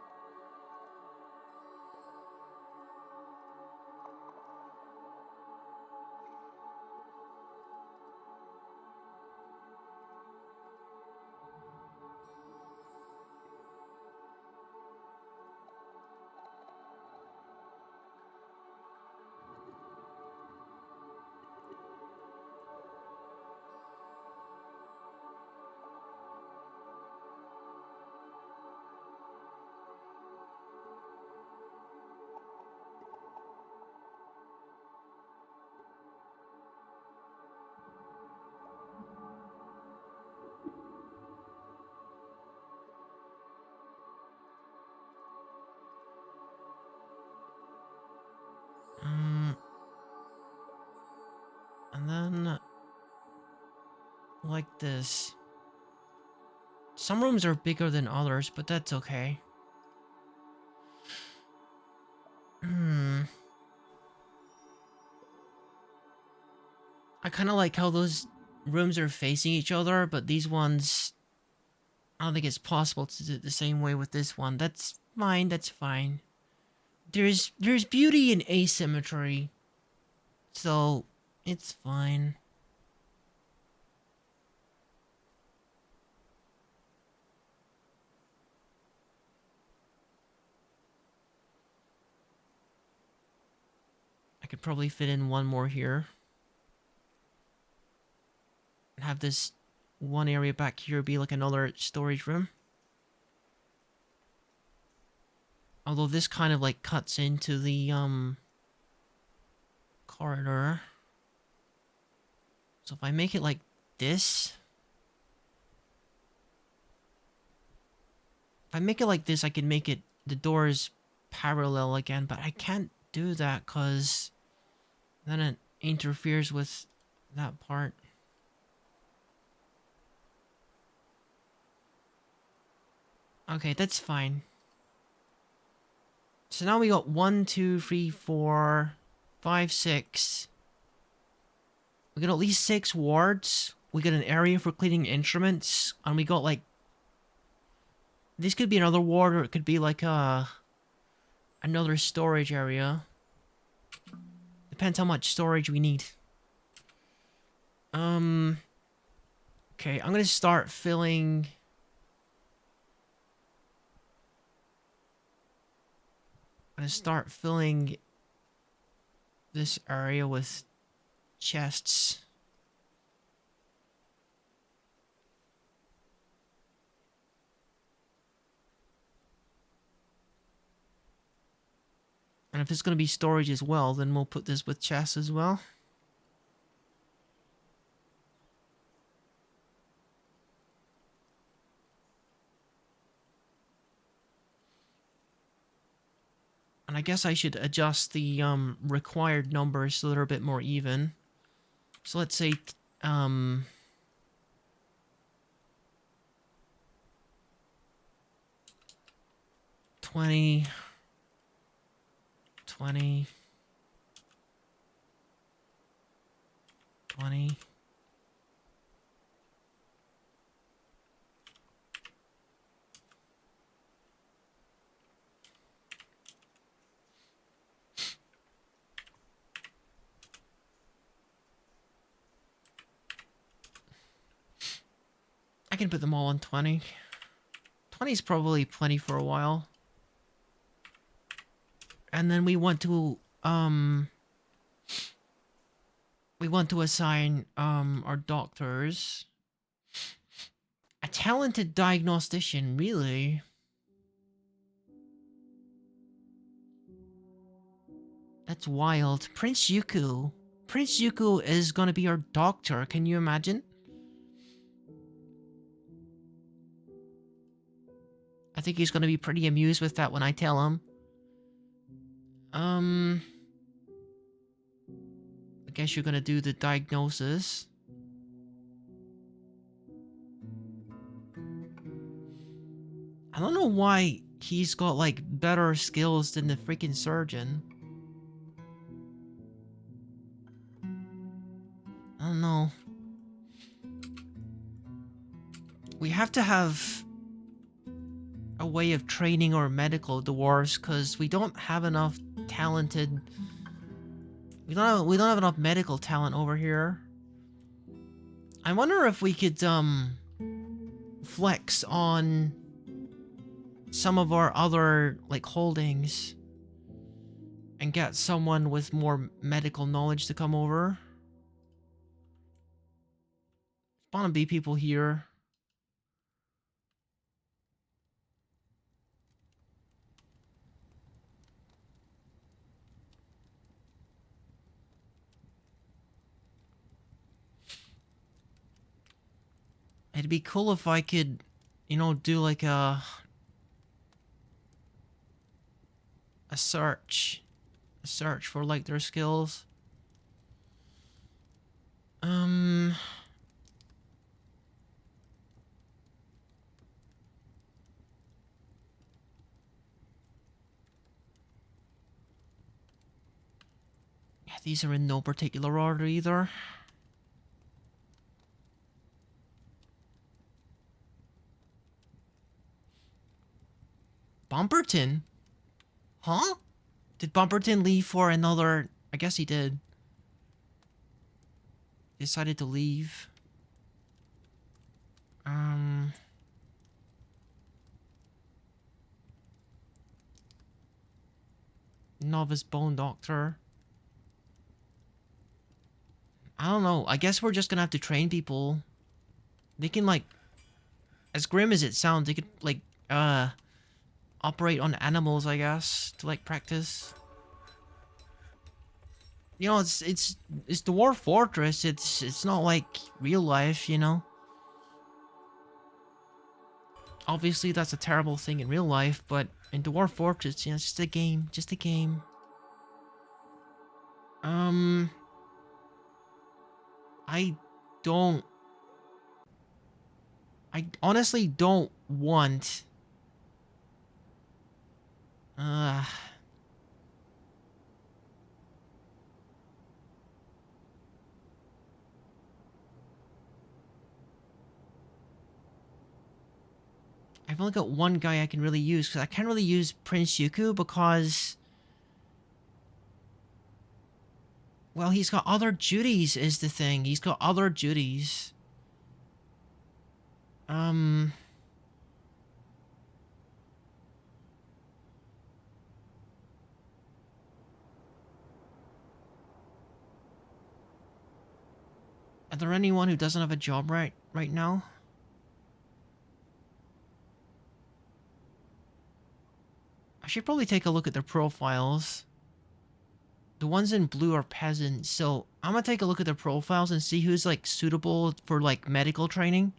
And then like this. Some rooms are bigger than others, but that's okay. I kind of like how those rooms are facing each other, but these ones, I don't think it's possible to do it the same way with this one. That's fine, that's fine. There's beauty in asymmetry, so it's fine. I could probably fit in one more here. And have this one area back here be like another storage room. Although this kind of like cuts into the corridor. So if I make it like this, if I make it like this, I can make it the doors parallel again, but I can't do that because then it interferes with that part. Okay, that's fine. So now we got 1, 2, 3, 4, 5, 6. We got at least 6 wards. We got an area for cleaning instruments, and we got like, this could be another ward, or it could be like another storage area. Depends how much storage we need. Okay, I'm gonna start filling. I'm gonna start filling this area with chests. And if it's going to be storage as well, then we'll put this with chests as well. And I guess I should adjust the required numbers so they're a bit more even. So let's say 20, 20, 20. I can put them all on 20. 20 is probably plenty for a while. And then we want to assign our doctors a talented diagnostician, really. That's wild. Prince Yuku. Prince Yuku is gonna be our doctor, can you imagine? I think he's gonna be pretty amused with that when I tell him. I guess you're gonna do the diagnosis. I don't know why he's got, like, better skills than the freaking surgeon. I don't know. We have to have a way of training our medical dwarves, because we don't have enough talented... We don't have enough medical talent over here. I wonder if we could, flex on some of our other, like, holdings and get someone with more medical knowledge to come over. There's bound to be people here. It'd be cool if I could, you know, do like a search for, like, their skills. Yeah, these are in no particular order either. Bumperton? Huh? Did Bumperton leave for another... I guess he did. Decided to leave. Novice Bone Doctor. I don't know. I guess we're just gonna have to train people. They can, like... As grim as it sounds, they could, like, operate on animals, I guess, to, like, practice. You know, it's Dwarf Fortress. It's not like real life, you know. Obviously, that's a terrible thing in real life, but in Dwarf Fortress, you know, it's just a game, just a game. I honestly don't want... I've only got one guy I can really use, because I can't really use Prince Yuku because... Well, he's got other duties, is the thing. He's got other duties. Are there anyone who doesn't have a job right now? I should probably take a look at their profiles. The ones in blue are peasants, so I'm gonna take a look at their profiles and see who's like suitable for like medical training.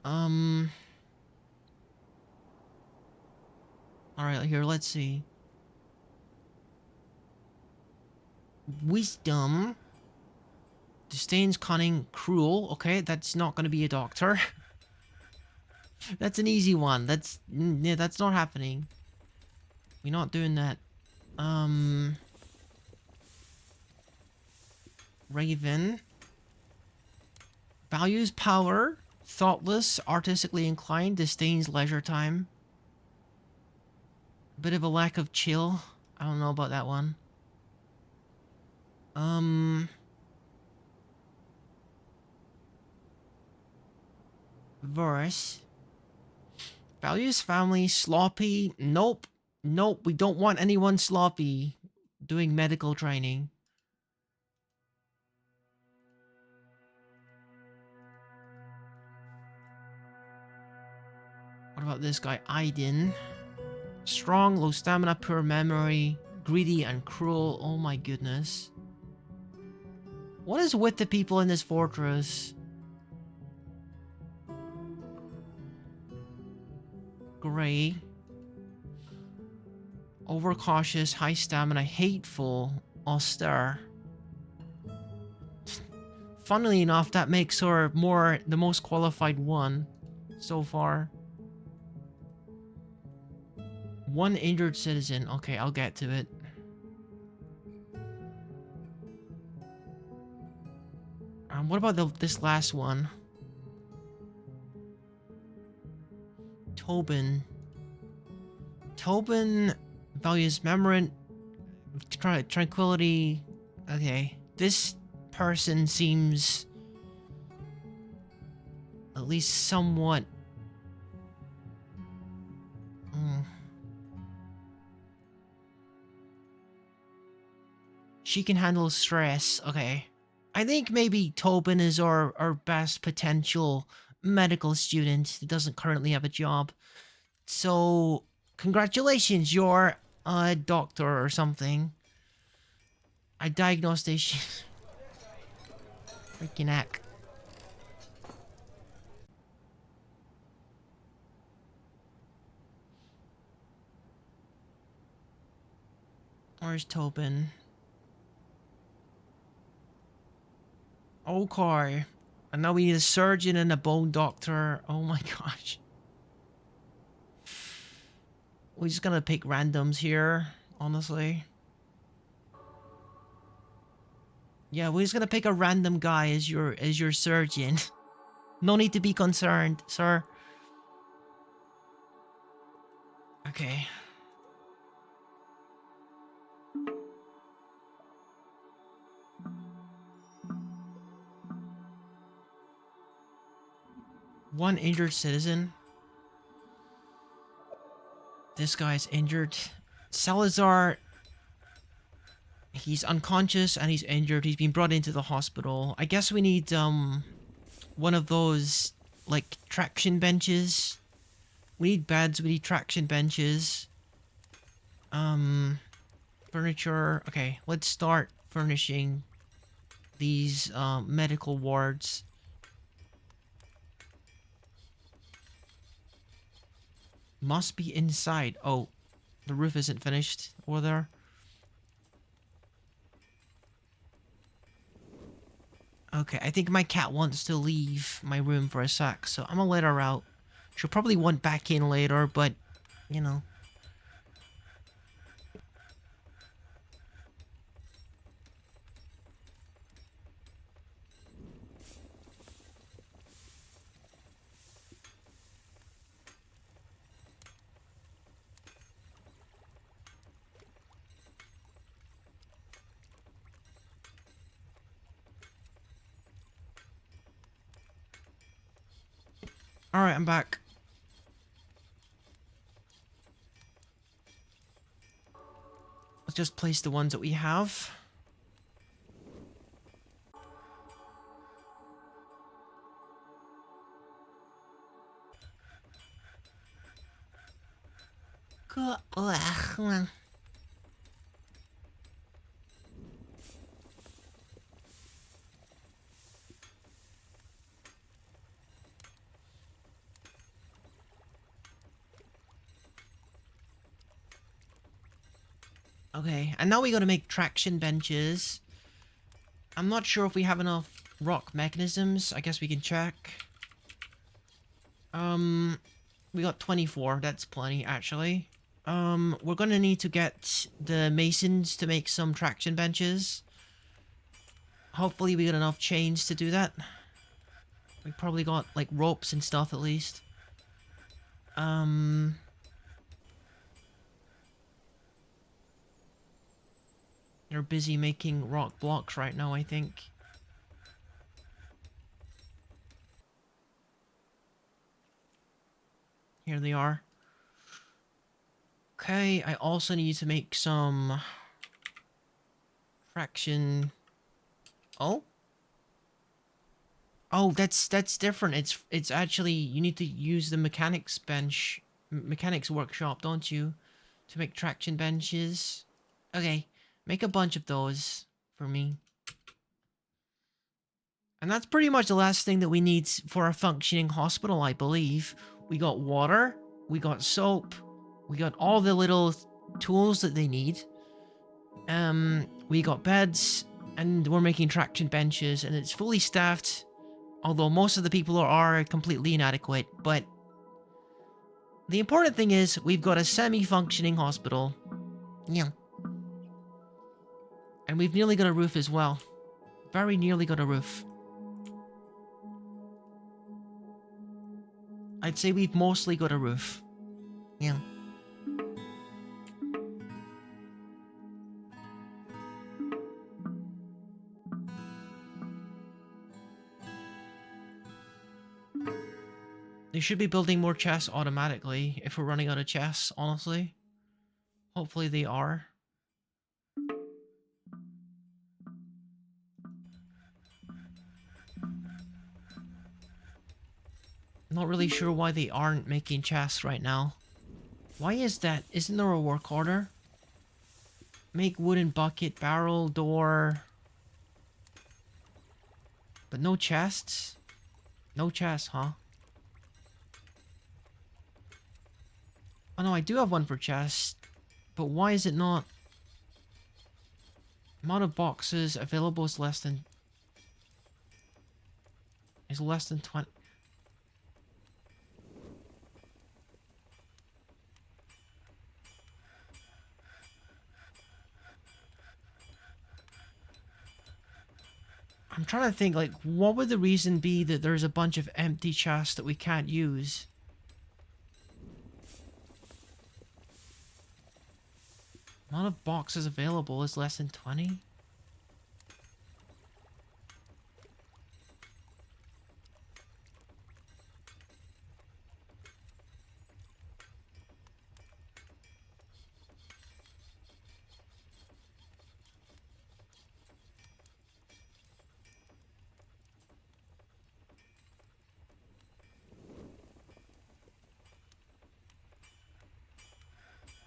Alright, here, let's see. Wisdom. Disdains, cunning, cruel. Okay, that's not gonna be a doctor. That's an easy one. Yeah, that's not happening. We're not doing that. Raven. Values power. Thoughtless, artistically inclined, disdains leisure time. Bit of a lack of chill. I don't know about that one. Verse. Values family, sloppy. Nope. Nope, we don't want anyone sloppy doing medical training. What about this guy, Aiden? Strong, low stamina, poor memory, greedy and cruel. Oh my goodness. What is with the people in this fortress? Gray. Overcautious, high stamina, hateful, austere. Funnily enough, that makes her the most qualified one so far. One injured citizen. Okay, I'll get to it. What about this last one? Tobin. Tobin values memory, tranquility. Okay, this person seems at least somewhat. She can handle stress. Okay. I think maybe Tobin is our best potential medical student that doesn't currently have a job. So, congratulations, you're a doctor or something. I diagnosed this freaking heck. Where's Tobin? Okay. And now we need a surgeon and a bone doctor. Oh my gosh. We're just gonna pick randoms here, honestly. Yeah, we're just gonna pick a random guy as your surgeon. No need to be concerned, sir. Okay. One injured citizen. This guy's injured. Salazar, he's unconscious and he's injured. He's been brought into the hospital. I guess we need one of those like traction benches. We need beds, we need traction benches. Furniture. Okay, let's start furnishing these medical wards. Must be inside. Oh, the roof isn't finished over there. Okay, I think my cat wants to leave my room for a sec, so I'm gonna let her out. She'll probably want back in later, but, you know. Alright, I'm back. Let's just place the ones that we have. Okay, and now we gotta make traction benches. I'm not sure if we have enough rock mechanisms. I guess we can check. We got 24. That's plenty, actually. We're gonna need to get the masons to make some traction benches. Hopefully we got enough chains to do that. We probably got, like, ropes and stuff at least. They're busy making rock blocks right now, I think. Here they are. Okay, I also need to make some traction. Oh? Oh, that's different. It's actually, you need to use the mechanics bench, mechanics workshop, don't you, to make traction benches. Okay, make a bunch of those for me. And that's pretty much the last thing that we need for a functioning hospital, I believe. We got water, we got soap, we got all the little tools that they need. We got beds, and we're making traction benches, and it's fully staffed. Although most of the people are completely inadequate, but the important thing is we've got a semi-functioning hospital. Yeah. And we've nearly got a roof as well. Very nearly got a roof. I'd say we've mostly got a roof. Yeah. They should be building more chests automatically if we're running out of chests, honestly. Hopefully they are. Not really sure why they aren't making chests right now. Why is that? Isn't there a work order? Make wooden bucket, barrel, door. But no chests? No chests, huh? Oh no, I do have one for chests. But why is it not? Amount of boxes available is less than... is less than 20... I'm trying to think, like, what would the reason be that there's a bunch of empty chests that we can't use? Amount of boxes available is less than 20?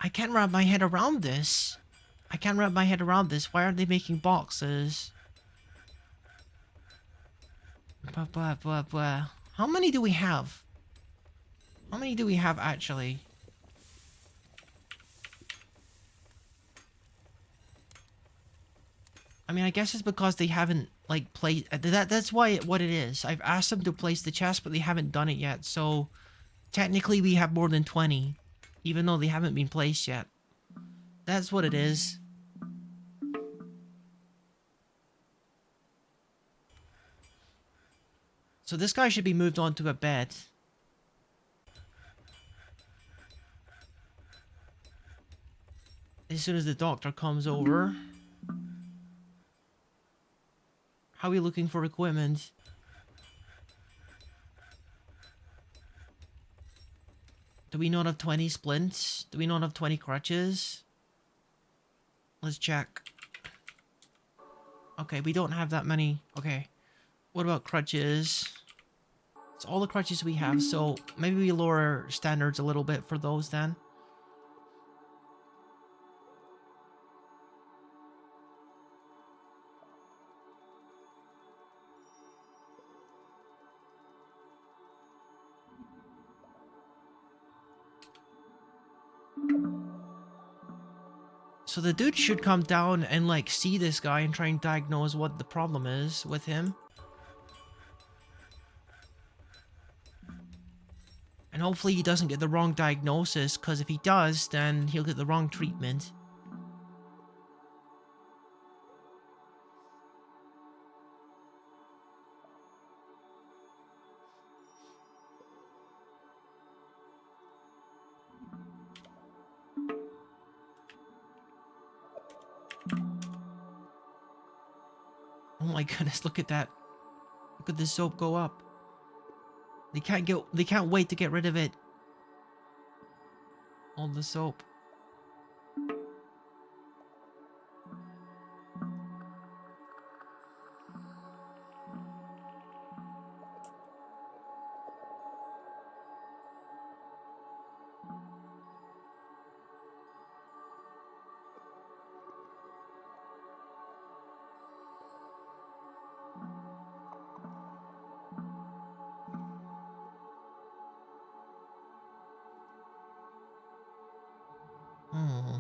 I can't wrap my head around this. I can't wrap my head around this. Why are they making boxes? Blah, blah, blah, blah. How many do we have? How many do we have, actually? I mean, I guess it's because they haven't, like, placed... That's why what it is. I've asked them to place the chest, but they haven't done it yet. So, technically, we have more than 20. Even though they haven't been placed yet. That's what it is. So this guy should be moved on to a bed. As soon as the doctor comes over. How are we looking for equipment? Do we not have 20 splints? Do we not have 20 crutches? Let's check. Okay, we don't have that many. Okay. What about crutches? It's all the crutches we have, so maybe we lower standards a little bit for those then. So the dude should come down and like see this guy and try and diagnose what the problem is with him. And hopefully he doesn't get the wrong diagnosis, because if he does, then he'll get the wrong treatment. Oh my goodness, look at that. Look at the soap go up. They can't wait to get rid of it. All the soap. Oh.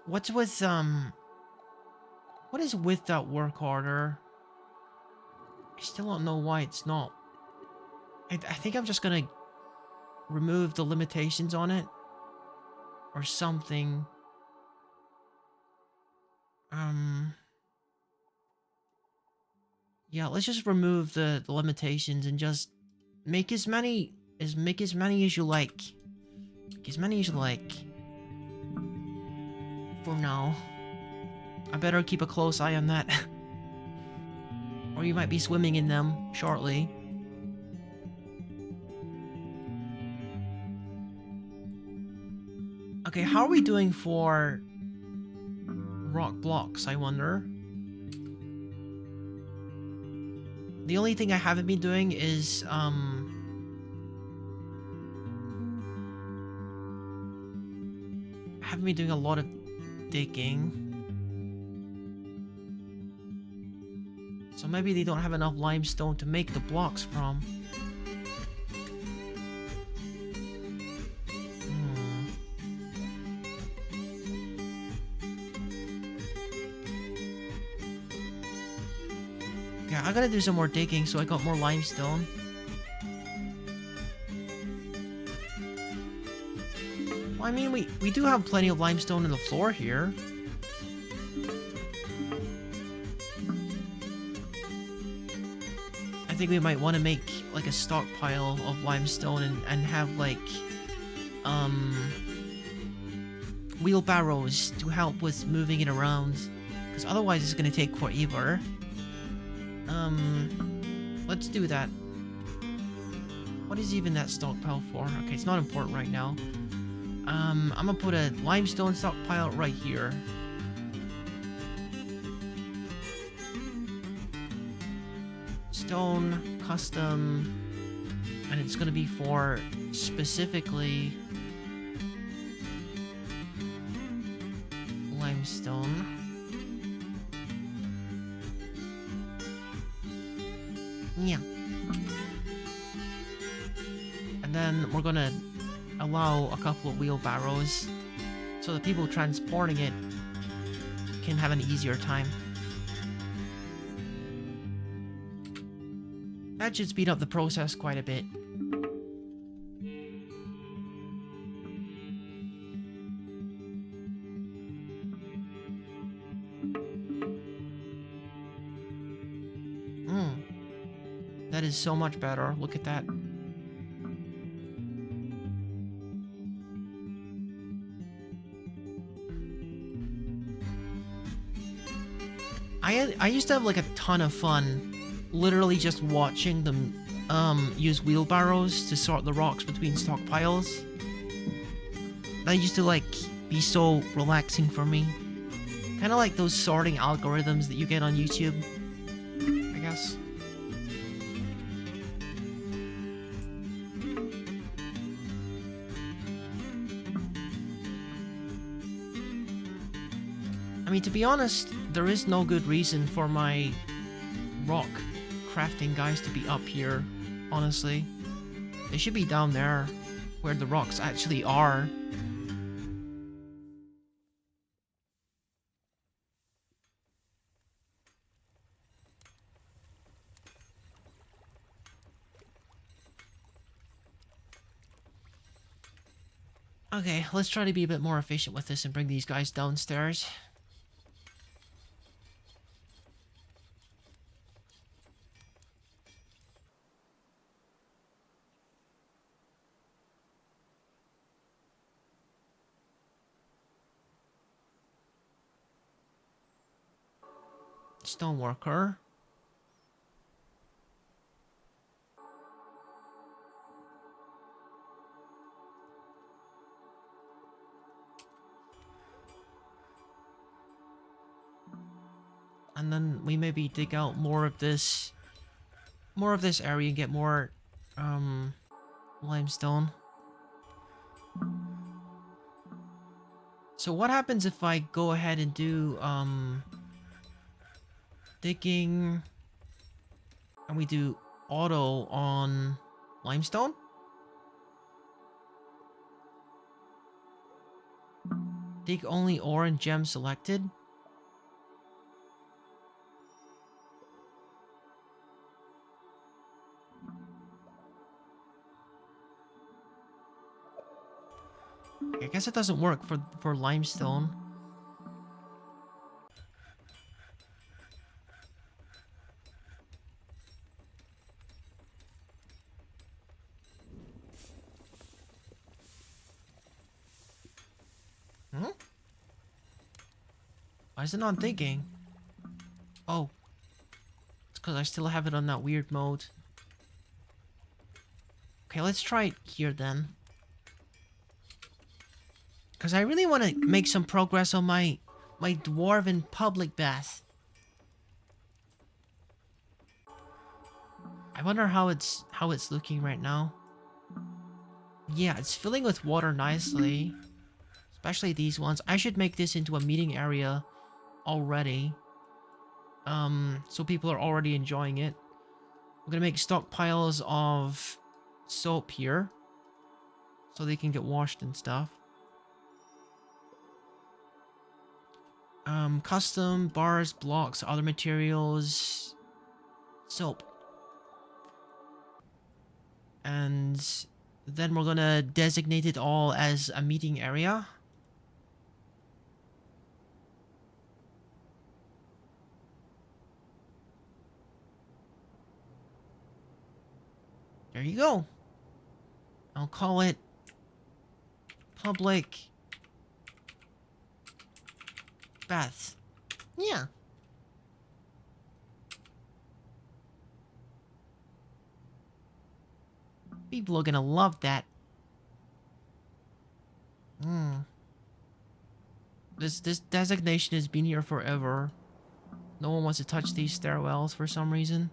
What's with, what is with that work order? I still don't know why it's not. I think I'm just gonna remove the limitations on it. Or something. Yeah, let's just remove the limitations and just make as many as you like. Make as many as you like. For now. I better keep a close eye on that. Or you might be swimming in them shortly. Okay, how are we doing for rock blocks, I wonder? The only thing I haven't been doing is, I haven't been doing a lot of digging. So maybe they don't have enough limestone to make the blocks from. Yeah, I gotta do some more digging so I got more limestone. Well, I mean, we do have plenty of limestone in the floor here. I think we might want to make like a stockpile of limestone and have like wheelbarrows to help with moving it around, because otherwise it's gonna take forever. Let's do that. What is even that stockpile for? Okay, it's not important right now. I'm gonna put a limestone stockpile right here. Stone, custom, and it's gonna be for specifically limestone. Yeah. And then we're gonna allow a couple of wheelbarrows so the people transporting it can have an easier time. That should speed up the process quite a bit. That is so much better. Look at that. I used to have like a ton of fun literally just watching them use wheelbarrows to sort the rocks between stockpiles. That used to like be so relaxing for me. Kind of like those sorting algorithms that you get on YouTube, I guess. I mean, to be honest, there is no good reason for my rock crafting guys to be up here, honestly. They should be down there, where the rocks actually are. Okay, let's try to be a bit more efficient with this and bring these guys downstairs. Stoneworker. And then we maybe dig out more of this area and get more limestone. So what happens if I go ahead and do digging and we do auto on limestone? Dig only ore and gem selected. I guess it doesn't work for limestone. Hmm? Why is it not digging? Oh. It's because I still have it on that weird mode. Okay, let's try it here then. Because I really want to make some progress on my dwarven public bath. I wonder how it's looking right now. Yeah, it's filling with water nicely. Especially these ones. I should make this into a meeting area already. So people are already enjoying it. I'm gonna make stockpiles of soap here. So they can get washed and stuff. Custom, bars, blocks, other materials, soap. And then we're gonna designate it all as a meeting area. There you go. I'll call it public baths. Yeah. People are gonna love that. This designation has been here forever. No one wants to touch these stairwells for some reason.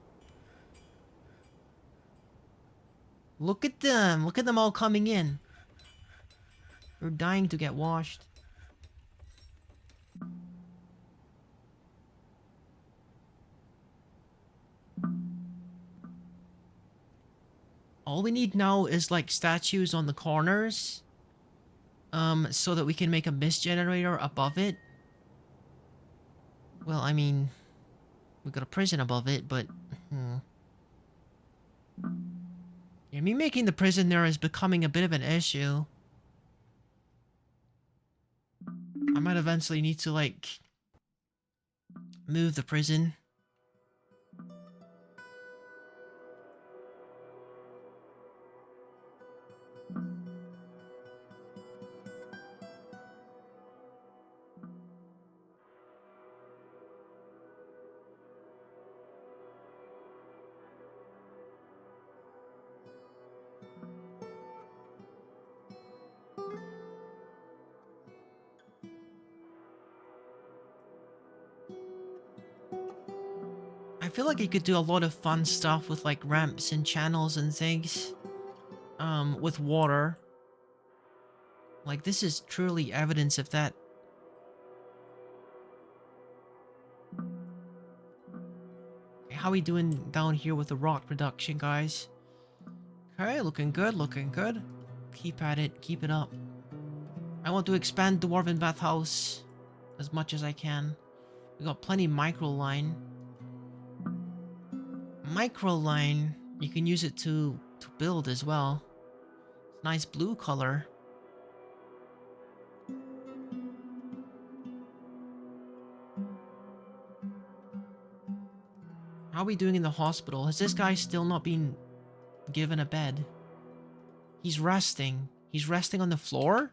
Look at them! Look at them all coming in. They're dying to get washed. All we need now is like statues on the corners. So that we can make a mist generator above it. Well, I mean, we got a prison above it, but yeah, me making the prison there is becoming a bit of an issue. I might eventually need to like move the prison. I feel like you could do a lot of fun stuff with like ramps and channels and things. With water. Like this is truly evidence of that. How we doing down here with the rock production, guys? Okay, looking good, looking good. Keep at it, keep it up. I want to expand the Dwarven Bathhouse as much as I can. We got plenty micro line. Micro line, you can use it to build as well. Nice blue color. How are we doing in the hospital? Has this guy still not been given a bed? He's resting. He's resting on the floor?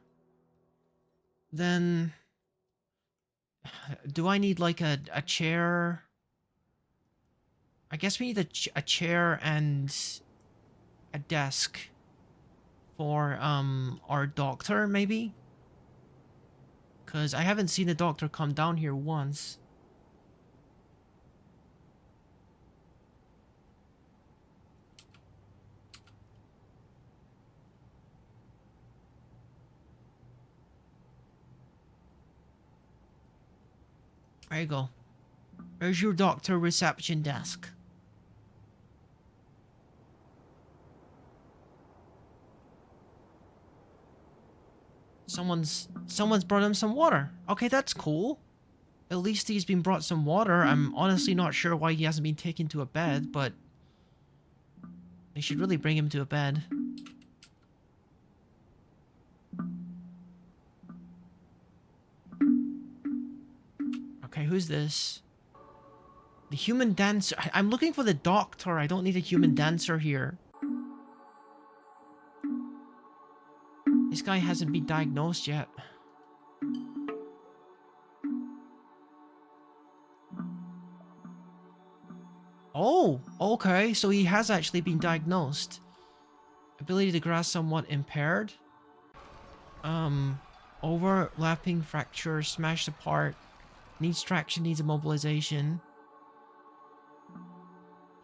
Then... do I need like a chair? I guess we need a chair and a desk for our doctor, maybe? Because I haven't seen the doctor come down here once. There you go. There's your doctor reception desk. Someone's brought him some water. Okay, that's cool. At least he's been brought some water. I'm honestly not sure why he hasn't been taken to a bed, but they should really bring him to a bed. Okay, who's this? The human dancer. I'm looking for the doctor. I don't need a human dancer here. This guy hasn't been diagnosed yet. Oh, okay. So he has actually been diagnosed. Ability to grasp somewhat impaired. Overlapping fracture, smashed apart. Needs traction, needs immobilization.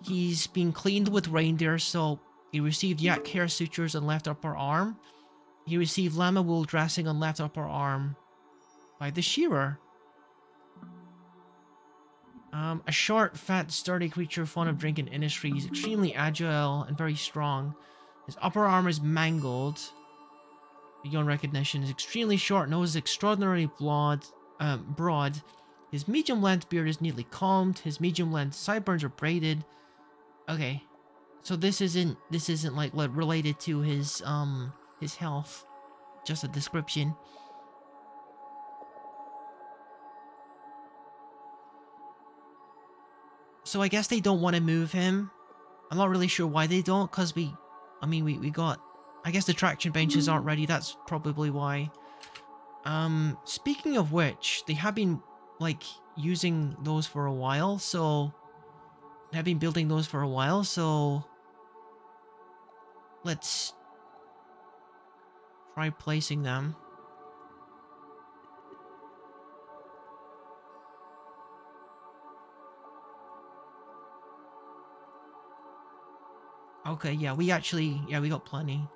He's been cleaned with reindeer soap. He received yak hair sutures on left upper arm. He received llama wool dressing on left upper arm by the shearer. A short, fat, sturdy creature fond of drink and industry. He's extremely agile and very strong. His upper arm is mangled beyond recognition. His extremely short nose is extraordinarily broad. His medium-length beard is neatly combed. His medium-length sideburns are braided. Okay, so this isn't like related to his health. Just a description. So I guess they don't want to move him. I'm not really sure why they don't, because we got... I guess the traction benches aren't ready, that's probably why. Speaking of which, they have been, like, using those for a while, so... They have been building those for a while, so... Let's... try placing them. Okay, yeah, we got plenty.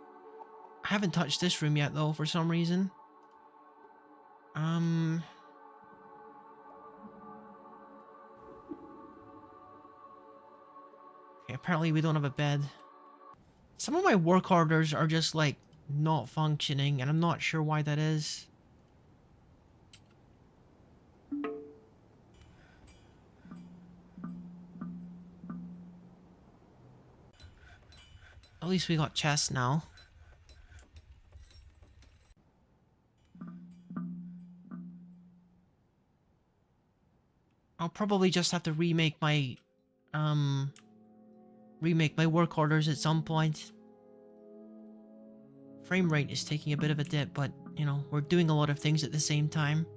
I haven't touched this room yet, though, for some reason. Okay, apparently we don't have a bed. Some of my work orders are just, like, not functioning, and I'm not sure why that is. At least we got chests now. I'll probably just have to remake my work orders at some point. Frame rate is taking a bit of a dip, but, you know, we're doing a lot of things at the same time.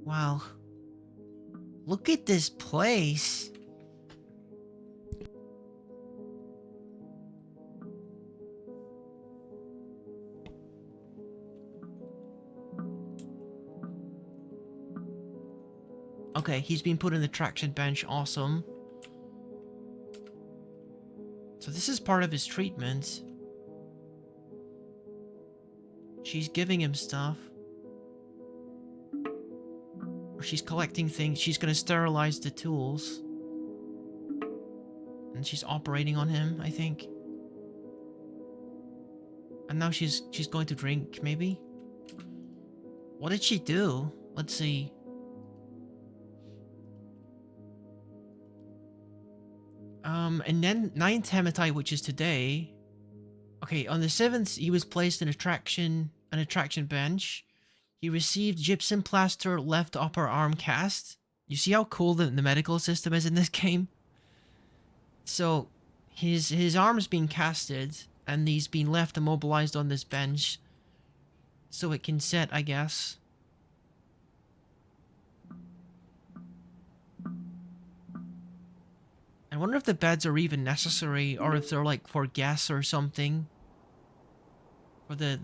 Wow. Look at this place. Okay, he's been put in the traction bench. Awesome. So this is part of his treatment. She's giving him stuff. Or she's collecting things. She's gonna sterilize the tools. And she's operating on him, I think. And now she's going to drink, maybe? What did she do? Let's see. And then 9th Hematai, which is today. Okay, on the 7th, he was placed in an attraction bench. He received gypsum plaster left upper arm cast. You see how cool the medical system is in this game? So, his arm's been casted, and he's been left immobilized on this bench. So it can set, I guess. I wonder if the beds are even necessary, or if they're like for guests or something. For the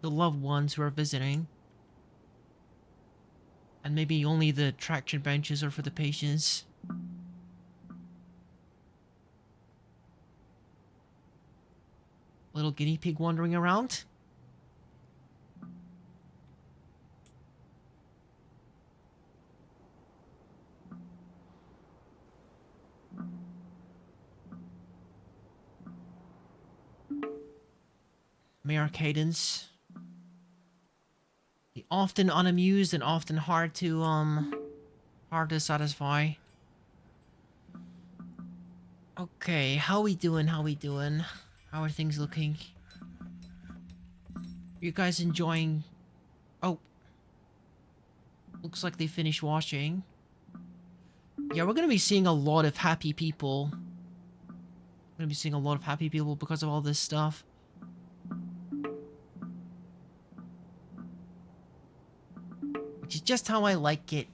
loved ones who are visiting. And maybe only the traction benches are for the patients. Little guinea pig wandering around. Mayor Cadence. The often unamused and often hard to satisfy. Okay, how we doing? How are things looking? You guys enjoying? Oh. Looks like they finished washing. Yeah, we're gonna be seeing a lot of happy people. We're gonna be seeing a lot of happy people because of all this stuff. Which is just how I like it.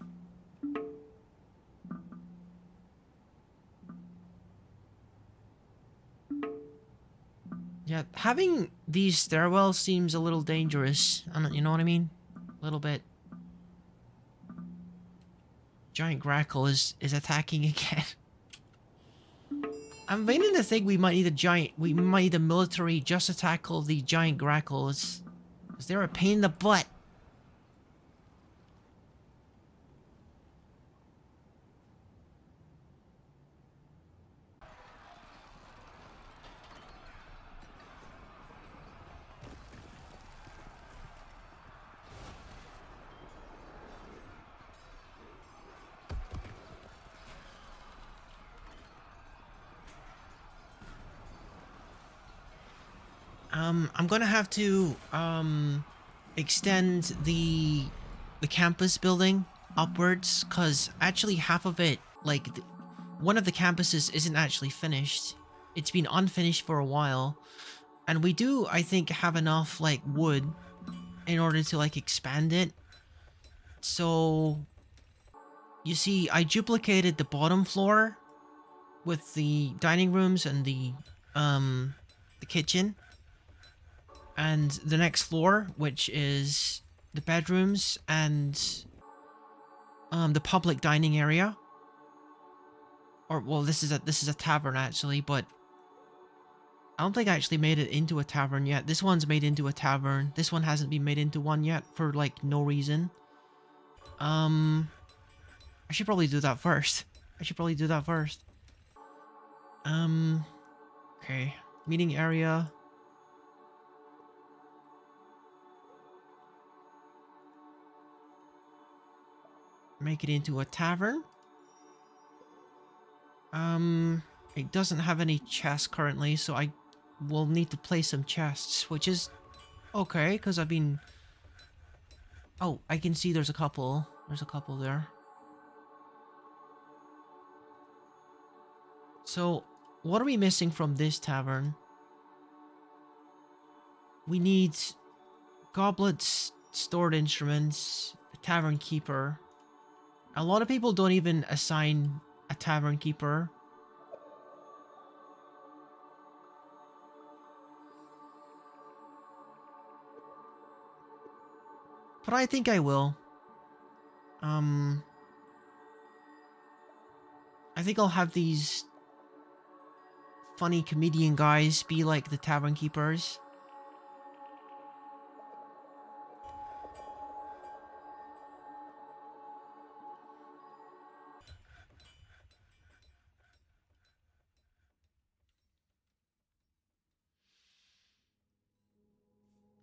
Yeah, having these stairwells seems a little dangerous. You know what I mean? A little bit. Giant Grackle is attacking again. I'm beginning to think we might need a military just to tackle the giant Grackles. Because they're a pain in the butt. I'm gonna have to, extend the campus building upwards, because actually half of it, like, one of the campuses isn't actually finished. It's been unfinished for a while. And we do, I think, have enough, like, wood in order to, like, expand it. So, you see, I duplicated the bottom floor with the dining rooms and the kitchen. And the next floor, which is the bedrooms and the public dining area. Or, well, this is a tavern actually, but I don't think I actually made it into a tavern yet. This one's made into a tavern. This one hasn't been made into one yet for like no reason. I should probably do that first. Okay. Meeting area. Make it into a tavern. It doesn't have any chests currently, so I will need to place some chests, which is okay, because I've been... Oh, I can see there's a couple. There's a couple there. So, what are we missing from this tavern? We need goblets, stored instruments, a tavern keeper. A lot of people don't even assign a tavern keeper. But I think I will. I think I'll have these funny comedian guys be like the tavern keepers.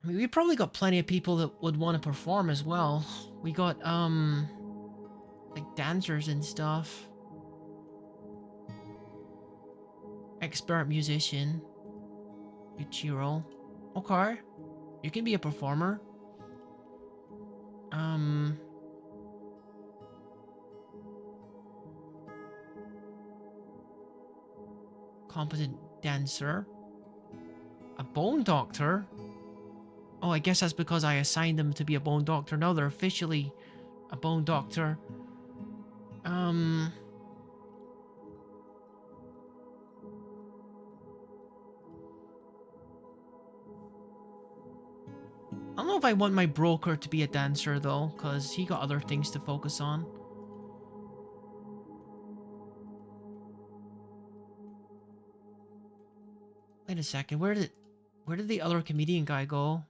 I mean, we probably got plenty of people that would want to perform as well. We got, like dancers and stuff. Expert musician. Ichiro. Okay. You can be a performer. Competent dancer. A bone doctor? Oh, I guess that's because I assigned them to be a bone doctor. Now they're officially a bone doctor. I don't know if I want my broker to be a dancer though, because he got other things to focus on. Wait a second, where did the other comedian guy go?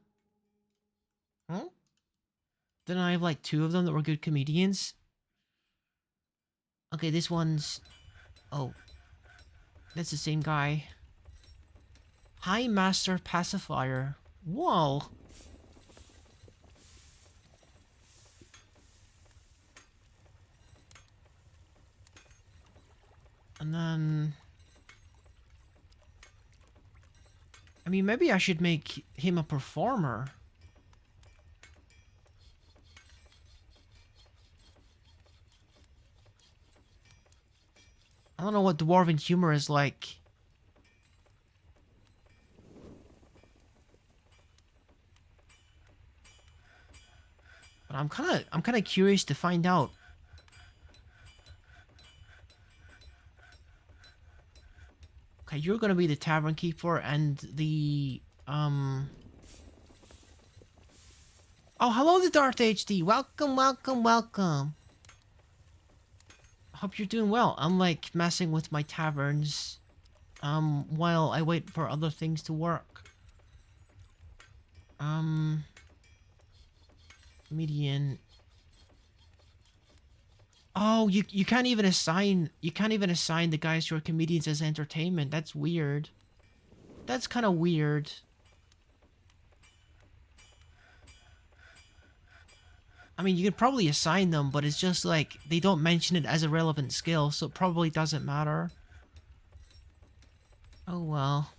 Huh? Didn't I have like two of them that were good comedians? Okay, this one's... Oh. That's the same guy. High Master Pacifier. Whoa. And then... I mean, maybe I should make him a performer. I don't know what dwarven humor is like. But I'm kind of curious to find out. Okay, you're gonna be the tavern keeper and the Oh, hello, the Darth HD. Welcome, welcome, welcome. Hope you're doing well. I'm like messing with my taverns while I wait for other things to work. Comedian. Oh, you can't even assign the guys who are comedians as entertainment. That's weird. That's kind of weird. I mean, you could probably assign them, but it's just like they don't mention it as a relevant skill, so it probably doesn't matter. Oh well.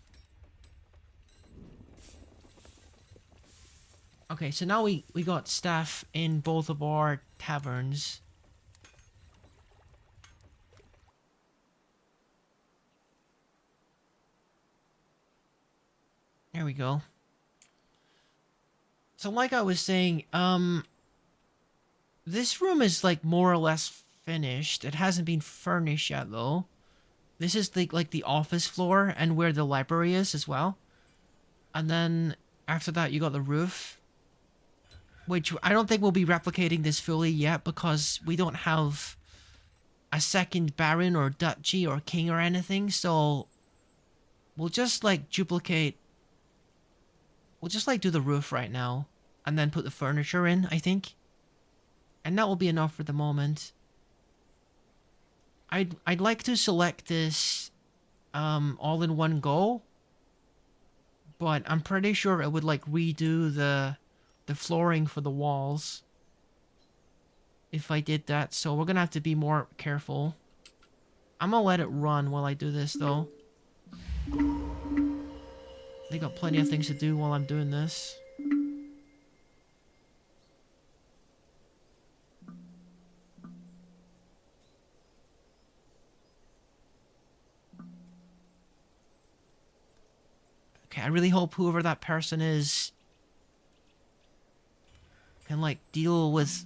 Okay, so now we got staff in both of our taverns. There we go. So like I was saying, this room is like more or less finished. It hasn't been furnished yet though. This is like the office floor and where the library is as well. And then after that you got the roof. Which I don't think we'll be replicating this fully yet because we don't have a second baron or duchy or king or anything. So we'll just like duplicate. We'll just like do the roof right now and then put the furniture in, I think. And that will be enough for the moment. I'd like to select this all in one go. But I'm pretty sure it would like redo the flooring for the walls if I did that, so we're gonna have to be more careful. I'm gonna let it run while I do this though. They got plenty of things to do while I'm doing this. Okay, I really hope whoever that person is can like deal with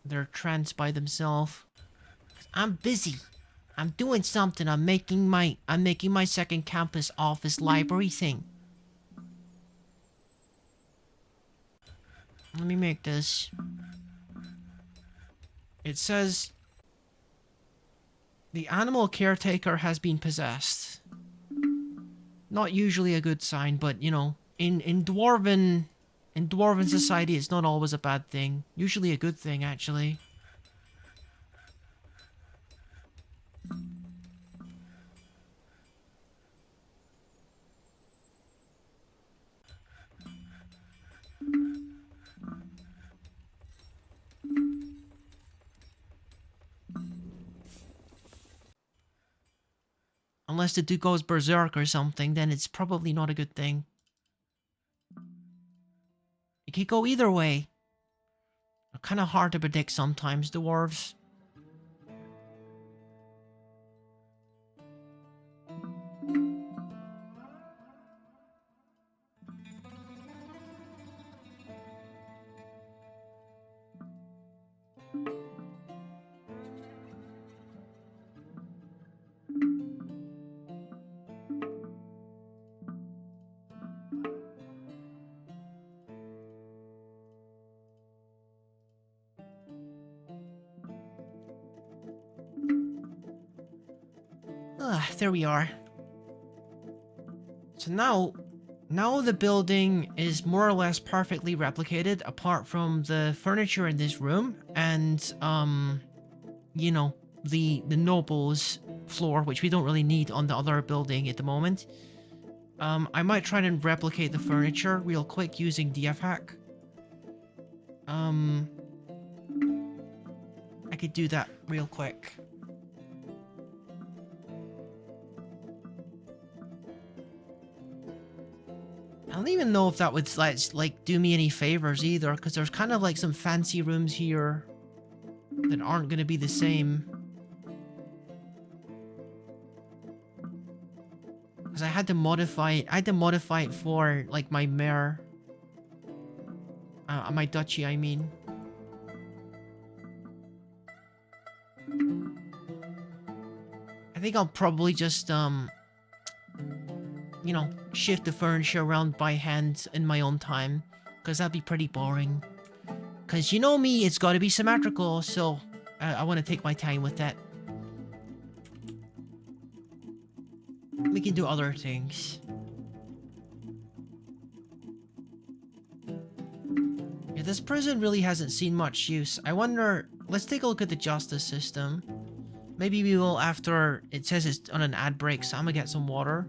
their trance by themselves. I'm busy. I'm doing something. I'm making my second campus office library thing. Let me make this. It says the animal caretaker has been possessed. Not usually a good sign, but you know, in dwarven society it's not always a bad thing. Usually a good thing actually. Unless the dude goes berserk or something, then it's probably not a good thing. It could go either way. They're kind of hard to predict sometimes, dwarves. There we are. So now the building is more or less perfectly replicated, apart from the furniture in this room and, you know, the noble's floor, which we don't really need on the other building at the moment. I might try and replicate the furniture real quick using DF hack. I could do that real quick. I don't even know if that would like do me any favors either, because there's kind of like some fancy rooms here that aren't gonna be the same. Because I had to modify it. I had to modify it for like my mare, my duchy, I mean. I think I'll probably just you know, shift the furniture around by hand in my own time, because that'd be pretty boring. Because you know me, it's got to be symmetrical, so I want to take my time with that. We can do other things. Yeah, this prison really hasn't seen much use. I wonder, let's take a look at the justice system. Maybe we will after it says it's on an ad break, so I'm gonna get some water.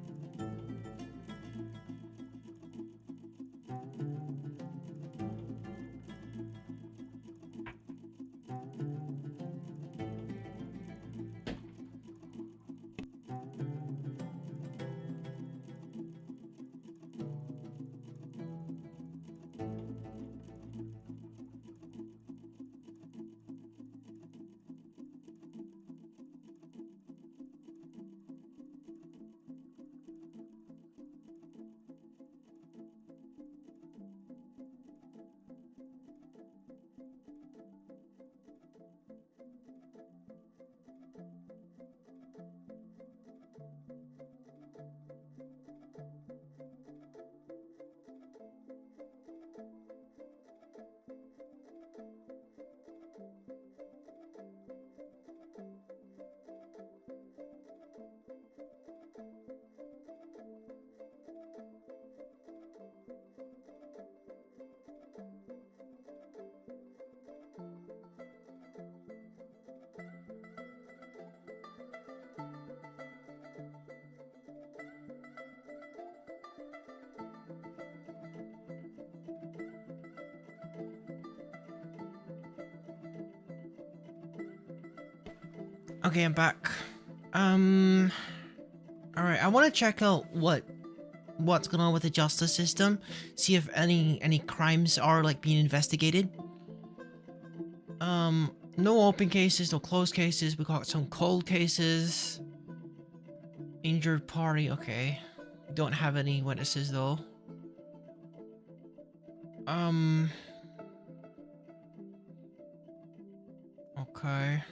Okay, I'm back. Alright, I want to check out what's going on with the justice system. See if any crimes are like being investigated. No open cases, no closed cases. We got some cold cases. Injured party, okay. Don't have any witnesses though. Okay.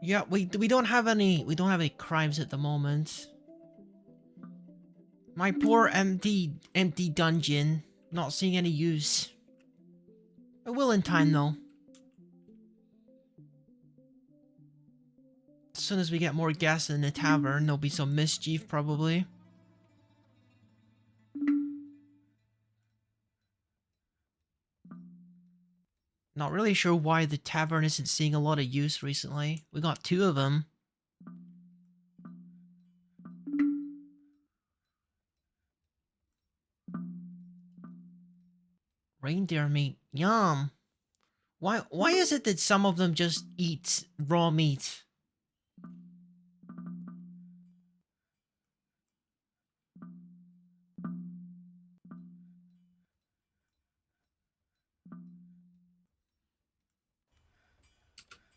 Yeah, we don't have any crimes at the moment. My poor empty dungeon. Not seeing any use. I will in time though. As soon as we get more guests in the tavern, there'll be some mischief probably. Not really sure why the tavern isn't seeing a lot of use recently. We got 2 of them. Reindeer meat. Yum. Why is it that some of them just eat raw meat?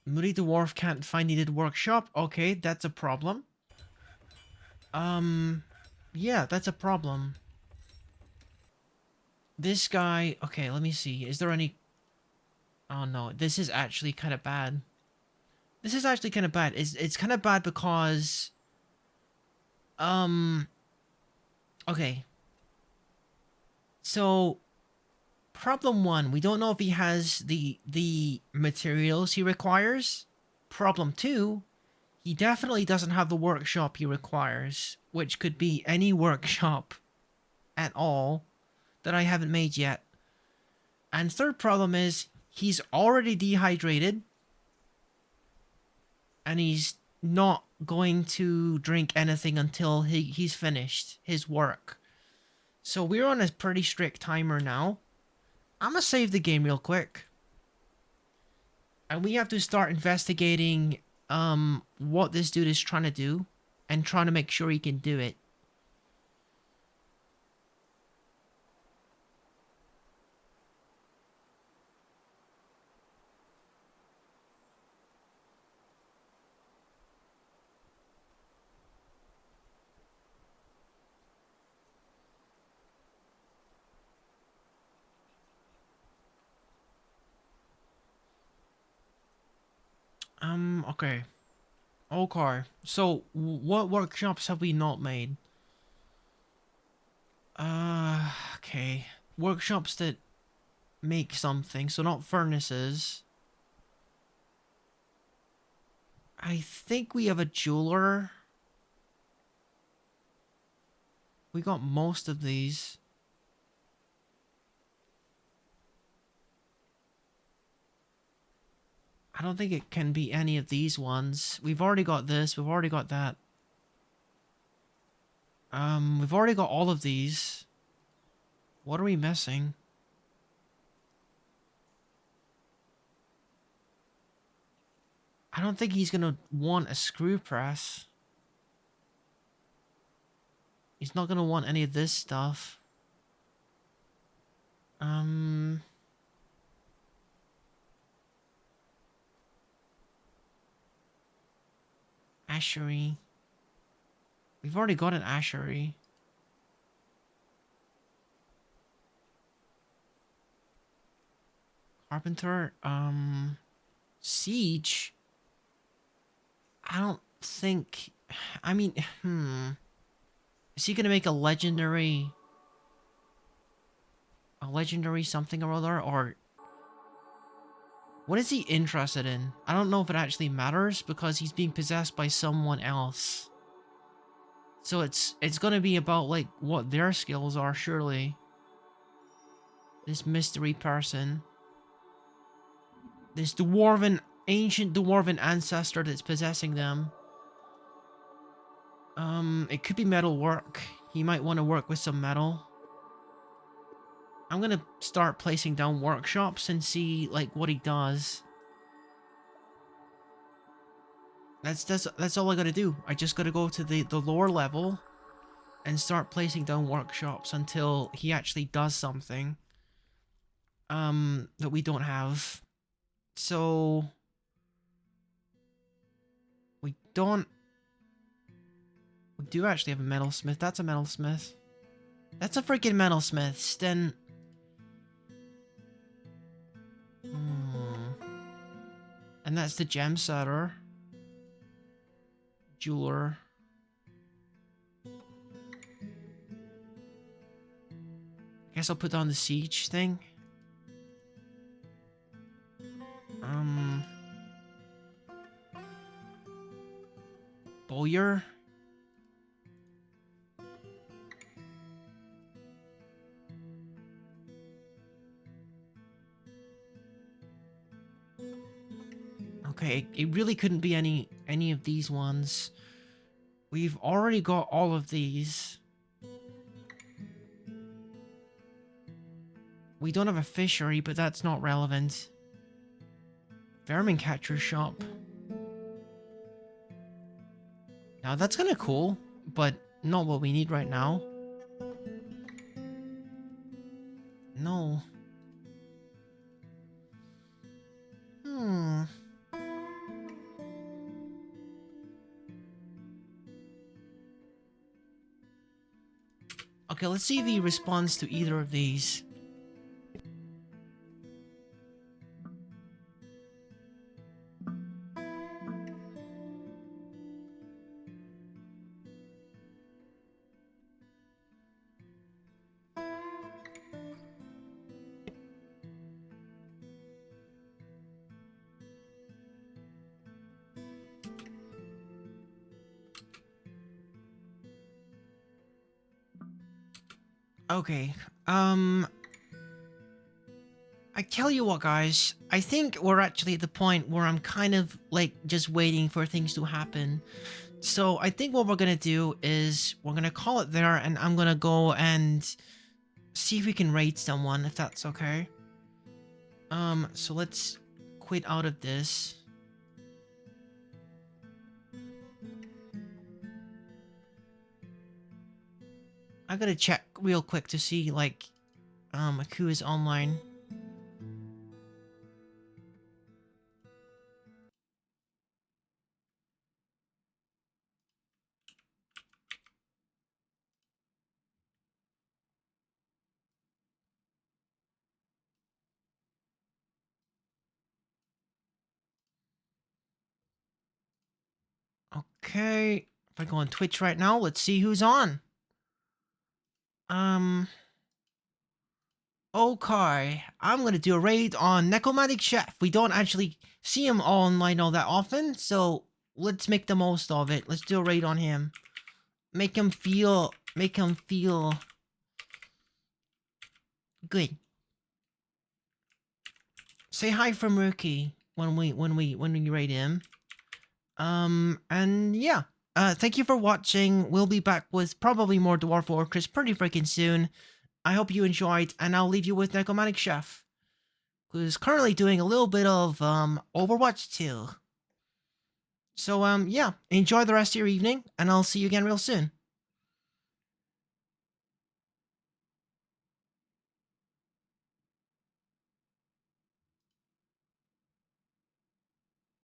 Moody Dwarf can't find needed workshop. Okay, that's a problem. Yeah, that's a problem. This guy... Okay, let me see. Is there any... Oh no, this is actually kind of bad. This is actually kind of bad. It's kind of bad because... Okay. So, problem one, we don't know if he has the materials he requires. Problem two, he definitely doesn't have the workshop he requires, which could be any workshop at all that I haven't made yet. And third problem is, he's already dehydrated, and he's not going to drink anything until he's finished his work. So we're on a pretty strict timer now. I'm gonna save the game real quick. And we have to start investigating what this dude is trying to do and trying to make sure he can do it. Okay. Okay. So, what workshops have we not made? Okay. Workshops that make something, so not furnaces. I think we have a jeweler. We got most of these. I don't think it can be any of these ones. We've already got this. We've already got that. We've already got all of these. What are we missing? I don't think he's gonna want a screw press. He's not gonna want any of this stuff. Ashery. We've already got an ashery. Carpenter, Siege. I don't think... I mean, Is he gonna make a legendary... A legendary something or other, or... What is he interested in? I don't know if it actually matters, because he's being possessed by someone else. So it's gonna be about, like, what their skills are, surely. This mystery person. This ancient dwarven ancestor that's possessing them. It could be metal work. He might want to work with some metal. I'm gonna start placing down workshops and see, like, what he does. That's all I gotta do. I just gotta go to the lower level and start placing down workshops until he actually does something that we don't have. So we do actually have a metalsmith. That's a metalsmith. That's a freaking metalsmith. Then and that's the gem setter. Jeweler. I guess I'll put down the siege thing. Bowyer. Okay, it really couldn't be any of these ones. We've already got all of these. We don't have a fishery, but that's not relevant. Vermin catcher shop. Now that's kind of cool, but not what we need right now. No. Okay, let's see if he responds to either of these. Okay, I tell you what, guys, I think we're actually at the point where I'm kind of like just waiting for things to happen. So I think what we're gonna do is we're gonna call it there, and I'm gonna go and see if we can raid someone, if that's okay. So let's quit out of this. I gotta check real quick to see like who is online. Okay, if I go on Twitch right now, let's see who's on. Okay, I'm gonna do a raid on Necromantic Chef. We don't actually see him online all that often, so let's make the most of it. Let's do a raid on him. Make him feel good. Say hi from Rookie when we raid him. And yeah. Thank you for watching. We'll be back with probably more Dwarf Fortress pretty freaking soon. I hope you enjoyed, and I'll leave you with Necromantic Chef, who's currently doing a little bit of Overwatch 2. So yeah, enjoy the rest of your evening, and I'll see you again real soon.